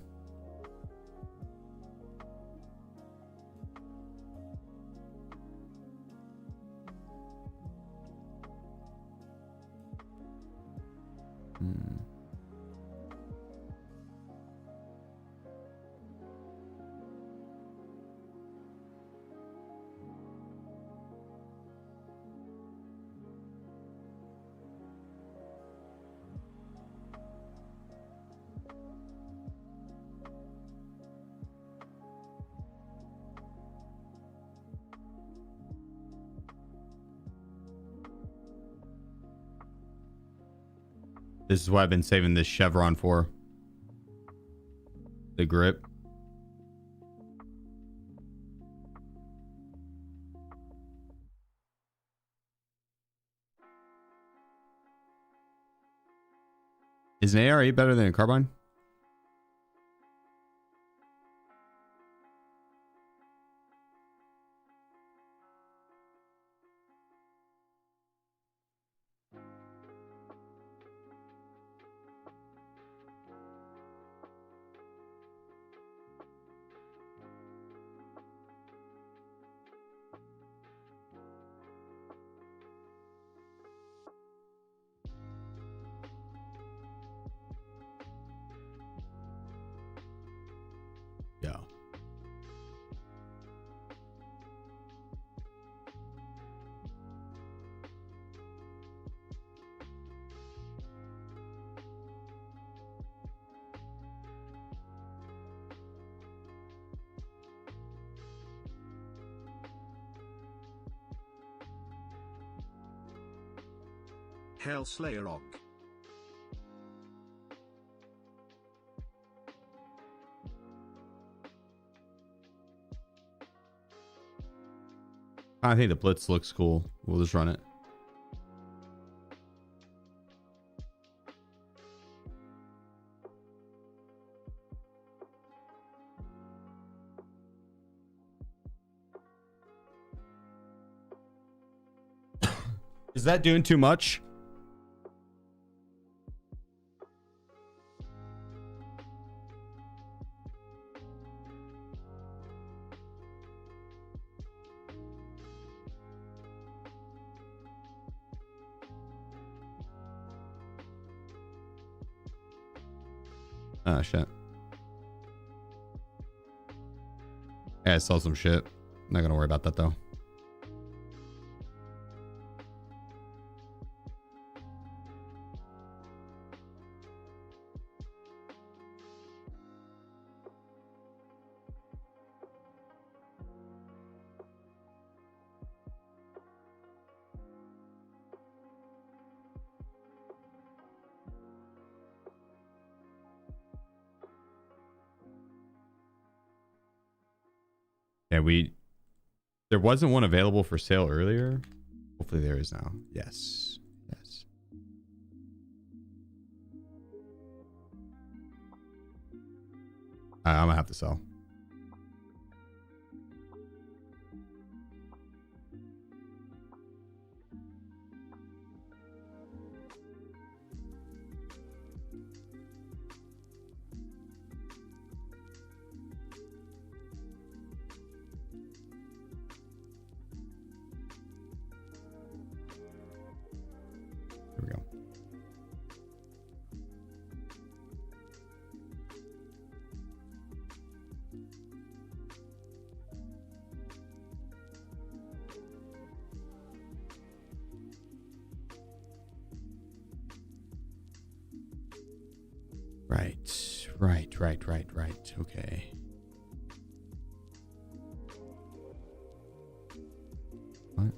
This is what I've been saving this chevron for. The grip. Is an ARE better than a carbine? Yeah. Hellslayer Og. I think the Blitz looks cool. We'll just run it. Is that doing too much? Oh shit. Yeah, I saw some shit. Not gonna worry about that though. Yeah, there wasn't one available for sale earlier. Hopefully there is now. Yes. Yes. I'm gonna have to sell. Right. Okay. What?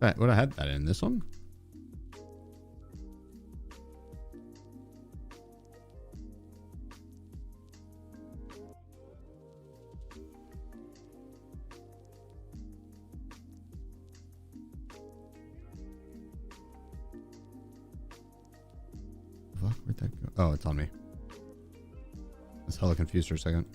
Right, would I had that in this one? Fuck, where'd that go? Oh, it's on me. I was hella confused for a second.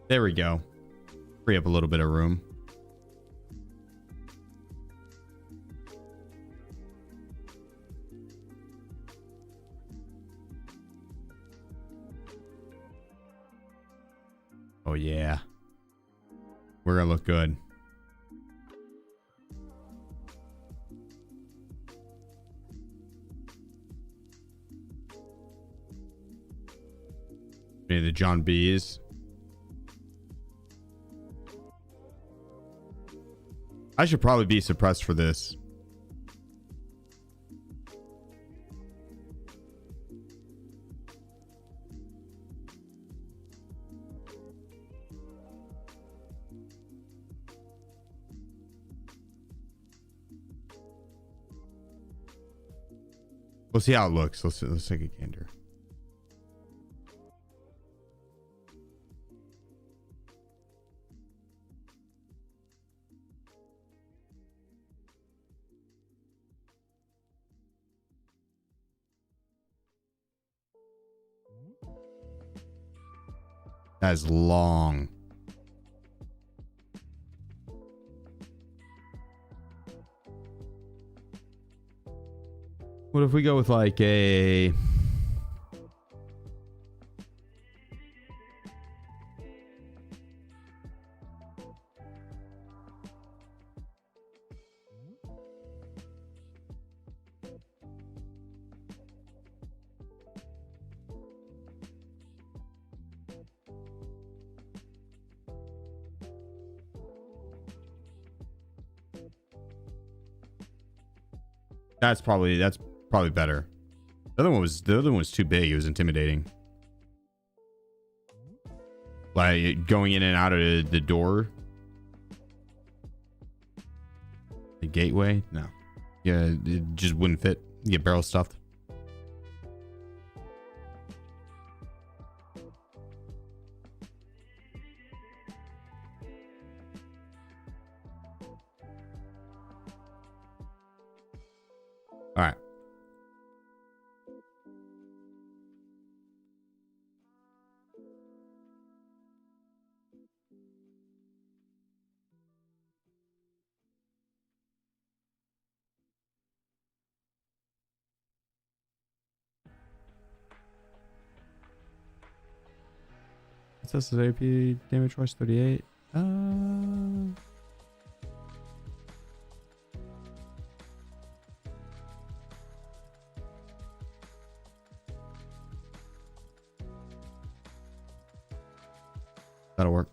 There we go. Free up a little bit of room. Oh yeah. We're gonna look good. Maybe the John B's. I should probably be suppressed for this. We'll see how it looks. Let's take a gander. That is long. What if we go with like a... That's probably better. The other one was too big. It was intimidating. Like going in and out of the door. The gateway? No. Yeah, it just wouldn't fit. You get barrel stuffed. All right. It says the AP damage force 38. That'll work.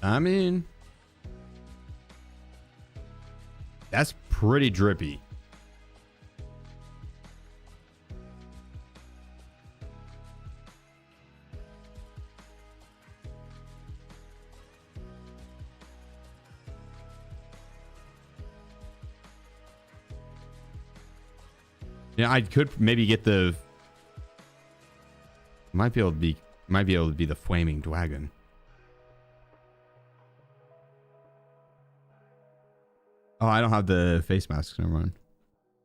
I mean, that's pretty drippy. Yeah, I could maybe get the might be able to be the flaming dragon. Oh, I don't have the face masks. Never mind.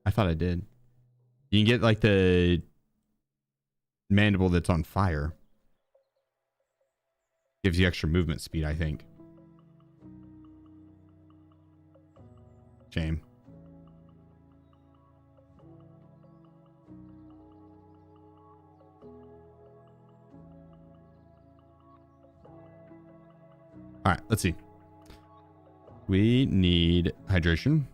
I thought I did. You can get like the mandible that's on fire. Gives you extra movement speed, I think. Shame. All right, let's see. We need hydration.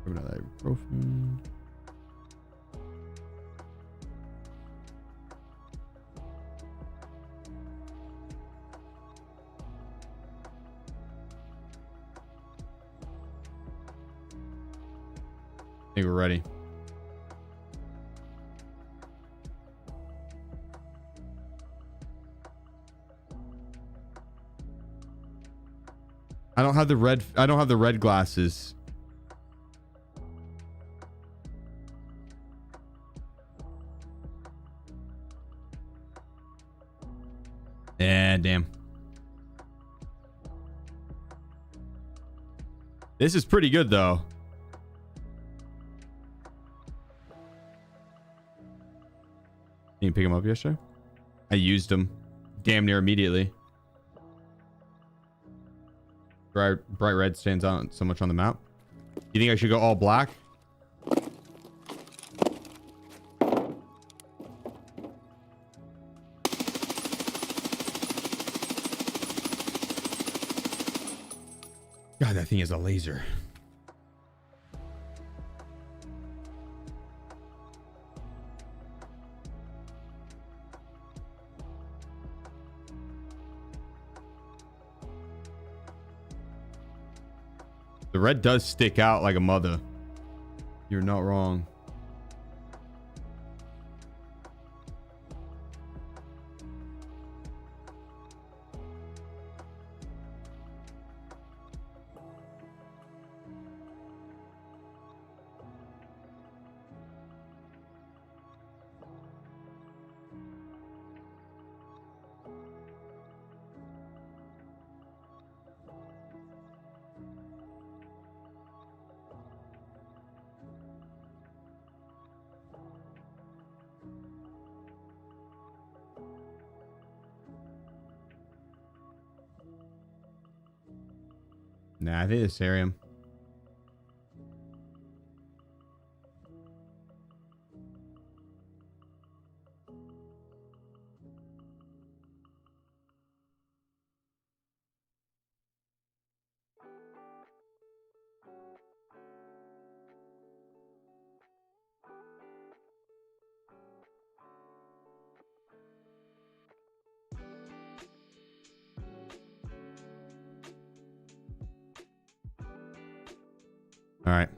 Another ibuprofen. I think we're ready. I don't have the red glasses. Yeah, damn. This is pretty good though. Can you pick him up yesterday? I used him damn near immediately. Bright red stands out so much on the map. You think I should go all black? God, that thing is a laser. The red does stick out like a mother. You're not wrong. Nah, I think it's Arium. All right.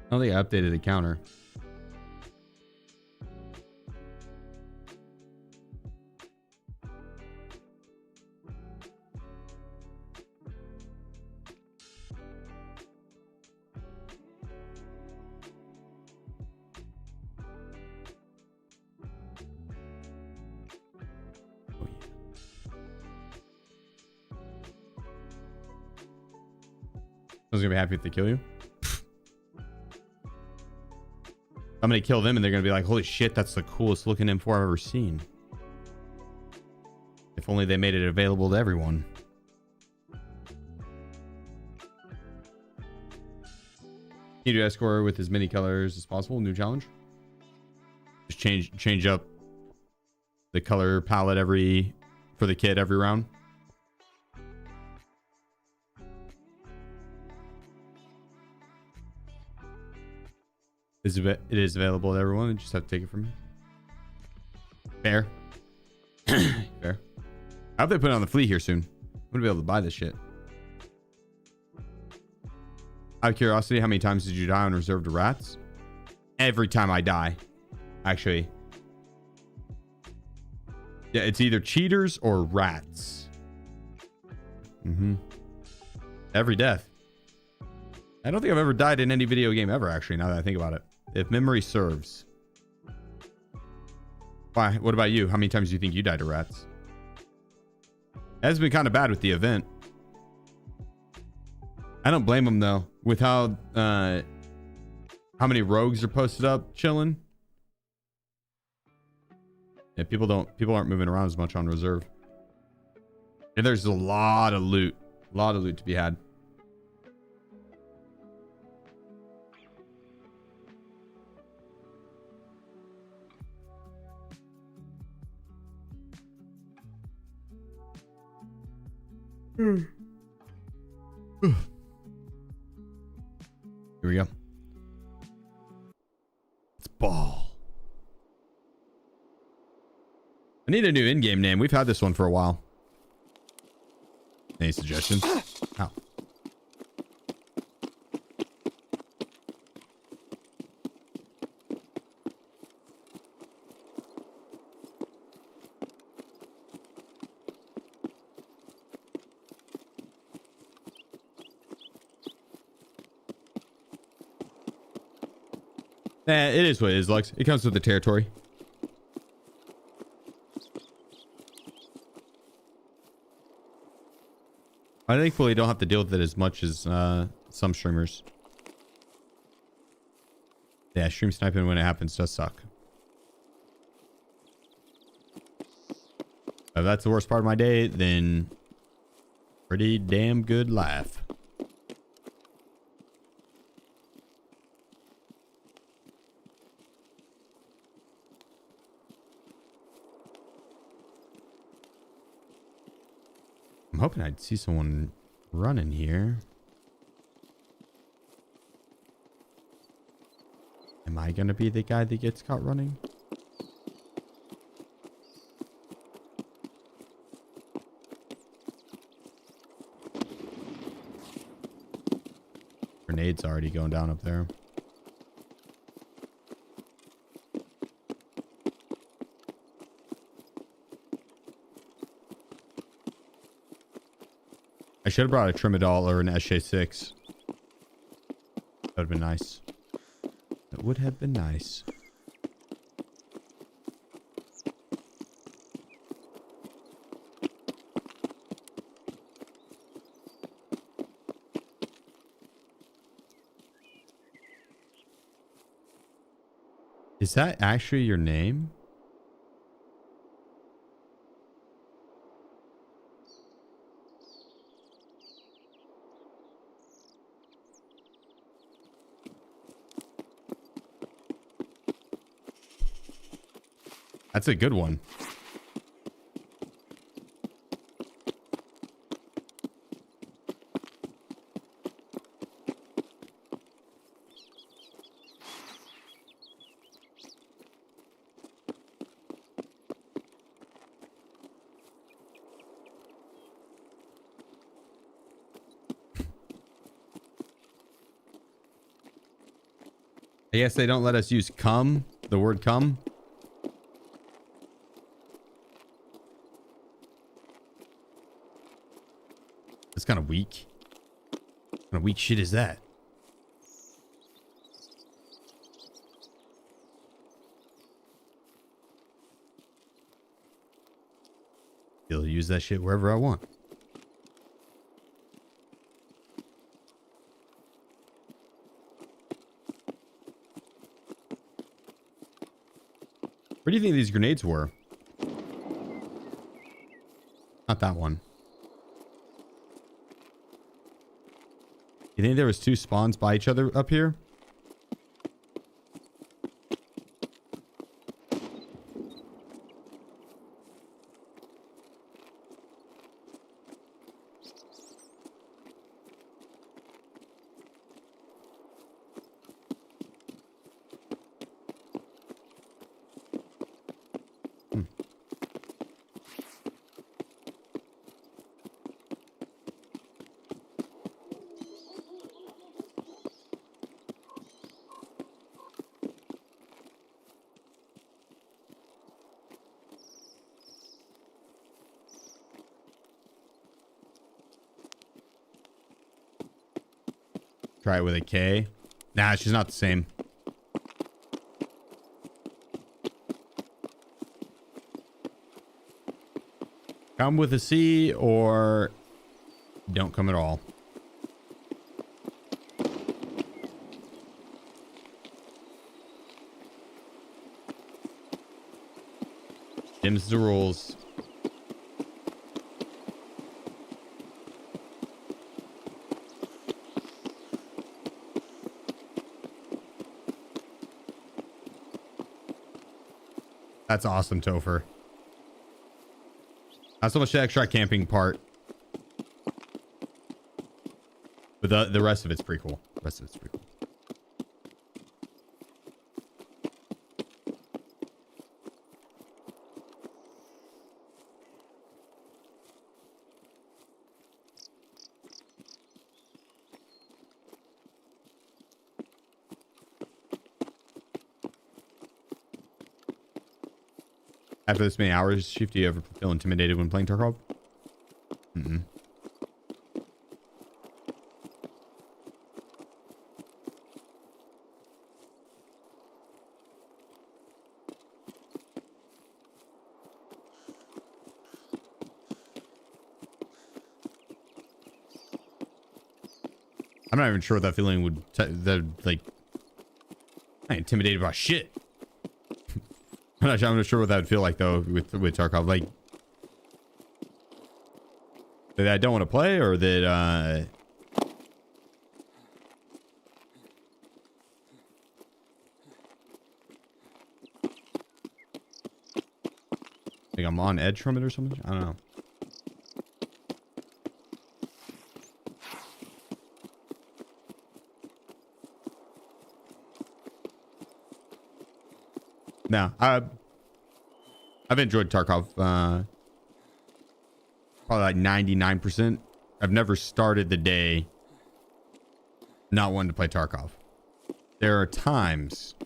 I don't think I updated the counter. I was gonna be happy if they kill you. I'm gonna kill them and they're gonna be like, holy shit, that's the coolest looking M4 I've ever seen. If only they made it available to everyone. You do Escort with as many colors as possible. New challenge. Just change up the color palette for the kid every round. It is available to everyone. You just have to take it from me. Fair. Fair. I hope they put it on the fleet here soon. I'm gonna be able to buy this shit. Out of curiosity, how many times did you die on reserve to rats? every time I die. Actually. Yeah, it's either cheaters or rats. Every death. I don't think I've ever died in any video game ever, actually, now that I think about it. If memory serves. Why? What about you? How many times do you think you died to rats? It has been kind of bad with the event. I don't blame them, though. With how many rogues are posted up chilling. Yeah, people aren't moving around as much on reserve. And there's a lot of loot. A lot of loot to be had. Here we go. It's ball. I need a new in-game name. We've had this one for a while. Any suggestions? Ow. It is what it is, Lux. It comes with the territory. I thankfully don't have to deal with it as much as some streamers. Yeah, stream sniping when it happens does suck. If that's the worst part of my day, then pretty damn good life. I'm hoping I'd see someone running here. Am I gonna be the guy that gets caught running? Grenade's already going down up there. I should have brought a Trimadol or an SJ6. That would have been nice. That would have been nice. Is that actually your name? That's a good one. I guess they don't let us use come, the word come. It's kind of weak. What kind of weak shit is that? You'll use that shit wherever I want. Where do you think these grenades were? Not that one. You think there was two spawns by each other up here? Try it with a K. Nah, she's not the same. Come with a C or don't come at all. Them's the rules. That's awesome, Topher. Not so much the extra camping part, but the rest of it's pretty cool. The rest of it's pretty cool. After this many hours, Sheef, do you ever feel intimidated when playing Tarkov? Mm-mm. I'm not even sure what that feeling would like. I ain't intimidated by shit. I'm not sure what that would feel like though with Tarkov. Like that I don't want to play, or that like I'm on edge from it or something. I don't know. No, I've enjoyed Tarkov. Probably like 99%. I've never started the day not wanting to play Tarkov. There are times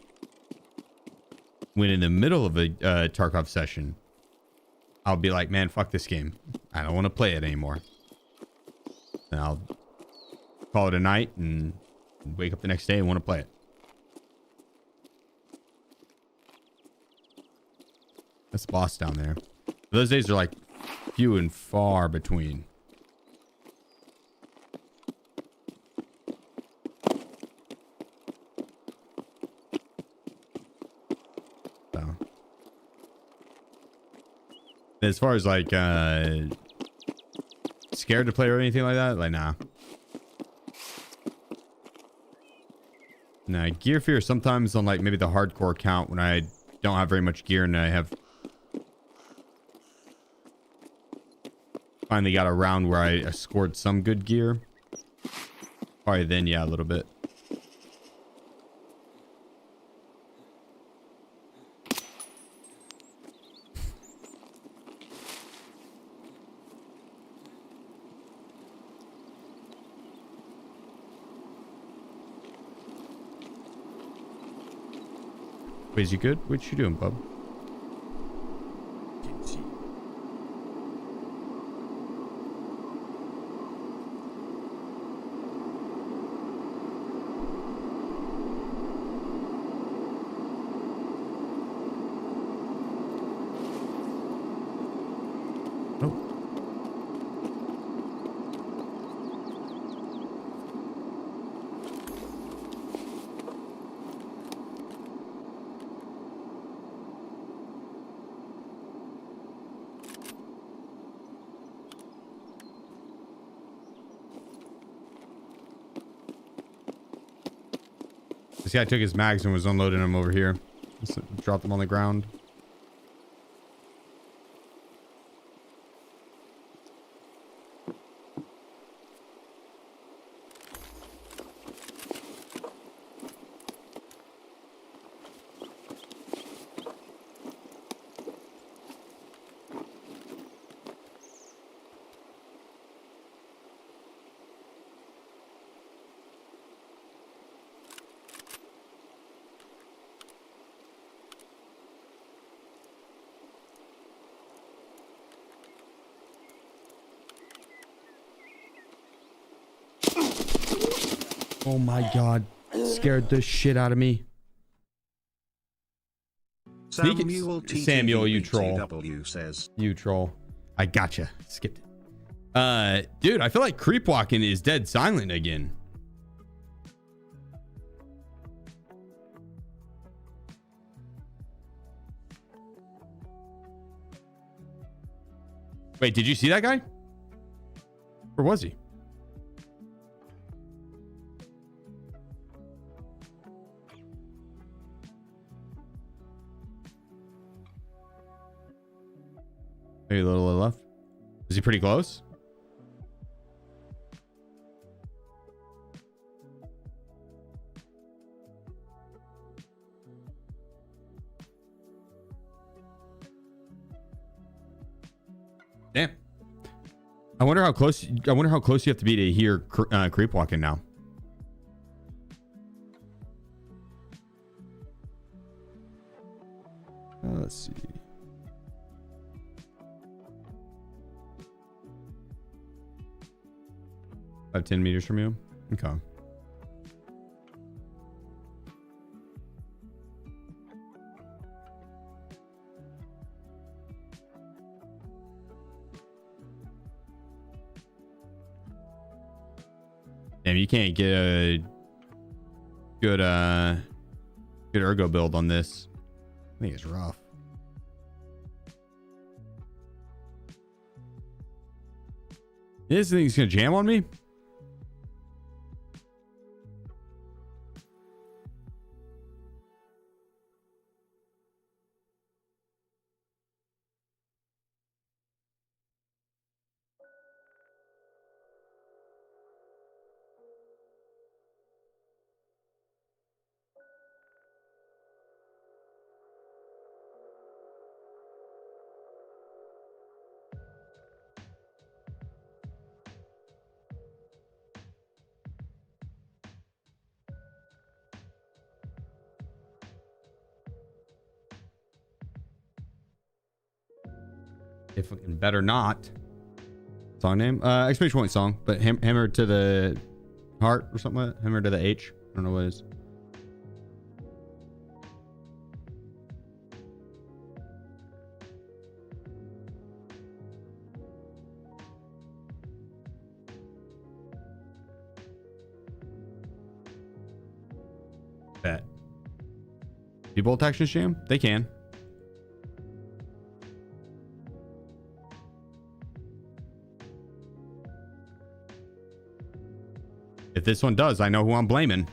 when in the middle of a Tarkov session, I'll be like, man, fuck this game. I don't want to play it anymore. And I'll call it a night and wake up the next day and want to play it. That's the boss down there. Those days are like few and far between. So, as far as like scared to play or anything like that, like nah. Nah, gear fear sometimes on like maybe the hardcore account when I don't have very much gear and I have finally got a round where I scored some good gear. Probably then, yeah, a little bit. Wait, is you good? What you doing, bub? This guy took his mags and was unloading them over here. Just dropped them on the ground. Oh my God. Scared the shit out of me. Samuel, you troll. TTW says, You troll. I gotcha. Skipped it. Dude, I feel like creep walking is dead silent again. Wait, did you see that guy? Where was he? Maybe a little left. Is he pretty close? Damn. I wonder how close you have to be to hear creep walking now. Let's see. 10 meters from you. Okay. Damn, you can't get a good ergo build on this. I think it's rough. This thing's gonna jam on me. If better not. Song name? Exclamation point song, but hammer to the heart or something like that. Hammer to the H. I don't know what it is. Bet. People attack this jam? They can. If this one does, I know who I'm blaming.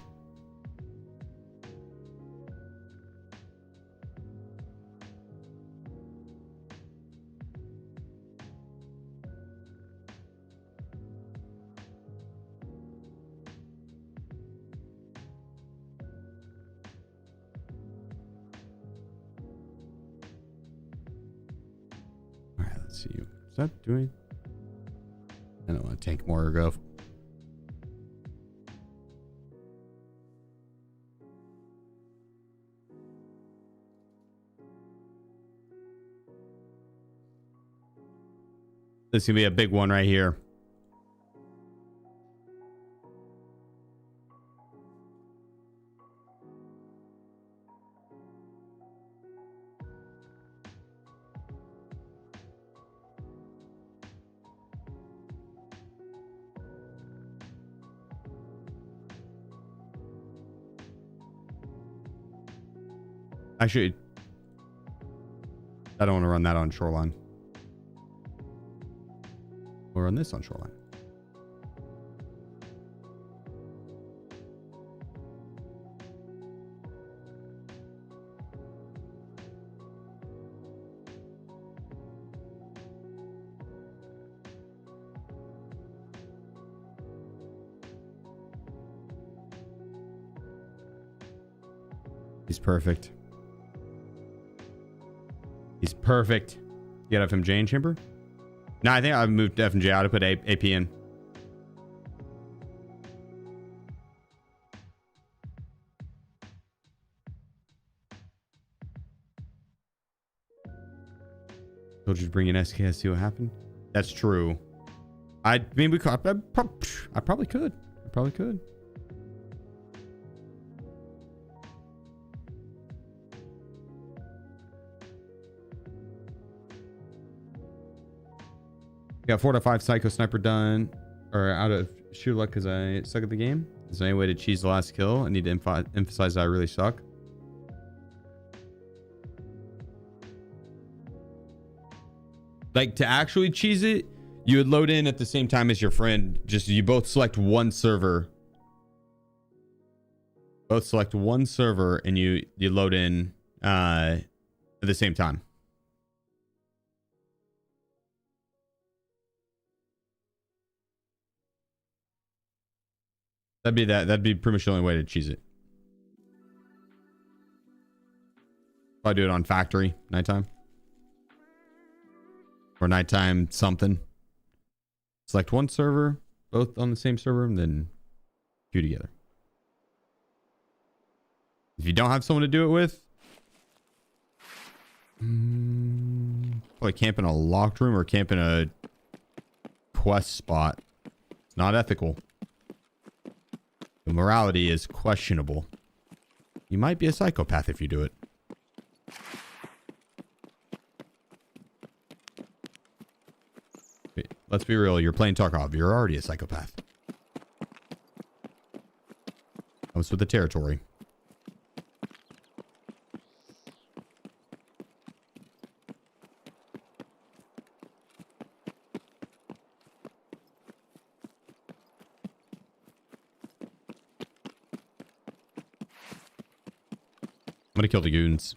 All right, let's see. Is that doing? I don't want to take more ergo. This is gonna be a big one right here. Actually, I don't want to run that on shoreline. We'll run this on shoreline. He's perfect. He's perfect. You got FMJ in chamber? No, I think I've moved FMJ out to put AP in. Told you to bring in SKS, see what happened. That's true. I mean, we could. I probably could. I probably could. Got 4 to 5 psycho sniper done, or out of sheer luck because I suck at the game. Is there any way to cheese the last kill? I need to emphasize that I really suck. Like, to actually cheese it, you would load in at the same time as your friend. Just, you both select one server. Both select one server and you load in at the same time. That'd be pretty much the only way to cheese it. If I do it on factory nighttime. Or nighttime something. Select one server, both on the same server, and then queue together. If you don't have someone to do it with, probably camp in a locked room or camp in a quest spot. It's not ethical. The morality is questionable. You might be a psychopath if you do it. Let's be real, you're playing Tarkov. You're already a psychopath. Comes with the territory. I'm gonna kill the goons.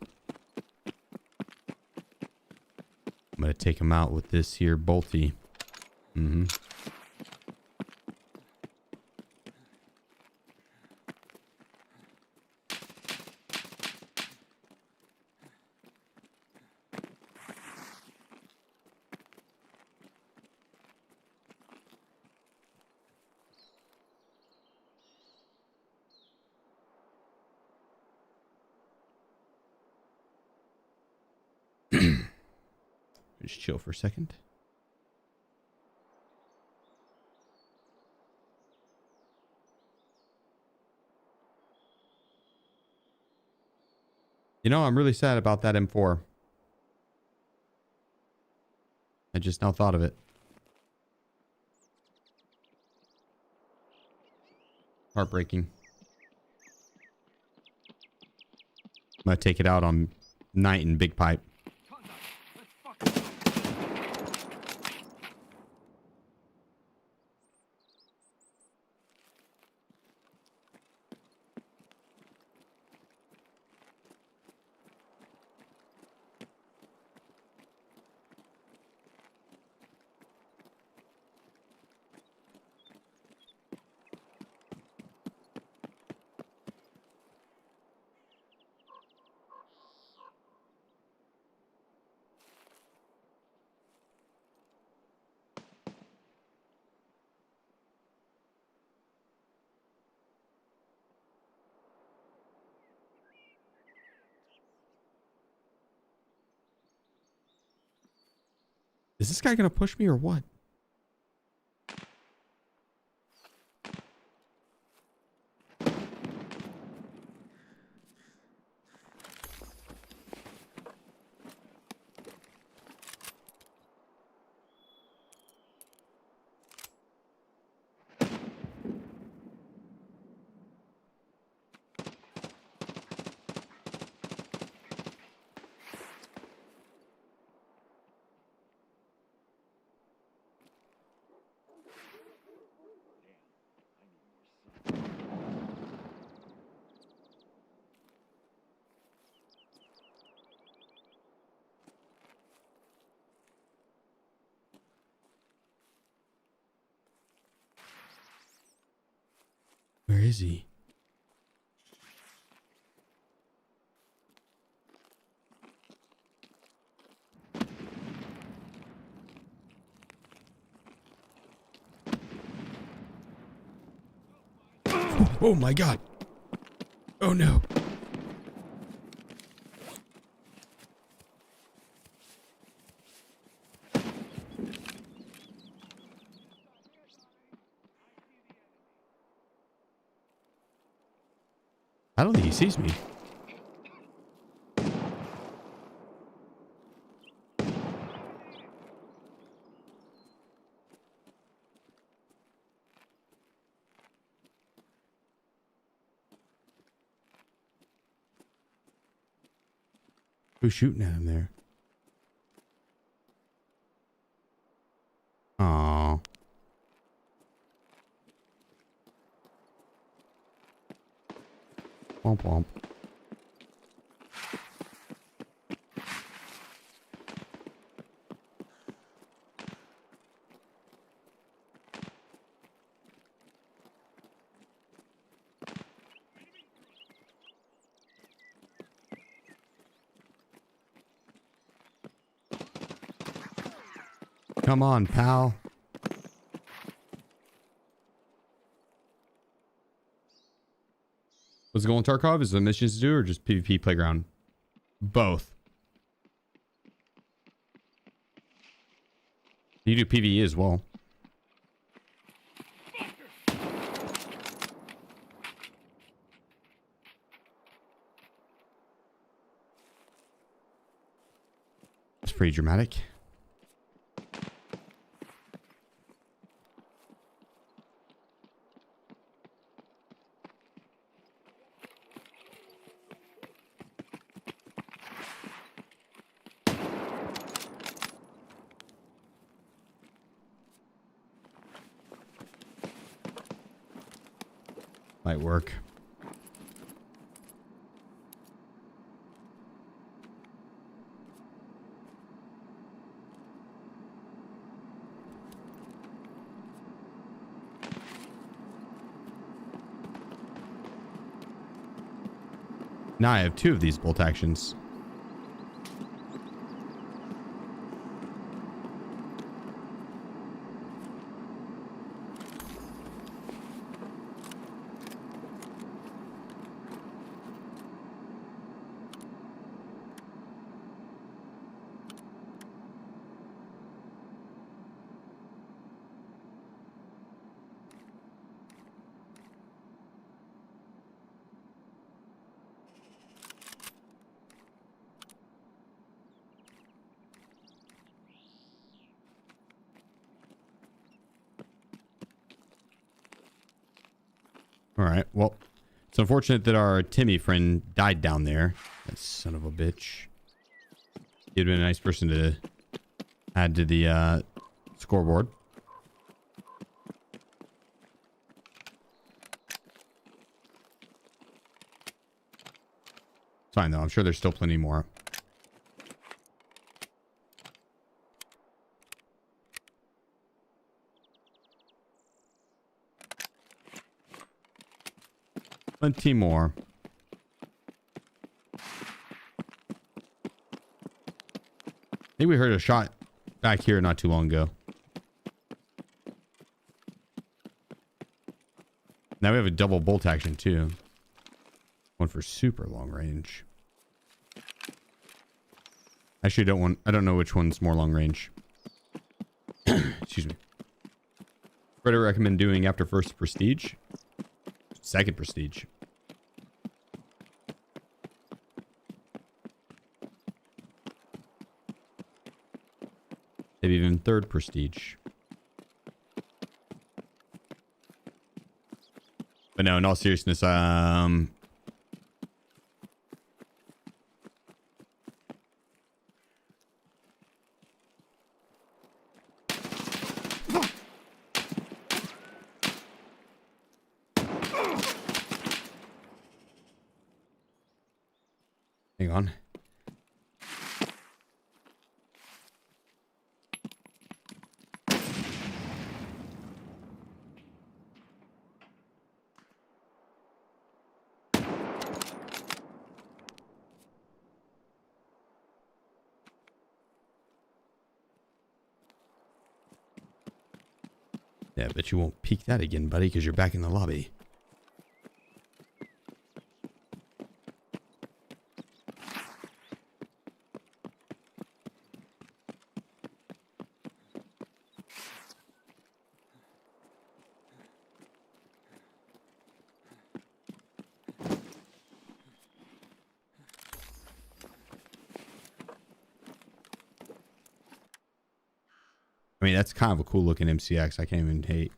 I'm gonna take them out with this here bolty. Just chill for a second. You know, I'm really sad about that M4. I just now thought of it. Heartbreaking. I'm gonna take it out on Knight and Big Pipe. Is this guy gonna push me or what? Where is he? Oh my God. Oh no. I don't think he sees me. Who's shooting at him there? Aww. Womp womp. Come on, pal. What's going on, Tarkov? Is there missions to do or just PvP playground? Both. You do PvE as well. It's pretty dramatic. Might work. Now I have 2 of these bolt actions. All right. Well, it's unfortunate that our Timmy friend died down there. That son of a bitch. He'd been a nice person to add to the scoreboard. It's fine though. I'm sure there's still plenty more. Plenty more. I think we heard a shot back here not too long ago. Now we have a double bolt action too. One for super long range. Actually, I don't know which one's more long range. Excuse me. What do I recommend doing after first prestige? Second prestige. Maybe even third prestige. But no, in all seriousness, hang on. Yeah, but you won't peek that again, buddy, because you're back in the lobby. I mean, that's kind of a cool looking MCX. I can't even hate.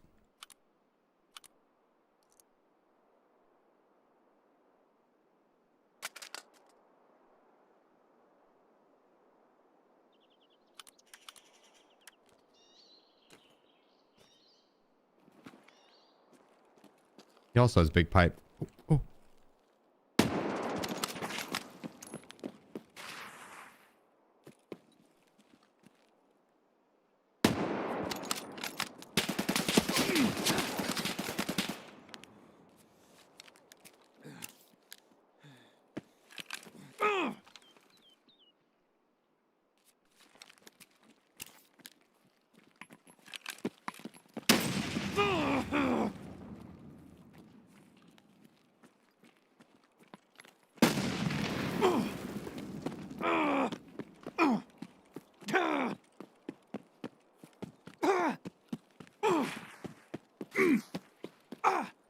He also has big pipe. Oh.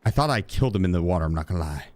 I thought I killed him in the water, I'm not gonna lie.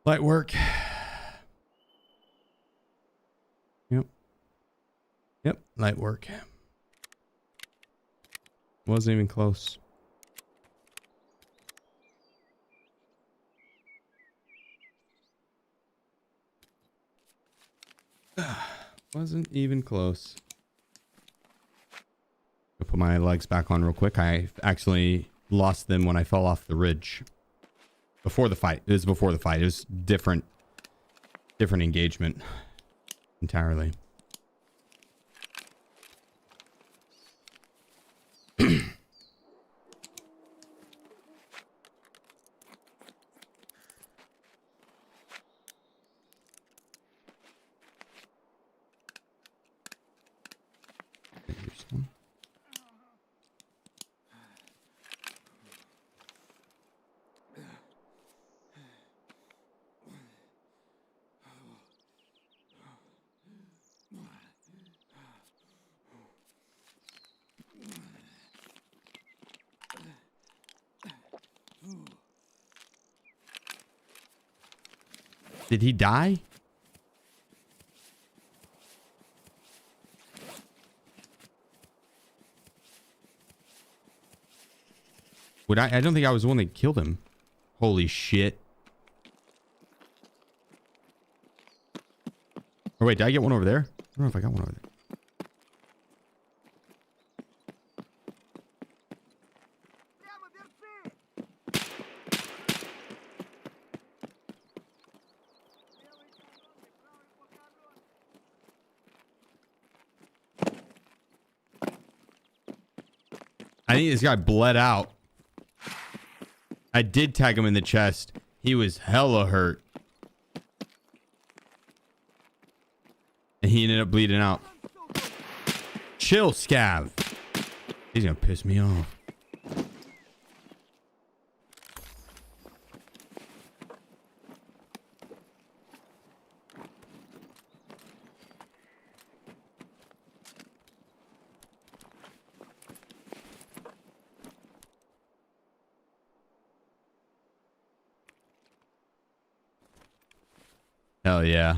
Light work. Yep. Yep, light work. Wasn't even close. Wasn't even close. I'll put my legs back on real quick. I actually lost them when I fell off the ridge. Before the fight. It was before the fight. It was different engagement entirely. Here's one. Did he die? I don't think I was the one that killed him. Holy shit. Oh wait, did I get one over there? I don't know if I got one over there. Прямо берцы! Левый коронный, правый покорон. I think this guy bled out. I did tag him in the chest. He was hella hurt. And he ended up bleeding out. Chill, Scav. He's gonna piss me off. Hell yeah.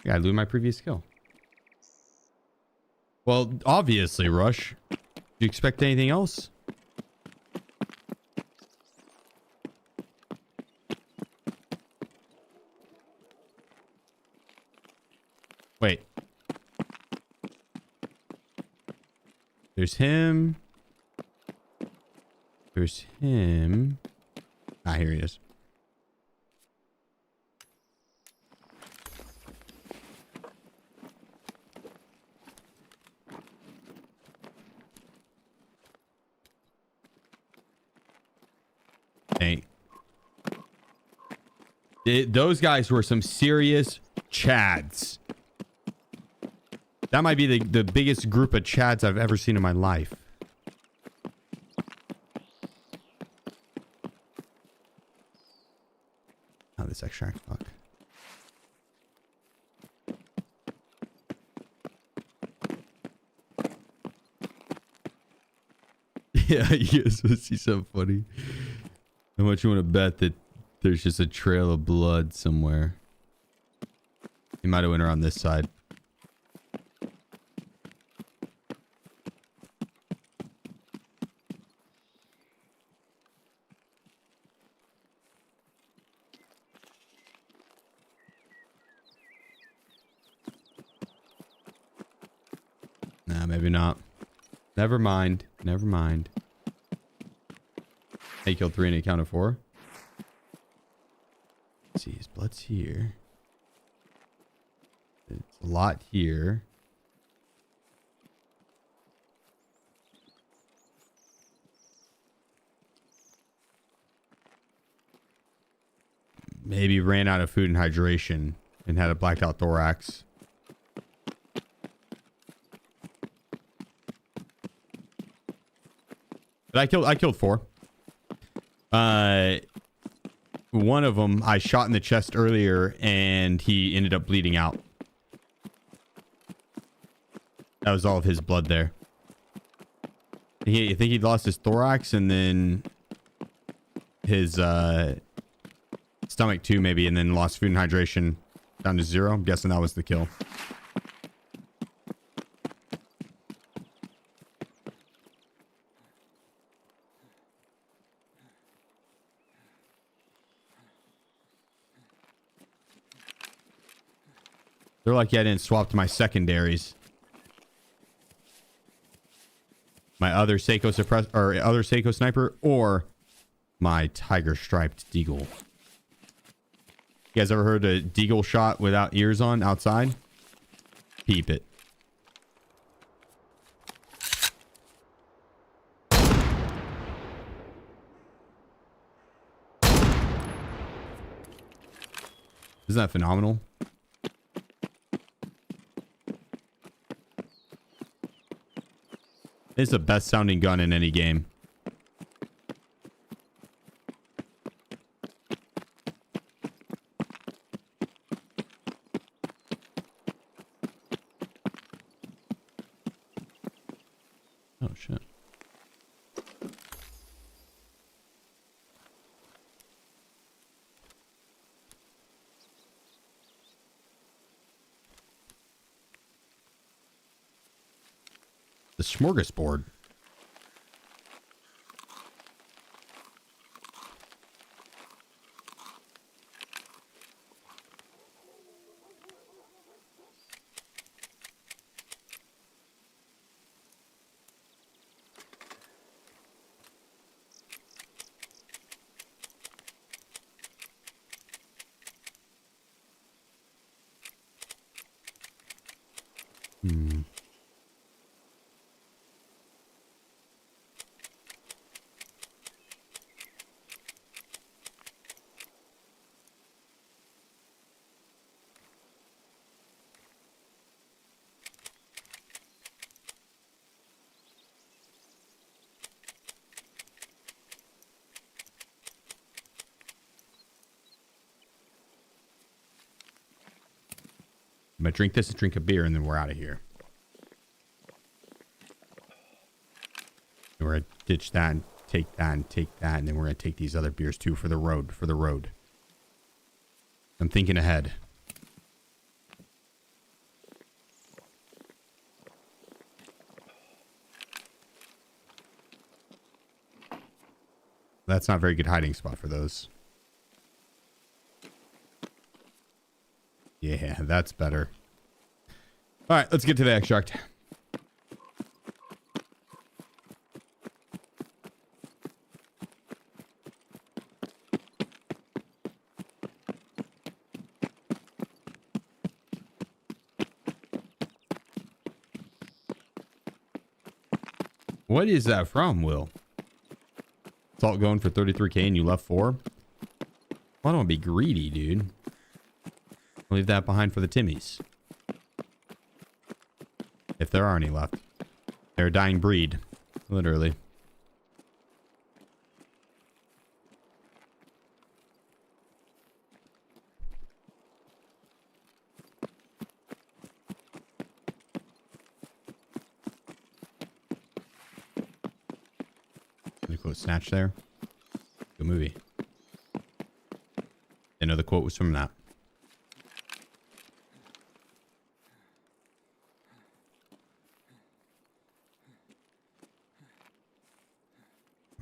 Yeah, I blew my previous kill. Well, obviously, Rush. Do you expect anything else? Wait. There's him. There's him. Ah, here he is. Hey. Those guys were some serious chads. That might be the biggest group of chads I've ever seen in my life. Oh, this extract, fuck. Yeah, you guys want to see something funny? How much you want to bet that there's just a trail of blood somewhere? He might have went around this side. Nah, maybe not. Never mind. Never mind. He killed 3 and he counted 4. Let's see, his blood's here. It's a lot here. Maybe ran out of food and hydration and had a blacked out thorax. But I killed 4. One of them I shot in the chest earlier and he ended up bleeding out. That was all of his blood there. I think he lost his thorax and then his stomach too maybe, and then lost food and hydration down to 0. I'm guessing that was the kill. They're like, yeah, I didn't swap to my secondaries. My other Seiko suppress or other Seiko sniper or my tiger striped deagle. You guys ever heard a deagle shot without ears on outside? Peep it. Isn't that phenomenal? It's the best sounding gun in any game. Oh shit. The smorgasbord. I'm gonna drink this and drink a beer and then we're out of here. And we're gonna ditch that and take that and take that, and then we're gonna take these other beers too for the road. I'm thinking ahead. That's not a very good hiding spot for those. Yeah, that's better. All right, let's get to the extract. What is that from, Will? Salt going for 33K and you left 4? I don't want to be greedy, dude. I'll leave that behind for the Timmies. If there are any left. They're a dying breed. Literally. Any quote snatch there? Good movie. Didn't know the quote was from that.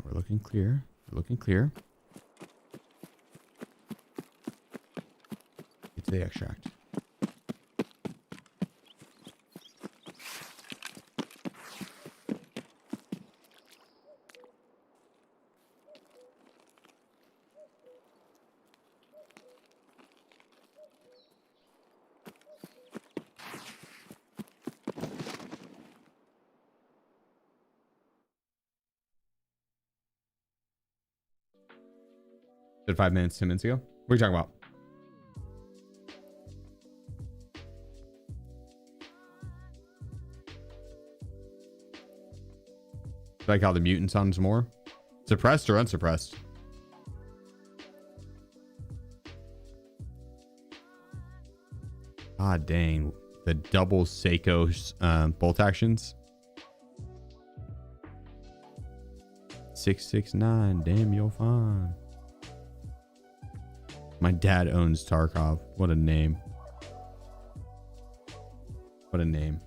We're looking clear. We're looking clear. Get to the extract. Did 5 minutes, 10 minutes ago? What are you talking about? Like how the mutant sounds more? Suppressed or unsuppressed? God dang. The double Seiko bolt actions. 669. Damn, you're fine. My dad owns Tarkov. What a name. What a name.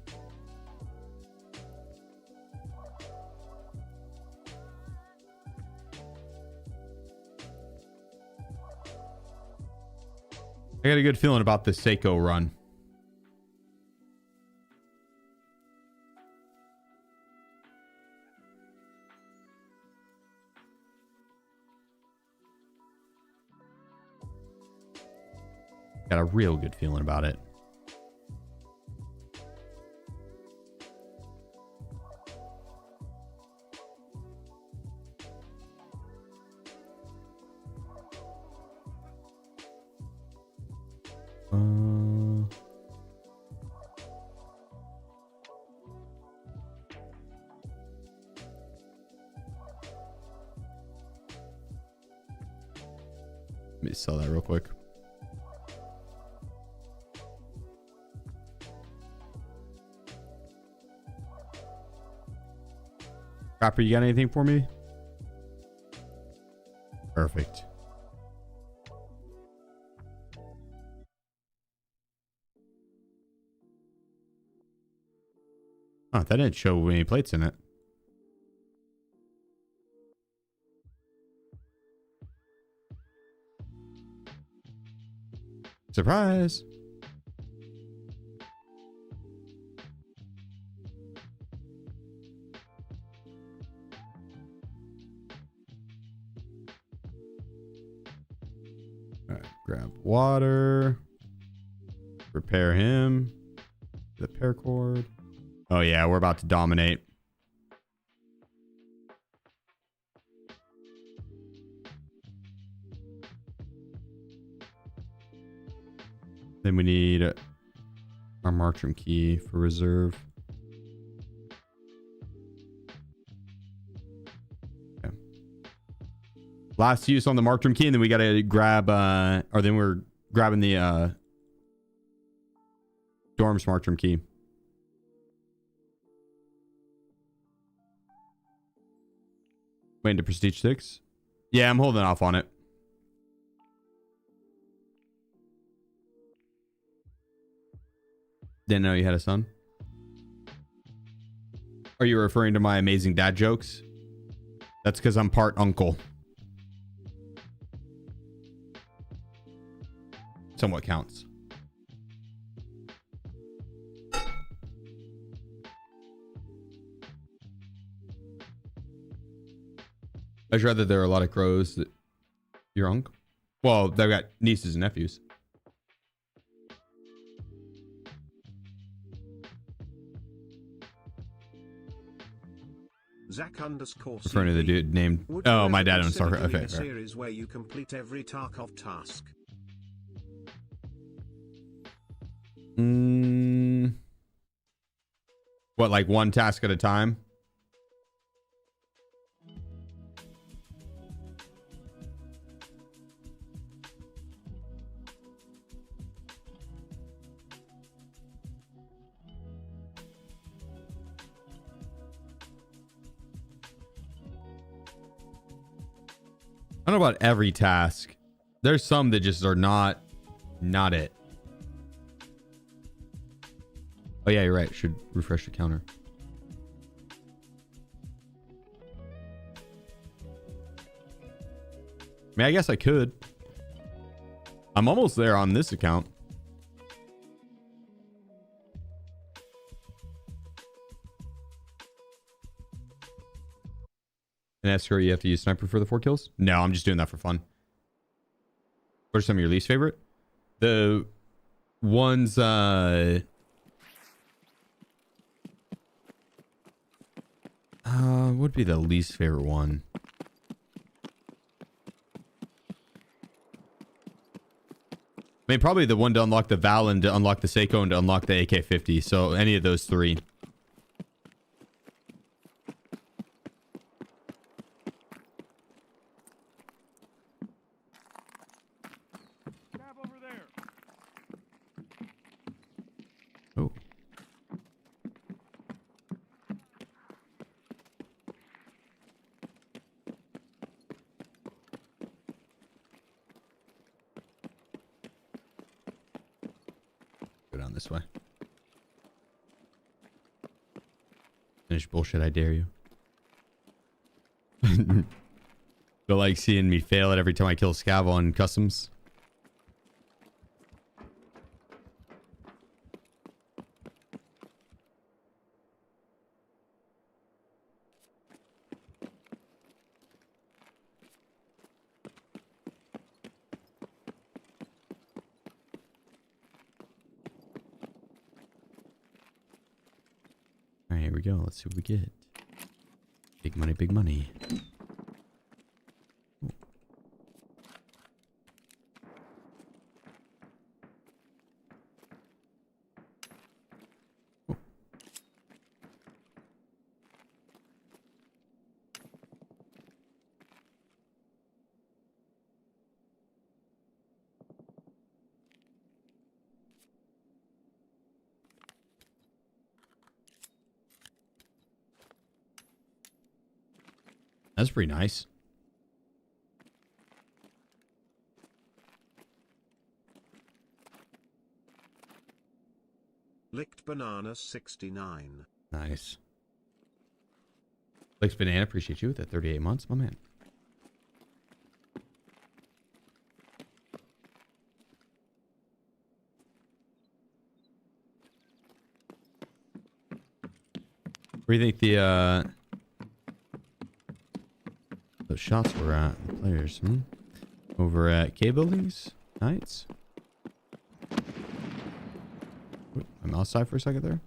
I got a good feeling about this Seiko run. Got a real good feeling about it. Let me sell that real quick. Copper, you got anything for me? Perfect. Oh, that didn't show any plates in it. Surprise. All right, grab water. Repair him. The paracord. Oh yeah, we're about to dominate. Then we need our Markstrom key for reserve. Okay. Last use on the Markstrom key, and then we got to grab, or then we're grabbing the Dorm's Markstrom key. Waiting to Prestige 6. Yeah, I'm holding off on it. Didn't know you had a son. Are you referring to my amazing dad jokes? That's because I'm part uncle. Somewhat counts. I'd rather there are a lot of crows that your uncle. Well, they've got nieces and nephews. Zach_CB. Referring to the dude named. Would you Oh, my ever dad owns consider Tarkov. doing Okay, a fair. series where you complete every Tarkov task? What, like one task at a time? I don't know about every task. There's some that just are not it. Oh yeah, you're right. Should refresh the counter. I mean, I guess I could. I'm almost there on this account. In Escort, you have to use sniper for the 4 kills? No, I'm just doing that for fun. What are some of your least favorite? The ones, what would be the least favorite one? I mean, probably the one to unlock the Val and to unlock the Seiko and to unlock the AK-50. So any of those 3. Cab over there. Oh. Go down this way. Finish bullshit, I dare you. Feel like seeing me fail it every time I kill Scav on customs. All right, here we go. Let's see what we get. Big money, big money. That's pretty nice. Licked Banana 69. Nice. Thanks, Banana. Appreciate you with that 38 months, my man. Where do you think the those shots were at? The players, over at K buildings, Knights. I'm outside for a second there.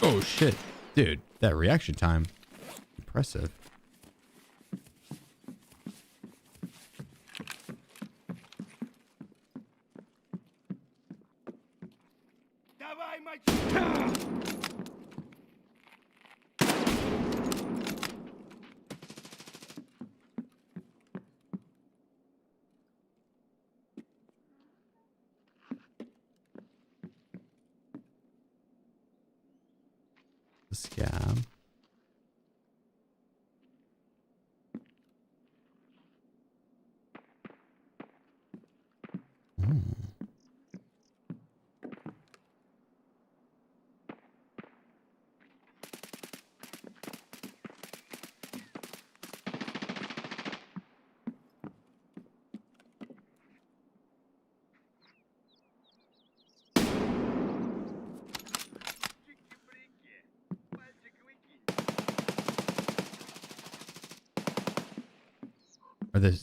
Oh shit, dude, that reaction time, impressive. Давай, мальчик! The scab.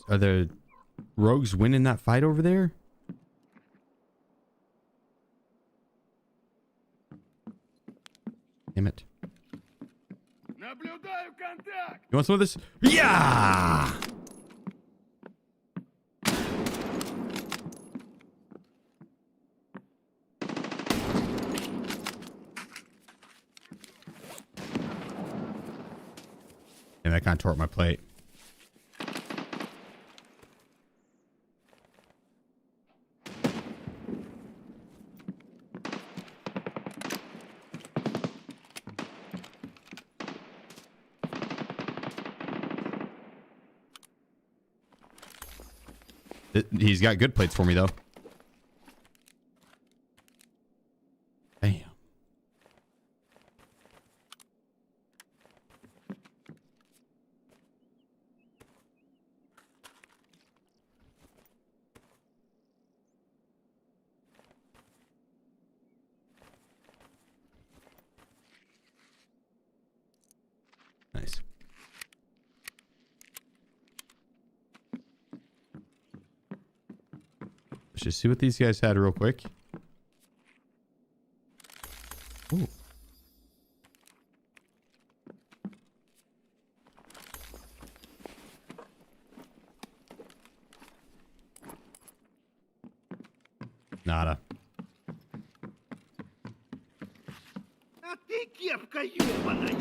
Are the rogues winning that fight over there? Damn it. Наблюдаю контакт! You want some of this? Yeah! And that kind of tore up my plate. He's got good plates for me, though. Damn. Nice. Let's just see what these guys had real quick. Ooh. Nada. А ты кепка ёбаная!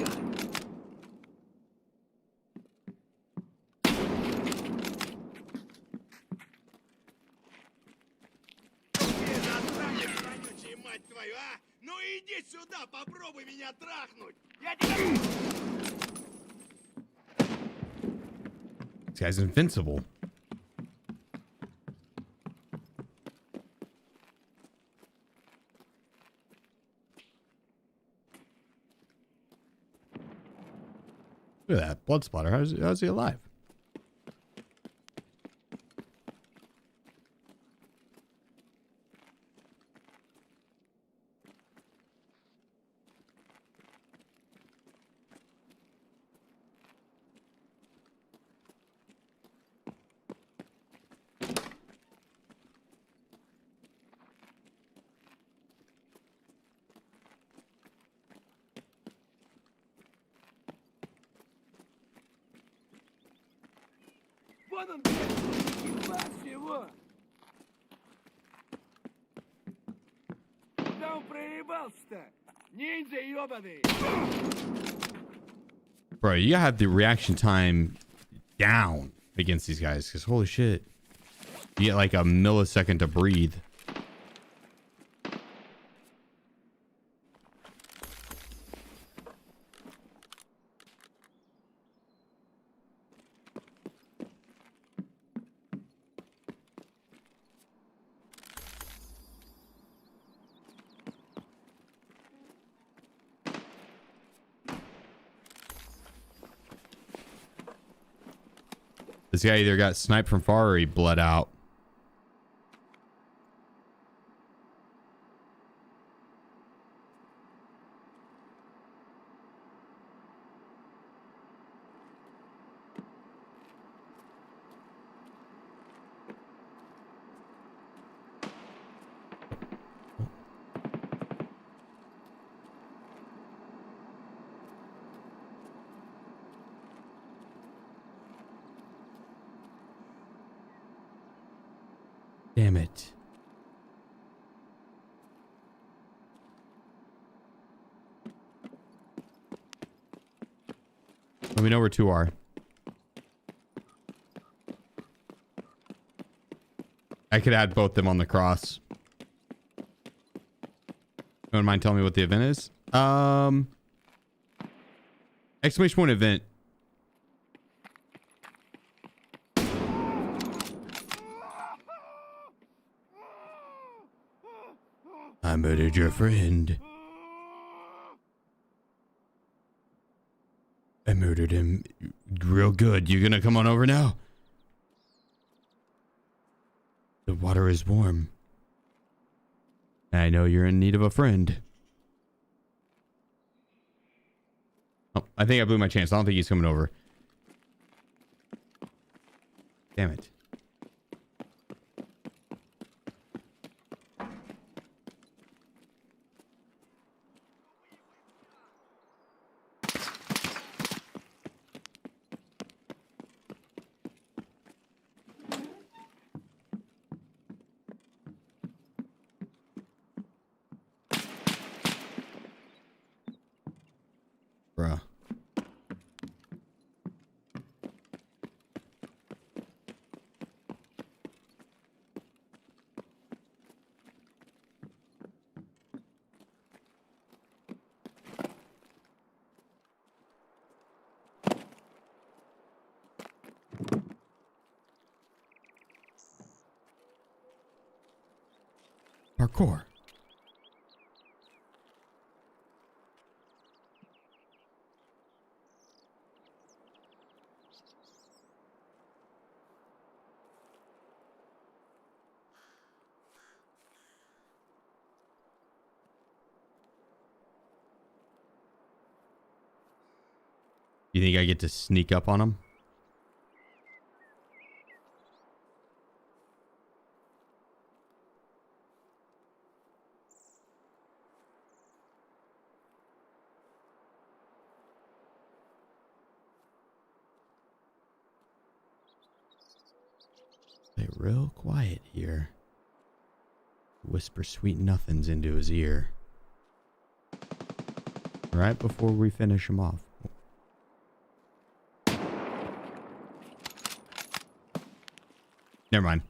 Мать твою, а? Ну иди сюда, попробуй меня трахнуть! Я тебя... This guy's invincible. Look at that blood splatter. How's he alive? Вон он, блядь! Ебать его! Куда он проебался-то? Ниндзя ёбаный! Bro, you gotta have the reaction time down against these guys, because holy shit. You get like a millisecond to breathe. This guy either got sniped from far or he bled out. Damn it. Let me know where two are. I could add both them on the cross. You wouldn't mind telling me what the event is? Exclamation point event. I murdered your friend. I murdered him real good. You gonna come on over now? The water is warm. I know you're in need of a friend. Oh, I think I blew my chance. I don't think he's coming over. Damn it. Parkour. You think I get to sneak up on him? Stay real quiet here. Whisper sweet nothings into his ear. Right before we finish him off. Never mind.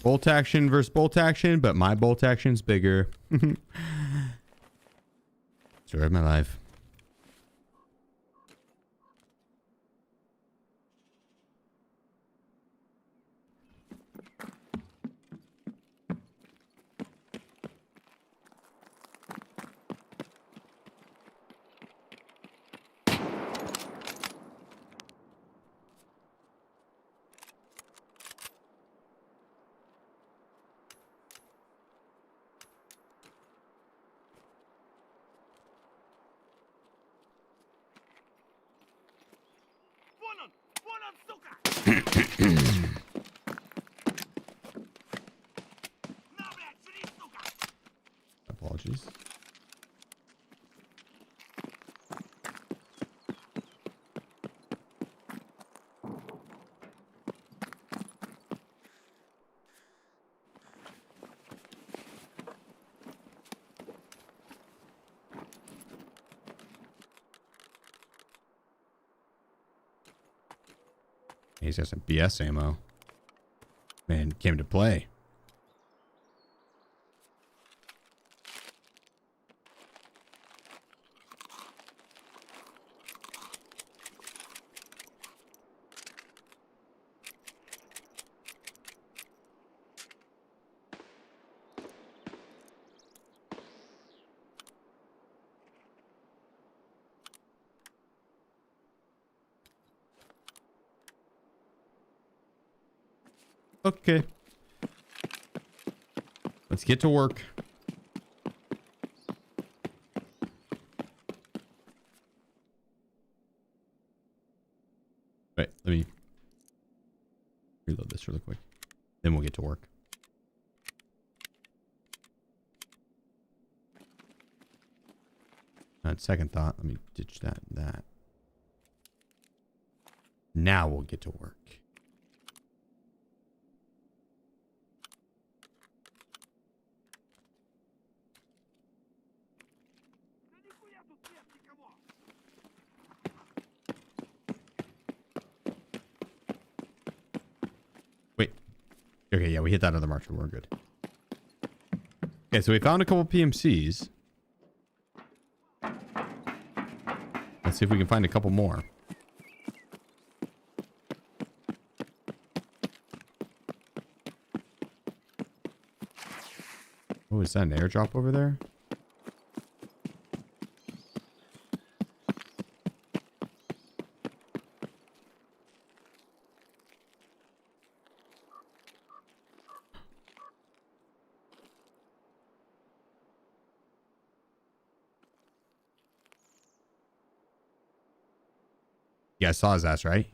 Bolt action versus bolt action, but my bolt action's bigger. Story of my life. Apologies. He's got some BS ammo. Man, came to play. Okay. Let's get to work. Wait, let me reload this really quick. Then we'll get to work. On second thought, let me ditch that and that. Now we'll get to work. Wait. Okay, yeah, we hit that other marker. We're good. Okay, so we found a couple PMCs. Let's see if we can find a couple more. Oh, is that an airdrop over there? You guys saw his ass, right?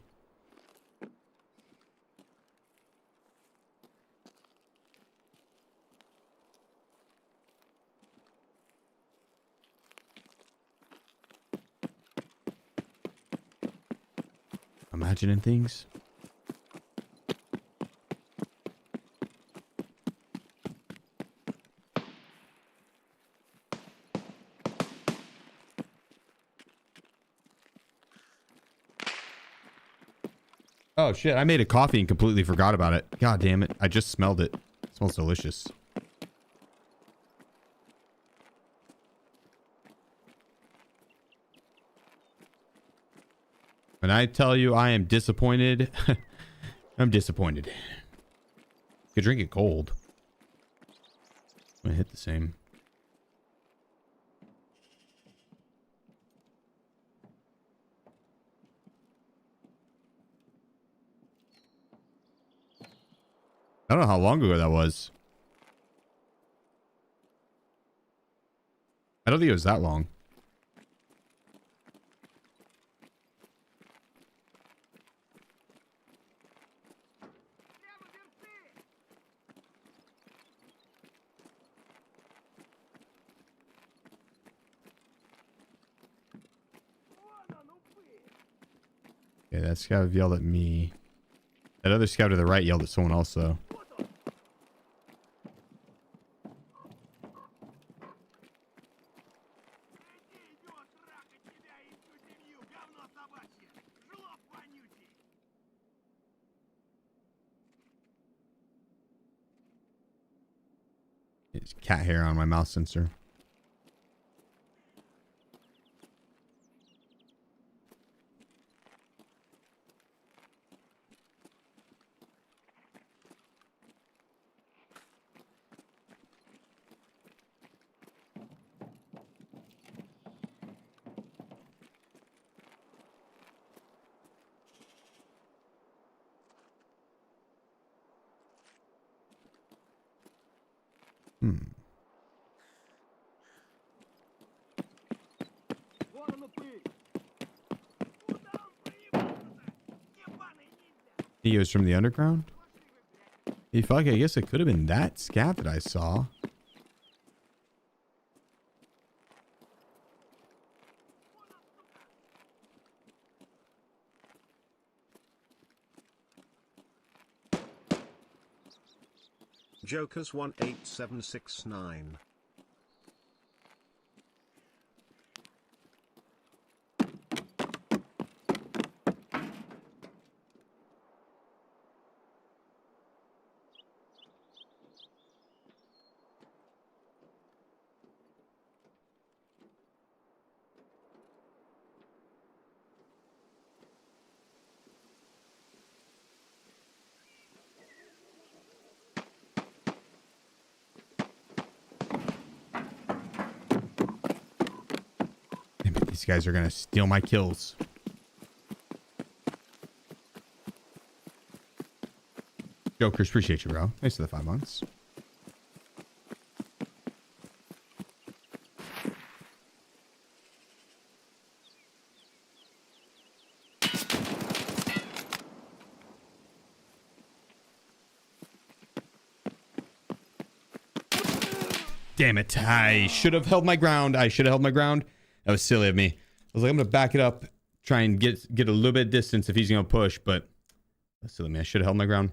Imagining things. Oh shit, I made a coffee and completely forgot about it. God damn it. I just smelled it. It smells delicious. When I tell you I am disappointed, I'm disappointed. You could drink it cold. I'm gonna hit the same. I don't know how long ago that was. I don't think it was that long. Yeah, that scout yelled at me. That other scout to the right yelled at someone else, though. It's cat hair on my mouse sensor. He goes from the underground? Hey, fuck, I guess it could have been that scat that I saw. Jokers 18769. Damn it, these guys are gonna steal my kills. Jokers, appreciate you, bro. Thanks for the 5 months. Damn it. I should have held my ground. That was silly of me. I was like, I'm going to back it up, try and get a little bit of distance if he's going to push, but that's silly of me. I should have held my ground.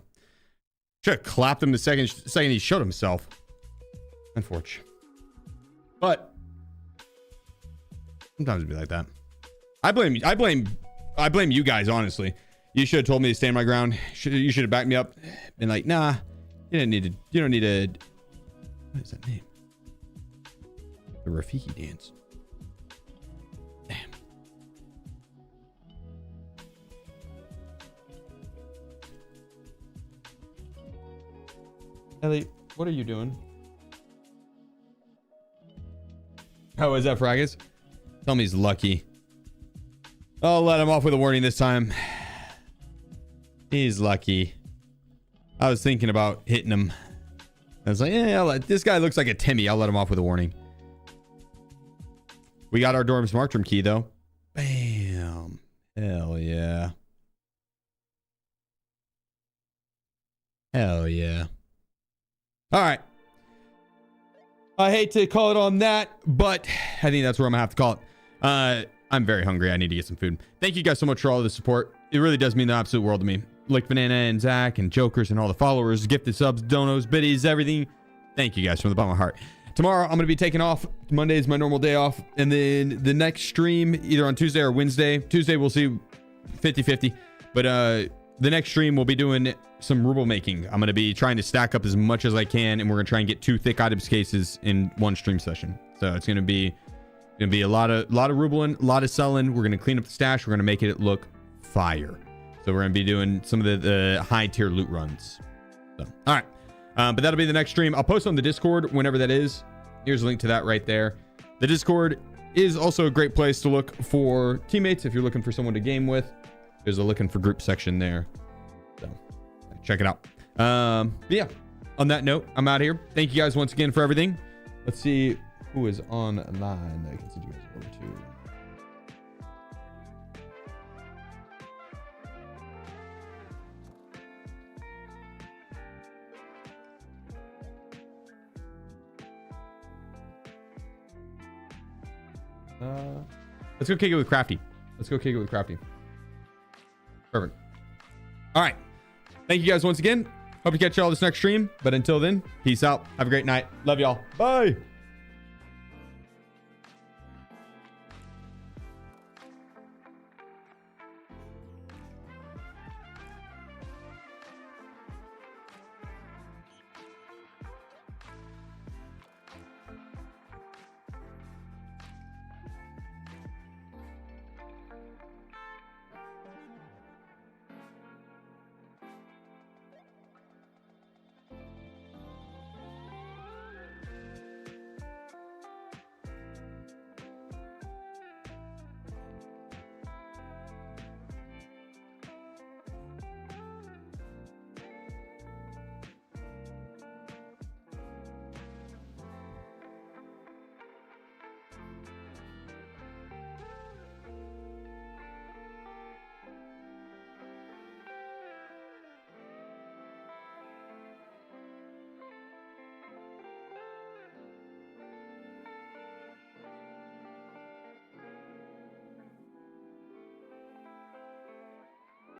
Should have clapped him the second he showed himself. Unfortunate. But sometimes it'd be like that. I blame you guys, honestly. You should have told me to stand my ground. You should have backed me up. Been like, nah, you don't need to. What is that name? The Rafiki dance. Damn. Ellie, what are you doing? How is that, Fraggus? Tell me he's lucky. I'll let him off with a warning this time. He's lucky. I was thinking about hitting him. I was like, yeah, this guy looks like a Timmy. I'll let him off with a warning. We got our dorm's Martrim key, though. Bam. Hell yeah. Hell yeah. All right. I hate to call it on that, but I think that's where I'm going to have to call it. I'm very hungry. I need to get some food. Thank you guys so much for all the support. It really does mean the absolute world to me. Like Banana and Zach and Jokers and all the followers, gifted subs, donos, biddies, everything. Thank you guys from the bottom of my heart. Tomorrow, I'm going to be taking off. Monday is my normal day off. And then the next stream, either on Tuesday or Wednesday. Tuesday, we'll see 50-50. But the next stream we'll be doing some ruble making. I'm going to be trying to stack up as much as I can, and we're going to try and get 2 thick items cases in one stream session. So it's going to be a lot of rubling, a lot of selling. We're going to clean up the stash. We're going to make it look fire. So we're going to be doing some of the high tier loot runs. So, all right. But that'll be the next stream. I'll post on the Discord whenever that is. Here's a link to that right there. The Discord is also a great place to look for teammates if you're looking for someone to game with. There's a looking for group section there. So check it out. But yeah, on that note, I'm out here. Thank you guys once again for everything. Let's see who is online that I can send you guys over to. Let's go kick it with Crafty. Perfect. All right. Thank you guys once again. Hope to catch y'all this next stream. But until then, peace out. Have a great night. Love y'all. Bye.